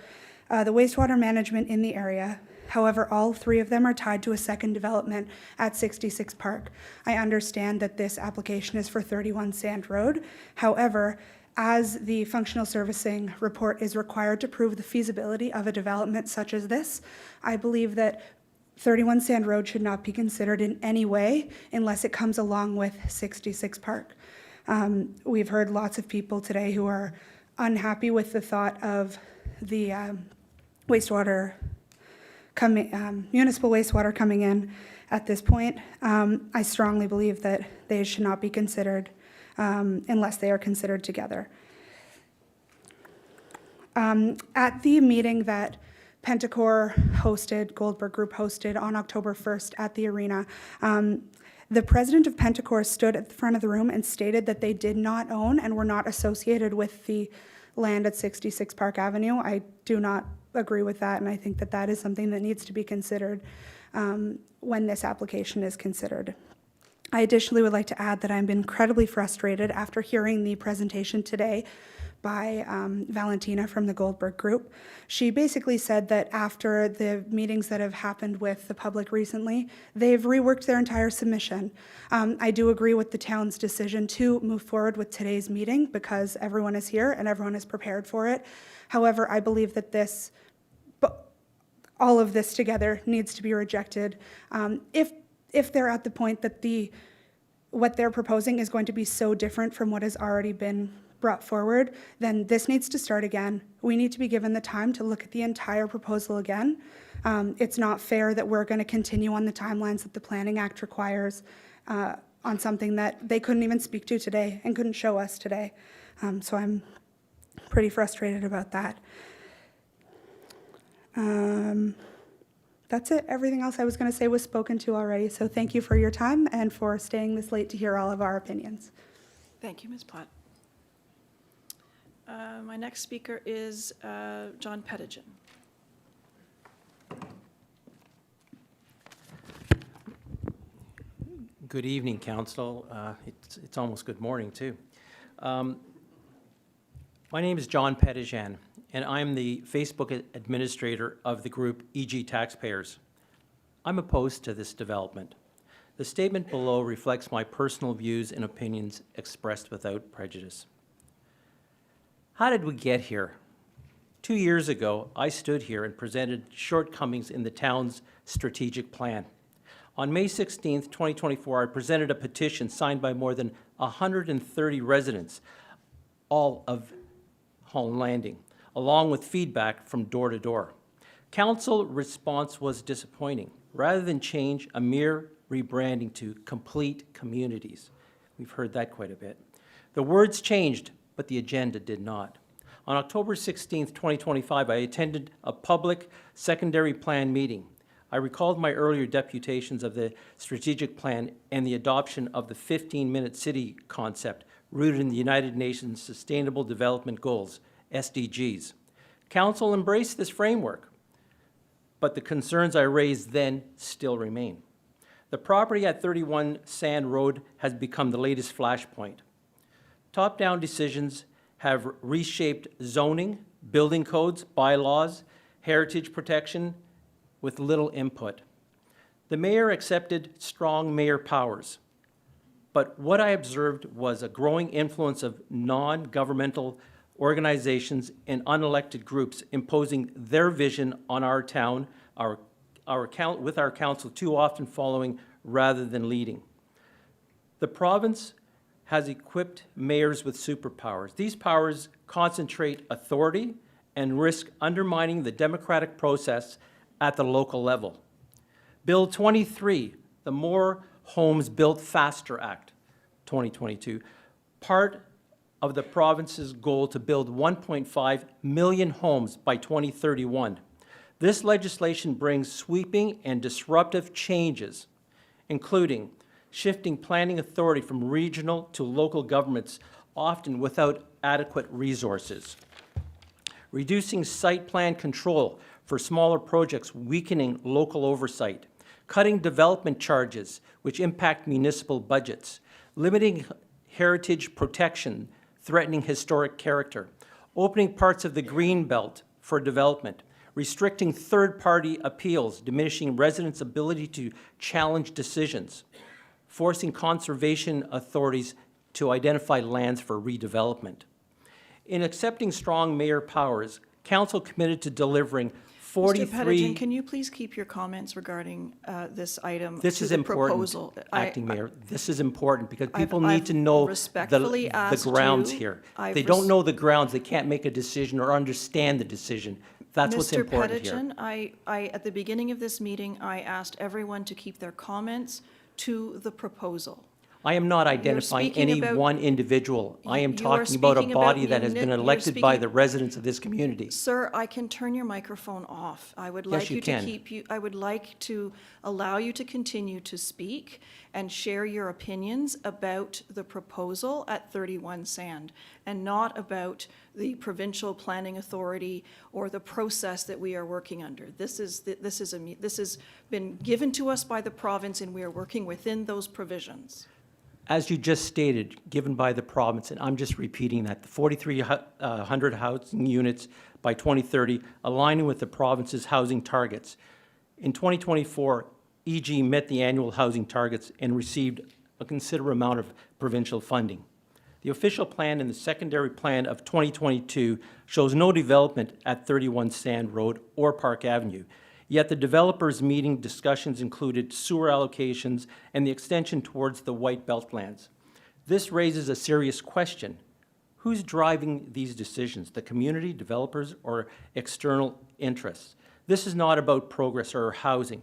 the wastewater management in the area. However, all 3 of them are tied to a second development at 66 Park. I understand that this application is for 31 Sand Road. However, as the functional servicing report is required to prove the feasibility of a development such as this, I believe that 31 Sand Road should not be considered in any way unless it comes along with 66 Park. We've heard lots of people today who are unhappy with the thought of the municipal wastewater coming in at this point. I strongly believe that they should not be considered unless they are considered together. At the meeting that Pentacor hosted, Goldberg Group hosted on October 1st at the arena, the president of Pentacor stood at the front of the room and stated that they did not own and were not associated with the land at 66 Park Avenue. I do not agree with that, and I think that that is something that needs to be considered when this application is considered. I additionally would like to add that I'm incredibly frustrated after hearing the presentation today by Valentina from the Goldberg Group. She basically said that after the meetings that have happened with the public recently, they've reworked their entire submission. I do agree with the town's decision to move forward with today's meeting because everyone is here and everyone is prepared for it. However, I believe that all of this together needs to be rejected. If they're at the point that what they're proposing is going to be so different from what has already been brought forward, then this needs to start again. We need to be given the time to look at the entire proposal again. It's not fair that we're going to continue on the timelines that the Planning Act requires on something that they couldn't even speak to today and couldn't show us today. So I'm pretty frustrated about that. That's it. Everything else I was going to say was spoken to already. So thank you for your time and for staying this late to hear all of our opinions. Thank you, Ms. Platt. My next speaker is John Pettigen. Good evening, Council. It's almost good morning, too. My name is John Pettigen, and I'm the Facebook administrator of the group EG Taxpayers. I'm opposed to this development. The statement below reflects my personal views and opinions expressed without prejudice. How did we get here? 2 years ago, I stood here and presented shortcomings in the town's strategic plan. On May 16th, 2024, I presented a petition signed by more than 130 residents, all of Holland Landing, along with feedback from door to door. Council response was disappointing. Rather than change, a mere rebranding to complete communities. We've heard that quite a bit. The words changed, but the agenda did not. On October 16th, 2025, I attended a public secondary plan meeting. I recalled my earlier deputations of the strategic plan and the adoption of the 15-minute city concept rooted in the United Nations Sustainable Development Goals, SDGs. Council embraced this framework, but the concerns I raised then still remain. The property at 31 Sand Road has become the latest flashpoint. Top-down decisions have reshaped zoning, building codes, bylaws, heritage protection with little input. The mayor accepted strong mayor powers, but what I observed was a growing influence of non-governmental organizations, and unelected groups imposing their vision on our town, with our council too often following rather than leading. The province has equipped mayors with superpowers. These powers concentrate authority and risk undermining the democratic process at the local level. Bill 23, the More Homes Built Faster Act, 2022, part of the province's goal to build 1.5 million homes by 2031. This legislation brings sweeping and disruptive changes, including shifting planning authority from regional to local governments, often without adequate resources, reducing site plan control for smaller projects, weakening local oversight, cutting development charges, which impact municipal budgets, limiting heritage protection, threatening historic character, opening parts of the green belt for development, restricting third-party appeals, diminishing residents' ability to challenge decisions, forcing conservation authorities to identify lands for redevelopment. In accepting strong mayor powers, council committed to delivering 43... Mr. Pettigen, can you please keep your comments regarding this item This to is the important, proposal? Acting Mayor. This is important because people I've need to know respectfully the asked grounds you- here. I've They don't know the grounds, they can't make a decision or understand the decision. That's what's important here. Mr. Pettigen, at the beginning of this meeting, I asked everyone to keep their comments to the proposal. I am not identifying speaking any about- one individual. I am You are talking about a speaking about body that has been you're elected by speaking- the residents of this community. Sir, I can turn your microphone off. I would like you can. I would like to allow you to continue to speak and share your opinions about the proposal at 31 Sand, and not about the provincial planning authority or the process that we are working under. This has been given to us by the province, and we are working within those provisions. As you just stated, given by the province, and I'm just repeating that, the 4,300 housing units by 2030, aligning with the province's housing targets. In 2024, EG met the annual housing targets and received a considerable amount of provincial funding. The official plan and the secondary plan of 2022 shows no development at 31 Sand Road or Park Avenue. Yet the developers' meeting discussions included sewer allocations and the extension towards the White Belt lands. This raises a serious question. Who's driving these decisions, the community, developers, or external interests? This is not about progress or housing,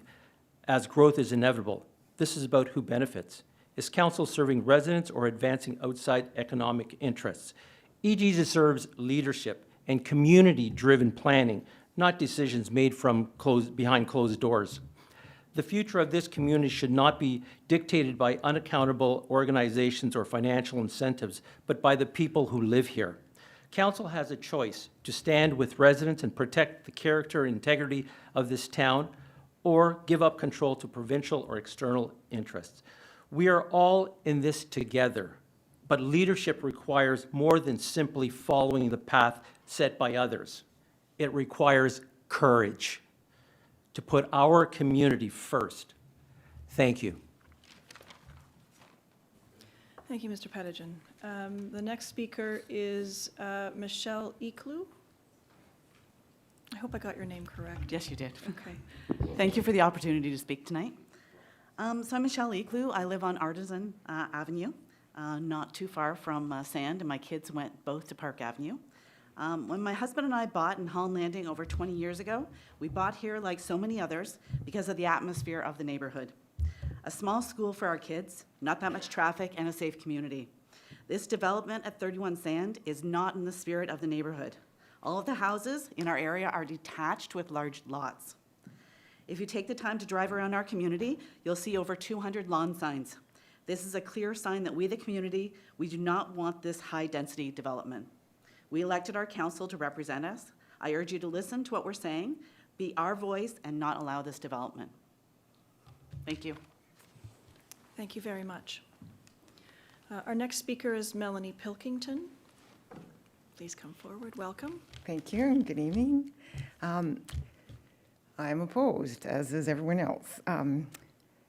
as growth is inevitable. This is about who benefits. Is council serving residents or advancing outside economic interests? EG deserves leadership and community-driven planning, not decisions made from behind closed doors. The future of this community should not be dictated by unaccountable organizations or financial incentives, but by the people who live here. Council has a choice to stand with residents and protect the character and integrity of this town, or give up control to provincial or external interests. We are all in this together, but leadership requires more than simply following the path set by others. It requires courage to put our community first. Thank you. Thank you, Mr. Pettigen. The next speaker is Michelle Eclou. I hope I got your name correct. Yes, you did. Okay. Thank you for the opportunity to speak tonight. So I'm Michelle Eclou. I live on Artisan Avenue, not too far from Sand, and my kids went both to Park Avenue. When my husband and I bought in Holland Landing over 20 years ago, we bought here like so many others because of the atmosphere of the neighborhood. A small school for our kids, not that much traffic, and a safe community. This development at 31 Sand is not in the spirit of the neighborhood. All of the houses in our area are detached with large lots. If you take the time to drive around our community, you'll see over 200 lawn signs. This is a clear sign that we, the community, we do not want this high-density development. We elected our council to represent us. I urge you to listen to what we're saying, be our voice, and not allow this development. Thank you. Thank you very much. Our next speaker is Melanie Pilkington. Please come forward. Welcome. Thank you, and good evening. I'm opposed, as is everyone else.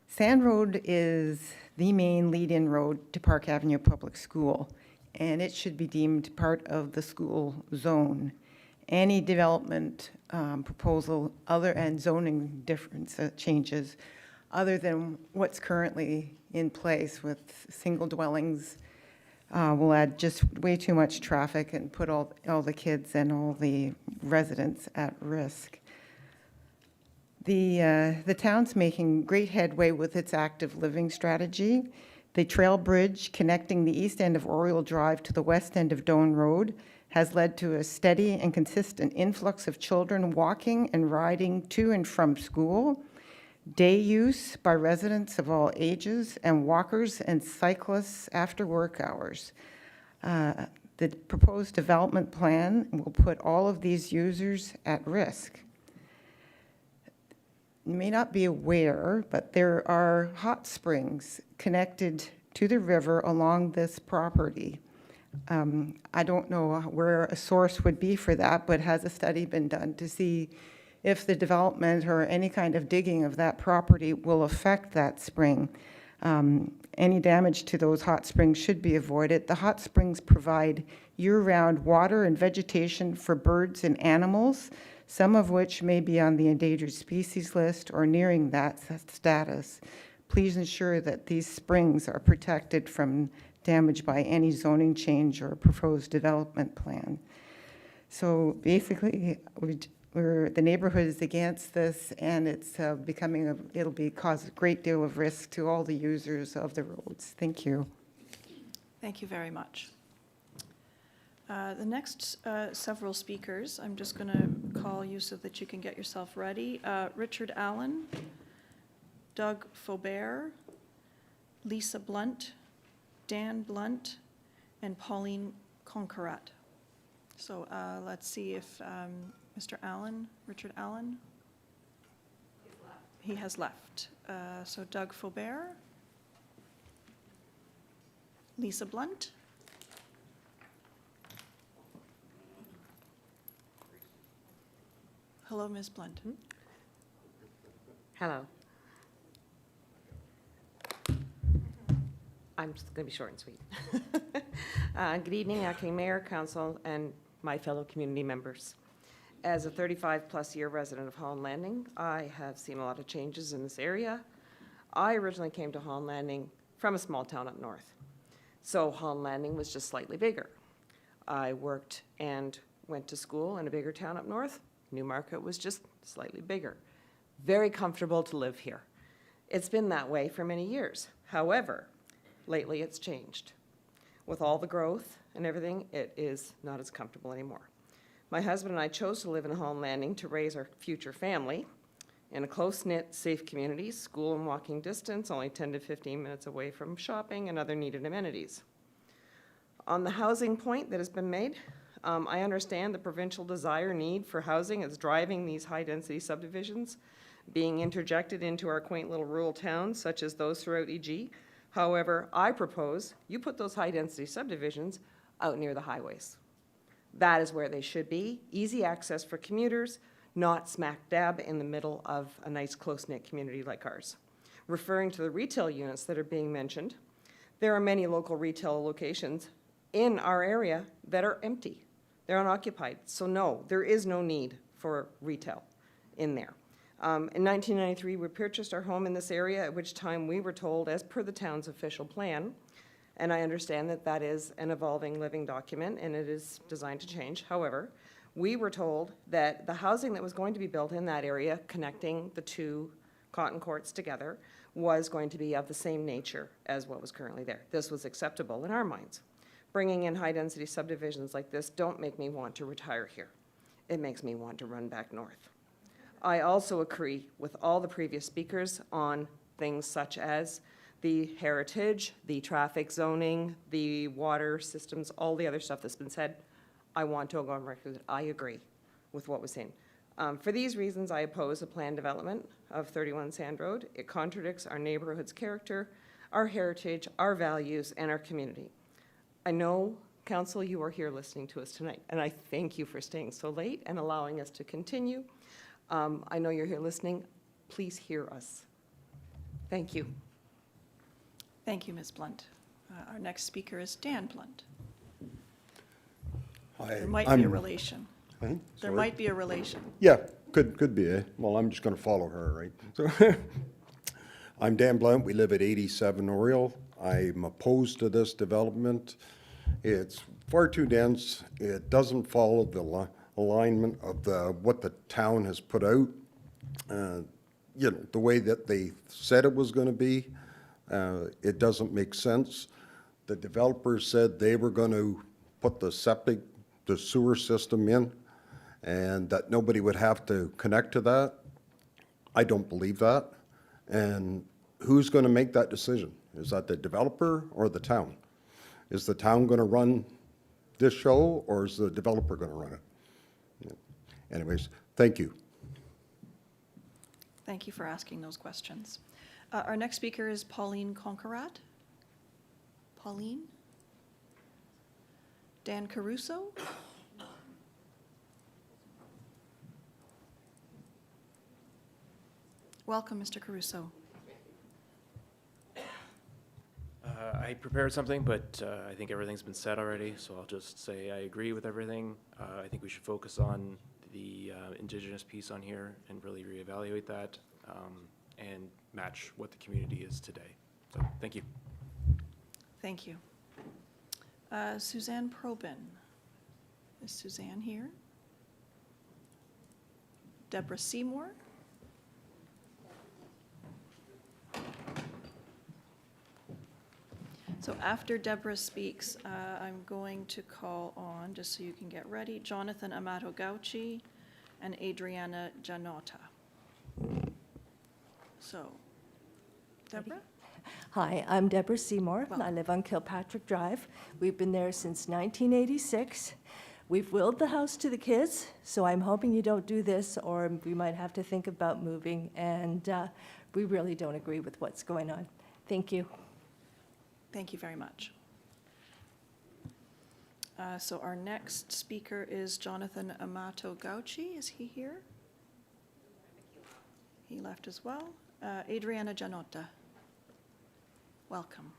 Sand Road is the main lead-in road to Park Avenue Public School, and it should be deemed part of the school zone. Any development proposal other and zoning difference changes other than what's currently in place with single dwellings will add just way too much traffic and put all the kids and all the residents at risk. The town's making great headway with its active living strategy. The trail bridge connecting the east end of Oriole Drive to the west end of Doan Road has led to a steady and consistent influx of children walking and riding to and from school, day use by residents of all ages, and walkers and cyclists after work hours. The proposed development plan will put all of these users at risk. You may not be aware, but there are hot springs connected to the river along this property. I don't know where a source would be for that, but has a study been done to see if the development or any kind of digging of that property will affect that spring? Any damage to those hot springs should be avoided. The hot springs provide year-round water and vegetation for birds and animals, some of which may be on the endangered species list or nearing that status. Please ensure that these springs are protected from damage by any zoning change or proposed development plan. So basically, the neighborhood is against this, and it's it'll cause a great deal of risk to all the users of the roads. Thank you. Thank you very much. The next several speakers, I'm just going to call you so that you can get yourself ready. Richard Allen, Doug Faubert, Lisa Blunt, Dan Blunt, and Pauline Conquerat. So let's see if Mr. Allen, Richard Allen, he has left. So Doug Faubert, Lisa Blunt, hello, Ms. Blunt. Hello. I'm just going to be short and sweet. Good evening, Acting Mayor, Council, and my fellow community members. As a 35-plus year resident of Holland Landing, I have seen a lot of changes in this area. I originally came to Holland Landing from a small town up north, so Holland Landing was just slightly bigger. I worked and went to school in a bigger town up north. Newmarket was just slightly bigger. Very comfortable to live here. It's been that way for many years. However, lately it's changed. With all the growth and everything, it is not as comfortable anymore. My husband and I chose to live in Holland Landing to raise our future family in a close-knit, safe community, school and walking distance, only 10 to 15 minutes away from shopping and other needed amenities. On the housing point that has been made, I understand the provincial desire need for housing is driving these high-density subdivisions being interjected into our quaint little rural towns, such as those throughout EG. However, I propose you put those high-density subdivisions out near the highways. That is where they should be, easy access for commuters, not smack dab in the middle of a nice close-knit community like ours. Referring to the retail units that are being mentioned, there are many local retail locations in our area that are empty. They're unoccupied, so no, there is no need for retail in there. In 1993, we purchased our home in this area, at which time we were told, as per the town's official plan, and I understand that that is an evolving living document and it is designed to change. However, we were told that the housing that was going to be built in that area, connecting the two cotton courts together, was going to be of the same nature as what was currently there. This was acceptable in our minds. Bringing in high-density subdivisions like this don't make me want to retire here. It makes me want to run back north. I also agree with all the previous speakers on things such as the heritage, the traffic zoning, the water systems, all the other stuff that's been said. I want to go on record that I agree with what was said. For these reasons, I oppose the planned development of 31 Sand Road. It contradicts our neighborhood's character, our heritage, our values, and our community. I know, Council, you are here listening to us tonight, and I thank you for staying so late and allowing us to continue. I know you're here listening. Please hear us. Thank you. Thank you, Ms. Blunt. Our next speaker is Dan Blunt. There might be a relation. There Sorry? might be a relation. Yeah, could be, eh? Well, I'm just gonna follow her, right? So, I'm Dan Blount, we live at 87 Oriole. I'm opposed to this development. It's far too dense. It doesn't follow the alignment of what the town has put out. You know, the way that they said it was gonna be, it doesn't make sense. The developers said they were gonna put the sewer system in, and that nobody would have to connect to that. I don't believe that. And who's going to make that decision? Is that the developer or the town? Is the town going to run this show, or is the developer going to run it? Yeah. Anyways, thank you. Thank you for asking those questions. Our next speaker is Pauline Conquerat. Pauline? Dan Caruso? Welcome, Mr. Caruso. I prepared something, but I think everything's been said already, so I'll just say I agree with everything. I think we should focus on the Indigenous piece on here and really reevaluate that and match what the community is today. So, thank you. Thank you. Suzanne Probin. Is Suzanne here? Deborah Seymour? So after Deborah speaks, I'm going to call on, just so you can get ready, Jonathan Amato Gauci and Adriana Gianotta. So, Deborah? Hi, I'm Deborah Seymour. I live on Kilpatrick Drive. We've been there since 1986. We've willed the house to the kids, so I'm hoping you don't do this, or we might have to think about moving, and we really don't agree with what's going on. Thank you. Thank you very much. So our next speaker is Jonathan Amato Gauci. Is he here? He left as well. Adriana Gianotta. Welcome.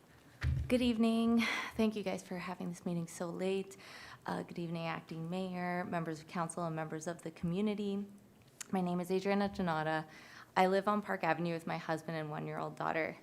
Good evening. Thank you guys for having this meeting so late. Good evening, Acting Mayor, members of council, and members of the community. My name is Adriana Gianotta. I live on Park Avenue with my husband and one-year-old daughter.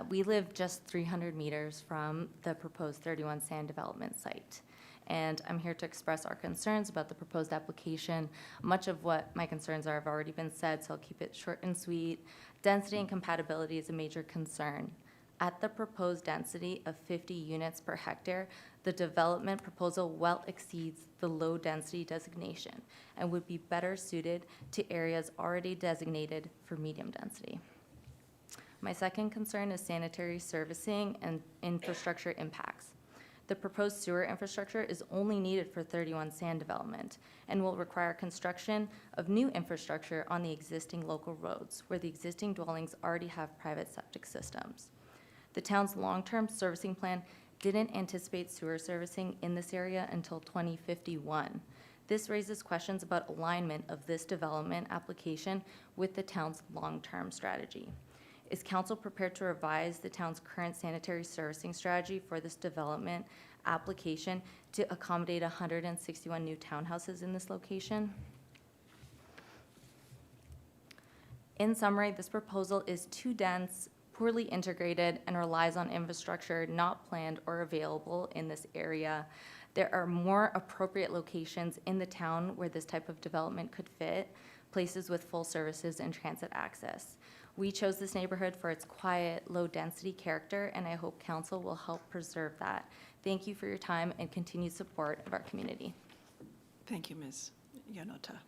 We live just 300 meters from the proposed 31 Sand development site. And I'm here to express our concerns about the proposed application. Much of what my concerns are have already been said, so I'll keep it short and sweet. Density and compatibility is a major concern. At the proposed density of 50 units per hectare, the development proposal well exceeds the low density designation and would be better suited to areas already designated for medium density. My second concern is sanitary servicing and infrastructure impacts. The proposed sewer infrastructure is only needed for 31 Sand development and will require construction of new infrastructure on the existing local roads where the existing dwellings already have private septic systems. The town's long-term servicing plan didn't anticipate sewer servicing in this area until 2051. This raises questions about alignment of this development application with the town's long-term strategy. Is council prepared to revise the town's current sanitary servicing strategy for this development application to accommodate 161 new townhouses in this location? In summary, this proposal is too dense, poorly integrated, and relies on infrastructure not planned or available in this area. There are more appropriate locations in the town where this type of development could fit, places with full services and transit access. We chose this neighborhood for its quiet, low-density character, and I hope council will help preserve that. Thank you for your time and continued support of our community. Thank you, Ms. Gianotta.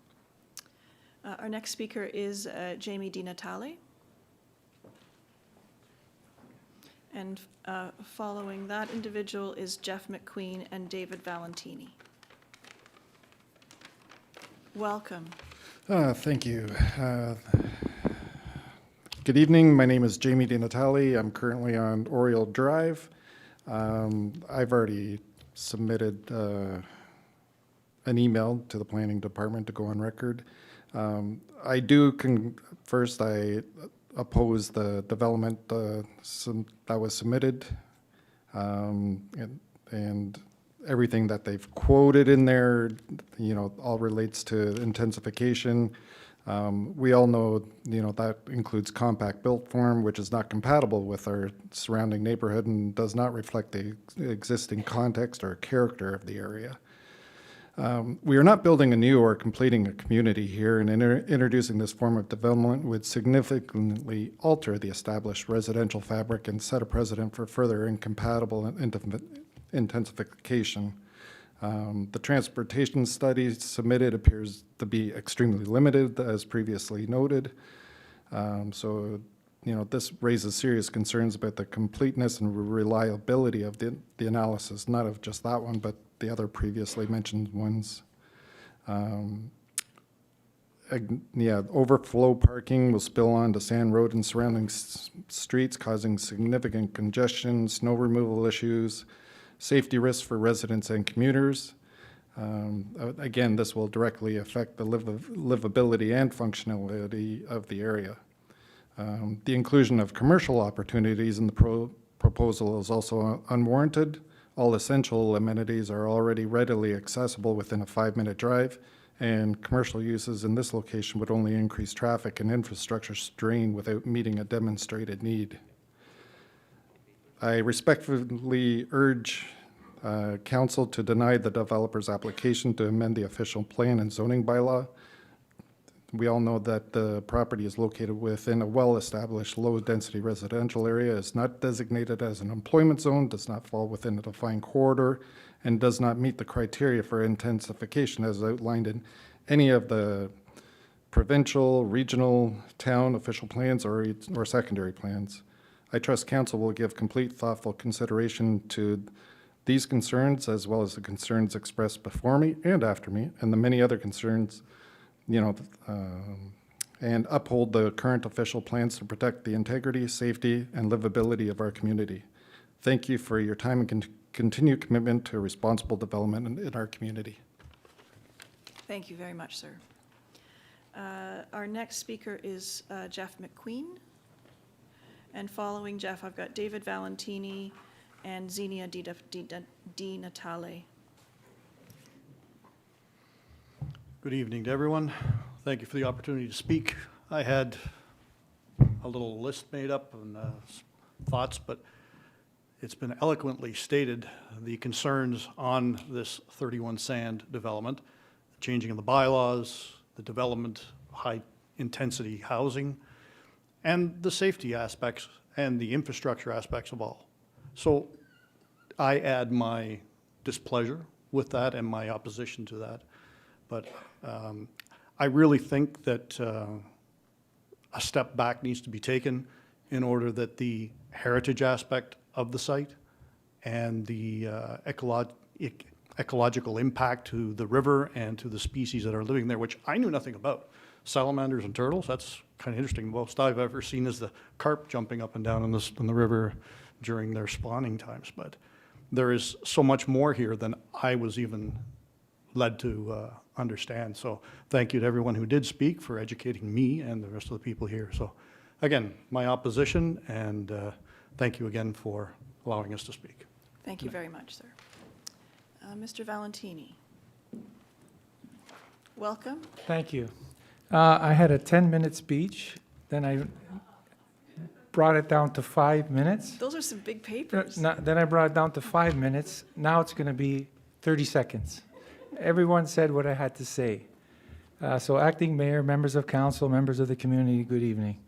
Our next speaker is Jamie DiNatale. And following that individual is Jeff McQueen and David Valentini. Welcome. Thank you. Good evening. My name is Jamie DiNatale. I'm currently on Oriole Drive. I've already submitted an email to the planning department to go on record. I oppose the development that was submitted, and everything that they've quoted in there, all relates to intensification. We all know, that includes compact built form, which is not compatible with our surrounding neighborhood and does not reflect the existing context or character of the area. We are not building a new or completing a community here, and introducing this form of development would significantly alter the established residential fabric and set a precedent for further incompatible intensification. The transportation study submitted appears to be extremely limited, as previously noted. This raises serious concerns about the completeness and reliability of the analysis, not of just that one, but the other previously mentioned ones. Overflow parking will spill onto Sand Road and surrounding streets, causing significant congestion, snow removal issues, safety risks for residents and commuters. Again, this will directly affect the livability and functionality of the area. The inclusion of commercial opportunities in the proposal is also unwarranted. All essential amenities are already readily accessible within a 5-minute drive, and commercial uses in this location would only increase traffic and infrastructure strain without meeting a demonstrated need. I respectfully urge Council to deny the developer's application to amend the official plan and zoning bylaw. We all know that the property is located within a well-established low-density residential area, is not designated as an employment zone, does not fall within a defined corridor, and does not meet the criteria for intensification as outlined in any of the provincial, regional, town official plans or secondary plans. I trust Council will give complete, thoughtful consideration to these concerns, as well as the concerns expressed before me and after me, and the many other concerns, and uphold the current official plans to protect the integrity, safety, and livability of our community. Thank you for your time and continued commitment to responsible development in our community. Thank you very much, sir. Our next speaker is Jeff McQueen. And following Jeff, I've got David Valentini and Xenia Di Natale. Good evening to everyone. Thank you for the opportunity to speak. I had a little list made up and thoughts, but it's been eloquently stated, the concerns on this 31 Sand development, the changing of the bylaws, the development of high-intensity housing, and the safety aspects and the infrastructure aspects of all. So I add my displeasure with that and my opposition to that. But I really think that a step back needs to be taken in order that the heritage aspect of the site and the ecological impact to the river and to the species that are living there, which I knew nothing about. Salamanders and turtles, that's kind of interesting. Most I've ever seen is the carp jumping up and down in the river during their spawning times. But there is so much more here than I was even led to understand. So thank you to everyone who did speak for educating me and the rest of the people here. So again, my opposition, and thank you again for allowing us to speak. Thank you very much, sir. Mr. Valentini. Welcome. Thank you. I had a 10-minute speech, then I brought it down to 5 minutes. Those are some big papers. Then I brought it down to 5 minutes. Now it's going to be 30 seconds. Everyone said what I had to say. So acting mayor, members of council, members of the community, good evening.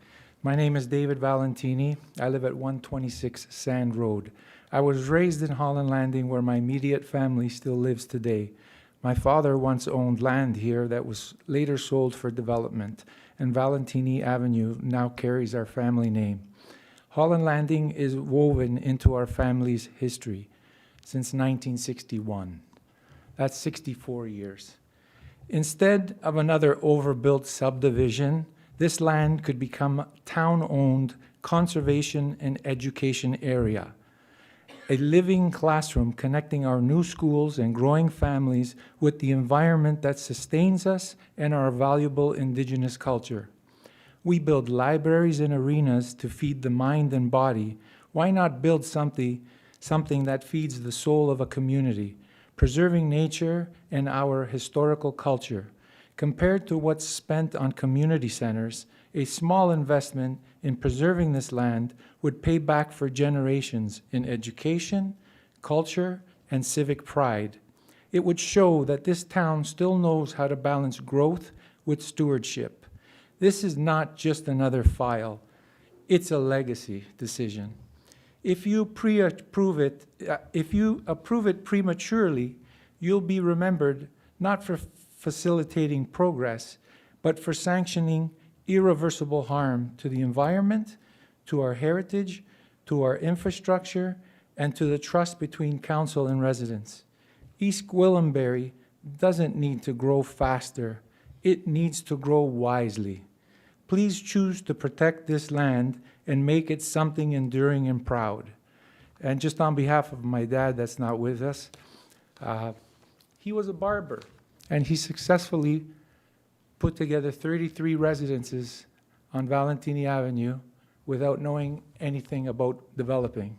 My name is David Valentini. I live at 126 Sand Road. I was raised in Holland Landing, where my immediate family still lives today. My father once owned land here that was later sold for development, and Valentini Avenue now carries our family name. Holland Landing is woven into our family's history since 1961. That's 64 years. Instead of another overbuilt subdivision, this land could become a town-owned conservation and education area, a living classroom connecting our new schools and growing families with the environment that sustains us and our valuable Indigenous culture. We build libraries and arenas to feed the mind and body. Why not build something that feeds the soul of a community, preserving nature and our historical culture. Compared to what's spent on community centers, a small investment in preserving this land would pay back for generations in education, culture, and civic pride. It would show that this town still knows how to balance growth with stewardship. This is not just another file. It's a legacy decision. If you approve it prematurely, you'll be remembered not for facilitating progress, but for sanctioning irreversible harm to the environment, to our heritage, to our infrastructure, and to the trust between council and residents. East Gwillimbury doesn't need to grow faster. It needs to grow wisely. Please choose to protect this land and make it something enduring and proud. And just on behalf of my dad that's not with us, he was a barber, and he successfully put together 33 residences on Valentini Avenue without knowing anything about developing.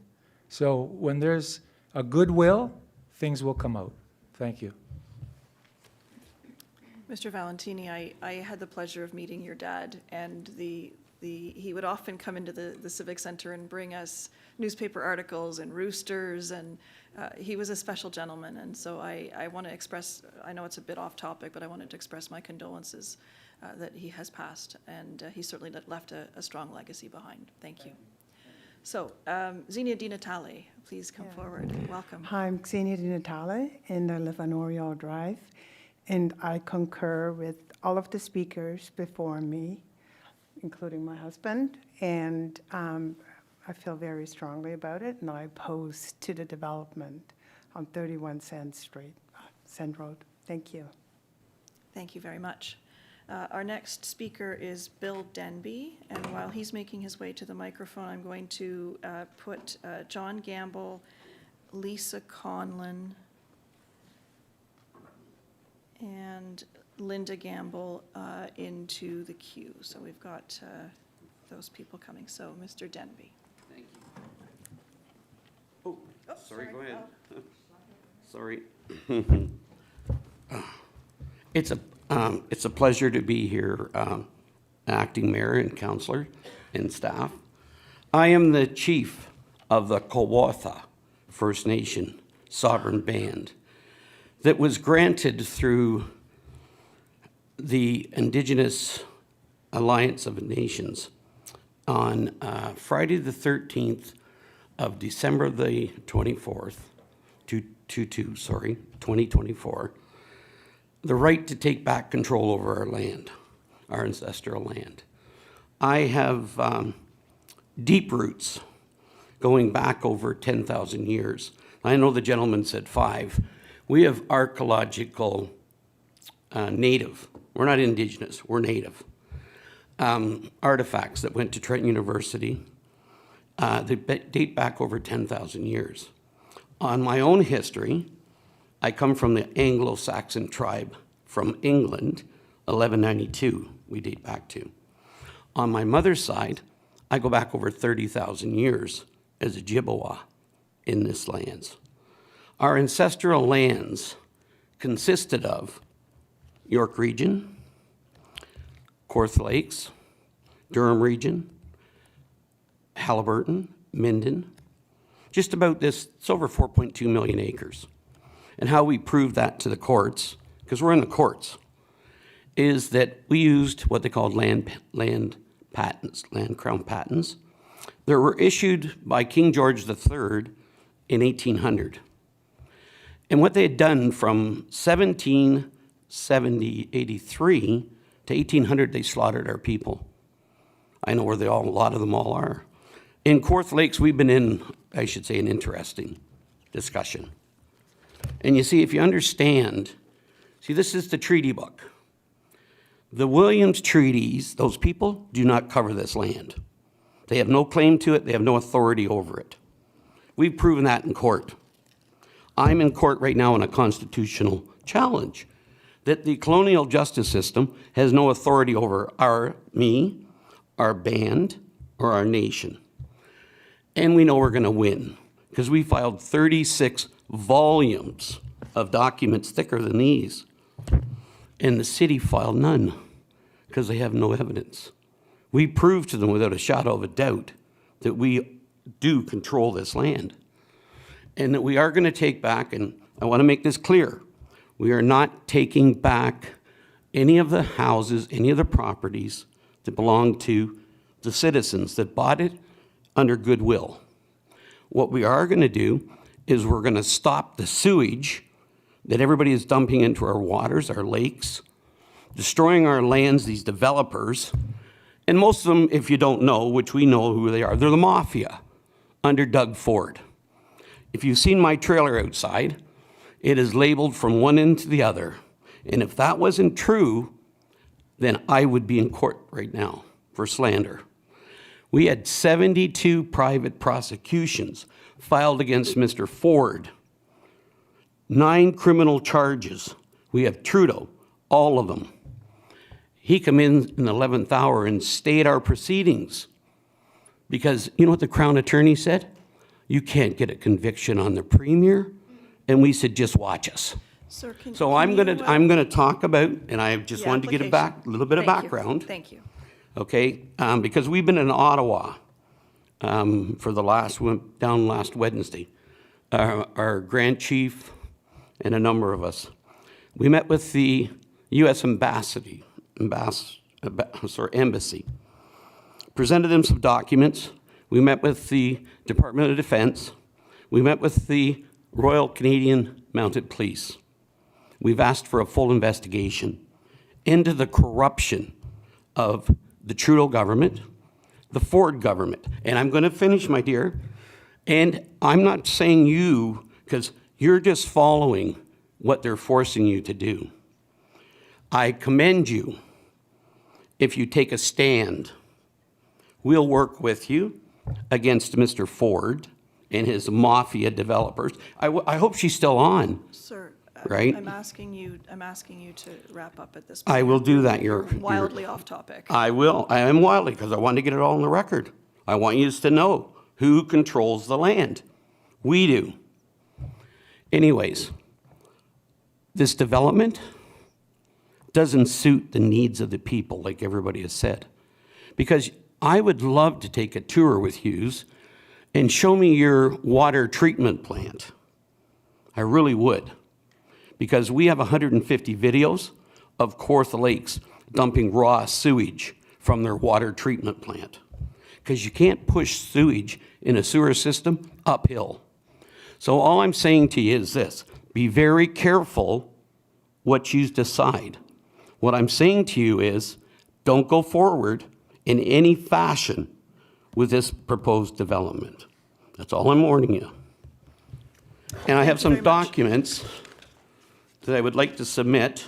So when there's a goodwill, things will come out. Thank you. Mr. Valentini, I had the pleasure of meeting your dad, and he would often come into the Civic Center and bring us newspaper articles and roosters, and he was a special gentleman. And so I want to express, I know it's a bit off topic, but I wanted to express my condolences that he has passed, and he certainly left a strong legacy behind. Thank you. So, Xenia Di Natale, please come forward. Welcome. Hi, I'm Xenia Di Natale, and I live on Oriole Drive. And I concur with all of the speakers before me, including my husband. And I feel very strongly about it, and I oppose to the development on 31 Sand Road. Thank you. Thank you very much. Our next speaker is Bill Denby, and while he's making his way to the microphone, I'm going to put John Gamble, Lisa Conlon, and Linda Gamble into the queue. So we've got those people coming. So, Mr. Denby. Thank you. Oh, sorry, go ahead. Sorry. It's a pleasure to be here, acting mayor and councillor and staff. I am the chief of the Kawatha First Nation Sovereign Band that was granted through the Indigenous Alliance of Nations on Friday the 13th of December the 24th, 2024, the right to take back control over our land, our ancestral land. I have deep roots going back over 10,000 years. I know the gentleman said 5. We have archaeological native, we're not indigenous, we're native, artifacts that went to Trent University. They date back over 10,000 years. On my own history, I come from the Anglo-Saxon tribe from England, 1192 we date back to. On my mother's side, I go back over 30,000 years as a Jibbawa in this lands. Our ancestral lands consisted of York Region, Kawartha Lakes, Durham Region, Haliburton, Minden, just about this, it's over 4.2 million acres. And how we proved that to the courts, because we're in the courts, is that we used what they called land patents, land crown patents, that were issued by King George III in 1800. And what they had done from 1783 to 1800, they slaughtered our people. I know where a lot of them all are. In Kawartha Lakes, we've been in, I should say, an interesting discussion. And you see, if you understand, see, this is the treaty book. The Williams treaties, those people do not cover this land. They have no claim to it. They have no authority over it. We've proven that in court. I'm in court right now on a constitutional challenge that the colonial justice system has no authority over me, our band, or our nation. And we know we're going to win because we filed 36 volumes of documents thicker than these, and the city filed none because they have no evidence. We proved to them without a shadow of a doubt that we do control this land and that we are going to take back, and I want to make this clear, we are not taking back any of the houses, any of the properties that belong to the citizens that bought it under goodwill. What we are going to do is we're going to stop the sewage that everybody is dumping into our waters, our lakes, destroying our lands, these developers. And most of them, if you don't know, which we know who they are, they're the mafia under Doug Ford. If you've seen my trailer outside, it is labeled from one end to the other. And if that wasn't true, then I would be in court right now for slander. We had 72 private prosecutions filed against Mr. Ford. 9 criminal charges. We have Trudeau, all of them. He come in the 11th hour and stayed our proceedings because you know what the Crown Attorney said? You can't get a conviction on the Premier. And we said, just watch us. Sir, So I'm gonna talk about, and I just wanted to get a little bit of background. Thank you. Okay, because we've been in Ottawa for the last Wednesday. Our Grand Chief and a number of us. We met with the U.S. Embassy, presented them some documents. We met with the Department of Defense. We met with the Royal Canadian Mounted Police. We've asked for a full investigation into the corruption of the Trudeau government, the Ford government. And I'm going to finish, my dear. And I'm not saying you, because you're just following what they're forcing you to do. I commend you if you take a stand. We'll work with you against Mr. Ford and his mafia developers. I hope she's still on. Sir, right? I'm asking you to wrap up at this point. I will do that. You're wildly off topic. I will. I am wildly because I want to get it all on the record. I want you to know who controls the land. We do. Anyways, this development doesn't suit the needs of the people, like everybody has said. Because I would love to take a tour with Hughes and show me your water treatment plant. I really would. Because we have 150 videos of Kawartha Lakes dumping raw sewage from their water treatment plant. Because you can't push sewage in a sewer system uphill. So all I'm saying to you is this, be very careful what you decide. What I'm saying to you is, don't go forward in any fashion with this proposed development. That's all I'm warning you. And I have some documents that I would like to submit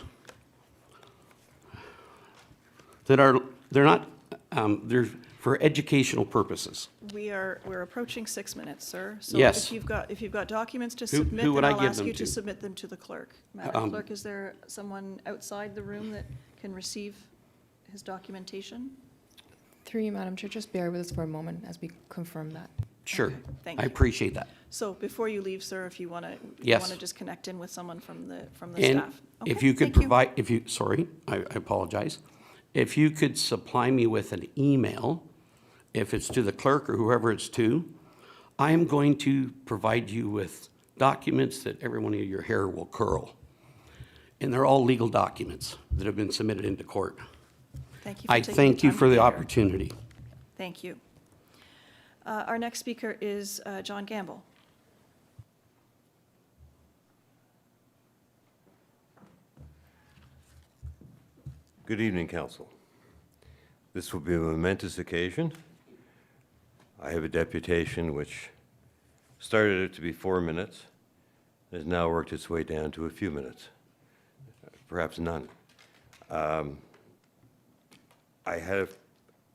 that they're for educational purposes. We're approaching 6 minutes, sir. So Yes. if you've got documents to Who submit, would then I I'll give ask them you to to? submit them to the clerk. Madam Clerk, is there someone outside the room that can receive his documentation? Through you, Madam Chair, just bear with us for a moment as we confirm that. Sure. Thank I you. appreciate that. So before you leave, sir, if you want to, Yes. just connect in with someone from the And staff. if Okay, you could thank you. provide, I apologize. If you could supply me with an email, if it's to the clerk or whoever it's to, I am going to provide you with documents that every one of your hair will curl. And they're all legal documents that have been submitted into court. Thank you for I taking thank you time for to the be here. opportunity. Thank you. Our next speaker is John Gamble. Good evening, Council. This will be a momentous occasion. I have a deputation which started out to be 4 minutes, has now worked its way down to a few minutes, perhaps none. I have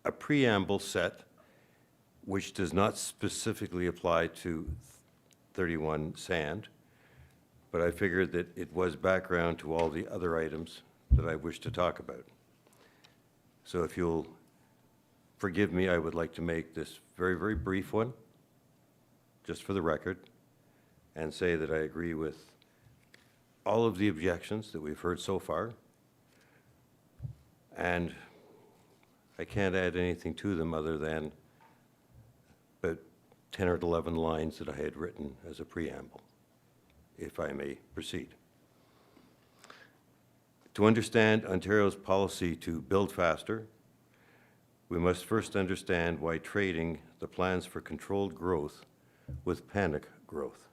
a preamble set which does not specifically apply to 31 Sand, but I figured that it was background to all the other items that I wish to talk about. So if you'll forgive me, I would like to make this very, very brief one, just for the record, and say that I agree with all of the objections that we've heard so far, and I can't add anything to them other than about 10 or 11 lines that I had written as a preamble, if I may proceed. To understand Ontario's policy to build faster, we must first understand why trading the plans for controlled growth with panic growth.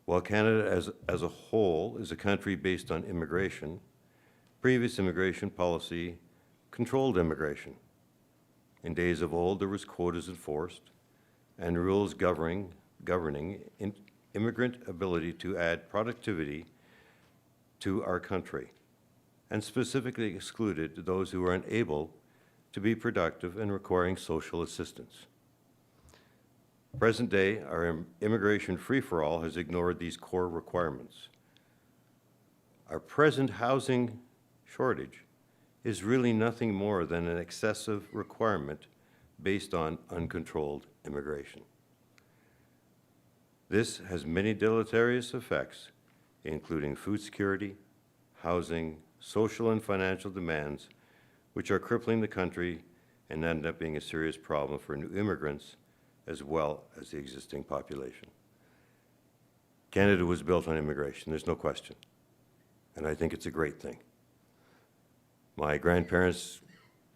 While Canada as a whole is a country based on immigration, previous immigration policy controlled immigration. In days of old, there was quotas enforced and rules governing immigrant ability to add productivity to our country, and specifically excluded those who were unable to be productive and requiring social assistance. Present day, our immigration free-for-all has ignored these core requirements. Our present housing shortage is really nothing more than an excessive requirement based on uncontrolled immigration. This has many deleterious effects, including food security, housing, social and financial demands, which are crippling the country and end up being a serious problem for new immigrants as well as the existing population. Canada was built on immigration, there's no question, and I think it's a great thing. My grandparents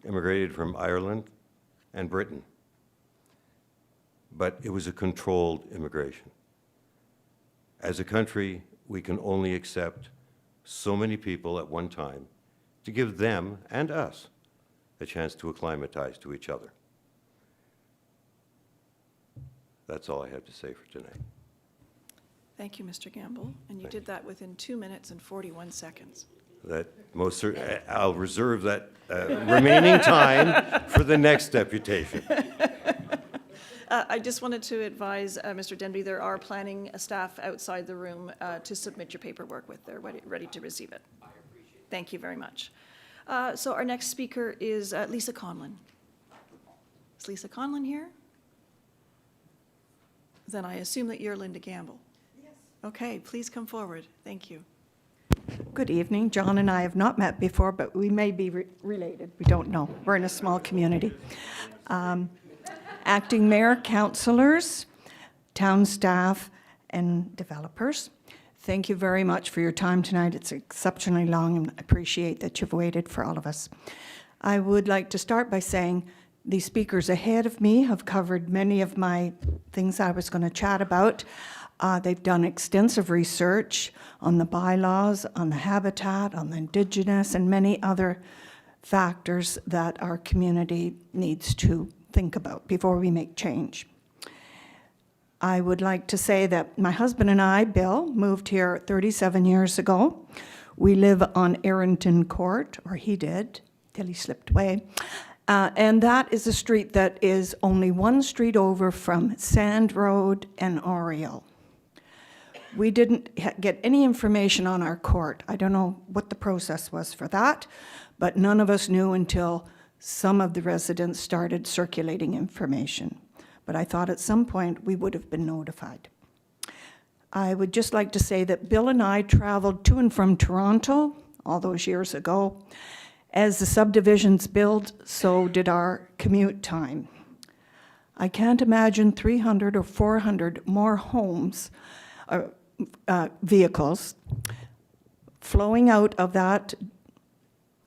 immigrated from Ireland and Britain, but it was a controlled immigration. As a country, we can only accept so many people at one time to give them and us a chance to acclimatize to each other. That's all I have to say for tonight. Thank you, Mr. Gamble. And you did that within 2 minutes and 41 seconds. I'll reserve that remaining time for the next deputation. I just wanted to advise Mr. Denby, there are planning staff outside the room to submit your paperwork with. They're ready to receive it. I appreciate it. Thank you very much. So our next speaker is Lisa Conlon. Is Lisa Conlon here? Then I assume that you're Linda Gamble. Yes. Okay, please come forward. Thank you. Good evening. John and I have not met before, but we may be related. We don't know. We're in a small community. Acting mayor, councillors, town staff, and developers, thank you very much for your time tonight. It's exceptionally long, and I appreciate that you've waited for all of us. I would like to start by saying the speakers ahead of me have covered many of my things I was going to chat about. They've done extensive research on the bylaws, on the habitat, on the Indigenous, and many other factors that our community needs to think about before we make change. I would like to say that my husband and I, Bill, moved here 37 years ago. We live on Arrington Court, or he did, till he slipped away. And that is a street that is only one street over from Sand Road and Oriel. We didn't get any information on our court. I don't know what the process was for that, but none of us knew until some of the residents started circulating information. But I thought at some point we would have been notified. I would just like to say that Bill and I traveled to and from Toronto all those years ago. As the subdivisions built, so did our commute time. I can't imagine 300 or 400 more homes, vehicles, flowing out of that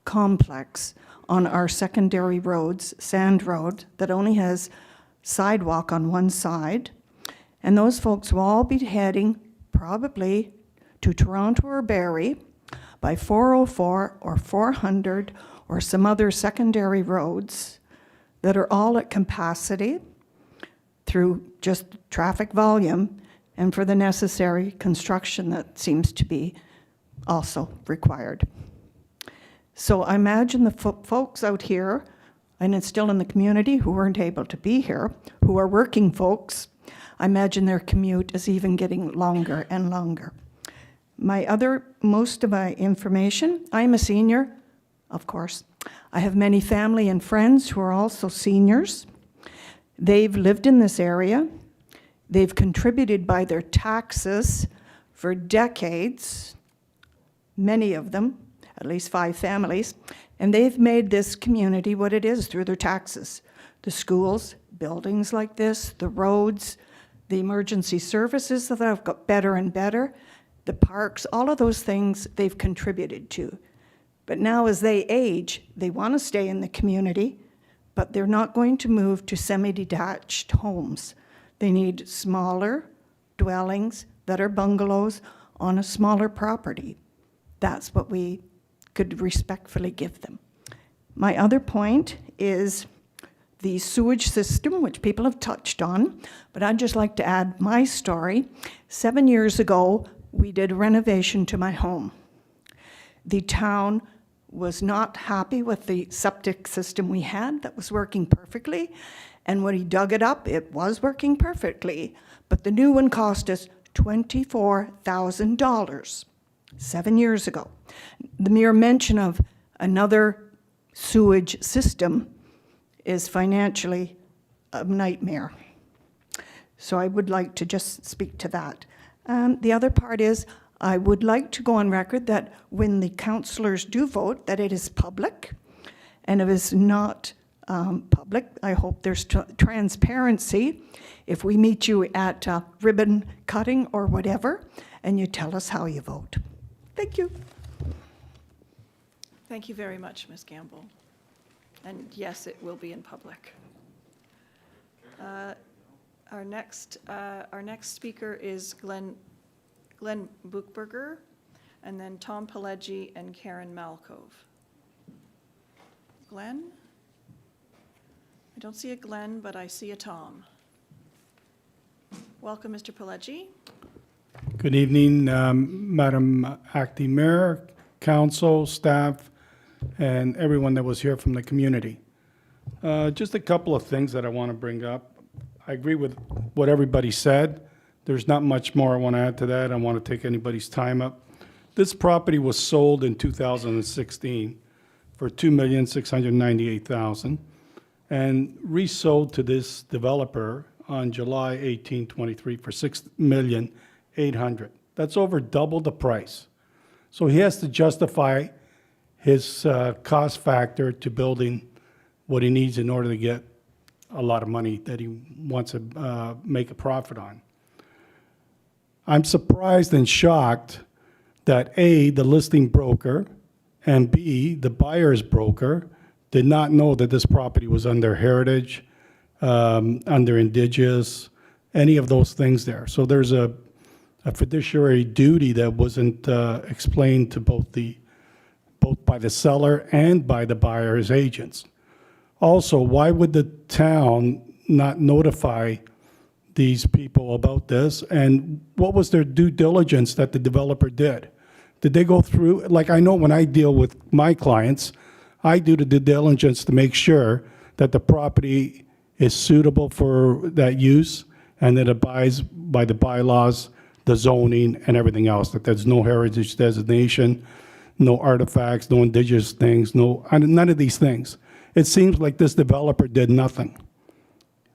complex on our secondary roads, Sand Road, that only has sidewalk on one side. And those folks will all be heading probably to Toronto or Barrie by 404 or 400 or some other secondary roads that are all at capacity through just traffic volume and for the necessary construction that seems to be also required. So I imagine the folks out here, and it's still in the community, who weren't able to be here, who are working folks, I imagine their commute is even getting longer and longer. Most of my information, I'm a senior, of course. I have many family and friends who are also seniors. They've lived in this area. They've contributed by their taxes for decades, many of them, at least 5 families, and they've made this community what it is through their taxes. The schools, buildings like this, the roads, the emergency services that have got better and better, the parks, all of those things they've contributed to. But now as they age, they want to stay in the community, but they're not going to move to semi-detached homes. They need smaller dwellings that are bungalows on a smaller property. That's what we could respectfully give them. My other point is the sewage system, which people have touched on, but I'd just like to add my story. 7 years ago, we did a renovation to my home. The town was not happy with the septic system we had that was working perfectly, and when he dug it up, it was working perfectly, but the new one cost us $24,000 7 years ago. The mere mention of another sewage system is financially a nightmare. So I would like to just speak to that. The other part is I would like to go on record that when the councillors do vote, that it is public. And if it's not public, I hope there's transparency. If we meet you at ribbon cutting or whatever, and you tell us how you vote. Thank you. Thank you very much, Ms. Gamble. And yes, it will be in public. Our next speaker is Glenn Buchberger, and then Tom Pileggi and Karen Malkove. Glenn? I don't see a Glenn, but I see a Tom. Welcome, Mr. Pileggi. Good evening, Madam Acting Mayor, Council, staff, and everyone that was here from the community. Just a couple of things that I want to bring up. I agree with what everybody said. There's not much more I want to add to that. I don't want to take anybody's time up. This property was sold in 2016 for $2,698,000 and resold to this developer on July 18, 23 for $6,800,000. That's over double the price. So he has to justify his cost factor to building what he needs in order to get a lot of money that he wants to make a profit on. I'm surprised and shocked that A, the listing broker, and B, the buyer's broker, did not know that this property was under heritage, under indigenous, any of those things there. So there's a fiduciary duty that wasn't explained to both by the seller and by the buyer's agents. Also, why would the town not notify these people about this? And what was their due diligence that the developer did? Did they go through, like I know when I deal with my clients, I do the due diligence to make sure that the property is suitable for that use and that it abides by the bylaws, the zoning, and everything else, that there's no heritage designation, no artifacts, no indigenous things, none of these things. It seems like this developer did nothing.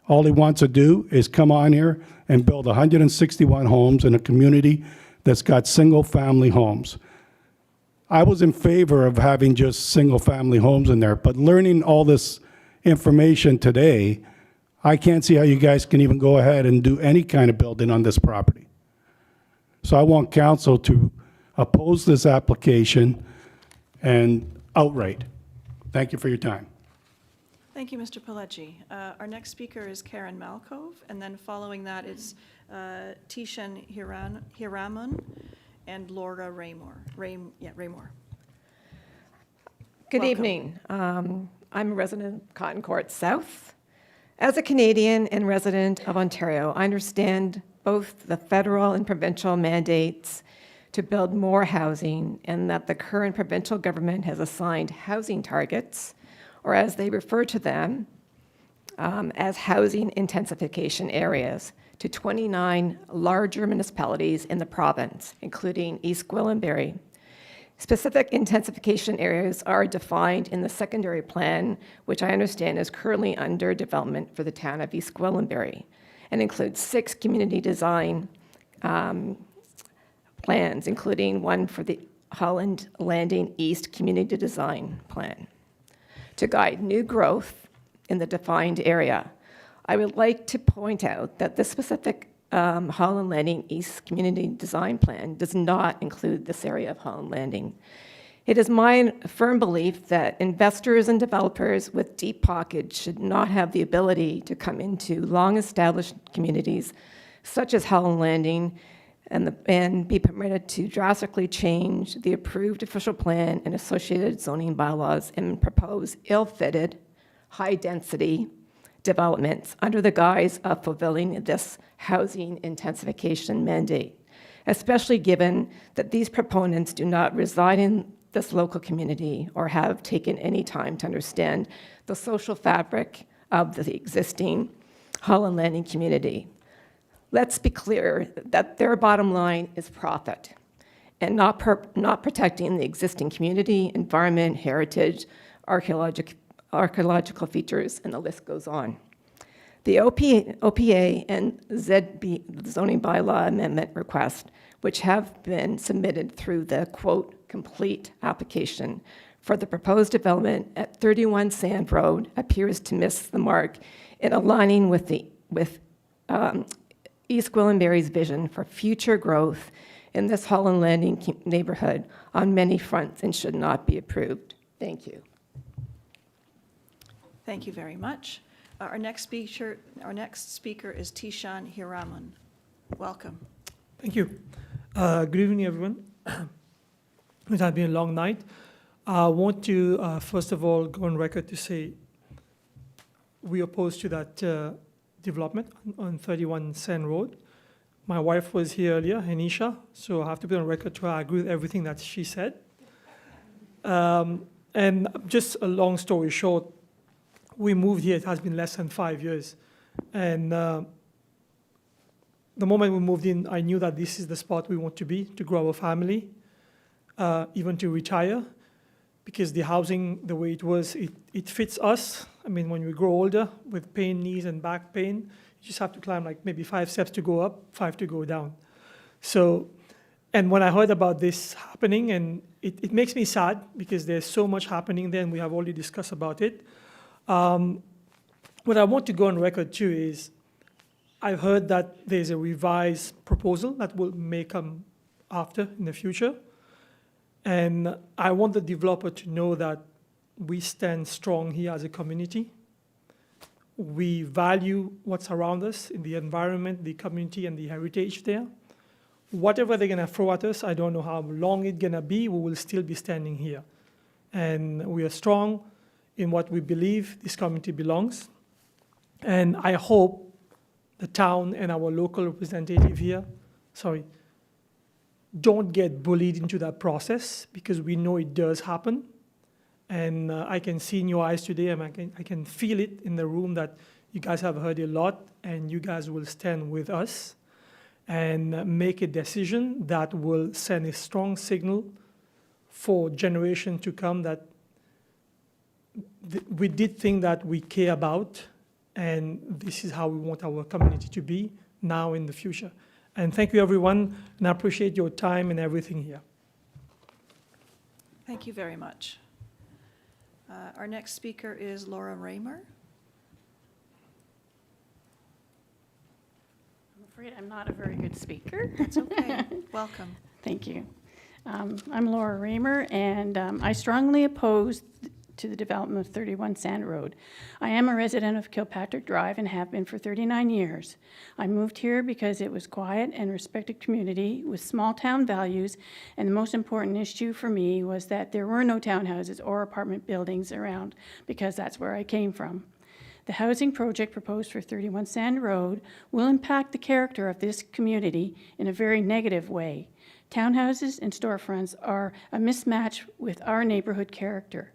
All he wants to do is come on here and build 161 homes in a community that's got single-family homes. I was in favor of having just single-family homes in there, but learning all this information today, I can't see how you guys can even go ahead and do any kind of building on this property. So I want council to oppose this application and outright. Thank you for your time. Thank you, Mr. Pileggi. Our next speaker is Karen Malkove, and then following that is Tishan Hiraman and Laura Raymore. Raymore. Good Welcome. evening. I'm a resident of Cotton Court South. As a Canadian and resident of Ontario, I understand both the federal and provincial mandates to build more housing, and that the current provincial government has assigned housing targets, or as they refer to them, as housing intensification areas, to 29 larger municipalities in the province, including East Gwillimbury. Specific intensification areas are defined in the secondary plan, which I understand is currently under development for the town of East Gwillimbury, and includes 6 community design plans, including one for the Holland Landing East Community Design Plan, to guide new growth in the defined area. I would like to point out that the specific Holland Landing East Community Design Plan does not include this area of Holland Landing. It is my firm belief that investors and developers with deep pockets should not have the ability to come into long-established communities such as Holland Landing and be permitted to drastically change the approved official plan and associated zoning bylaws and propose ill-fitted, high-density developments under the guise of fulfilling this housing intensification mandate, especially given that these proponents do not reside in this local community or have taken any time to understand the social fabric of the existing Holland Landing community. Let's be clear that their bottom line is profit and not protecting the existing community, environment, heritage, archaeological features, and the list goes on. The OPA and ZB zoning bylaw amendment request, which have been submitted through the, quote, complete application for the proposed development at 31 Sand Road, appears to miss the mark in aligning with East Gwillimbury's vision for future growth in this Holland Landing neighborhood on many fronts and should not be approved. Thank you. Thank you very much. Our next speaker is Tishan Hiraman. Welcome. Thank you. Good evening, everyone. It has been a long night. I want to, first of all, go on record to say we oppose to that development on 31 Sand Road. My wife was here earlier, Anisha, so I have to be on record to agree with everything that she said. And just a long story short, we moved here, it has been less than 5 years. And the moment we moved in, I knew that this is the spot we want to be, to grow our family, even to retire, because the housing, the way it was, it fits us. I mean, when we grow older with pain, knees and back pain, you just have to climb like maybe 5 steps to go up, 5 to go down. So, and when I heard about this happening, and it makes me sad because there's so much happening there and we have already discussed about it. What I want to go on record too is I've heard that there's a revised proposal that may come after in the future. And I want the developer to know that we stand strong here as a community. We value what's around us in the environment, the community, and the heritage there. Whatever they're gonna throw at us, I don't know how long it's gonna be, we will still be standing here. And we are strong in what we believe this community belongs. And I hope the town and our local representative here, don't get bullied into that process, because we know it does happen. And I can see in your eyes today, and I can feel it in the room that you guys have heard a lot, and you guys will stand with us and make a decision that will send a strong signal for generations to come that we did think that we care about, and this is how we want our community to be now in the future. And thank you, everyone, and I appreciate your time and everything here. Thank you very much. Our next speaker is Laura Raymer. I'm afraid I'm not a very good speaker. That's okay. Welcome. Thank you. I'm Laura Raymer, and I strongly oppose to the development of 31 Sand Road. I am a resident of Kilpatrick Drive and have been for 39 years. I moved here because it was quiet and respected community with small town values, and the most important issue for me was that there were no townhouses or apartment buildings around, because that's where I came from. The housing project proposed for 31 Sand Road will impact the character of this community in a very negative way. Townhouses and storefronts are a mismatch with our neighborhood character.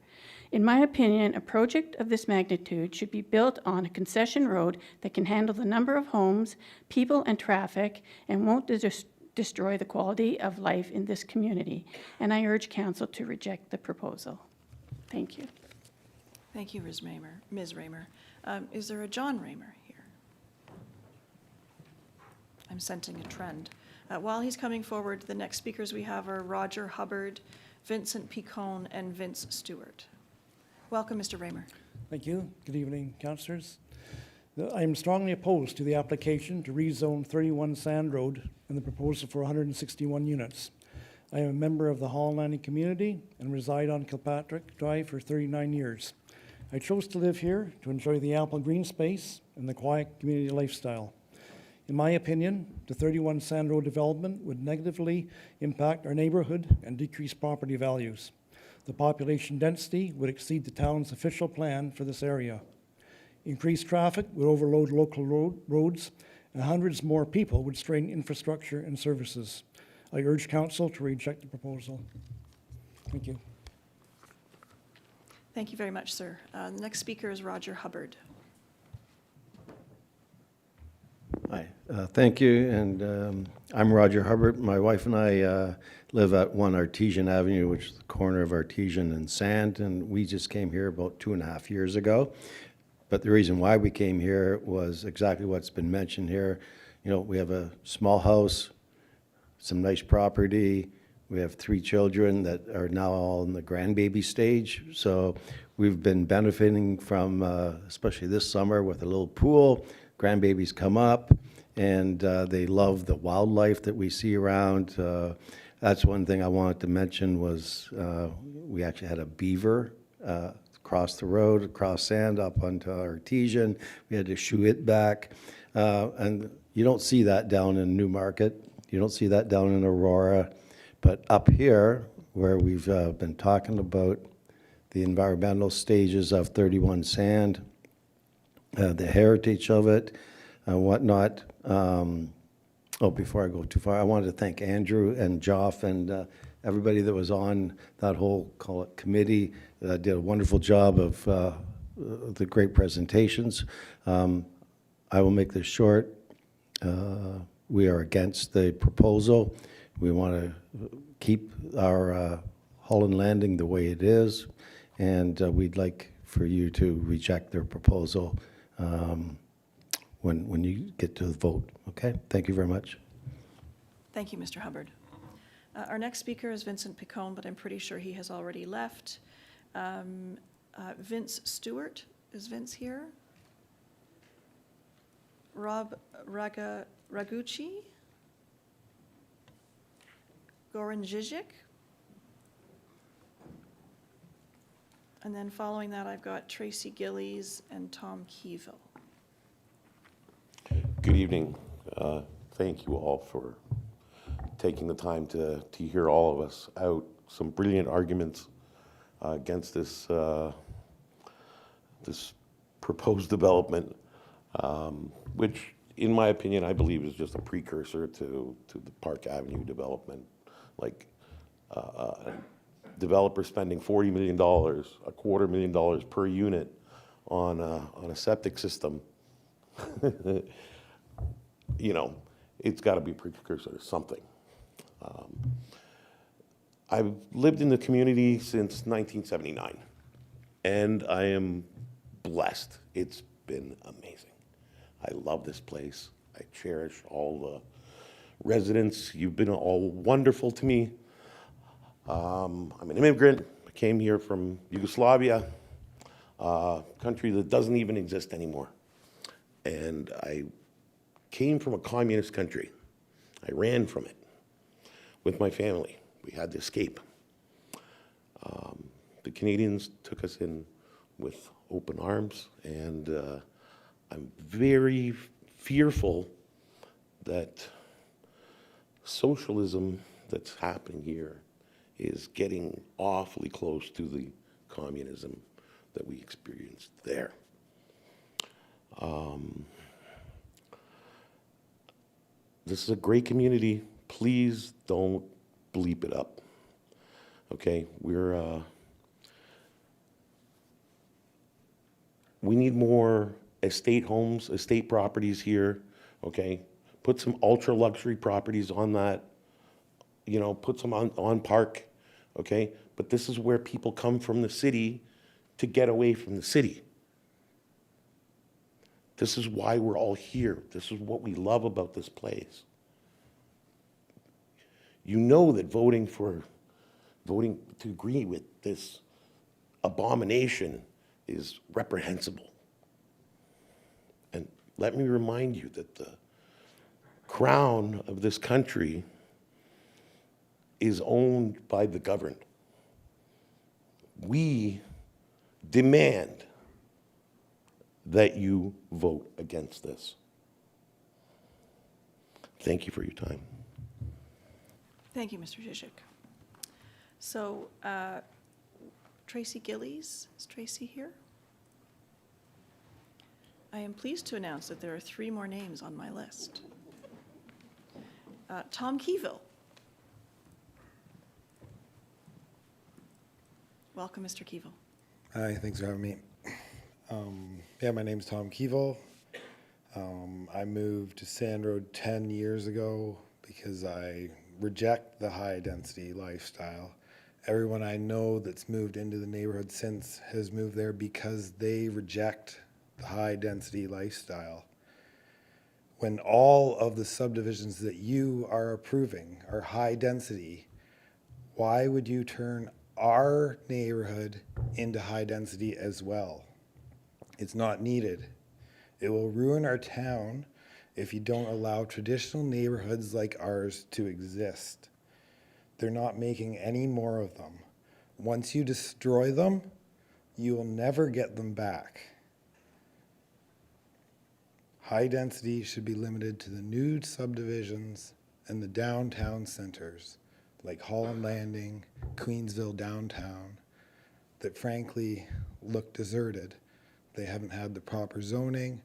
In my opinion, a project of this magnitude should be built on a concession road that can handle the number of homes, people, and traffic, and won't destroy the quality of life in this community. And I urge council to reject the proposal. Thank you. Thank you, Ms. Raymer. Is there a John Raymer here? I'm sensing a trend. While he's coming forward, the next speakers we have are Roger Hubbard, Vincent Picone, and Vince Stewart. Welcome, Mr. Raymer. Thank you. Good evening, councillors. I am strongly opposed to the application to rezone 31 Sand Road and the proposal for 161 units. I am a member of the Hall Landing community and reside on Kilpatrick Drive for 39 years. I chose to live here to enjoy the ample green space and the quiet community lifestyle. In my opinion, the 31 Sand Road development would negatively impact our neighborhood and decrease property values. The population density would exceed the town's official plan for this area. Increased traffic would overload local roads, and hundreds more people would strain infrastructure and services. I urge council to reject the proposal. Thank you. Thank you very much, sir. The next speaker is Roger Hubbard. Hi, thank you, and I'm Roger Hubbard. My wife and I live at 1 Artesian Avenue, which is the corner of Artesian and Sand, and we just came here about 2.5 years ago. But the reason why we came here was exactly what's been mentioned here. You know, we have a small house, some nice property. We have 3 children that are now all in the grandbaby stage. So we've been benefiting from, especially this summer with a little pool. Grandbabies come up and they love the wildlife that we see around. That's one thing I wanted to mention was we actually had a beaver across the road, across Sand, up onto Artesian. We had to shoo it back. And you don't see that down in Newmarket. You don't see that down in Aurora. But up here, where we've been talking about the environmental stages of 31 Sand, the heritage of it and whatnot. Before I go too far, I wanted to thank Andrew and Joff and everybody that was on that whole, call it, committee. Did a wonderful job of the great presentations. I will make this short. We are against the proposal. We want to keep our Holland Landing the way it is, and we'd like for you to reject their proposal when you get to the vote. Okay? Thank you very much. Thank you, Mr. Hubbard. Our next speaker is Vincent Picone, but I'm pretty sure he has already left. Vince Stewart, is Vince here? Rob Ragucci? Goran Žižić? And then following that, I've got Tracy Gillies and Tom Keyville. Good evening. Thank you all for taking the time to hear all of us out. Some brilliant arguments against this this proposed development, which, in my opinion, I believe is just a precursor to the Park Avenue development. Like developer spending $40 million, $250,000 per unit on a septic system. You know, it's got to be a precursor to something. I've lived in the community since 1979, and I am blessed. It's been amazing. I love this place. I cherish all the residents. You've been all wonderful to me. I'm an immigrant. I came here from Yugoslavia, a country that doesn't even exist anymore. And I came from a communist country. I ran from it with my family. We had to escape. The Canadians took us in with open arms, and I'm very fearful that socialism that's happening here is getting awfully close to the communism that we experienced there. This is a great community. Please don't bleep it up. Okay, we need more estate homes, estate properties here. Okay, put some ultra luxury properties on that. You know, put some on Park. Okay, but this is where people come from the city to get away from the city. This is why we're all here. This is what we love about this place. you know that voting to agree with this abomination is reprehensible. And let me remind you that the crown of this country is owned by the governed. We demand that you vote against this. Thank you for your time. Thank you, Mr. Zizek. So, Tracy Gillies, is Tracy here? I am pleased to announce that there are 3 more names on my list. Tom Keyville. Welcome, Mr. Keyville. Hi, thanks for having me. Yeah, my name's Tom Keyville. I moved to Sand Road 10 years ago because I reject the high-density lifestyle. Everyone I know that's moved into the neighborhood since has moved there because they reject the high-density lifestyle. When all of the subdivisions that you are approving are high-density, why would you turn our neighborhood into high-density as well? It's not needed. It will ruin our town if you don't allow traditional neighborhoods like ours to exist. They're not making any more of them. Once you destroy them, you will never get them back. High density should be limited to the new subdivisions and the downtown centers, like Holland Landing, Queensville downtown, that frankly look deserted. They haven't had the proper zoning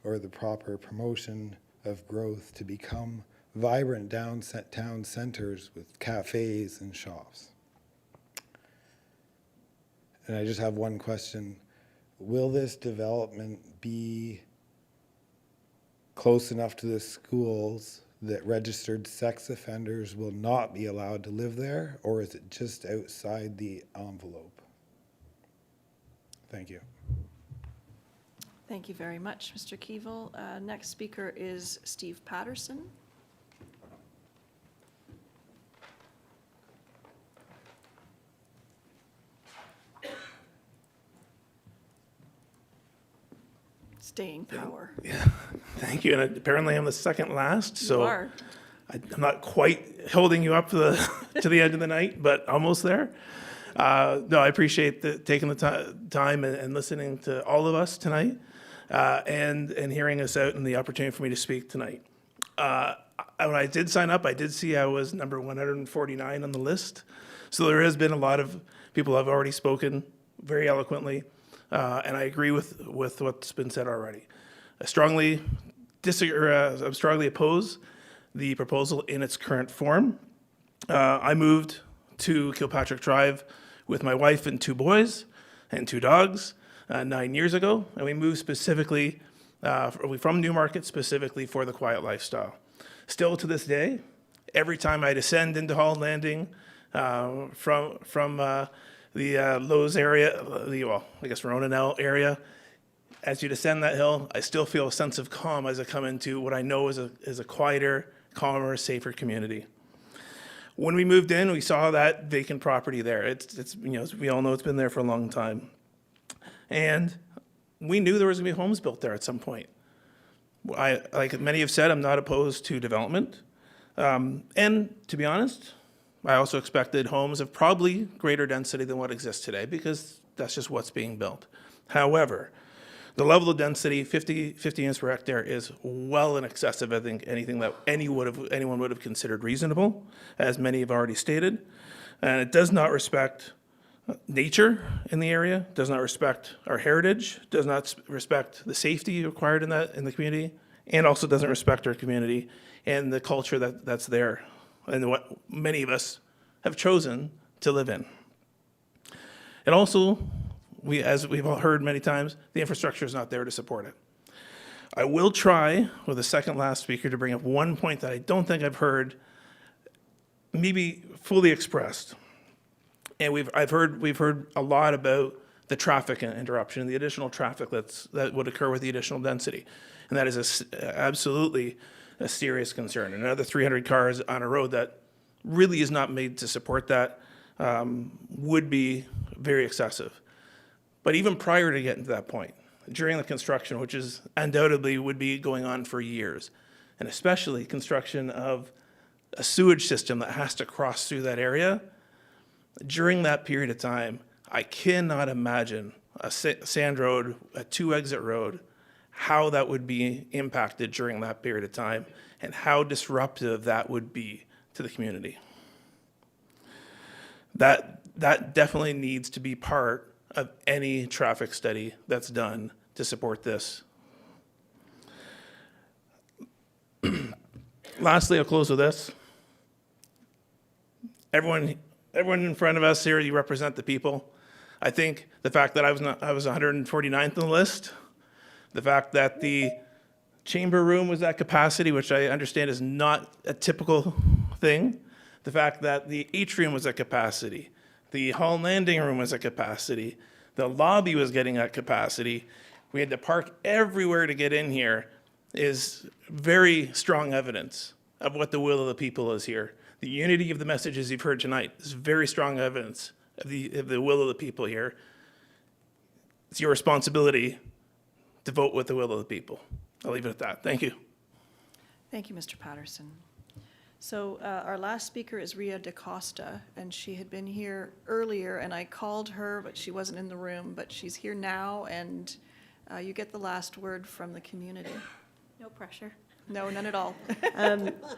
or the proper promotion of growth to become vibrant downtown centers with cafes and shops. And I just have one question. Will this development be close enough to the schools that registered sex offenders will not be allowed to live there, or is it just outside the envelope? Thank you. Thank you very much, Mr. Keyville. Next speaker is Steve Patterson. Staying power. Yeah, thank you. And apparently I'm the second last, so You are. I'm not quite holding you up to the end of the night, but almost there. No, I appreciate taking the time and listening to all of us tonight, and hearing us out and the opportunity for me to speak tonight. When I did sign up, I did see I was number 149 on the list. So there has been a lot of people have already spoken very eloquently, and I agree with what's been said already. I strongly oppose the proposal in its current form. I moved to Kilpatrick Drive with my wife and 2 boys and 2 dogs 9 years ago, and we moved specifically from Newmarket specifically for the quiet lifestyle. Still to this day, every time I descend into Holland Landing from the Lowe's area, I guess Ronanel area, as you descend that hill, I still feel a sense of calm as I come into what I know is a quieter, calmer, safer community. When we moved in, we saw that vacant property there. It's as we all know, it's been there for a long time. And we knew there was going to be homes built there at some point. Like many have said, I'm not opposed to development. And to be honest, I also expected homes of probably greater density than what exists today because that's just what's being built. However, the level of density, 50 units per hectare, is well in excess of, I think, anything that anyone would have considered reasonable, as many have already stated. And it does not respect nature in the area, does not respect our heritage, does not respect the safety required in the community, and also doesn't respect our community and the culture that's there and what many of us have chosen to live in. And also, as we've all heard many times, the infrastructure is not there to support it. I will try, with the second last speaker, to bring up one point that I don't think I've heard maybe fully expressed. And we've heard a lot about the traffic interruption, the additional traffic that would occur with the additional density. And that is absolutely a serious concern. Another 300 cars on a road that really is not made to support that would be very excessive. But even prior to getting to that point, during the construction, which is undoubtedly would be going on for years, and especially construction of a sewage system that has to cross through that area, during that period of time, I cannot imagine a sand road, a 2-exit road, how that would be impacted during that period of time and how disruptive that would be to the community. That definitely needs to be part of any traffic study that's done to support this. Lastly, I'll close with this. Everyone in front of us here, you represent the people. I think the fact that I was 149th on the list, the fact that the chamber room was at capacity, which I understand is not a typical thing, the fact that the atrium was at capacity, the hall landing room was at capacity, the lobby was getting at capacity, we had to park everywhere to get in here, is very strong evidence of what the will of the people is here. The unity of the messages you've heard tonight is very strong evidence of the will of the people here. It's your responsibility to vote with the will of the people. I'll leave it at that. Thank you. Thank you, Mr. Patterson. So our last speaker is Ria DaCosta, and she had been here earlier, and I called her, but she wasn't in the room, but she's here now, and you get the last word from the community. No pressure. No, none at all.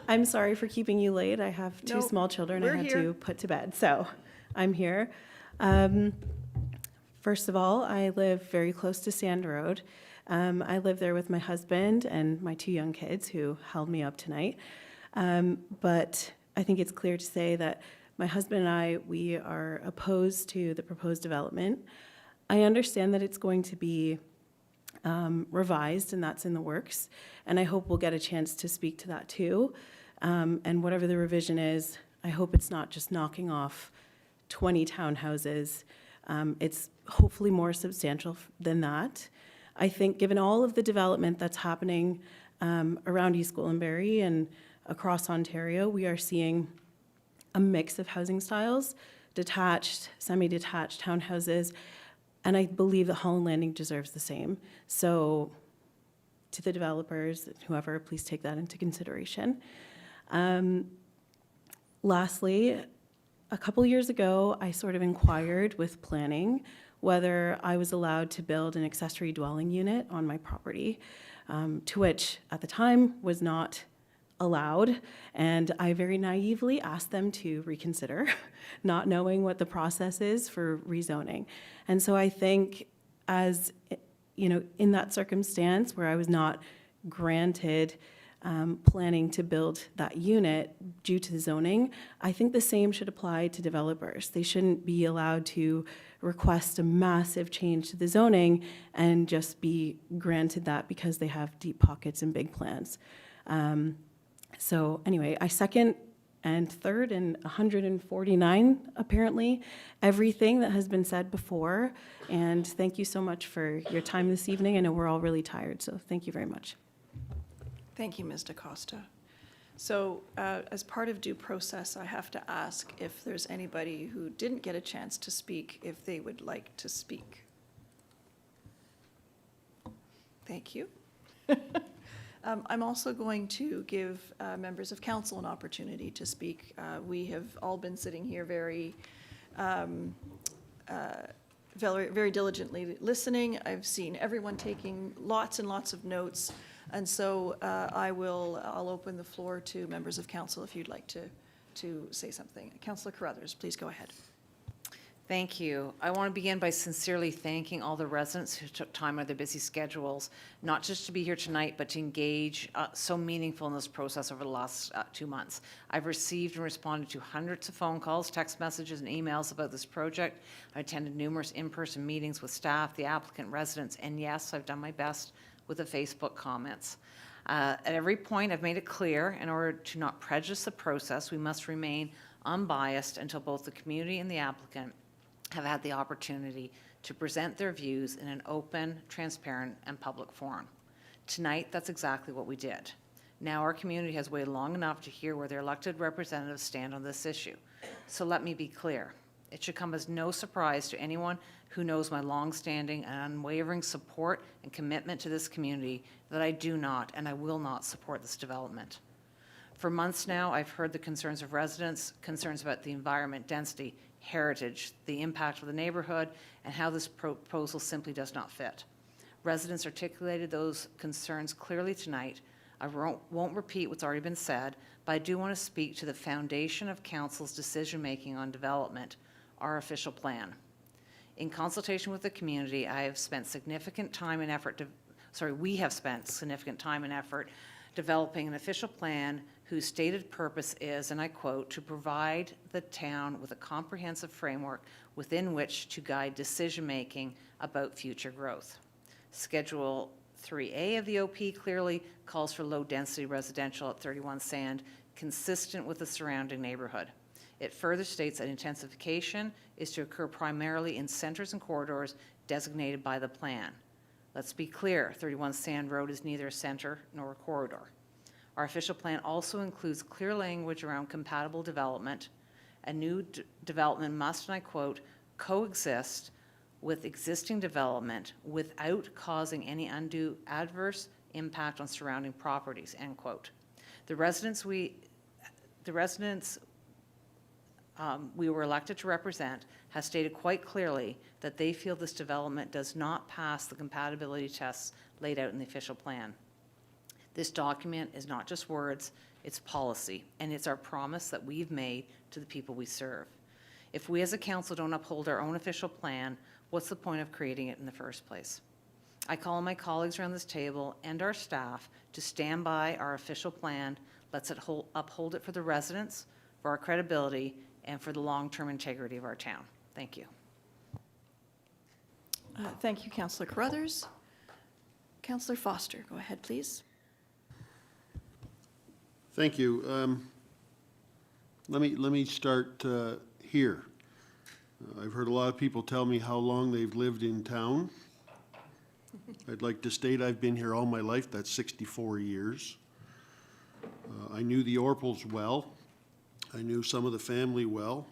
I'm sorry for keeping you late. I have two No, small children I we're had here. to put to bed, so I'm here. First of all, I live very close to Sand Road. I live there with my husband and my 2 young kids who held me up tonight. But I think it's clear to say that my husband and we are opposed to the proposed development. I understand that it's going to be revised, and that's in the works. And I hope we'll get a chance to speak to that too. And whatever the revision is, I hope it's not just knocking off 20 townhouses. It's hopefully more substantial than that. I think given all of the development that's happening around East Gwillimbury and across Ontario, we are seeing a mix of housing styles, detached, semi-detached townhouses, and I believe that Holland Landing deserves the same. So to the developers, whoever, please take that into consideration. Lastly, a couple years ago, I sort of inquired with planning whether I was allowed to build an accessory dwelling unit on my property, to which at the time was not allowed, and I very naively asked them to reconsider, not knowing what the process is for rezoning. And so I think as, you know, in that circumstance where I was not granted planning to build that unit due to the zoning, I think the same should apply to developers. They shouldn't be allowed to request a massive change to the zoning and just be granted that because they have deep pockets and big plans. So anyway, I second and third and 149, apparently, everything that has been said before. And thank you so much for your time this evening. I know we're all really tired, so thank you very much. Thank you, Ms. DaCosta. So as part of due process, I have to ask if there's anybody who didn't get a chance to speak, if they would like to speak. Thank you. I'm also going to give members of council an opportunity to speak. We have all been sitting here very diligently listening. I've seen everyone taking lots and lots of notes. And so I'll open the floor to members of council if you'd like to say something. Councillor Carruthers, please go ahead. Thank you. I want to begin by sincerely thanking all the residents who took time out of their busy schedules, not just to be here tonight, but to engage so meaningful in this process over the last 2 months. I've received and responded to hundreds of phone calls, text messages, and emails about this project. I attended numerous in-person meetings with staff, the applicant, residents, and yes, I've done my best with the Facebook comments. At every point, I've made it clear, in order to not prejudice the process, we must remain unbiased until both the community and the applicant have had the opportunity to present their views in an open, transparent, and public forum. Tonight, that's exactly what we did. Now our community has waited long enough to hear where their elected representatives stand on this issue. So let me be clear. It should come as no surprise to anyone who knows my longstanding and unwavering support and commitment to this community that I do not and I will not support this development. For months now, I've heard the concerns of residents, concerns about the environment, density, heritage, the impact of the neighborhood, and how this proposal simply does not fit. Residents articulated those concerns clearly tonight. I won't repeat what's already been said, but I do want to speak to the foundation of Council's decision-making on development, our official plan. In consultation with the community, I have spent significant time and effort we have spent significant time and effort developing an official plan whose stated purpose is, and I quote, to provide the town with a comprehensive framework within which to guide decision-making about future growth. Schedule 3A of the OP clearly calls for low-density residential at 31 Sand, consistent with the surrounding neighborhood. It further states that intensification is to occur primarily in centers and corridors designated by the plan. Let's be clear, 31 Sand Road is neither a center nor a corridor. Our official plan also includes clear language around compatible development. A new development must, and I quote, coexist with existing development without causing any undue adverse impact on surrounding properties, end quote. The residents we were elected to represent has stated quite clearly that they feel this development does not pass the compatibility tests laid out in the official plan. This document is not just words, it's policy, and it's our promise that we've made to the people we serve. If we as a council don't uphold our own official plan, what's the point of creating it in the first place? I call on my colleagues around this table and our staff to stand by our official plan. Let's uphold it for the residents, for our credibility, and for the long-term integrity of our town. Thank you. Thank you, Councillor Carruthers. Councillor Foster, go ahead, please. Thank you. Let me start here. I've heard a lot of people tell me how long they've lived in town. I'd like to state I've been here all my life. That's 64 years. I knew the Orples well. I knew some of the family well.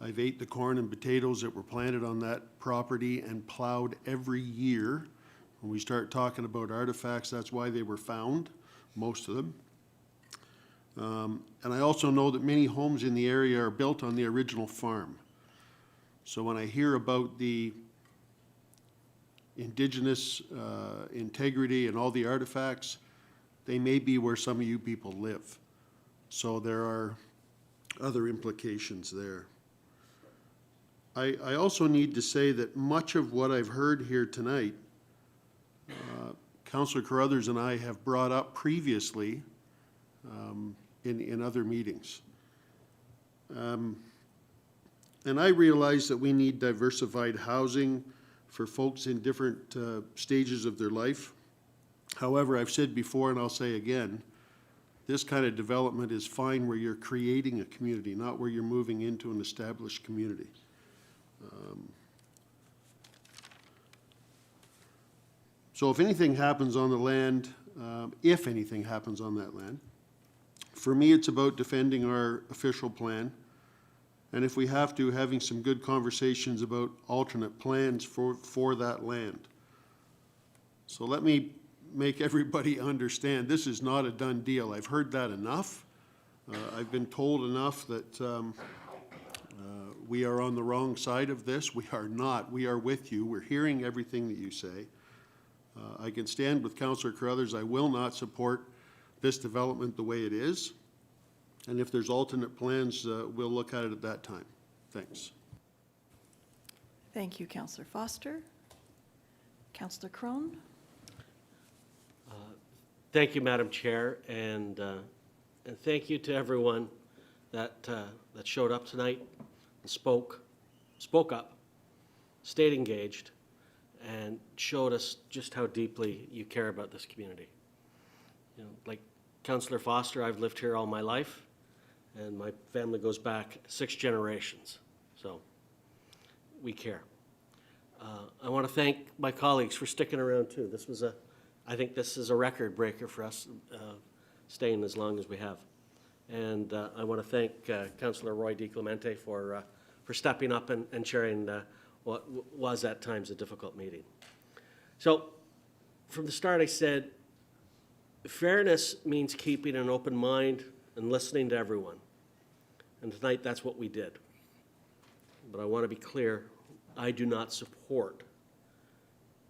I've ate the corn and potatoes that were planted on that property and plowed every year. When we start talking about artifacts, that's why they were found, most of them. And I also know that many homes in the area are built on the original farm. So when I hear about the Indigenous integrity and all the artifacts, they may be where some of you people live. So there are other implications there. I also need to say that much of what I've heard here tonight, Councillor Carruthers and I have brought up previously in other meetings. And I realize that we need diversified housing for folks in different stages of their life. However, I've said before and I'll say again, this kind of development is fine where you're creating a community, not where you're moving into an established community. So if anything happens on the land, if anything happens on that land, for me it's about defending our official plan, and if we have to, having some good conversations about alternate plans for that land. So let me make everybody understand this is not a done deal. I've heard that enough. I've been told enough that we are on the wrong side of this. We are not. We are with you. We're hearing everything that you say. I can stand with Councillor Carruthers. I will not support this development the way it is. And if there's alternate plans, we'll look at it at that time. Thanks. Thank you, Councillor Foster. Councillor Crone. Thank you, Madam Chair, and thank you to everyone that showed up tonight and spoke up, stayed engaged, and showed us just how deeply you care about this community. You know, like Councillor Foster, I've lived here all my life, and my family goes back 6 generations, so we care. I want to thank my colleagues for sticking around too. I think this is a record breaker for us. staying as long as we have. And I want to thank Councillor Roy DiClemente for stepping up and chairing what was at times a difficult meeting. So from the start I said, fairness means keeping an open mind and listening to everyone. And tonight that's what we did. But I want to be clear, I do not support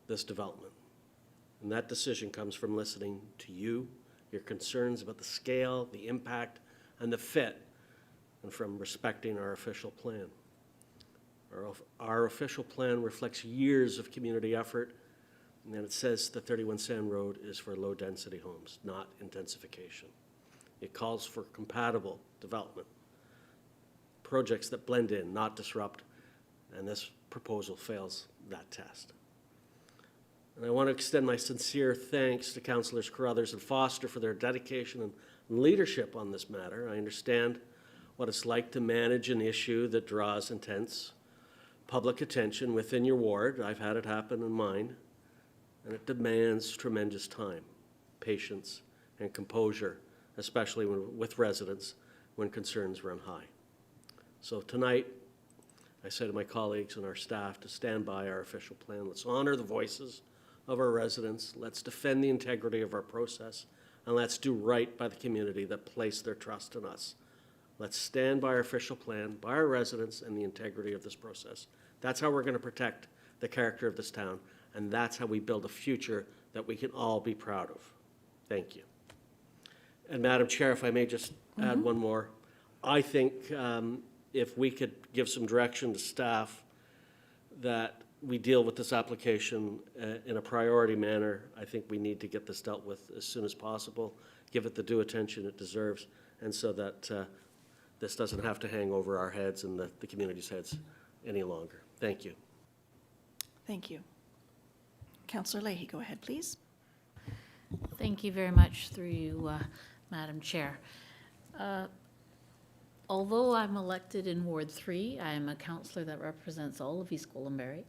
this development. And that decision comes from listening to you, your concerns about the scale, the impact, and the fit, and from respecting our official plan. Our official plan reflects years of community effort, and it says the 31 Sand Road is for low-density homes, not intensification. It calls for compatible development, projects that blend in, not disrupt, and this proposal fails that test. And I want to extend my sincere thanks to Councillors Carruthers and Foster for their dedication and leadership on this matter. I understand what it's like to manage an issue that draws intense public attention within your ward. I've had it happen in mine, and it demands tremendous time, patience, and composure, especially with residents when concerns run high. So tonight, I say to my colleagues and our staff to stand by our official plan. Let's honor the voices of our residents. Let's defend the integrity of our process, and let's do right by the community that placed their trust in us. Let's stand by our official plan, by our residents, and the integrity of this process. That's how we're going to protect the character of this town, and that's how we build a future that we can all be proud of. Thank you. And Madam Chair, if I may just add one more. I think if we could give some direction to staff that we deal with this application in a priority manner, I think we need to get this dealt with as soon as possible, give it the due attention it deserves, and so that this doesn't have to hang over our heads and the community's heads any longer. Thank you. Thank you. Councillor Leahy, go ahead, please. Thank you very much through you, Madam Chair. Although I'm elected in Ward 3, I am a councillor that represents all of East Gwillimbury,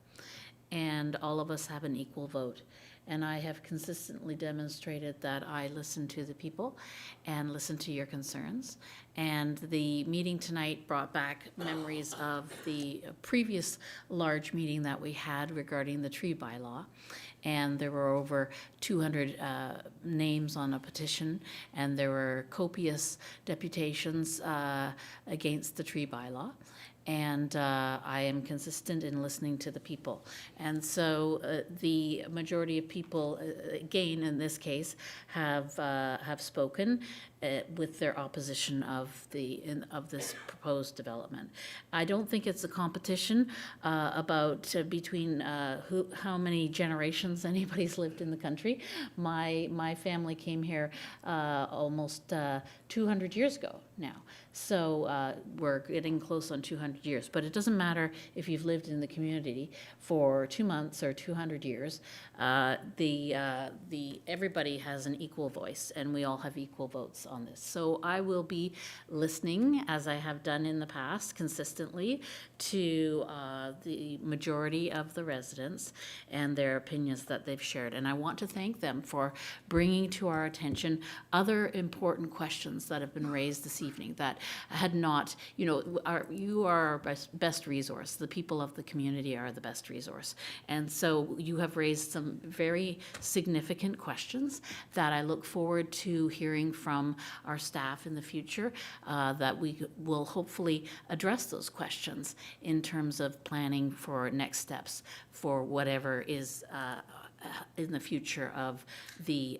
and all of us have an equal vote. And I have consistently demonstrated that I listen to the people and listen to your concerns. And the meeting tonight brought back memories of the previous large meeting that we had regarding the tree bylaw. And there were over 200 names on a petition, and there were copious deputations against the tree bylaw. And I am consistent in listening to the people. And so the majority of people, again, in this case, have spoken with their opposition of this proposed development. I don't think it's a competition between how many generations anybody's lived in the country. My family came here almost 200 years ago now. So we're getting close on 200 years. But it doesn't matter if you've lived in the community for 2 months or 200 years. Everybody has an equal voice, and we all have equal votes on this. So I will be listening, as I have done in the past, consistently to the majority of the residents and their opinions that they've shared. And I want to thank them for bringing to our attention other important questions that have been raised this evening that had not, you are our best resource. The people of the community are the best resource. And so you have raised some very significant questions that I look forward to hearing from our staff in the future, that we will hopefully address those questions in terms of planning for next steps for whatever is in the future of the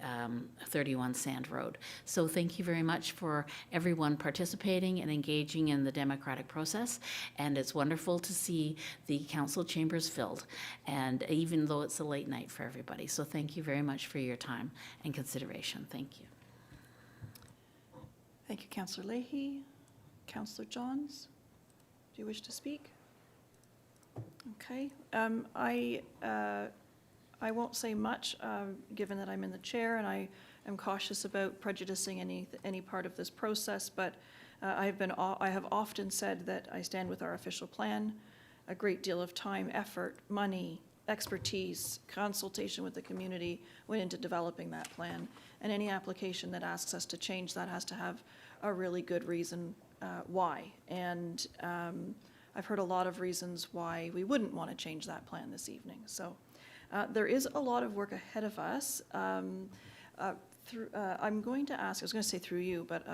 31 Sand Road. So thank you very much for everyone participating and engaging in the democratic process. And it's wonderful to see the council chambers filled, and even though it's a late night for everybody. So thank you very much for your time and consideration. Thank you. Thank you, Councillor Leahy. Councillor Johns, do you wish to speak? Okay. I won't say much, given that I'm in the chair, and I am cautious about prejudicing any part of this process, but I have often said that I stand with our official plan. A great deal of time, effort, money, expertise, consultation with the community went into developing that plan. And any application that asks us to change that has to have a really good reason why. And I've heard a lot of reasons why we wouldn't want to change that plan this evening. So there is a lot of work ahead of us. I'm going to ask, I was going to say through you, but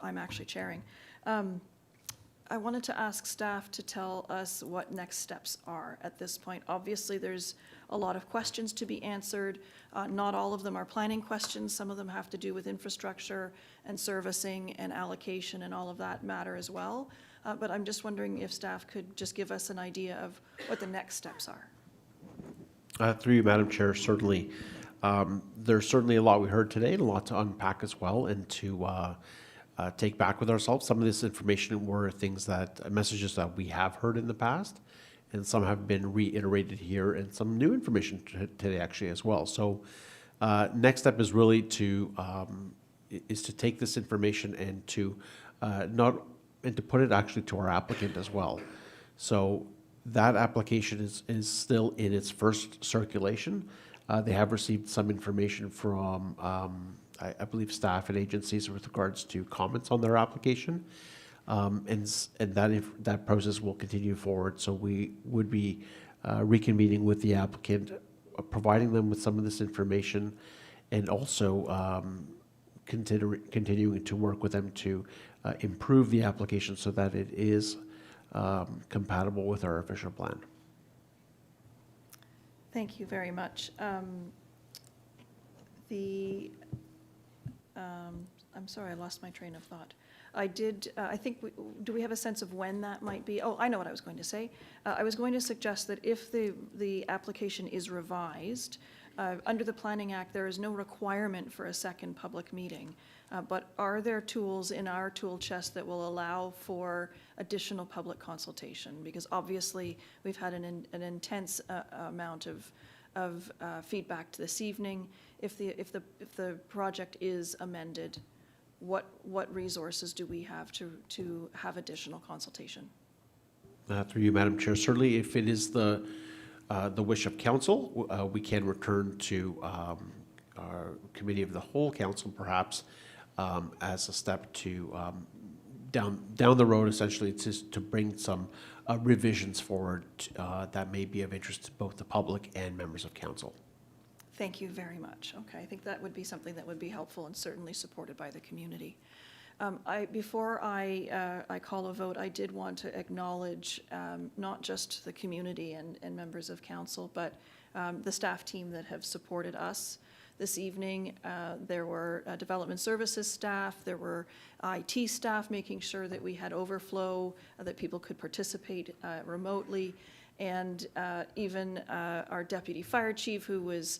I'm actually chairing. I wanted to ask staff to tell us what next steps are at this point. Obviously, there's a lot of questions to be answered. Not all of them are planning questions. Some of them have to do with infrastructure and servicing and allocation and all of that matter as well. But I'm just wondering if staff could just give us an idea of what the next steps are. Through you, Madam Chair, certainly. There's certainly a lot we heard today and a lot to unpack as well and to take back with ourselves. Some of this information were messages that we have heard in the past, and some have been reiterated here, and some new information today actually as well. So next step is really to take this information and to put it actually to our applicant as well. So that application is still in its first circulation. They have received some information from I believe staff and agencies with regards to comments on their application, and that process will continue forward. So we would be reconvening with the applicant, providing them with some of this information, and also continuing to work with them to improve the application so that it is compatible with our official plan. Thank you very much. I'm sorry, I lost my train of thought. I think, do we have a sense of when that might be? Oh, I know what I was going to say. I was going to suggest that if the application is revised, under the Planning Act, there is no requirement for a second public meeting. But are there tools in our tool chest that will allow for additional public consultation? Because obviously, we've had an intense amount of feedback this evening. If the project is amended, what resources do we have to have additional consultation? Through you, Madam Chair, certainly if it is the wish of council, we can return to our committee of the whole council perhaps as a step to down the road, essentially, to bring some revisions forward that may be of interest to both the public and members of council. Thank you very much. Okay, I think that would be something that would be helpful and certainly supported by the community. Before I call a vote, I did want to acknowledge not just the community and members of council, but the staff team that have supported us this evening. There were development services staff, there were IT staff making sure that we had overflow, that people could participate remotely, and even our deputy fire chief, who was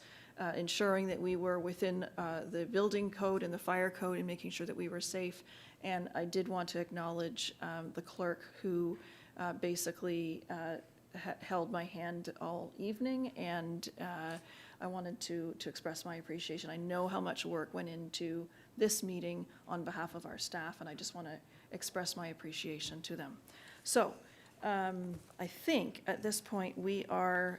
ensuring that we were within the building code and the fire code and making sure that we were safe. And I did want to acknowledge the clerk who basically held my hand all evening, and I wanted to express my appreciation. I know how much work went into this meeting on behalf of our staff, and I just want to express my appreciation to them. So I think at this point we are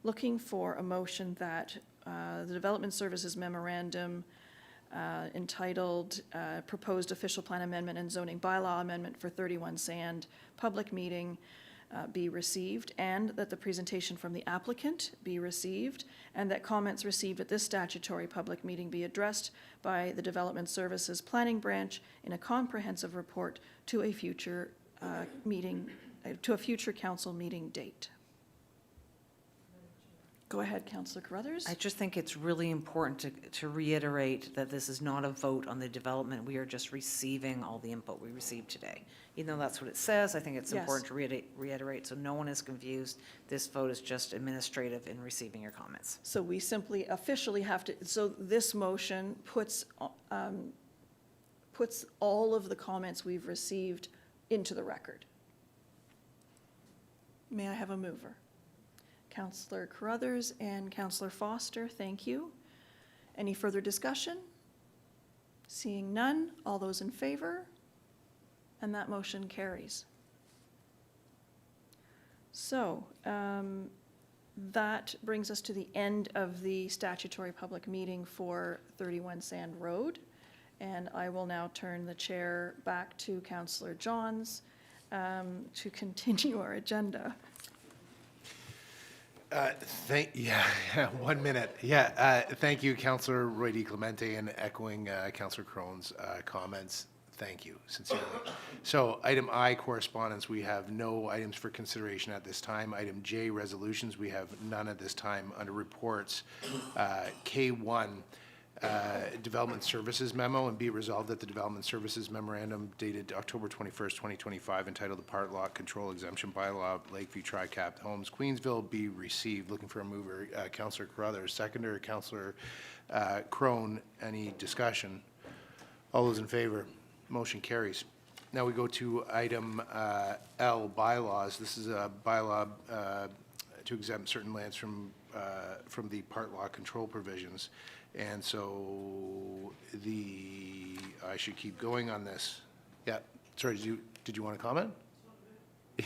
looking for a motion that the Development Services Memorandum entitled Proposed Official Plan Amendment and Zoning Bylaw Amendment for 31 Sand public meeting be received, and that the presentation from the applicant be received, and that comments received at this statutory public meeting be addressed by the Development Services Planning Branch in a comprehensive report to a future future council meeting date. Go ahead, Councillor Carruthers. I just think it's really important to reiterate that this is not a vote on the development. We are just receiving all the input we received today. Even though that's what it says, I think it's important to reiterate so no one is confused. This vote is just administrative in receiving your comments. So we simply officially have to, so this motion puts all of the comments we've received into the record. May I have a mover? Councillor Carruthers and Councillor Foster, thank you. Any further discussion? Seeing none, all those in favor? And that motion carries. So, That brings us to the end of the statutory public meeting for 31 Sand Road. And I will now turn the chair back to Councillor Johns to continue our agenda. Yeah, 1 minute. Thank you, Councillor Roy DiClemente, and echoing Councillor Crone's comments. Thank you, sincerely. So item I, correspondence, we have no items for consideration at this time. Item J, resolutions, we have none at this time. Under reports, K1, Development Services Memo, and be it resolved that the Development Services Memorandum dated October 21st, 2025, entitled the Part Lot Control Exemption Bylaw of Lakeview Tricap Homes, Queensville, be received. Looking for a mover, Councillor Carruthers. Seconder, Councillor Crone. Any discussion? All those in favor? Motion carries. Now we go to item L, bylaws. This is a bylaw to exempt certain lands from the part law control provisions. And so I should keep going on this. Yeah, sorry, did you want to comment?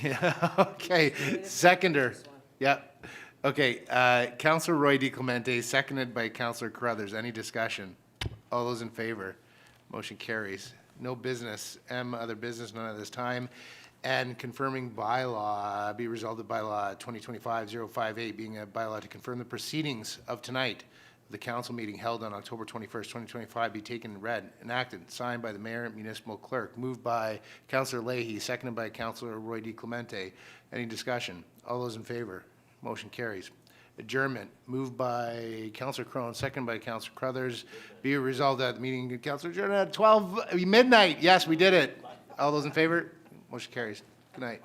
Yeah, okay. Seconder. Yeah. Okay, Councillor Roy DiClemente, seconded by Councillor Carruthers. Any discussion? All those in favor? Motion carries. No business. M, other business, none at this time. And confirming bylaw, be resolved that bylaw 2025-058 being a bylaw to confirm the proceedings of tonight, the council meeting held on October 21st, 2025, be taken and read, enacted, signed by the mayor and municipal clerk, moved by Councillor Leahy, seconded by Councillor Roy DiClemente. Any discussion? All those in favor? Motion carries. Adjournment, moved by Councillor Crone, seconded by Councillor Carruthers. Be it resolved that the meeting, Councillor adjourned at midnight. Yes, we did it. All those in favor? Motion carries. Good night.